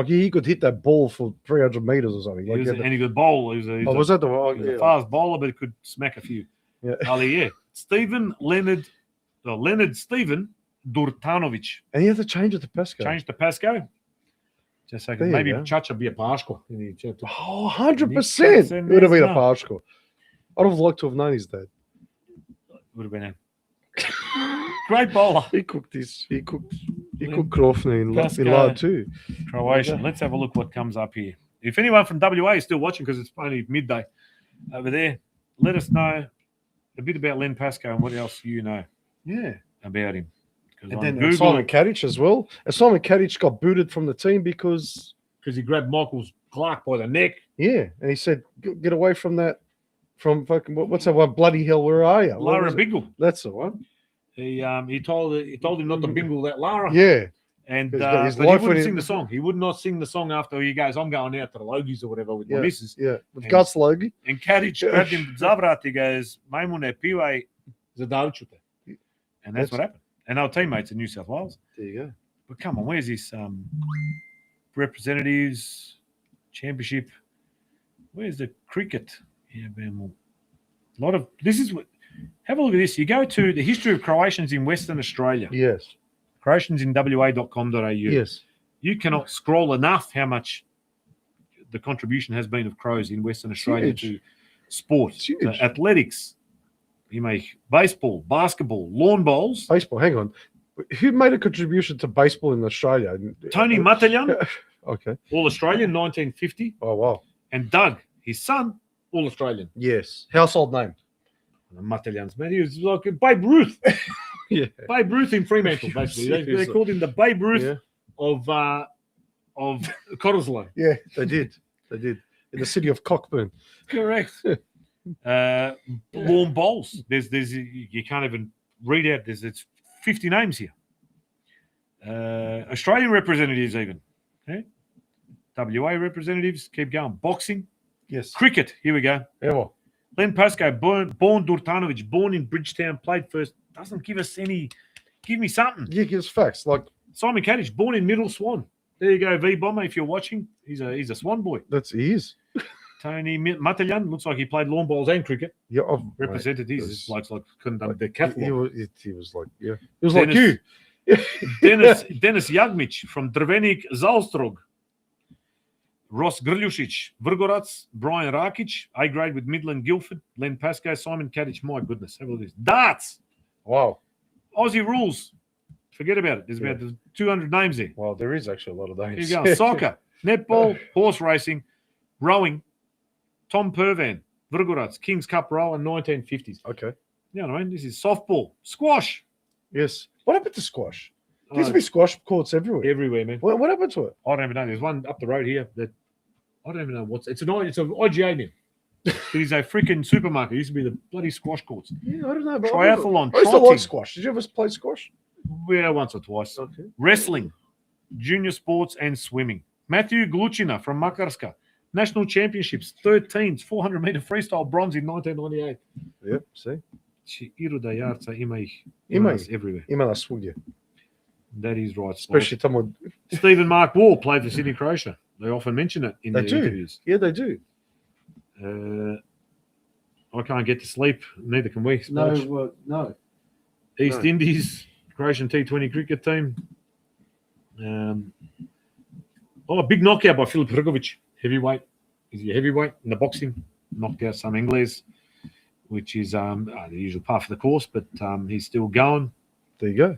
Speaker 4: he could hit that ball for 300 meters or something. Like
Speaker 3: And he could bowl. He was
Speaker 4: was that the
Speaker 3: a fast bowler, but he could smack a few.
Speaker 4: Yeah.
Speaker 3: Leonard Stephen Durtanovic.
Speaker 4: And he had to change it to Pascoe.
Speaker 3: Changed to Pascoe. Just so maybe Chacha be a Paško.
Speaker 4: Oh, 100%. It would have been a Paško. I'd have liked to have known his dad.
Speaker 3: Would have been a great bowler.
Speaker 4: He cooked Krofne in lard too.
Speaker 3: Croatian. Let's have a look what comes up here. If anyone from WA is still watching, because it's only midday over there, let us know a bit about Len Pascoe and what else you know about him.
Speaker 4: And then Simon Kadic as well. And Simon Kadic got booted from the team because
Speaker 3: he grabbed Michael Clark by the neck.
Speaker 4: Yeah, and he said, "Get away from that, from fucking what's that one? Bloody hell, where are you?"
Speaker 3: Lara Bingle.
Speaker 4: That's the one.
Speaker 3: He told him not to bingle that Lara.
Speaker 4: Yeah,
Speaker 3: and but he wouldn't sing the song. He would not sing the song after he goes, "I'm going out to the Logies or whatever with my missus."
Speaker 4: Yeah, with Gus Logie.
Speaker 3: And Kadic grabbed him Zavrat. He goes, "Majmune pivaj zadavčute," and that's what happened. And our teammates in New South Wales.
Speaker 4: There you go.
Speaker 3: But come on, where's this representatives championship? Where's the cricket? Yeah, a lot of this is what. Have a look at this. You go to the history of Croatians in Western Australia.
Speaker 4: Yes.
Speaker 3: Croatiansinwa.com.au.
Speaker 4: Yes.
Speaker 3: You cannot scroll enough how much the contribution has been of Crows in Western Australia to sport, to athletics. You make baseball, basketball, lawn bowls.
Speaker 4: Baseball, hang on. Who made a contribution to baseball in Australia?
Speaker 3: Tony Mataljan.
Speaker 4: Okay.
Speaker 3: All Australian, 1950.
Speaker 4: Oh, wow.
Speaker 3: And Doug, his son, all Australian.
Speaker 4: Yes. Household name.
Speaker 3: Mataljan's man. He was like Babe Ruth.
Speaker 4: Yeah.
Speaker 3: Babe Ruth in Fremantle, basically. They called him the Babe Ruth of Cottesloe.
Speaker 4: Yeah, they did. In the city of Cockburn.
Speaker 3: Correct. Lawn bowls. There's you can't even read out. It's 50 names here. Australian representatives even. Okay? WA representatives. Keep going. Boxing.
Speaker 4: Yes.
Speaker 3: Cricket. Here we go.
Speaker 4: Yeah. Well.
Speaker 3: Len Pascoe, born Durtanovic, born in Bridgetown, played first. Doesn't give us any. Give me something.
Speaker 4: Yeah, give us facts. Like
Speaker 3: Simon Kadic, born in Middle Swan. There you go, V Bomber. If you're watching, he's a Swan boy.
Speaker 4: He is.
Speaker 3: Tony Mataljan looks like he played lawn bowls and cricket.
Speaker 4: Yeah,
Speaker 3: represented his like couldn't done the catwalk.
Speaker 4: He was like He was like you.
Speaker 3: Denis Jagmic from Drvenik Zalstrog. Ross Grljušić, Vrgorac, Brian Rakic, A grade with Midland Guildford, Len Pascoe, Simon Kadic. My goodness, have a look at this. Darts.
Speaker 4: Wow.
Speaker 3: Aussie rules. Forget about it. There's about 200 names there.
Speaker 4: Well, there is actually a lot of names.
Speaker 3: Here you go. Soccer, netball, horse racing, rowing. Tom Purvan, Vrgorac, Kings Cup row in 1950s.
Speaker 4: Okay.
Speaker 3: You know what I mean? This is softball, squash.
Speaker 4: Yes. What happened to squash? There used to be squash courts everywhere.
Speaker 3: Everywhere, man.
Speaker 4: What happened to it?
Speaker 3: I don't even know. There's one up the road here that I don't even know what's. It's an IGA now. It is a freaking supermarket. It used to be the bloody squash courts.
Speaker 4: Yeah, I don't know. But
Speaker 3: Triathlon,
Speaker 4: I used to
Speaker 3: trotting.
Speaker 4: like squash. Did you ever play squash?
Speaker 3: Yeah, once or twice.
Speaker 4: Okay.
Speaker 3: Wrestling, junior sports, and swimming. Matthew Gluchina from Makarska. National Championships, 13s, 400-meter freestyle bronze in 1998.
Speaker 4: Yep, see?
Speaker 3: Iruda Jarca ima
Speaker 4: Ima
Speaker 3: everywhere.
Speaker 4: Ima nas svugdje.
Speaker 3: That is right.
Speaker 4: Especially tamo...
Speaker 3: Stephen Mark Wall played for Sydney, Croatia. They often mention it in
Speaker 4: They
Speaker 3: their
Speaker 4: do.
Speaker 3: interviews.
Speaker 4: Yeah, they do.
Speaker 3: I can't get to sleep. Neither can we. Splodge.
Speaker 4: No.
Speaker 3: East Indies, Croatian T20 cricket team. A big knockout by Filip Hrgovic, heavyweight. Is he a heavyweight in the boxing? Knocked out some Ingles, which is the usual part of the course, but he's still going.
Speaker 4: There you go.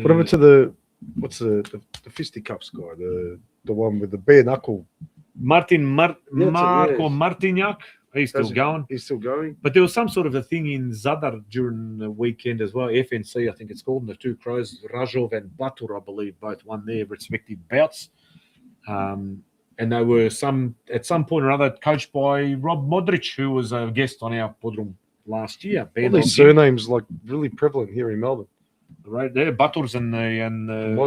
Speaker 4: Put over to the fisticuffs guy, the one with the bare knuckle.
Speaker 3: Marko
Speaker 4: yes.
Speaker 3: Martinjak. He's still going.
Speaker 4: He's still going.
Speaker 3: But there was some sort of a thing in Zadar during the weekend as well. FNC, I think it's called. And the two Crows, Rajov and Batur, I believe, both won their respective bouts. And they were at some point or other coached by Rob Modric, who was a guest on our Podrum last year.
Speaker 4: All these surnames like really prevalent here in Melbourne.
Speaker 3: Right there, Baturs and the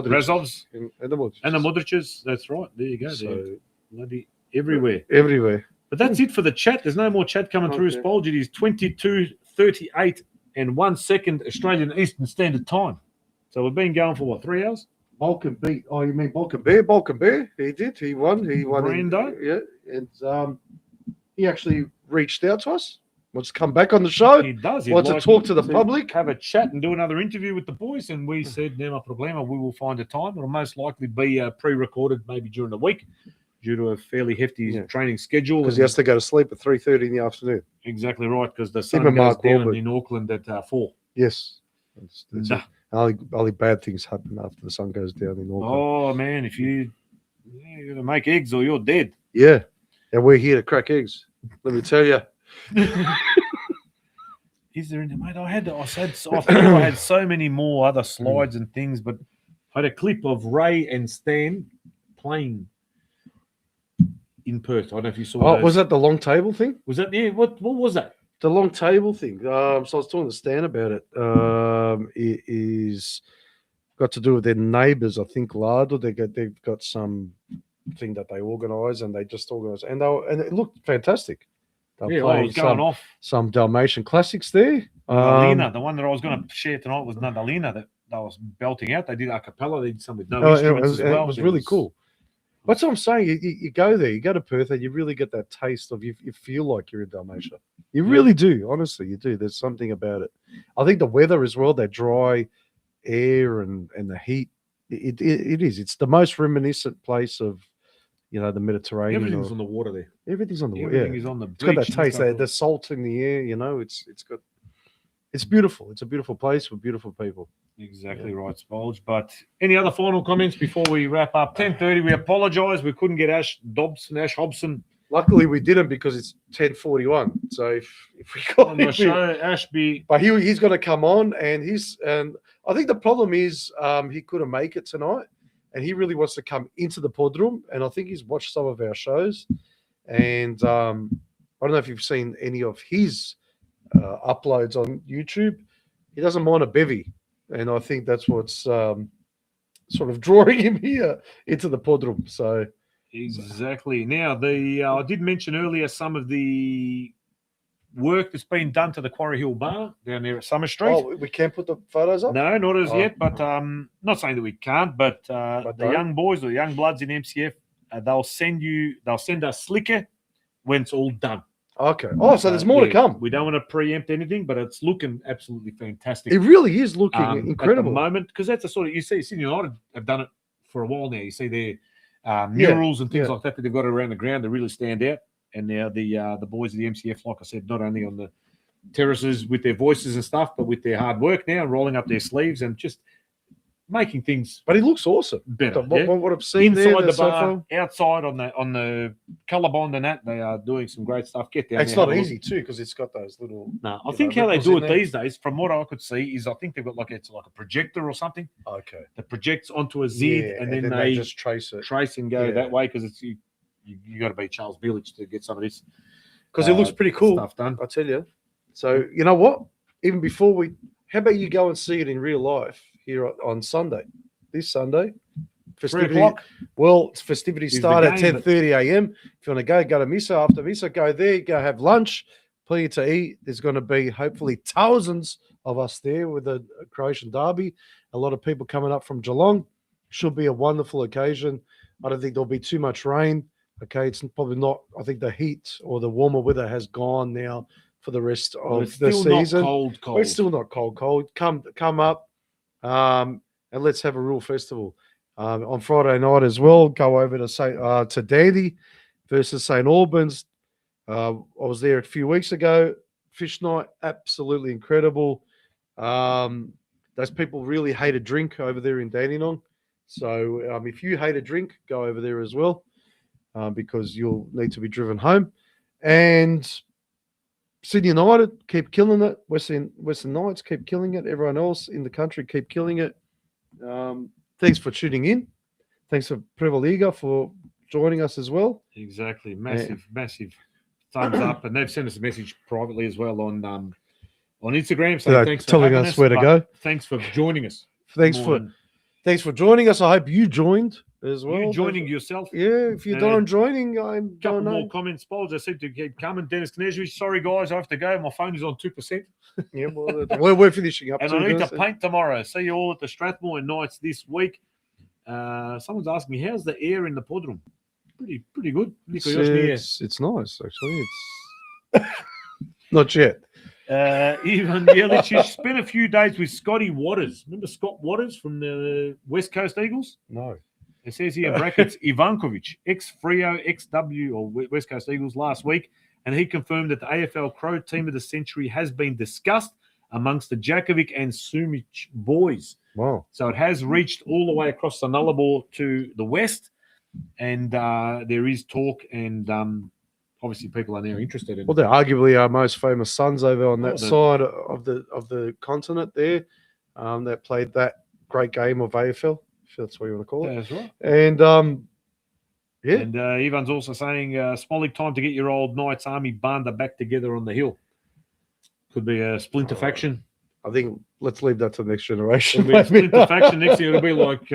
Speaker 3: Razovs
Speaker 4: and the Modrics.
Speaker 3: And the Modric's. That's right. There you go. So, bloody everywhere.
Speaker 4: Everywhere.
Speaker 3: But that's it for the chat. There's no more chat coming through. Spolge. It is 22:38 and 1 second Australian Eastern Standard Time. So we've been going for what, 3 hours?
Speaker 4: Balkan beat. Oh, you mean Balkan Bear? Balkan Bear. He did. He won.
Speaker 3: Brando.
Speaker 4: Yeah. And he actually reached out to us. Wants to come back on the show.
Speaker 3: He does.
Speaker 4: Wants to talk to the public.
Speaker 3: Have a chat and do another interview with the boys. And we said, no problema. We will find a time. It'll most likely be pre-recorded maybe during the week due to a fairly hefty training schedule.
Speaker 4: Because he has to go to sleep at 3:30 in the afternoon.
Speaker 3: Exactly right, because the sun goes down in Auckland at 4.
Speaker 4: Yes. Only bad things happen after the sun goes down in Auckland.
Speaker 3: Oh, man, if you're going to make eggs or you're dead.
Speaker 4: Yeah. And we're here to crack eggs. Let me tell you.
Speaker 3: Is there any, mate? I had so many more other slides and things, but I had a clip of Ray and Stan playing in Perth. I don't know if you saw
Speaker 4: those. Was that the long table thing?
Speaker 3: Was that, yeah, what was that?
Speaker 4: The long table thing. So I was talking to Stan about it. It is got to do with their neighbours, I think, Lardo. They've got some thing that they organise, and they just organise, and it looked fantastic.
Speaker 3: I was going off
Speaker 4: some Dalmatian classics there.
Speaker 3: Nadalina, the one that I was going to share tonight was Nadalina that I was belting out. They did a cappella. They did some with no instruments as well.
Speaker 4: It was really cool. That's what I'm saying. You go there, you go to Perth, and you really get that taste of you feel like you're in Dalmatia. You really do. Honestly, you do. There's something about it. I think the weather as well, that dry air and the heat, it is. It's the most reminiscent place of, the Mediterranean.
Speaker 3: Everything's on the water there.
Speaker 4: Everything's on the water.
Speaker 3: Everything is on the beach.
Speaker 4: It's got that taste, the salt in the air. It's beautiful. It's a beautiful place with beautiful people.
Speaker 3: Exactly right, Spolge. But any other final comments before we wrap up? 10:30. We apologise. We couldn't get Ash Hobson.
Speaker 4: Luckily, we didn't because it's 10:41. So if we got
Speaker 3: on the show, Ashby,
Speaker 4: but he's going to come on, and I think the problem is he couldn't make it tonight, and he really wants to come into the pod room, and I think he's watched some of our shows, and I don't know if you've seen any of his uploads on YouTube. He doesn't mind a bevy, and I think that's what's sort of drawing him here into the pod room. So.
Speaker 3: Exactly. Now, I did mention earlier some of the work that's been done to the Quarry Hill Bar down there at Summer Street.
Speaker 4: Oh, we can't put the photos up?
Speaker 3: No, not as yet, but not saying that we can't, but the young boys or young bloods in MCF, they'll send us slicker when it's all done.
Speaker 4: Okay. Oh, so there's more to come.
Speaker 3: We don't want to preempt anything, but it's looking absolutely fantastic.
Speaker 4: It really is looking incredible.
Speaker 3: At the moment, because that's the sort of, you see, Sydney United have done it for a while now. You see their murals and things like that they've got around the ground that really stand out. And now the boys of the MCF, like I said, not only on the terraces with their voices and stuff, but with their hard work now, rolling up their sleeves and just making things
Speaker 4: But he looks awesome.
Speaker 3: better.
Speaker 4: What I've seen
Speaker 3: Inside
Speaker 4: there
Speaker 3: the
Speaker 4: so
Speaker 3: bar,
Speaker 4: far.
Speaker 3: outside on the colour bond and that, they are doing some great stuff. Get down
Speaker 4: It's
Speaker 3: there, have
Speaker 4: not
Speaker 3: a look.
Speaker 4: easy too because it's got those little.
Speaker 3: No, I
Speaker 4: you
Speaker 3: think
Speaker 4: know,
Speaker 3: how they
Speaker 4: ripples
Speaker 3: do
Speaker 4: in
Speaker 3: it
Speaker 4: there.
Speaker 3: these days, from what I could see, is I think they've got it's like a projector or something
Speaker 4: Okay.
Speaker 3: that projects onto a Z,
Speaker 4: Yeah,
Speaker 3: and then they
Speaker 4: just trace it
Speaker 3: trace and go
Speaker 4: Yeah.
Speaker 3: that way because it's you got to be Charles Village to get some of this
Speaker 4: because it looks pretty cool.
Speaker 3: stuff done.
Speaker 4: I tell you. So you know what? Even before how about you go and see it in real life here on Sunday? This Sunday,
Speaker 3: 3 o'clock.
Speaker 4: Well, festivities
Speaker 3: Is the
Speaker 4: start at
Speaker 3: game,
Speaker 4: 10:30 a.m. If you want to go to Misa. After Misa, go there, go have lunch, plenty to eat. There's going to be hopefully thousands of us there with a Croatian derby. A lot of people coming up from Geelong. Should be a wonderful occasion. I don't think there'll be too much rain. Okay, it's probably not. I think the heat or the warmer weather has gone now for the rest
Speaker 3: Well,
Speaker 4: of
Speaker 3: it's
Speaker 4: the
Speaker 3: still
Speaker 4: season.
Speaker 3: not cold.
Speaker 4: Well, it's still not cold. Come up, and let's have a real festival on Friday night as well. Go over to Dandy versus St Albans. I was there a few weeks ago. Fish night, absolutely incredible. Those people really hate a drink over there in Dandenong. So if you hate a drink, go over there as well because you'll need to be driven home. And Sydney United keep killing it. Western Knights keep killing it. Everyone else in the country keep killing it. Thanks for tuning in. Thanks for Pavliga for joining us as well.
Speaker 3: Exactly. Massive thumbs up. And they've sent us a message privately as well on Instagram. So thanks for
Speaker 4: telling
Speaker 3: having
Speaker 4: us where to go.
Speaker 3: Thanings for joining us.
Speaker 4: Thanks for joining us. I hope you joined as well.
Speaker 3: You joining yourself.
Speaker 4: Yeah, if you're not joining, I'm
Speaker 3: couple
Speaker 4: going
Speaker 3: more comments, Paul. I seem to keep coming. Dennis Knesri, sorry guys, I have to go. My phone is on 2%.
Speaker 4: Yeah, well, we're finishing up.
Speaker 3: And
Speaker 4: too,
Speaker 3: I need to
Speaker 4: Dennis.
Speaker 3: paint tomorrow. See you all at the Strathmore Nights this week. Someone's asking me, how's the air in the podroom? Pretty good.
Speaker 4: It's nice, actually. It's not yet.
Speaker 3: Ivan Jelic spent a few days with Scotty Waters. Remember Scott Waters from the West Coast Eagles?
Speaker 4: No.
Speaker 3: It says here in brackets, Ivankovic, ex-Frio, ex-W or West Coast Eagles last week, and he confirmed that the AFL Crow Team of the Century has been discussed amongst the Djakovic and Sumic boys.
Speaker 4: Wow.
Speaker 3: So it has reached all the way across the Nullarbor to the west, and there is talk, and obviously people are now interested in.
Speaker 4: Well, they're arguably our most famous sons over on that side of the continent there. That played that great game of AFL, if that's what you want to call it.
Speaker 3: That's right.
Speaker 4: And yeah.
Speaker 3: And Ivan's also saying, Smolik, time to get your old Knights Army banda back together on the hill. Could be a splinter faction.
Speaker 4: I think let's leave that to the next generation.
Speaker 3: It'll be a splinter faction next year. It'll be like,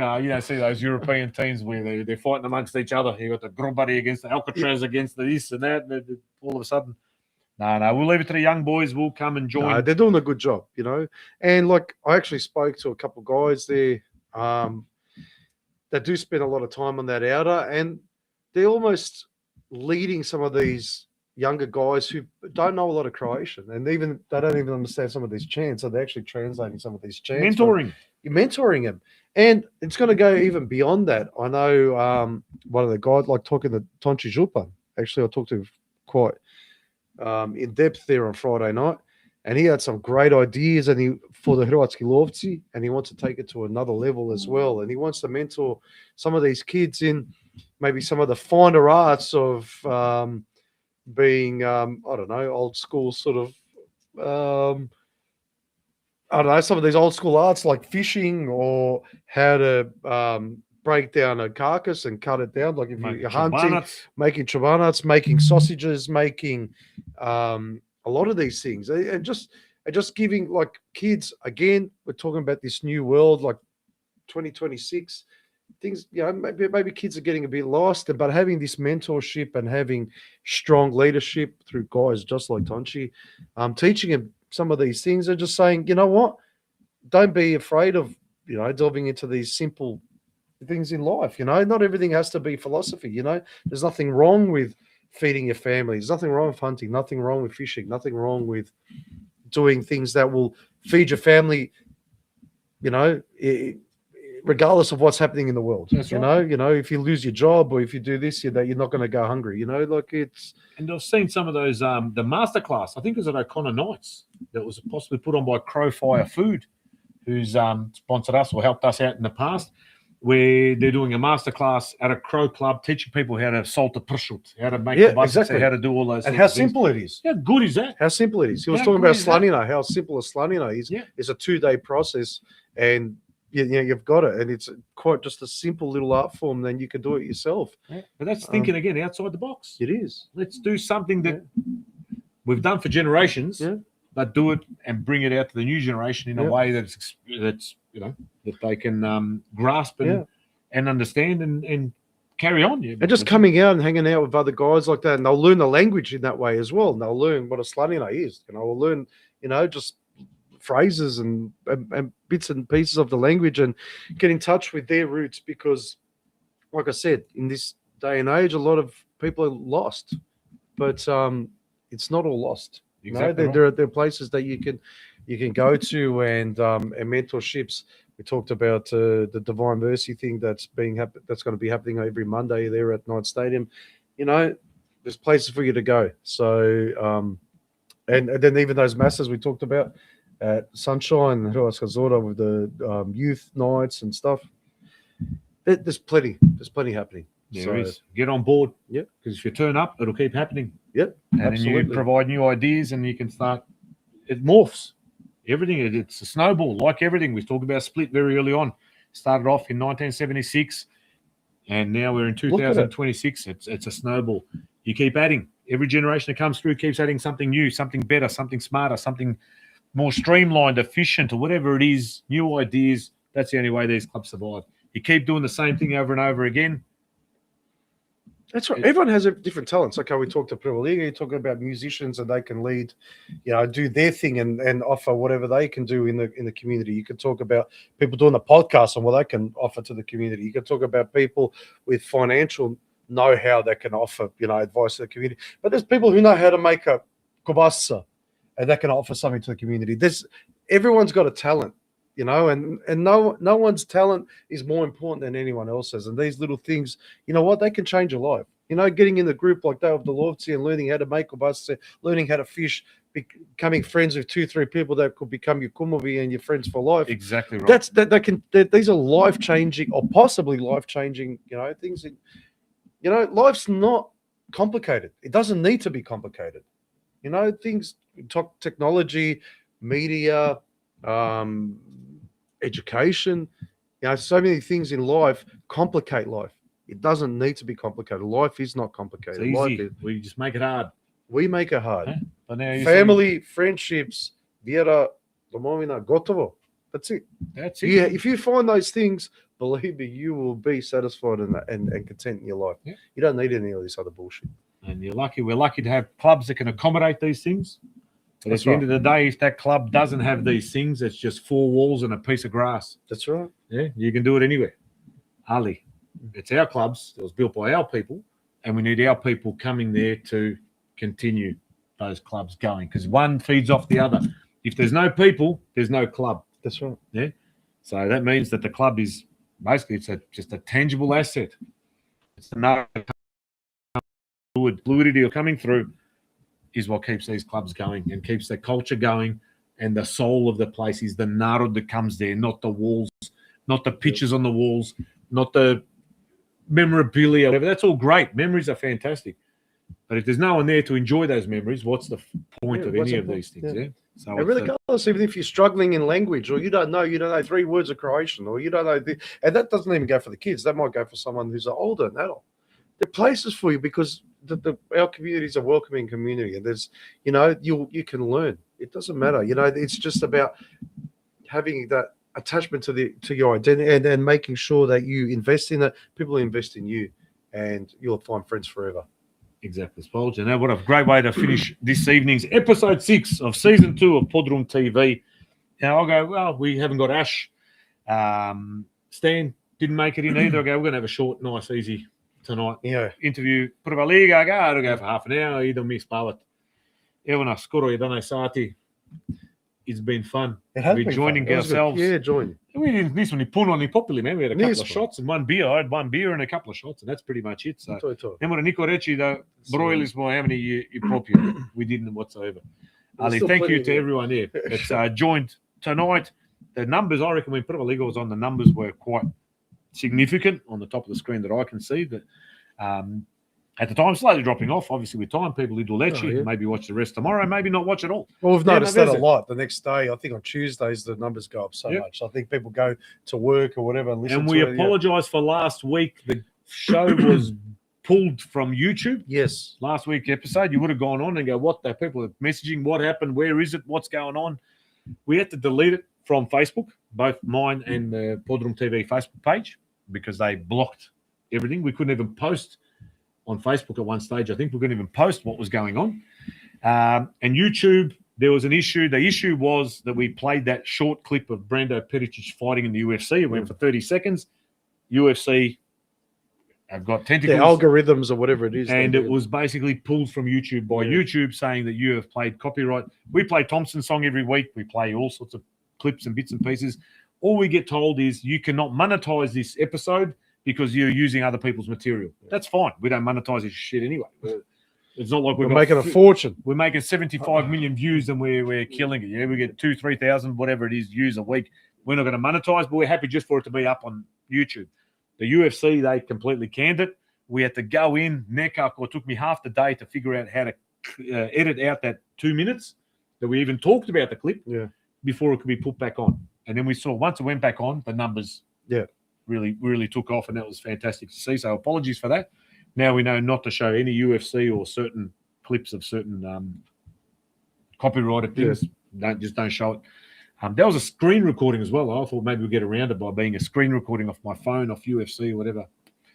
Speaker 3: see those European teams where they're fighting amongst each other. You got the Grobbari against the Alcatraz against the this and that. And all of a sudden, no, we'll leave it to the young boys. We'll come and join.
Speaker 4: No, they're doing a good job, you know. And like I actually spoke to a couple of guys there that do spend a lot of time on that outer, and they're almost leading some of these younger guys who don't know a lot of Croatian, and they don't even understand some of these chants. So they're actually translating some of these chants. Mentoring them. And it's going to go even beyond that. I know one of the guys, like talking to Tonči Župan, actually I talked to him quite in depth there on Friday night, and he had some great ideas for the Hrvatski lovci, and he wants to take it to another level as well. And he wants to mentor some of these kids in maybe some of the finer arts of being, I don't know, old school sort of, I don't know, some of these old school arts like fishing or how to break down a carcass and cut it down. Like if you're hunting, making chobanats, making sausages, making a lot of these things. And just giving like kids, again, we're talking about this new world, like 2026. Things, you know, maybe kids are getting a bit lost, but having this mentorship and having strong leadership through guys just like Tonči, teaching him some of these things, and just saying, you know what, don't be afraid of, you know, delving into these simple things in life. You know, not everything has to be philosophy. You know, there's nothing wrong with feeding your family. There's nothing wrong with hunting. Nothing wrong with fishing. Nothing wrong with doing things that will feed your family. You know. Regardless of what's happening in the world.
Speaker 3: That's right.
Speaker 4: You know, if you lose your job or if you do this, you're not going to go hungry. You know, like it's.
Speaker 3: And I've seen some of those. The masterclass, I think it was at O'Connor Nights, that was possibly put on by Crowfire Food, who's sponsored us or helped us out in the past, where they're doing a masterclass at a Crow club, teaching people how to salt a prshut, how to make
Speaker 4: exactly.
Speaker 3: how to do all those
Speaker 4: And
Speaker 3: sorts
Speaker 4: how
Speaker 3: of things.
Speaker 4: simple it is.
Speaker 3: How good is that?
Speaker 4: How simple it is. He was
Speaker 3: How
Speaker 4: talking
Speaker 3: good
Speaker 4: about
Speaker 3: is that?
Speaker 4: Slanina, how simple a Slanina is.
Speaker 3: Yeah.
Speaker 4: It's a 2-day process, and you've got it. And it's quite just a simple little art form. Then you can do it yourself.
Speaker 3: Yeah. But that's thinking again outside the box.
Speaker 4: It is.
Speaker 3: Let's do something that we've done for generations, but do it and bring it out to the new generation in a way that's that they can grasp and understand and carry on.
Speaker 4: And just coming out and hanging out with other guys like that, and they'll learn the language in that way as well. And they'll learn what a Slanina is. We'll learn, just phrases and bits and pieces of the language and get in touch with their roots, because, like I said, in this day and age, a lot of people are lost, but it's not all lost.
Speaker 3: Exactly right.
Speaker 4: There are places that you can go to, and mentorships. We talked about the Divine Mercy thing that's going to be happening every Monday there at Knight Stadium. There's places for you to go. So, and then even those masses we talked about at Sunshine, with the youth nights and stuff. There's plenty happening.
Speaker 3: There is. Get on board.
Speaker 4: Yep.
Speaker 3: Because if you turn up, it'll keep happening.
Speaker 4: Yep.
Speaker 3: And
Speaker 4: Absolutely.
Speaker 3: then you provide new ideas, and you can start. It morphs. Everything. It's a snowball, like everything. We talked about Split very early on. Started off in 1976, and now we're in 2026. It's a snowball. You keep adding. Every generation that comes through keeps adding something new, something better, something smarter, something more streamlined, efficient, or whatever it is. New ideas. That's the only way these clubs survive. You keep doing the same thing over and over again.
Speaker 4: That's right. Everyone has a different talents. Like how we talked to Pavliga, you're talking about musicians, and they can lead, do their thing and offer whatever they can do in the community. You can talk about people doing a podcast and what they can offer to the community. You can talk about people with financial know-how that can offer, advice to the community. But there's people who know how to make a kobasa, and that can offer something to the community. Everyone's got a talent. And no one's talent is more important than anyone else's. And these little things, they can change your life. Getting in the group like that of the Lovci and learning how to make kobasa, learning how to fish, becoming friends with 2-3 people that could become your kumovi and your friends for life.
Speaker 3: Exactly right.
Speaker 4: These are life-changing or possibly life-changing, things. Life's not complicated. It doesn't need to be complicated. Things, technology, media, education, so many things in life complicate life. It doesn't need to be complicated. Life is not complicated.
Speaker 3: It's easy. We just make it hard.
Speaker 4: We make it hard.
Speaker 3: But now
Speaker 4: Family, friendships, viera, domowina, gotovo. That's it.
Speaker 3: That's it.
Speaker 4: Yeah, if you find those things, believe me, you will be satisfied and content in your life.
Speaker 3: Yeah.
Speaker 4: You don't need any of this other bullshit.
Speaker 3: And we're lucky to have clubs that can accommodate these things. But at the end of the day, if that club doesn't have these things, it's just 4 walls and a piece of grass.
Speaker 4: That's right.
Speaker 3: Yeah, you can do it anywhere. Ali, it's our clubs. It was built by our people, and we need our people coming there to continue those clubs going, because one feeds off the other. If there's no people, there's no club.
Speaker 4: That's right.
Speaker 3: Yeah. So that means that the club is basically just a tangible asset. It's another fluidity of coming through is what keeps these clubs going and keeps the culture going, and the soul of the place is the narod that comes there, not the walls, not the pictures on the walls, not the memorabilia, whatever. That's all great. Memories are fantastic. But if there's no one there to enjoy those memories, what's the point of any of these things? Yeah. So
Speaker 4: and regardless, even if you're struggling in language, or you don't know 3 words of Croatian, or you don't know, and that doesn't even go for the kids. That might go for someone who's older, an adult. There are places for you, because our community is a welcoming community, and there's, you can learn. It doesn't matter, it's just about having that attachment to your identity and making sure that you invest in it. People invest in you, and you'll find friends forever.
Speaker 3: Exactly, Spolge. And what a great way to finish this evening's episode 6 of season 2 of PodroomTV. Now I'll go, well, we haven't got Ash. Stan didn't make it in either. I'll go, we're going to have a short, nice, easy tonight.
Speaker 4: Yeah.
Speaker 3: Interview. Pavliga, I'll go for half an hour. Either miss Pavat. Evana skoro 11 sati. It's been fun. We're joining ourselves.
Speaker 4: Yeah, join.
Speaker 3: We didn't miss any pun on properly, man. We had a couple of shots and one beer. I had one beer and a couple of shots, and that's pretty much it. So, nemora niko reći da brojili smo how many you popio. We didn't whatsoever. Ali, thank you to everyone there that's joined tonight. the numbers, I reckon when Prva Liga was on, the numbers were quite significant on the top of the screen that I can see. That at the time, slowly dropping off. Obviously, with time, people did Lechi, maybe watch the rest tomorrow, maybe not watch it all.
Speaker 4: Well, we've noticed that a lot. The next day, I think on Tuesdays, the numbers go up so much. I think people go to work or whatever and listen
Speaker 3: and
Speaker 4: to
Speaker 3: we
Speaker 4: it.
Speaker 3: apologise for last week. The show was pulled from YouTube.
Speaker 4: Yes.
Speaker 3: Last week's episode, you would have gone on and go, what the people are messaging, what happened, where is it, what's going on? We had to delete it from Facebook, both mine and the PodroomTV Facebook page, because they blocked everything. We couldn't even post on Facebook at one stage. I think we couldn't even post what was going on. And YouTube, there was an issue. The issue was that we played that short clip of Brando Pericic fighting in the UFC. It went for 30 seconds. UFC have got tentacles.
Speaker 4: The algorithms or whatever it is.
Speaker 3: And it was basically pulled from YouTube by YouTube, saying that you have played copyright. We play Thompson's song every week. We play all sorts of clips and bits and pieces. All we get told is you cannot monetize this episode because you're using other people's material. That's fine. We don't monetize this shit anyway. It's not like we're
Speaker 4: making a fortune.
Speaker 3: We're making 75 million views and we're killing it. Yeah, we get 2,000, 3,000, whatever it is, views a week. We're not going to monetize, but we're happy just for it to be up on YouTube. The UFC, they completely canned it. We had to go in. It took me half the day to figure out how to edit out that 2 minutes that we even talked about the clip before it could be put back on. And then we saw once it went back on, the numbers really took off, and that was fantastic to see. So apologies for that. Now we know not to show any UFC or certain clips of certain copyrighted things. Don't show it. That was a screen recording as well. I thought maybe we'd get around it by being a screen recording off my phone, off UFC or whatever.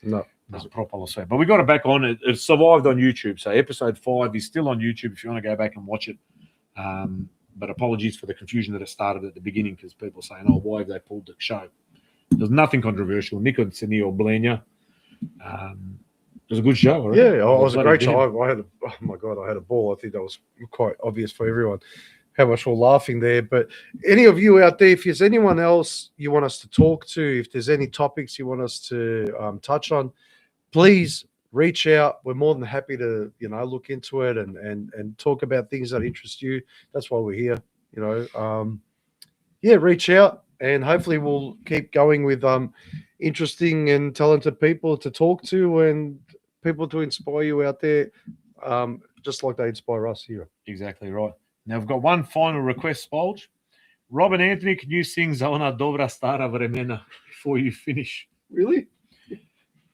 Speaker 4: No.
Speaker 3: That's a prop policy. But we got it back on. It survived on YouTube. So episode 5 is still on YouTube if you want to go back and watch it. But apologies for the confusion that it started at the beginning, because people are saying, oh, why have they pulled the show? There's nothing controversial. Nico Senio Blenya. It was a good show. Right?
Speaker 4: Yeah, it was a great show. I had a ball. I think that was quite obvious for everyone how much we're laughing there. But any of you out there, if there's anyone else you want us to talk to, if there's any topics you want us to touch on, please reach out. We're more than happy to, look into it and talk about things that interest you. That's why we're here, reach out, and hopefully we'll keep going with interesting and talented people to talk to and people to inspire you out there, just like they inspire us here.
Speaker 3: Exactly right. Now, we've got one final request, Spolge. Rob and Anthony, can you sing Zona Dobra Stara Vremena before you finish?
Speaker 4: Really?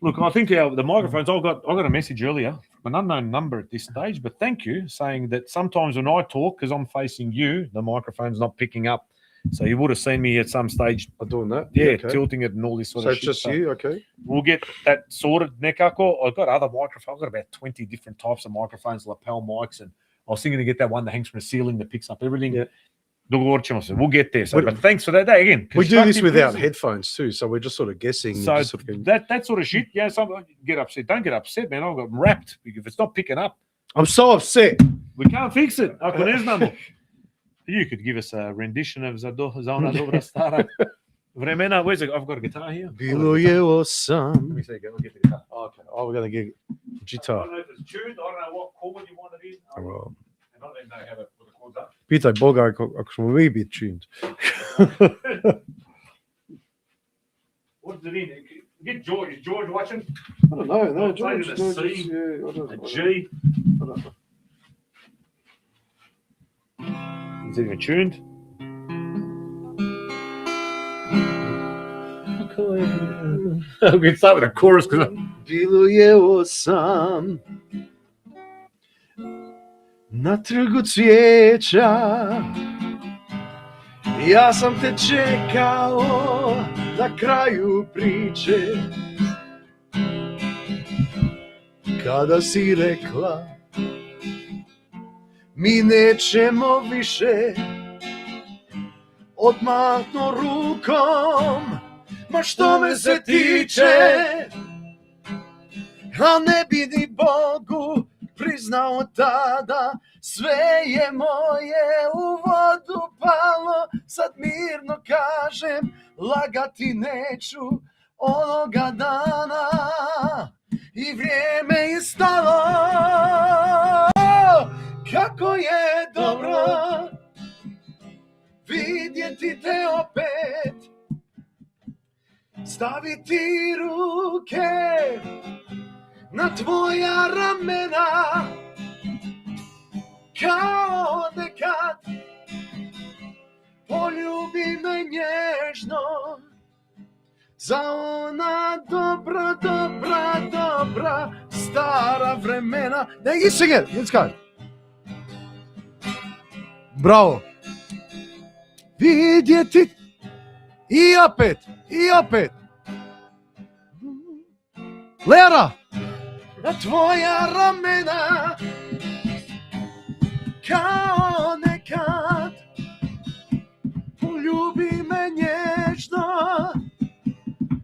Speaker 3: Look, I think the microphones, I got a message earlier from an unknown number at this stage, but thank you, saying that sometimes when I talk, because I'm facing you, the microphone's not picking up. So you would have seen me at some stage.
Speaker 4: I'm doing that?
Speaker 3: Yeah, okay. Tilting it and all this sort of shit.
Speaker 4: So it's just you, okay.
Speaker 3: We'll get that sorted. Nekako, I've got other microphones. I've got about 20 different types of microphones, lapel mics, and I was thinking to get that one that hangs from the ceiling that picks up everything. Yeah. We'll get there. So, but thanks for that. Again,
Speaker 4: we do this without headphones too, so we're just sort of guessing.
Speaker 3: So that sort of shit, some get upset. Don't get upset, man. I've got wrapped. If it's not picking up,
Speaker 4: I'm so upset.
Speaker 3: We can't fix it. You could give us a rendition of Zona Dobra Stara Vremena. Where's it? I've got a guitar here.
Speaker 4: Below you, son.
Speaker 3: Let me see. We'll get the guitar.
Speaker 4: Oh, okay. Oh, we're gonna get guitar.
Speaker 3: I don't know if it's tuned. I don't know what chord you want it in. I don't even know how to put the chords up.
Speaker 4: Pitaj Boga ako smo mi biti tuned.
Speaker 3: What's it in? Get George. Is George watching?
Speaker 4: I don't know. No,
Speaker 3: George. A C, a G.
Speaker 4: I don't know.
Speaker 3: Is it even tuned? We can start with a chorus.
Speaker 4: Bilo je sam na trgu cvijeća, ja sam te čekao na kraju priče, kada si rekla mi nećemo više, odmahno rukom, ma što me se tiče, a ne bi ni Bogu priznao tada, sve je moje u vodu palo, sad mirno kažem, lagati neću onoga dana, i vrijeme je stalo, kako je dobro vidjeti te opet. staviti ruke na tvoja ramena, kao nekad poljubi me nježno, za ona dobra, dobra, dobra stara vremena. Ne, you sing it, let's go. Bravo. Vidjeti i opet. Lera, na tvoja ramena, kao nekad, poljubi me nježno,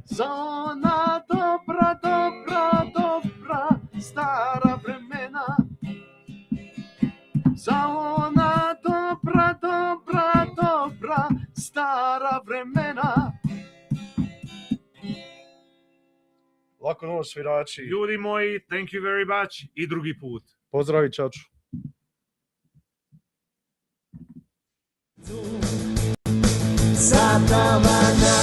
Speaker 4: za ona dobra, dobra, dobra stara vremena, za ona dobra, dobra, dobra stara vremena. Lako noć, svirači.
Speaker 3: Ljudi moji, thank you very much i drugi put.
Speaker 4: Pozdravi, čaču.
Speaker 1: Satavana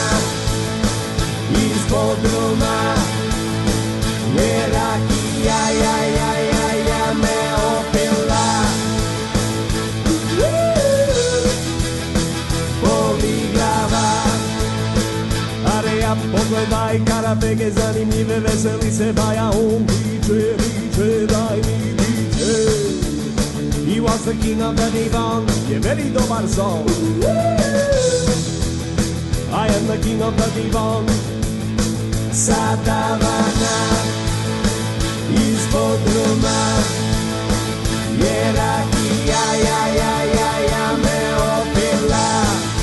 Speaker 1: iz podruma, je rakija, ja me opila. Poligrava, areja, pogledaj karabege, zanimljive, veseli se baja, on viče, daj mi viče. He was the king of the divan, je very dobar song. I am the king of the divan. Satavana iz podruma, je rakija, ja me opila.